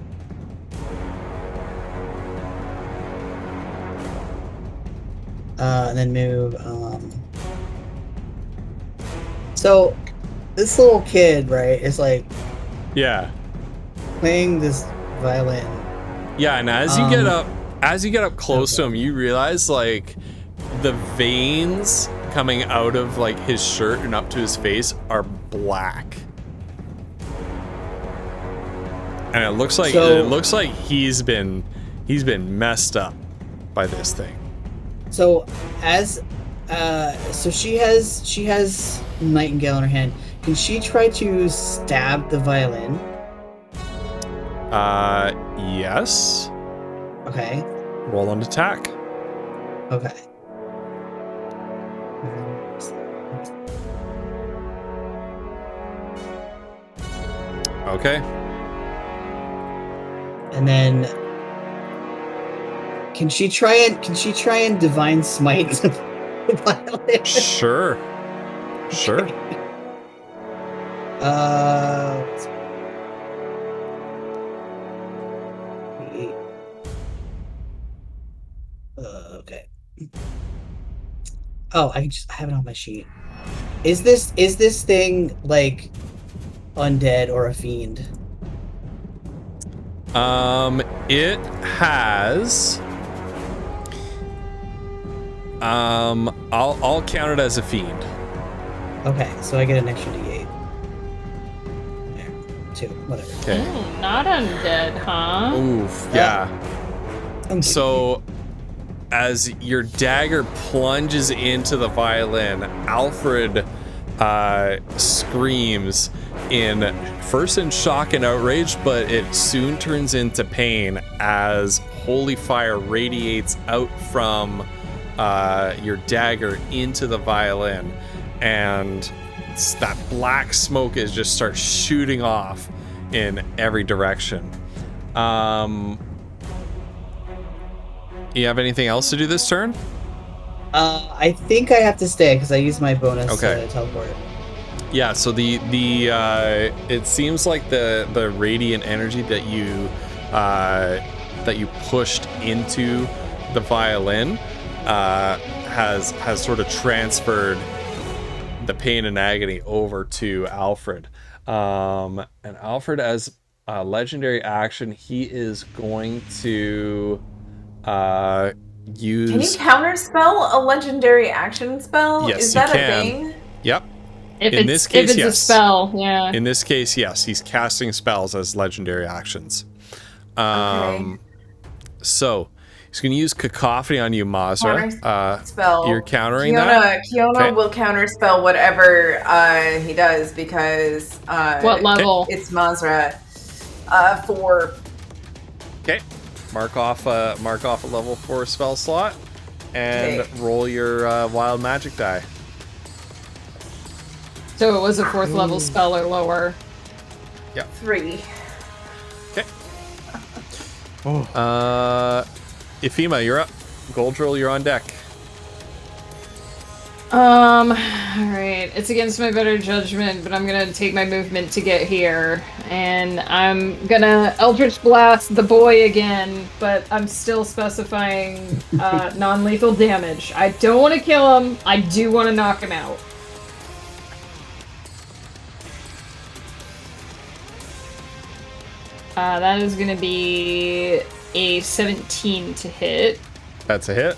And then move, so this little kid, right, is like playing this violin.
Yeah, and as you get up close to him, you realize like the veins coming out of like his shirt and up to his face are black. And it looks like he's been messed up by this thing.
So so she has Nightingale in her hand. Can she try to stab the violin?
Yes.
Okay.
Roll an attack.
Okay.
Okay.
And then can she try and divine smite the violin?
Sure. Sure.
Okay. Oh, I have it on my sheet. Is this thing like undead or a fiend?
It has. I'll count it as a fiend.
Okay, so I get an extra D8. There, 2, whatever.
Okay.
Ooh, not undead, huh?
Oof, yeah. So, as your dagger plunges into the violin, Alfred screams first in shock and outrage, but it soon turns into pain as holy fire radiates out from your dagger into the violin, and that black smoke just starts shooting off in every direction. You have anything else to do this turn?
I think I have to stay because I used my bonus teleport.
Yeah, so the it seems like the radiant energy that you pushed into the violin has sort of transferred the pain and agony over to Alfred. And Alfred, as a legendary action, he is going to use.
Can you counterspell a legendary action spell?
Yes,
is that
you can.
a thing?
Yep.
In this case, yes. A spell, yeah.
In this case, yes, he's casting spells as legendary actions.
Okay.
So he's going to use Cacophony on you, Mazza.
Spell.
You're countering that?
Kiona will counterspell whatever he does because
what level?
It's Mazra 4.
Okay. Mark off a level 4 spell slot and roll your wild magic die.
So it was a 4th level spell or lower.
Yeah.
3.
Okay. Ifima, you're up. Goldrill, you're on deck.
Alright. It's against my better judgment, but I'm gonna take my movement to get here. And I'm gonna Eldritch Blast the boy again, but I'm still specifying non-lethal damage. I don't want to kill him, I do want to knock him out. That is gonna be a 17 to hit.
That's a hit.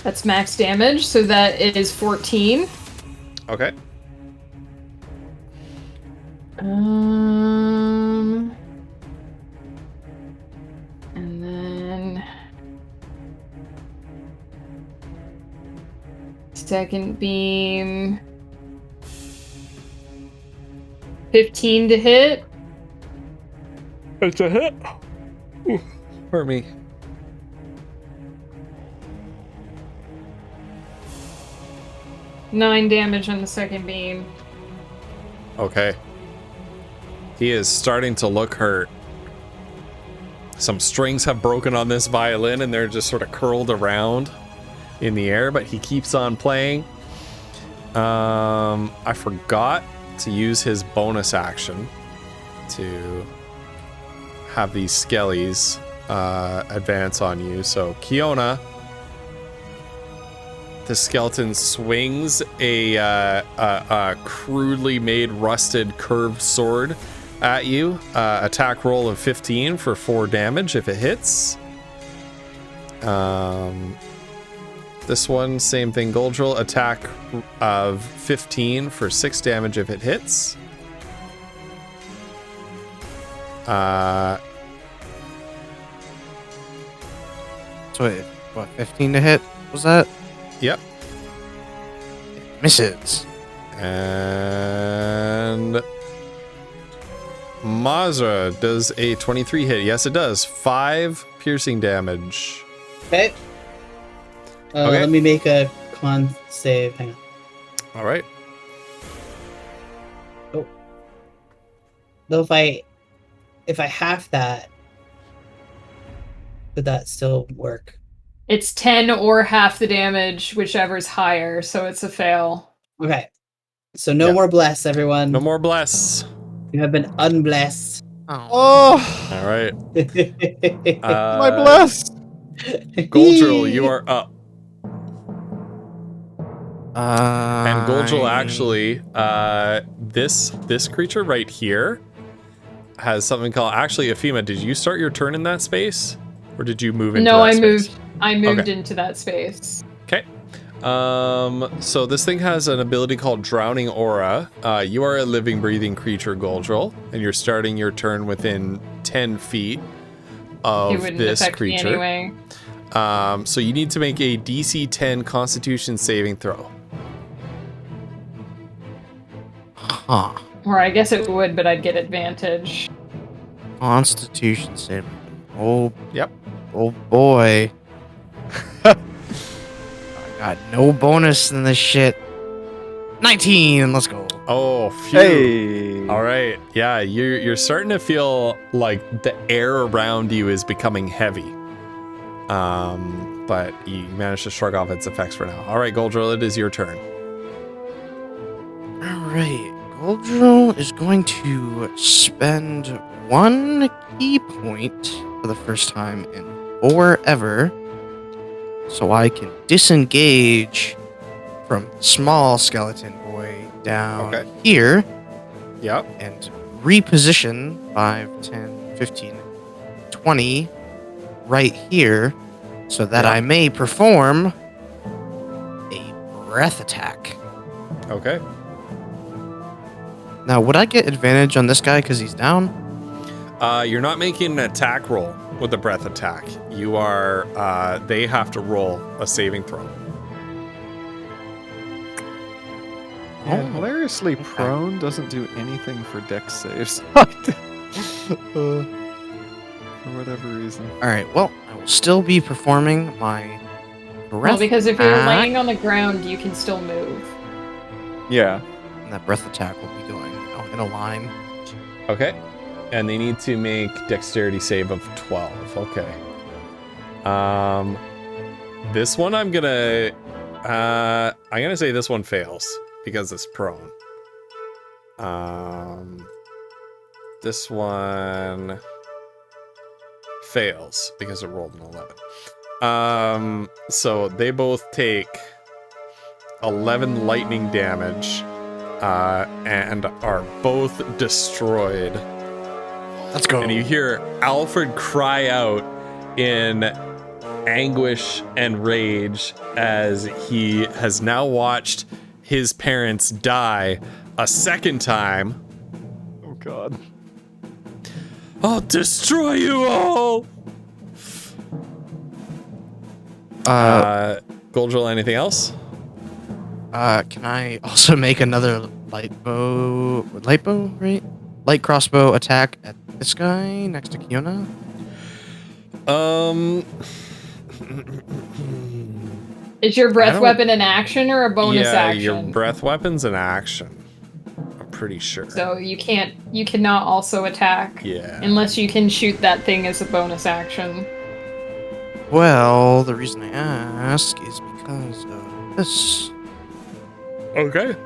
That's max damage, so that is 14.
Okay.
And then second beam 15 to hit.
It's a hit. Ooh, for me.
Nine damage on the second beam.
Okay. He is starting to look hurt. Some strings have broken on this violin and they're just sort of curled around in the air, but he keeps on playing. I forgot to use his bonus action to have these skellies advance on you. So Kiona, the skeleton swings a crudely made rusted curved sword at you. Attack roll of 15 for 4 damage if it hits. This one, same thing, Goldrill. Attack of 15 for 6 damage if it hits.
So what, 15 to hit? Was that?
Yep.
It misses.
And Mazra, does a 23 hit? Yes, it does. 5 piercing damage.
Okay.
Okay.
Let me make a con save. Hang on.
All right.
Oh. Though if I half that, would that still work?
It's 10 or half the damage, whichever's higher, so it's a fail.
Okay. So no more bless, everyone.
No more bless.
You have been unblessed.
Oh,
All right.
my blessed.
Goldrill, you are up. And Goldrill, actually, this creature right here has something called. Actually, Ifima, did you start your turn in that space, or did you move into?
No,
that
I
space?
moved
Okay.
into that space.
Okay. So this thing has an ability called Drowning Aura. You are a living, breathing creature, Goldrill, and you're starting your turn within 10 feet of
It wouldn't
this
affect me
creature.
anyway.
So you need to make a DC 10 Constitution saving throw.
Huh.
Or I guess it would, but I'd get advantage.
Constitution saving. Oh,
Yep.
oh boy. I got no bonus in this shit. 19, let's go.
Oh, phew.
Hey.
All right. Yeah, you're starting to feel like the air around you is becoming heavy. But you managed to shrug off its effects for now. All right, Goldrill, it is your turn.
Alright, Goldrill is going to spend 1 key point for the first time in forever, so I can disengage from small skeleton boy down here.
Yep.
And reposition 5, 10, 15, 20 right here so that I may perform a breath attack.
Okay.
Now, would I get advantage on this guy because he's down?
You're not making an attack roll with a breath attack. You are, they have to roll a saving throw.
And hilariously, prone doesn't do anything for dex saves. For whatever reason.
Alright, well, I will still be performing my
Well, because if you're laying on the ground, you can still move.
Yeah.
And that breath attack will be going in a line.
Okay. And they need to make dexterity save of 12. Okay. This one I'm gonna say this one fails because it's prone. This one fails because it rolled an 11. So they both take 11 lightning damage, and are both destroyed.
Let's go.
And you hear Alfred cry out in anguish and rage as he has now watched his parents die a second time.
Oh God.
I'll destroy you all! Goldrill, anything else?
Can I also make another light bow, right? Light crossbow attack at this guy next to Kiona?
Is your breath weapon an action or a bonus action?
Yeah, your breath weapon's an action. I'm pretty sure.
So you cannot also attack.
Yeah.
Unless you can shoot that thing as a bonus action.
Well, the reason I ask is because of this.
Okay.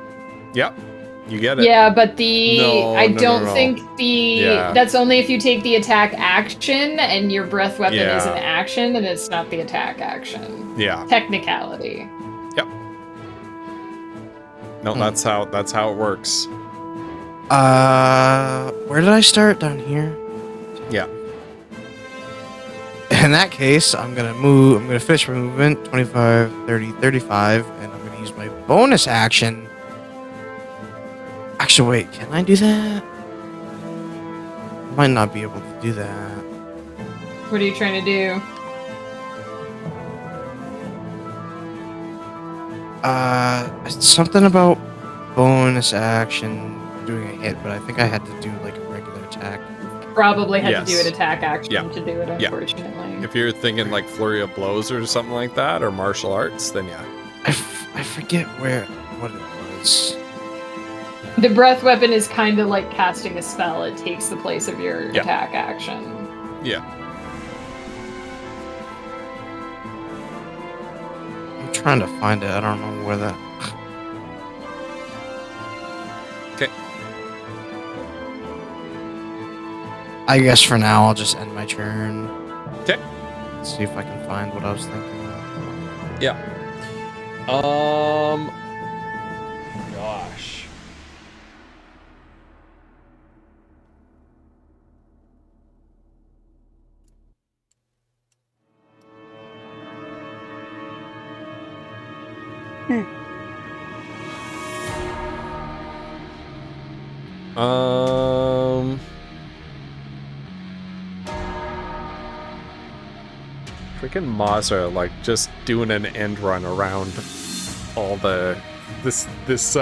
Yep. You get it.
Yeah, but I don't think
Yeah.
that's only if you take the attack action and your breath weapon is an action and it's not the attack action.
Yeah.
Technicality.
Yep. No, that's how it works.
Where did I start? Down here?
Yeah.
In that case, I'm gonna finish my movement, 25, 30, 35, and I'm gonna use my bonus action. Actually, wait, can I do that? Might not be able to do that.
What are you trying to do?
Something about bonus action doing a hit, but I think I had to do like a regular attack.
Probably had to do an attack action to do it,
Yeah.
unfortunately.
If you're thinking like flurry of blows or something like that, or martial arts, then yeah.
I forget what it was.
The breath weapon is kind of like casting a spell. It takes the place of your attack action.
Yeah.
I'm trying to find it. I don't know where that.
Okay.
I guess for now I'll just end my turn.
Okay.
See if I can find what I was thinking of.
Yeah. Gosh. Freaking Mazra, like, just doing an end run around all the... This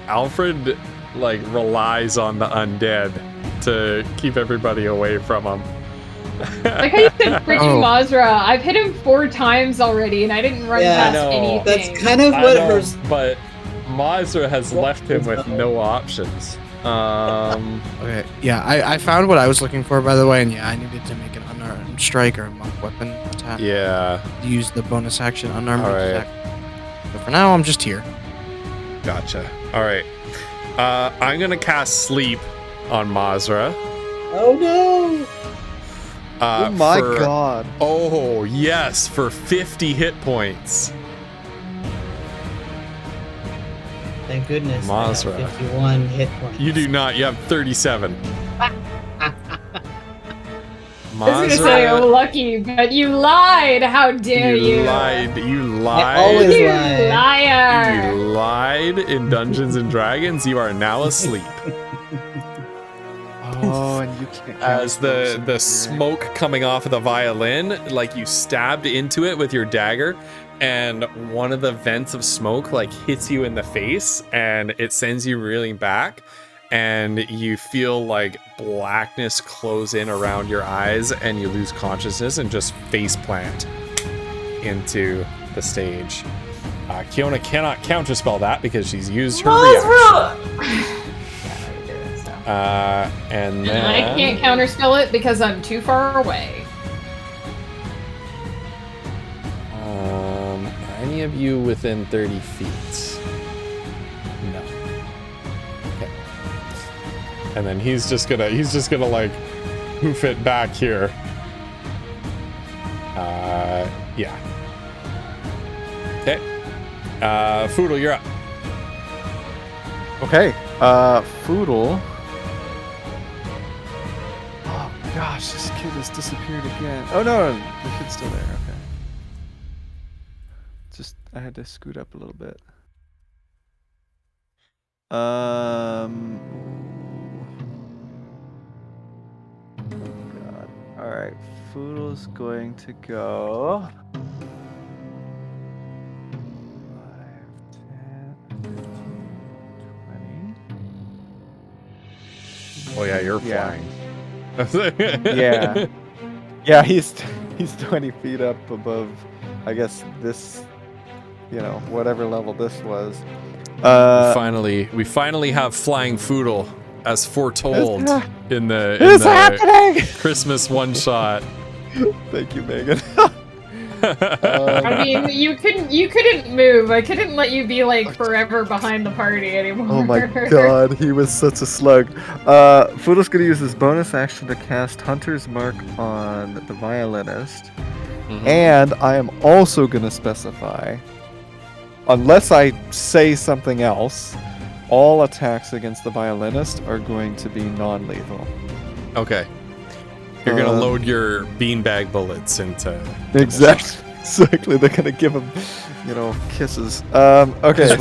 Alfred, like, relies on the undead to keep everybody away from him.
Like how you said freaking Mazra. I've hit him 4 times already and I didn't run past anything.
That's kind of what hers...
But Mazra has left him with no options.
Okay, yeah, I found what I was looking for, by the way, and yeah, I needed to make an unarmed strike or a monk weapon attack.
Yeah.
Use the bonus action unarmed attack. But for now, I'm just here.
Gotcha. Alright. I'm gonna cast Sleep on Mazra.
Oh no!
Oh my god.
Oh, yes, for 50 hit points.
Thank goodness.
Mazra.
I have 51 hit points.
You do not. You have 37.
I was gonna say, oh, lucky, but you lied. How dare you?
You lied.
I always
you
lie.
liar.
You lied in Dungeons and Dragons. You are now asleep.
Oh, and you can't.
As the smoke coming off of the violin, like you stabbed into it with your dagger, and one of the vents of smoke like hits you in the face, and it sends you reeling back, and you feel like blackness close in around your eyes, and you lose consciousness and just face plant into the stage. Kiona cannot counterspell that because she's used her reaction. And then
I can't counterspell it because I'm too far away.
Any of you within 30 feet? No. Okay. And then he's just gonna like hoof it back here. Yeah. Okay. Foodle, you're up.
Okay. Foodle. Oh gosh, this kid has disappeared again. Oh no, the kid's still there. Okay. Just I had to scoot up a little bit. Oh God. All right. Foodle's going to go. 5, 10, 15, 20.
Oh yeah, you're flying.
Yeah. Yeah, he's 20 feet up above, I guess, this, whatever level this was.
We finally have flying Foodle as foretold in the
happening!
Christmas one shot.
Thank you, Megan.
I mean, you couldn't move. I couldn't let you be like forever behind the party anymore.
Oh my God, he was such a slug. Foodle's gonna use his bonus action to cast Hunter's Mark on the violinist, and I am also gonna specify, unless I say something else, all attacks against the violinist are going to be non-lethal.
Okay. You're gonna load your beanbag bullets into
exactly. They're gonna give him, kisses. Okay.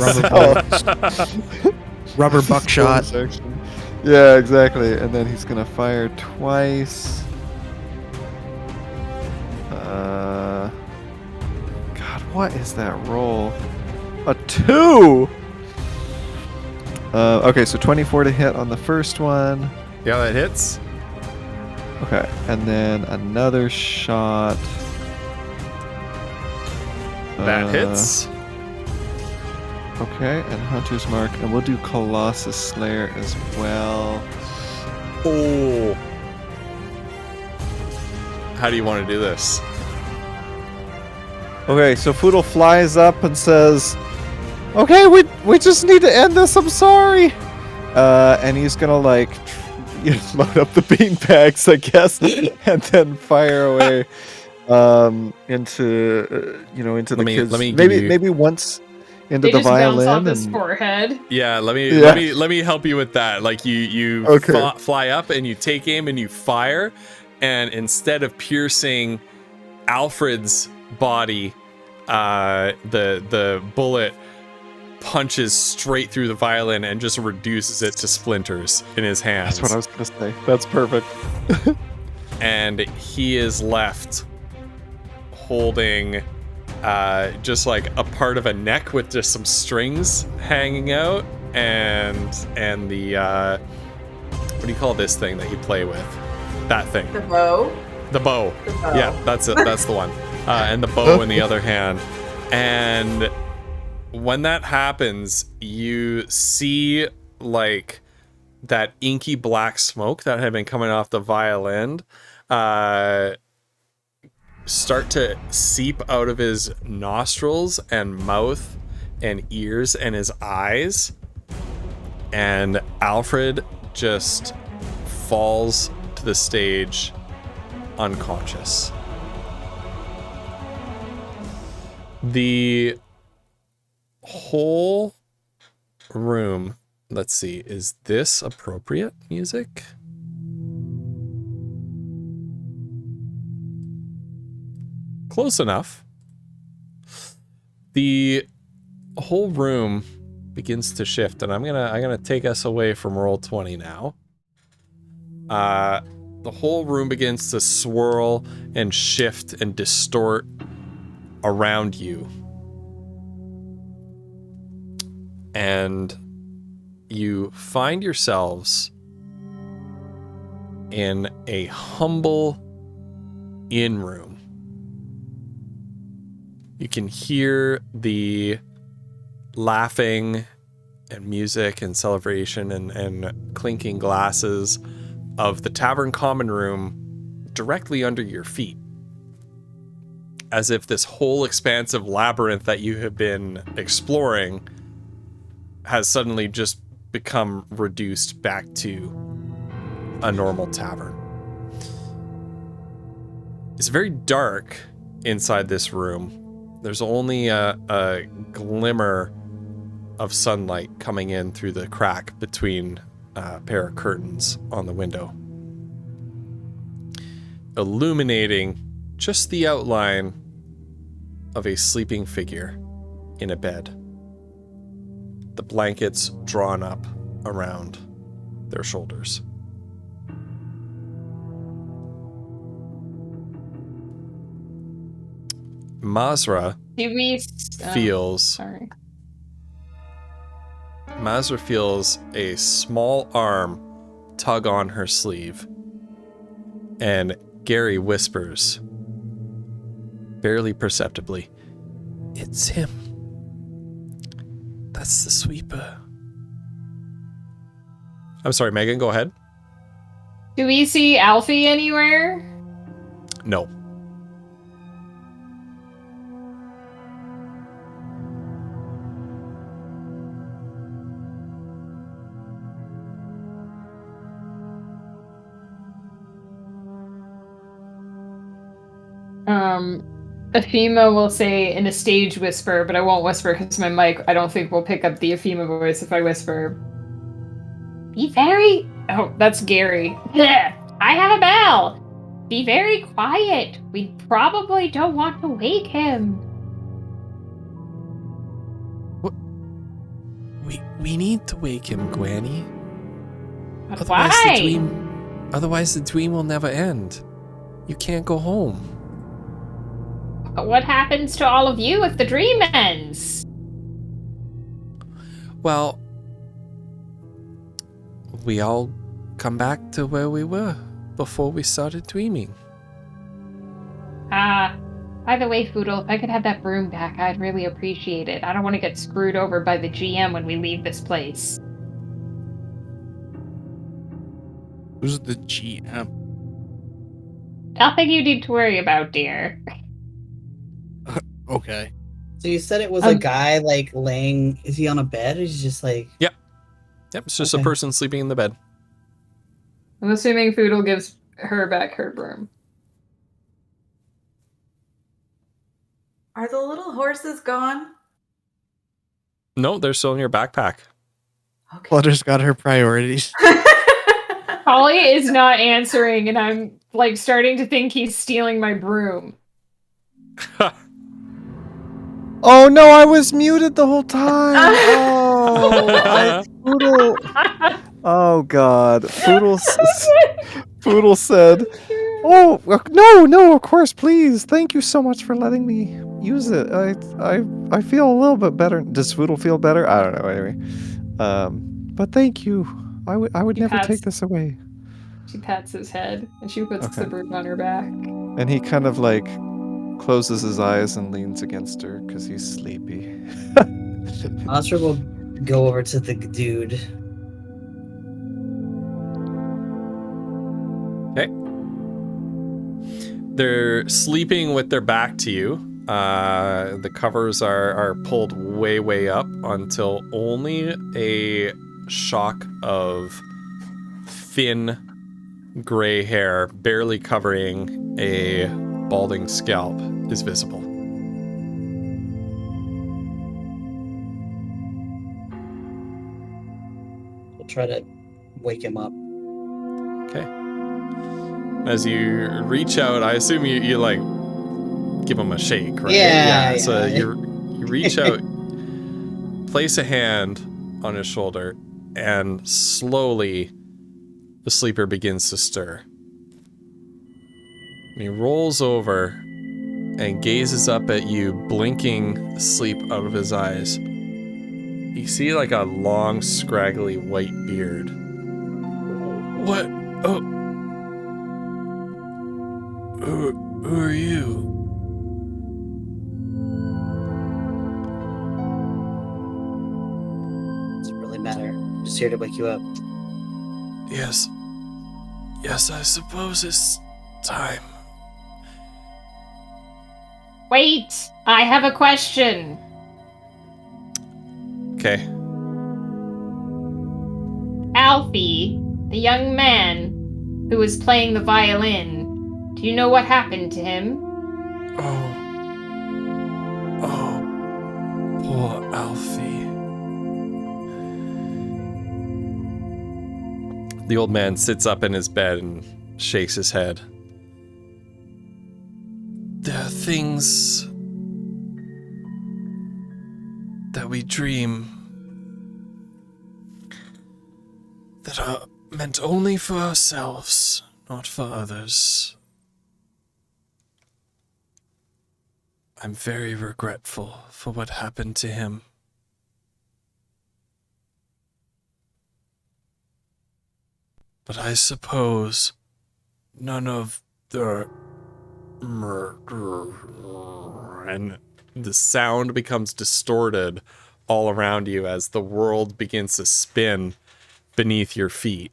Rubber buckshot.
Yeah, exactly. And then he's gonna fire twice. God, what is that roll? A 2. Okay, so 24 to hit on the first one.
Yeah, that hits.
Okay, and then another shot.
That hits.
Okay, and Hunter's Mark, and we'll do Colossus Slayer as well.
Oh. How do you want to do this?
Okay, so Foodle flies up and says, "Okay, we just need to end this. I'm sorry." And he's gonna load up the beanbags, I guess, and then fire away into the kids. Maybe once into
they
the
just
violin.
Bounce off his forehead.
Yeah, let me help you with that. Like you fly up and you take aim and you fire, and instead of piercing Alfred's body, the bullet punches straight through the violin and just reduces it to splinters in his hands.
That's what I was gonna say. That's perfect.
And he is left holding just like a part of a neck with just some strings hanging out, and the what do you call this thing that you play with? That thing.
The bow.
The bow. Yeah, that's it. That's the one. And the bow in the other hand. And when that happens, you see like that inky black smoke that had been coming off the violin start to seep out of his nostrils and mouth and ears and his eyes. And Alfred just falls to the stage unconscious. The whole room, let's see, is this appropriate music? Close enough. The whole room begins to shift, and I'm gonna take us away from Roll20 now. The whole room begins to swirl and shift and distort around you. And you find yourselves in a humble inn room. You can hear the laughing and music and celebration and clinking glasses of the tavern common room directly under your feet. As if this whole expansive labyrinth that you have been exploring has suddenly just become reduced back to a normal tavern. It's very dark inside this room. There's only a glimmer of sunlight coming in through the crack between a pair of curtains on the window, illuminating just the outline of a sleeping figure in a bed. The blankets drawn up around their shoulders. Mazra feels a small arm tug on her sleeve, and Gary whispers, barely perceptibly, "It's him. That's the sweeper." I'm sorry, Megan, go ahead.
Do we see Alfie anywhere?
No.
Ephema will say in a stage whisper, but I won't whisper because my mic, I don't think will pick up the Ephema voice if I whisper. Be very... Oh, that's Gary. I have a bell! Be very quiet. We probably don't want to wake him.
What? We need to wake him, Granny.
Why?
Otherwise the dream will never end. You can't go home.
What happens to all of you if the dream ends?
Well, we all come back to where we were before we started dreaming.
By the way, Foodle, if I could have that broom back, I'd really appreciate it. I don't want to get screwed over by the GM when we leave this place.
Who's the GM?
Nothing you need to worry about, dear.
Okay.
So you said it was a guy like laying. Is he on a bed? Or is he just like?
Yep. It's just a person sleeping in the bed.
I'm assuming Foodle gives her back her broom.
Are the little horses gone?
No, they're still in your backpack.
Okay.
Flutter's got her priorities.
Holly is not answering, and I'm like starting to think he's stealing my broom.
Oh no, I was muted the whole time. Poodle. Oh god, Poodle said, "Oh no, of course, please. Thank you so much for letting me use it. I feel a little bit better. Does Poodle feel better? I don't know. Anyway, but thank you. I would never take this away."
She pats his head and she puts the broom on her back.
And he kind of like closes his eyes and leans against her because he's sleepy.
Oscar will go over to the dude.
Okay. They're sleeping with their back to you. The covers are pulled way up until only a shock of thin gray hair barely covering a balding scalp is visible.
We'll try to wake him up.
Okay. As you reach out, I assume you like give him a shake, right?
Yeah.
So you reach out, place a hand on his shoulder, and slowly the sleeper begins to stir. And he rolls over and gazes up at you, blinking sleep out of his eyes. You see like a long, scraggly white beard. What? Oh. Who are you?
here to wake you up.
Yes. Yes, I suppose it's time.
Wait! I have a question.
Okay.
Alfie, the young man who was playing the violin, do you know what happened to him?
Oh, poor Alfie.
The old man sits up in his bed and shakes his head.
There are things that we dream that are meant only for ourselves, not for others. I'm very regretful for what happened to him. But I suppose none of the murder...
And the sound becomes distorted all around you as the world begins to spin beneath your feet.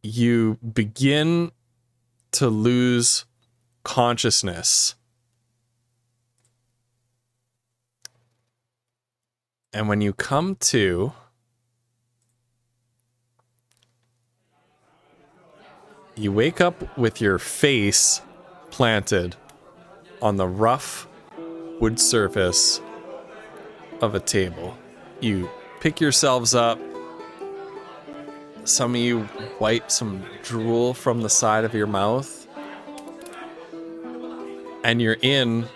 You begin to lose consciousness. And when you come to, you wake up with your face planted on the rough wood surface of a table. You pick yourselves up. Some of you wipe some drool from the side of your mouth. And you're in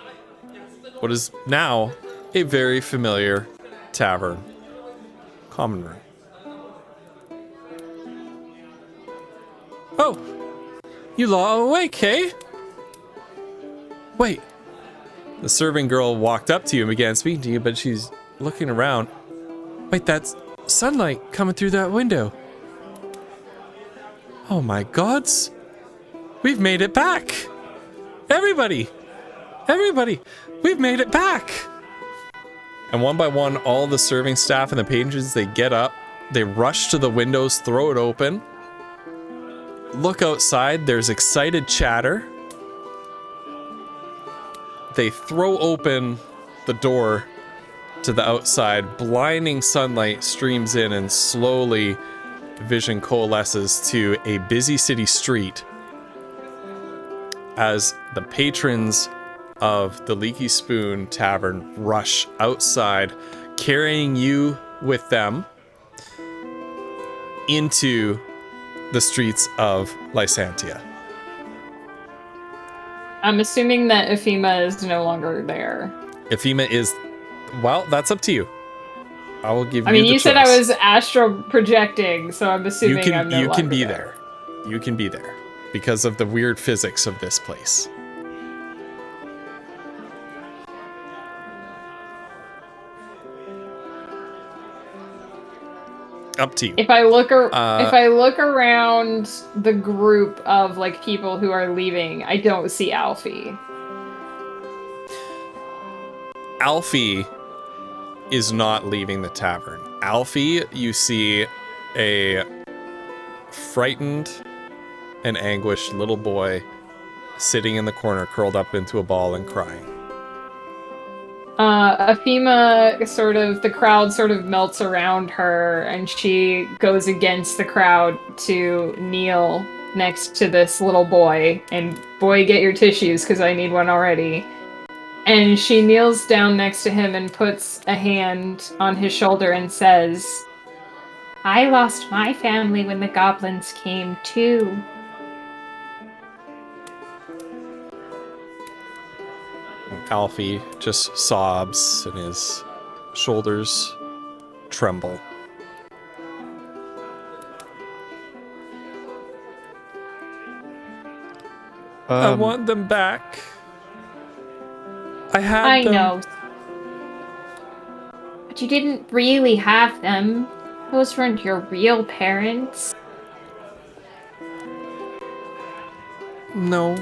what is now a very familiar tavern. Common room.
Oh! You lot are awake, eh? Wait.
The serving girl walked up to you and began speaking to you, but she's looking around.
Wait, that's sunlight coming through that window.
Oh my gods! We've made it back! Everybody! Everybody! We've made it back! And one by one, all the serving staff and the patrons, they get up, they rush to the windows, throw it open. Look outside, there's excited chatter. They throw open the door to the outside. Blinding sunlight streams in and slowly vision coalesces to a busy city street as the patrons of the Leaky Spoon Tavern rush outside, carrying you with them into the streets of Lysantia.
I'm assuming that Ephema is no longer there.
Ephema is, well, that's up to you. I will give you.
I mean,
the
you said
choice.
I was astral projecting, so I'm assuming I'm no
you
longer
can be
there.
You can be there because of the weird physics of this place. Up to you.
If I look around the group of like people who are leaving, I don't see Alfie.
Alfie is not leaving the tavern. Alfie, you see a frightened and anguished little boy sitting in the corner, curled up into a ball and crying.
Ephema the crowd sort of melts around her, and she goes against the crowd to kneel next to this little boy. And boy, get your tissues, because I need one already. And she kneels down next to him and puts a hand on his shoulder and says, "I lost my family when the goblins came too."
Alfie just sobs and his shoulders tremble. I want them back. I them.
know. But you didn't really have them. Those weren't your real parents.
No,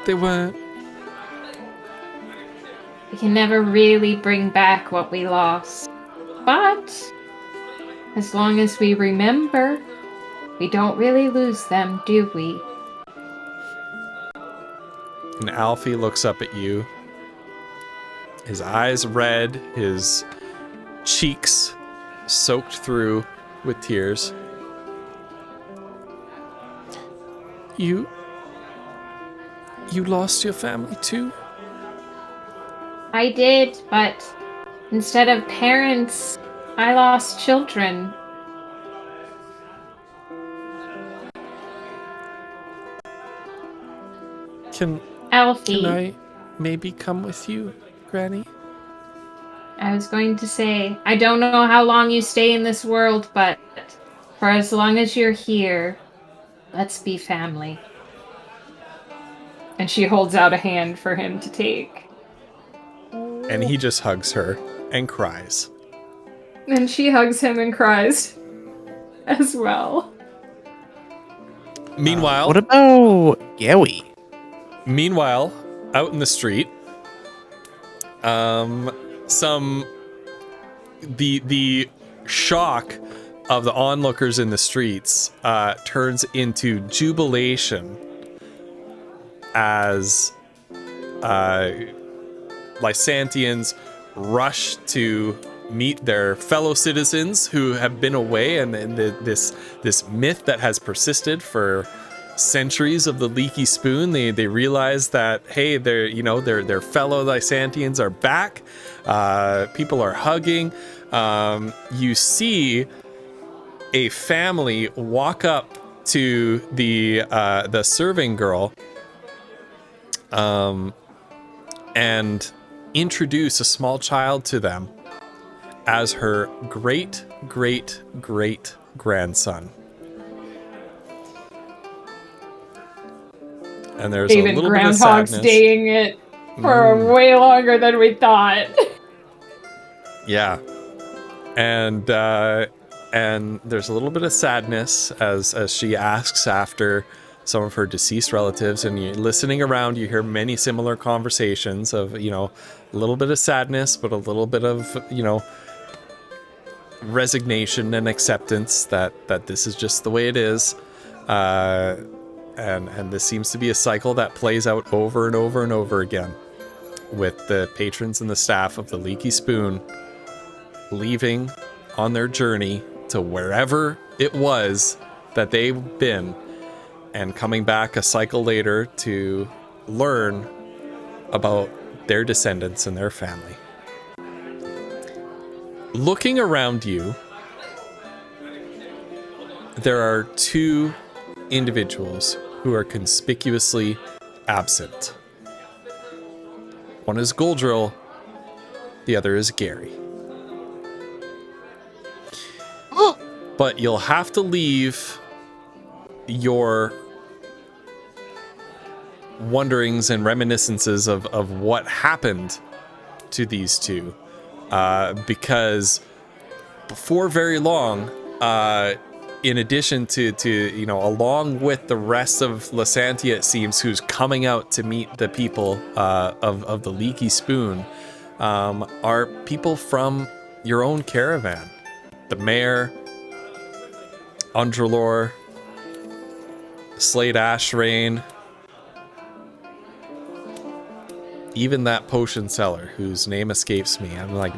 they weren't.
We can never really bring back what we lost. But As long as we remember, we don't really lose them, do we?
And Alfie looks up at you. His eyes red, his cheeks soaked through with tears. You lost your family too?
I did, but instead of parents, I lost children. Alfie.
Can I maybe come with you, Granny?
I was going to say, I don't know how long you stay in this world, but for as long as you're here, let's be family.
And she holds out a hand for him to take.
And he just hugs her and cries.
And she hugs him and cries as well.
Meanwhile...
what about Gowie?
Meanwhile, out in the street, the shock of the onlookers in the streets turns into jubilation as Lysantians rush to meet their fellow citizens who have been away, and this myth that has persisted for centuries of the leaky spoon. They realize that, hey, their fellow Lysantians are back. People are hugging. You see a family walk up to the serving girl and introduce a small child to them as her great grandson. And there's
Even
a little
Groundhog's
bit of sadness.
Daying it for way longer than we thought.
Yeah. And there's a little bit of sadness as she asks after some of her deceased relatives, and you're listening around, you hear many similar conversations of, a little bit of sadness, but a little bit of, resignation and acceptance that this is just the way it is. And this seems to be a cycle that plays out over and over and over again, with the patrons and the staff of the Leaky Spoon leaving on their journey to wherever it was that they've been, and coming back a cycle later to learn about their descendants and their family. Looking around you, there are two individuals who are conspicuously absent. One is Goldrill, the other is Gary. But you'll have to leave your wonderings and reminiscences of what happened to these two, because before very long, in addition to along with the rest of Lysantia, it seems, who's coming out to meet the people of the Leaky Spoon, are people from your own caravan. The mayor, Undrelor, Slade Ashrain, even that potion seller whose name escapes me. I'm like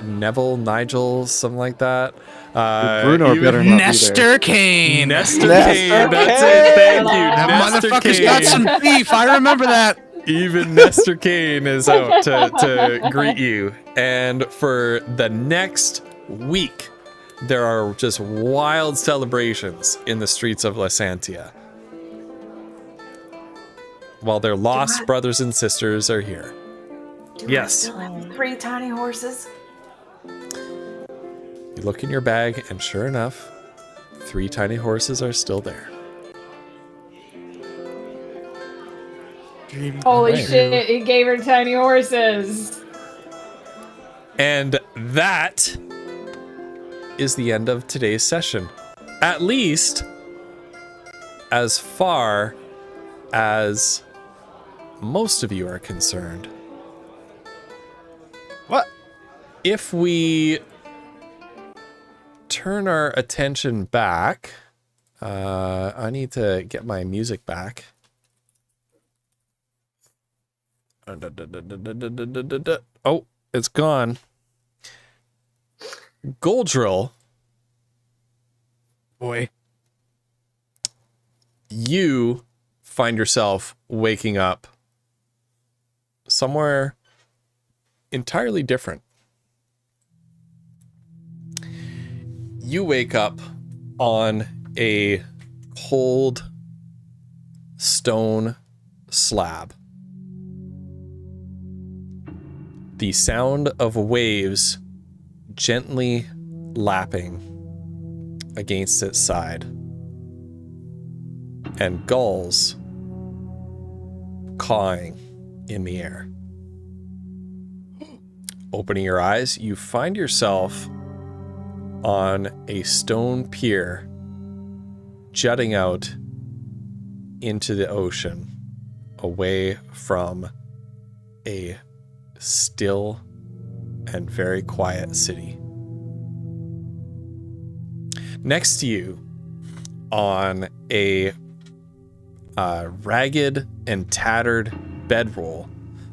Neville, Nigel, something like that.
Bruno better not
Nestor
be there.
Kane.
Nestor Kane, that's it. Thank you,
That
Nestor
motherfucker's
Kane.
got some beef. I remember that.
Even Nestor Kane is out to greet you. And for the next week, there are just wild celebrations in the streets of Lysantia, while their lost brothers and sisters are here. Yes.
Still have 3 tiny horses.
You look in your bag, and sure enough, 3 tiny horses are still there.
Holy shit, he gave her tiny horses.
And that is the end of today's session. At least as far as most of you are concerned.
What?
If we turn our attention back. I need to get my music back. Oh, it's gone. Goldrill.
Boy.
You find yourself waking up somewhere entirely different. You wake up on a cold stone slab. The sound of waves gently lapping against its side, and gulls cawing in the air. Opening your eyes, you find yourself on a stone pier jutting out into the ocean, away from a still and very quiet city. Next to you, on a ragged and tattered bedroll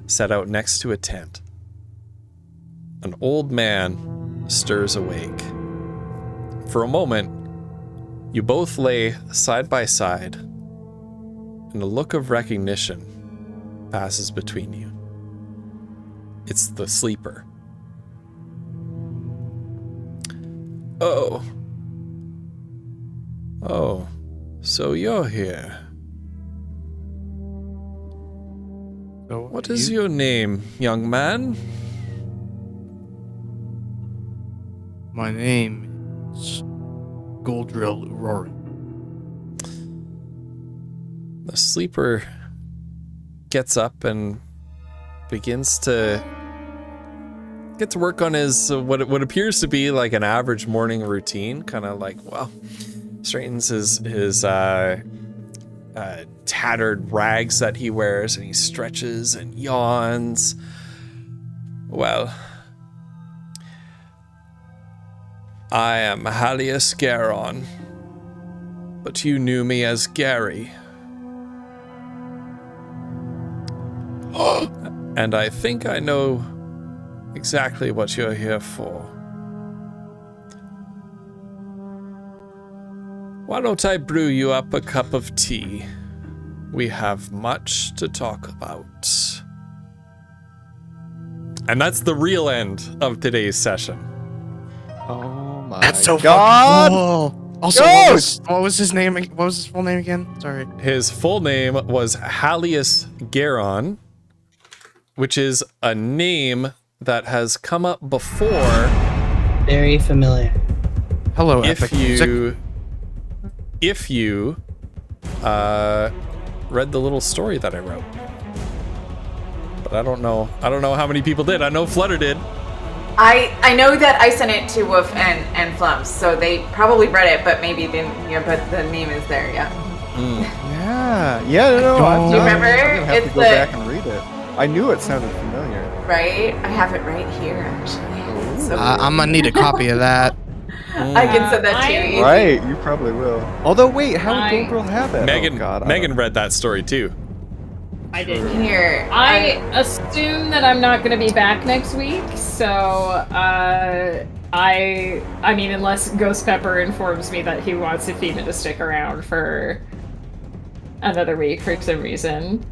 set out next to a tent, an old man stirs awake. For a moment, you both lay side by side, and a look of recognition passes between you. It's the sleeper. Oh, so you're here.
So
what is your name, young man?
My name is Goldrill Urorin.
The sleeper gets up and begins to get to work on his what appears to be like an average morning routine, kind of like, well, straightens his tattered rags that he wears, and he stretches and yawns. Well, I am Halius Garon, but you knew me as Gary. And I think I know exactly what you're here for. Why don't I brew you up a cup of tea? We have much to talk about. And that's the real end of today's session.
Oh my
That's so
God!
fucking cool. Also, what was his name? What was his full name again? Sorry.
His full name was Halius Garon, which is a name that has come up before.
Very familiar.
Hello,
If
Epic Music.
you read the little story that I wrote. But I don't know how many people did. I know Flutter did.
I know that I sent it to Wolf and Flums, so they probably read it, but maybe didn't. Yeah, but the name is there. Yeah.
Yeah. No.
Do you remember?
I'm gonna have
It's
to go back and read it. I knew it sounded familiar.
Right. I have it right here, actually. So
I'm gonna need a copy of that.
I can send that to you.
Right, you probably will. Although, wait, how would Goldrill have it?
Megan,
oh, God,
Megan read that story too.
I did.
Here.
I assume that I'm not going to be back next week, so I mean, unless Ghost Pepper informs me that he wants Athena to stick around for another week for some reason.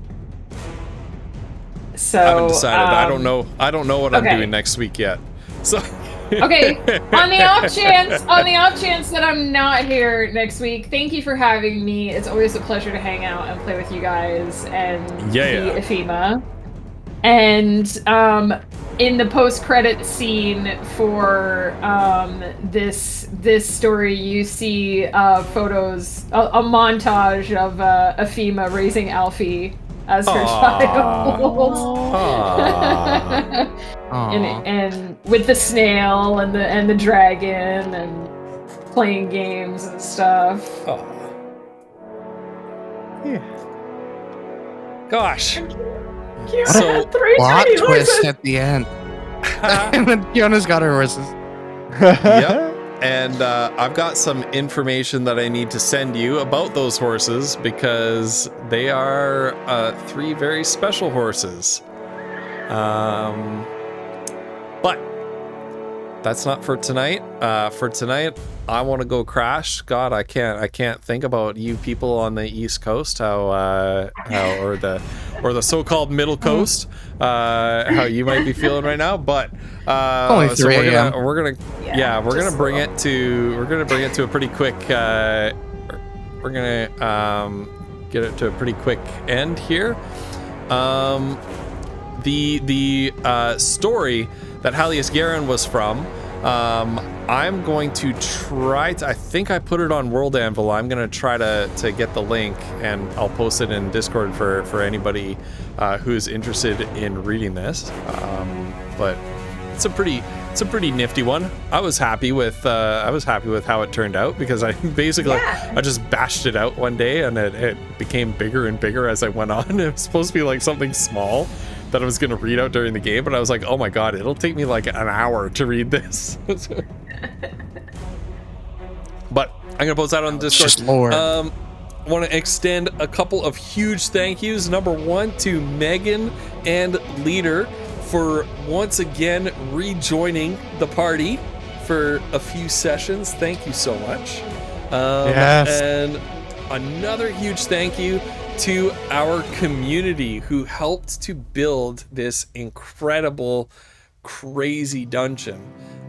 So
I haven't decided. I don't know what I'm
okay.
doing next week yet. So
okay, on the off chance that I'm not here next week, thank you for having me. It's always a pleasure to hang out and play with you guys and be Ephema. And in the post-credit scene for this story, you see photos, a montage of Ephema raising Alfie as her child. and with the snail and the dragon and playing games and stuff.
Yeah.
Gosh.
So plot twist at the end. And then Fiona's got her horses.
Yep. And I've got some information that I need to send you about those horses because they are 3 very special horses. But that's not for tonight. For tonight, I want to go crash. God, I can't think about you people on the East Coast, or the so-called Middle Coast, how you might be feeling right now. But
only 3 a.m.
we're gonna bring it to a pretty quick. We're gonna get it to a pretty quick end here. The story that Halius Garen was from, I'm going to try to, I think I put it on World Anvil. I'm going to try to get the link, and I'll post it in Discord for anybody who's interested in reading this. But it's a pretty nifty one. I was happy with how it turned out because I basically I just bashed it out one day and it became bigger and bigger as I went on. It was supposed to be like something small that I was going to read out during the game, but I was like, oh my god, it'll take me like an hour to read this. But I'm going to post that on the Discord.
Just lore.
I want to extend a couple of huge thank yous. Number 1 to Megan and Leader for once again rejoining the party for a few sessions. Thank you so much.
Yes.
And another huge thank you to our community who helped to build this incredible, crazy dungeon.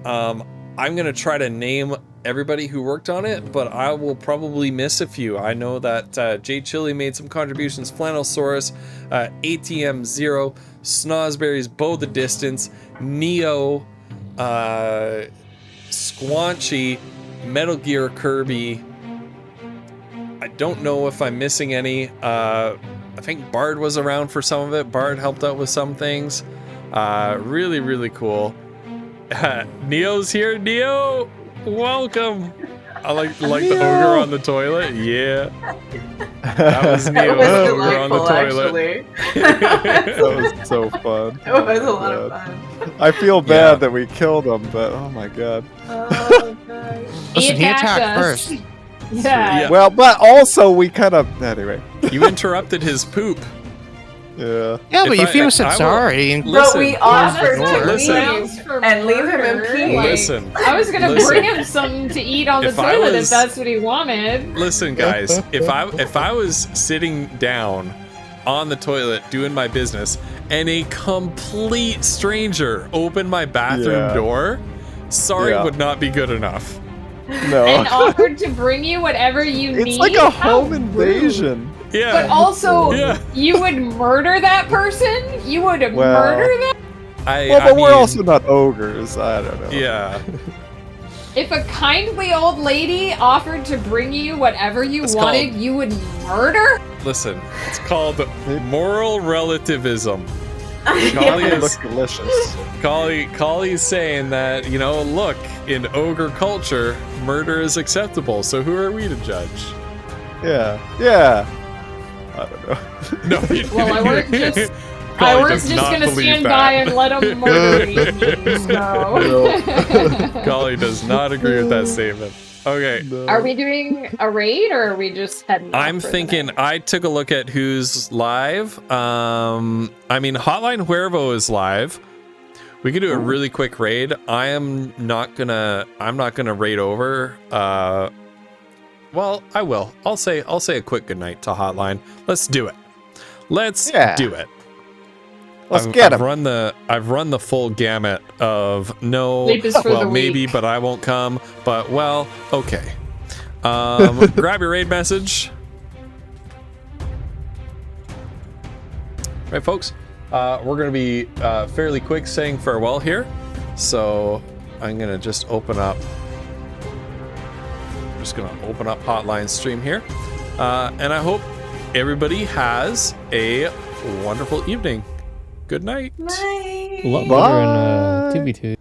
I'm going to try to name everybody who worked on it, but I will probably miss a few. I know that Jay Chili made some contributions, Flannelsaurus, ATM Zero, Snozberries, Bow the Distance, Neo, Squanchy, Metal Gear Kirby. I don't know if I'm missing any. I think Bard was around for some of it. Bard helped out with some things. Really, really cool. Neo's here. Neo, welcome. I like the ogre on the toilet. Yeah. That was Neo, the ogre on the toilet.
That was so fun.
It was a lot of fun.
I feel bad that we killed him, but oh my god.
Oh god.
Listen, he attacked first.
Yeah.
Well, but also we kind of anyway.
You interrupted his poop.
Yeah.
Yeah, but
Yufima
said sorry.
But
Listen,
we offered to
listen.
leave and leave him in peace.
Listen.
I was gonna bring him something to eat on the
If I
toilet if
was-
that's what he wanted.
Listen, guys, if I was sitting down on the toilet doing my business and a complete stranger opened my bathroom door, sorry would not be good enough.
No.
And offered to bring you whatever you need.
It's like a
How
home
rude.
invasion.
Yeah.
But also,
Yeah.
you would murder that person? You would murder them?
But we're also not ogres. I don't know.
Yeah.
If a kindly old lady offered to bring you whatever you wanted, you would murder?
Listen, it's called moral relativism.
It looks delicious.
Collie's saying that, look, in ogre culture, murder is acceptable, so who are we to judge?
Yeah. I don't know.
No,
Well, I weren't just
does not
gonna
believe
stand
that.
by and let him murder me. No.
Collie does not agree with that statement. Okay.
Are we doing a raid or are we just heading off
I'm
for the
thinking,
night?
I took a look at who's live. Hotline Huervo is live. We could do a really quick raid. I'm not gonna raid over. Well, I will. I'll say a quick goodnight to Hotline. Let's do it. Let's do it.
Let's get him.
I've run the full gamut of no.
Sleep is for the
maybe,
weak.
but I won't come. But okay. Grab your raid message. Right, folks. We're gonna be fairly quick saying farewell here. So I'm gonna just open up. Just gonna open up Hotline stream here, and I hope everybody has a wonderful evening. Good night.
Night.
A lot better in 2v2.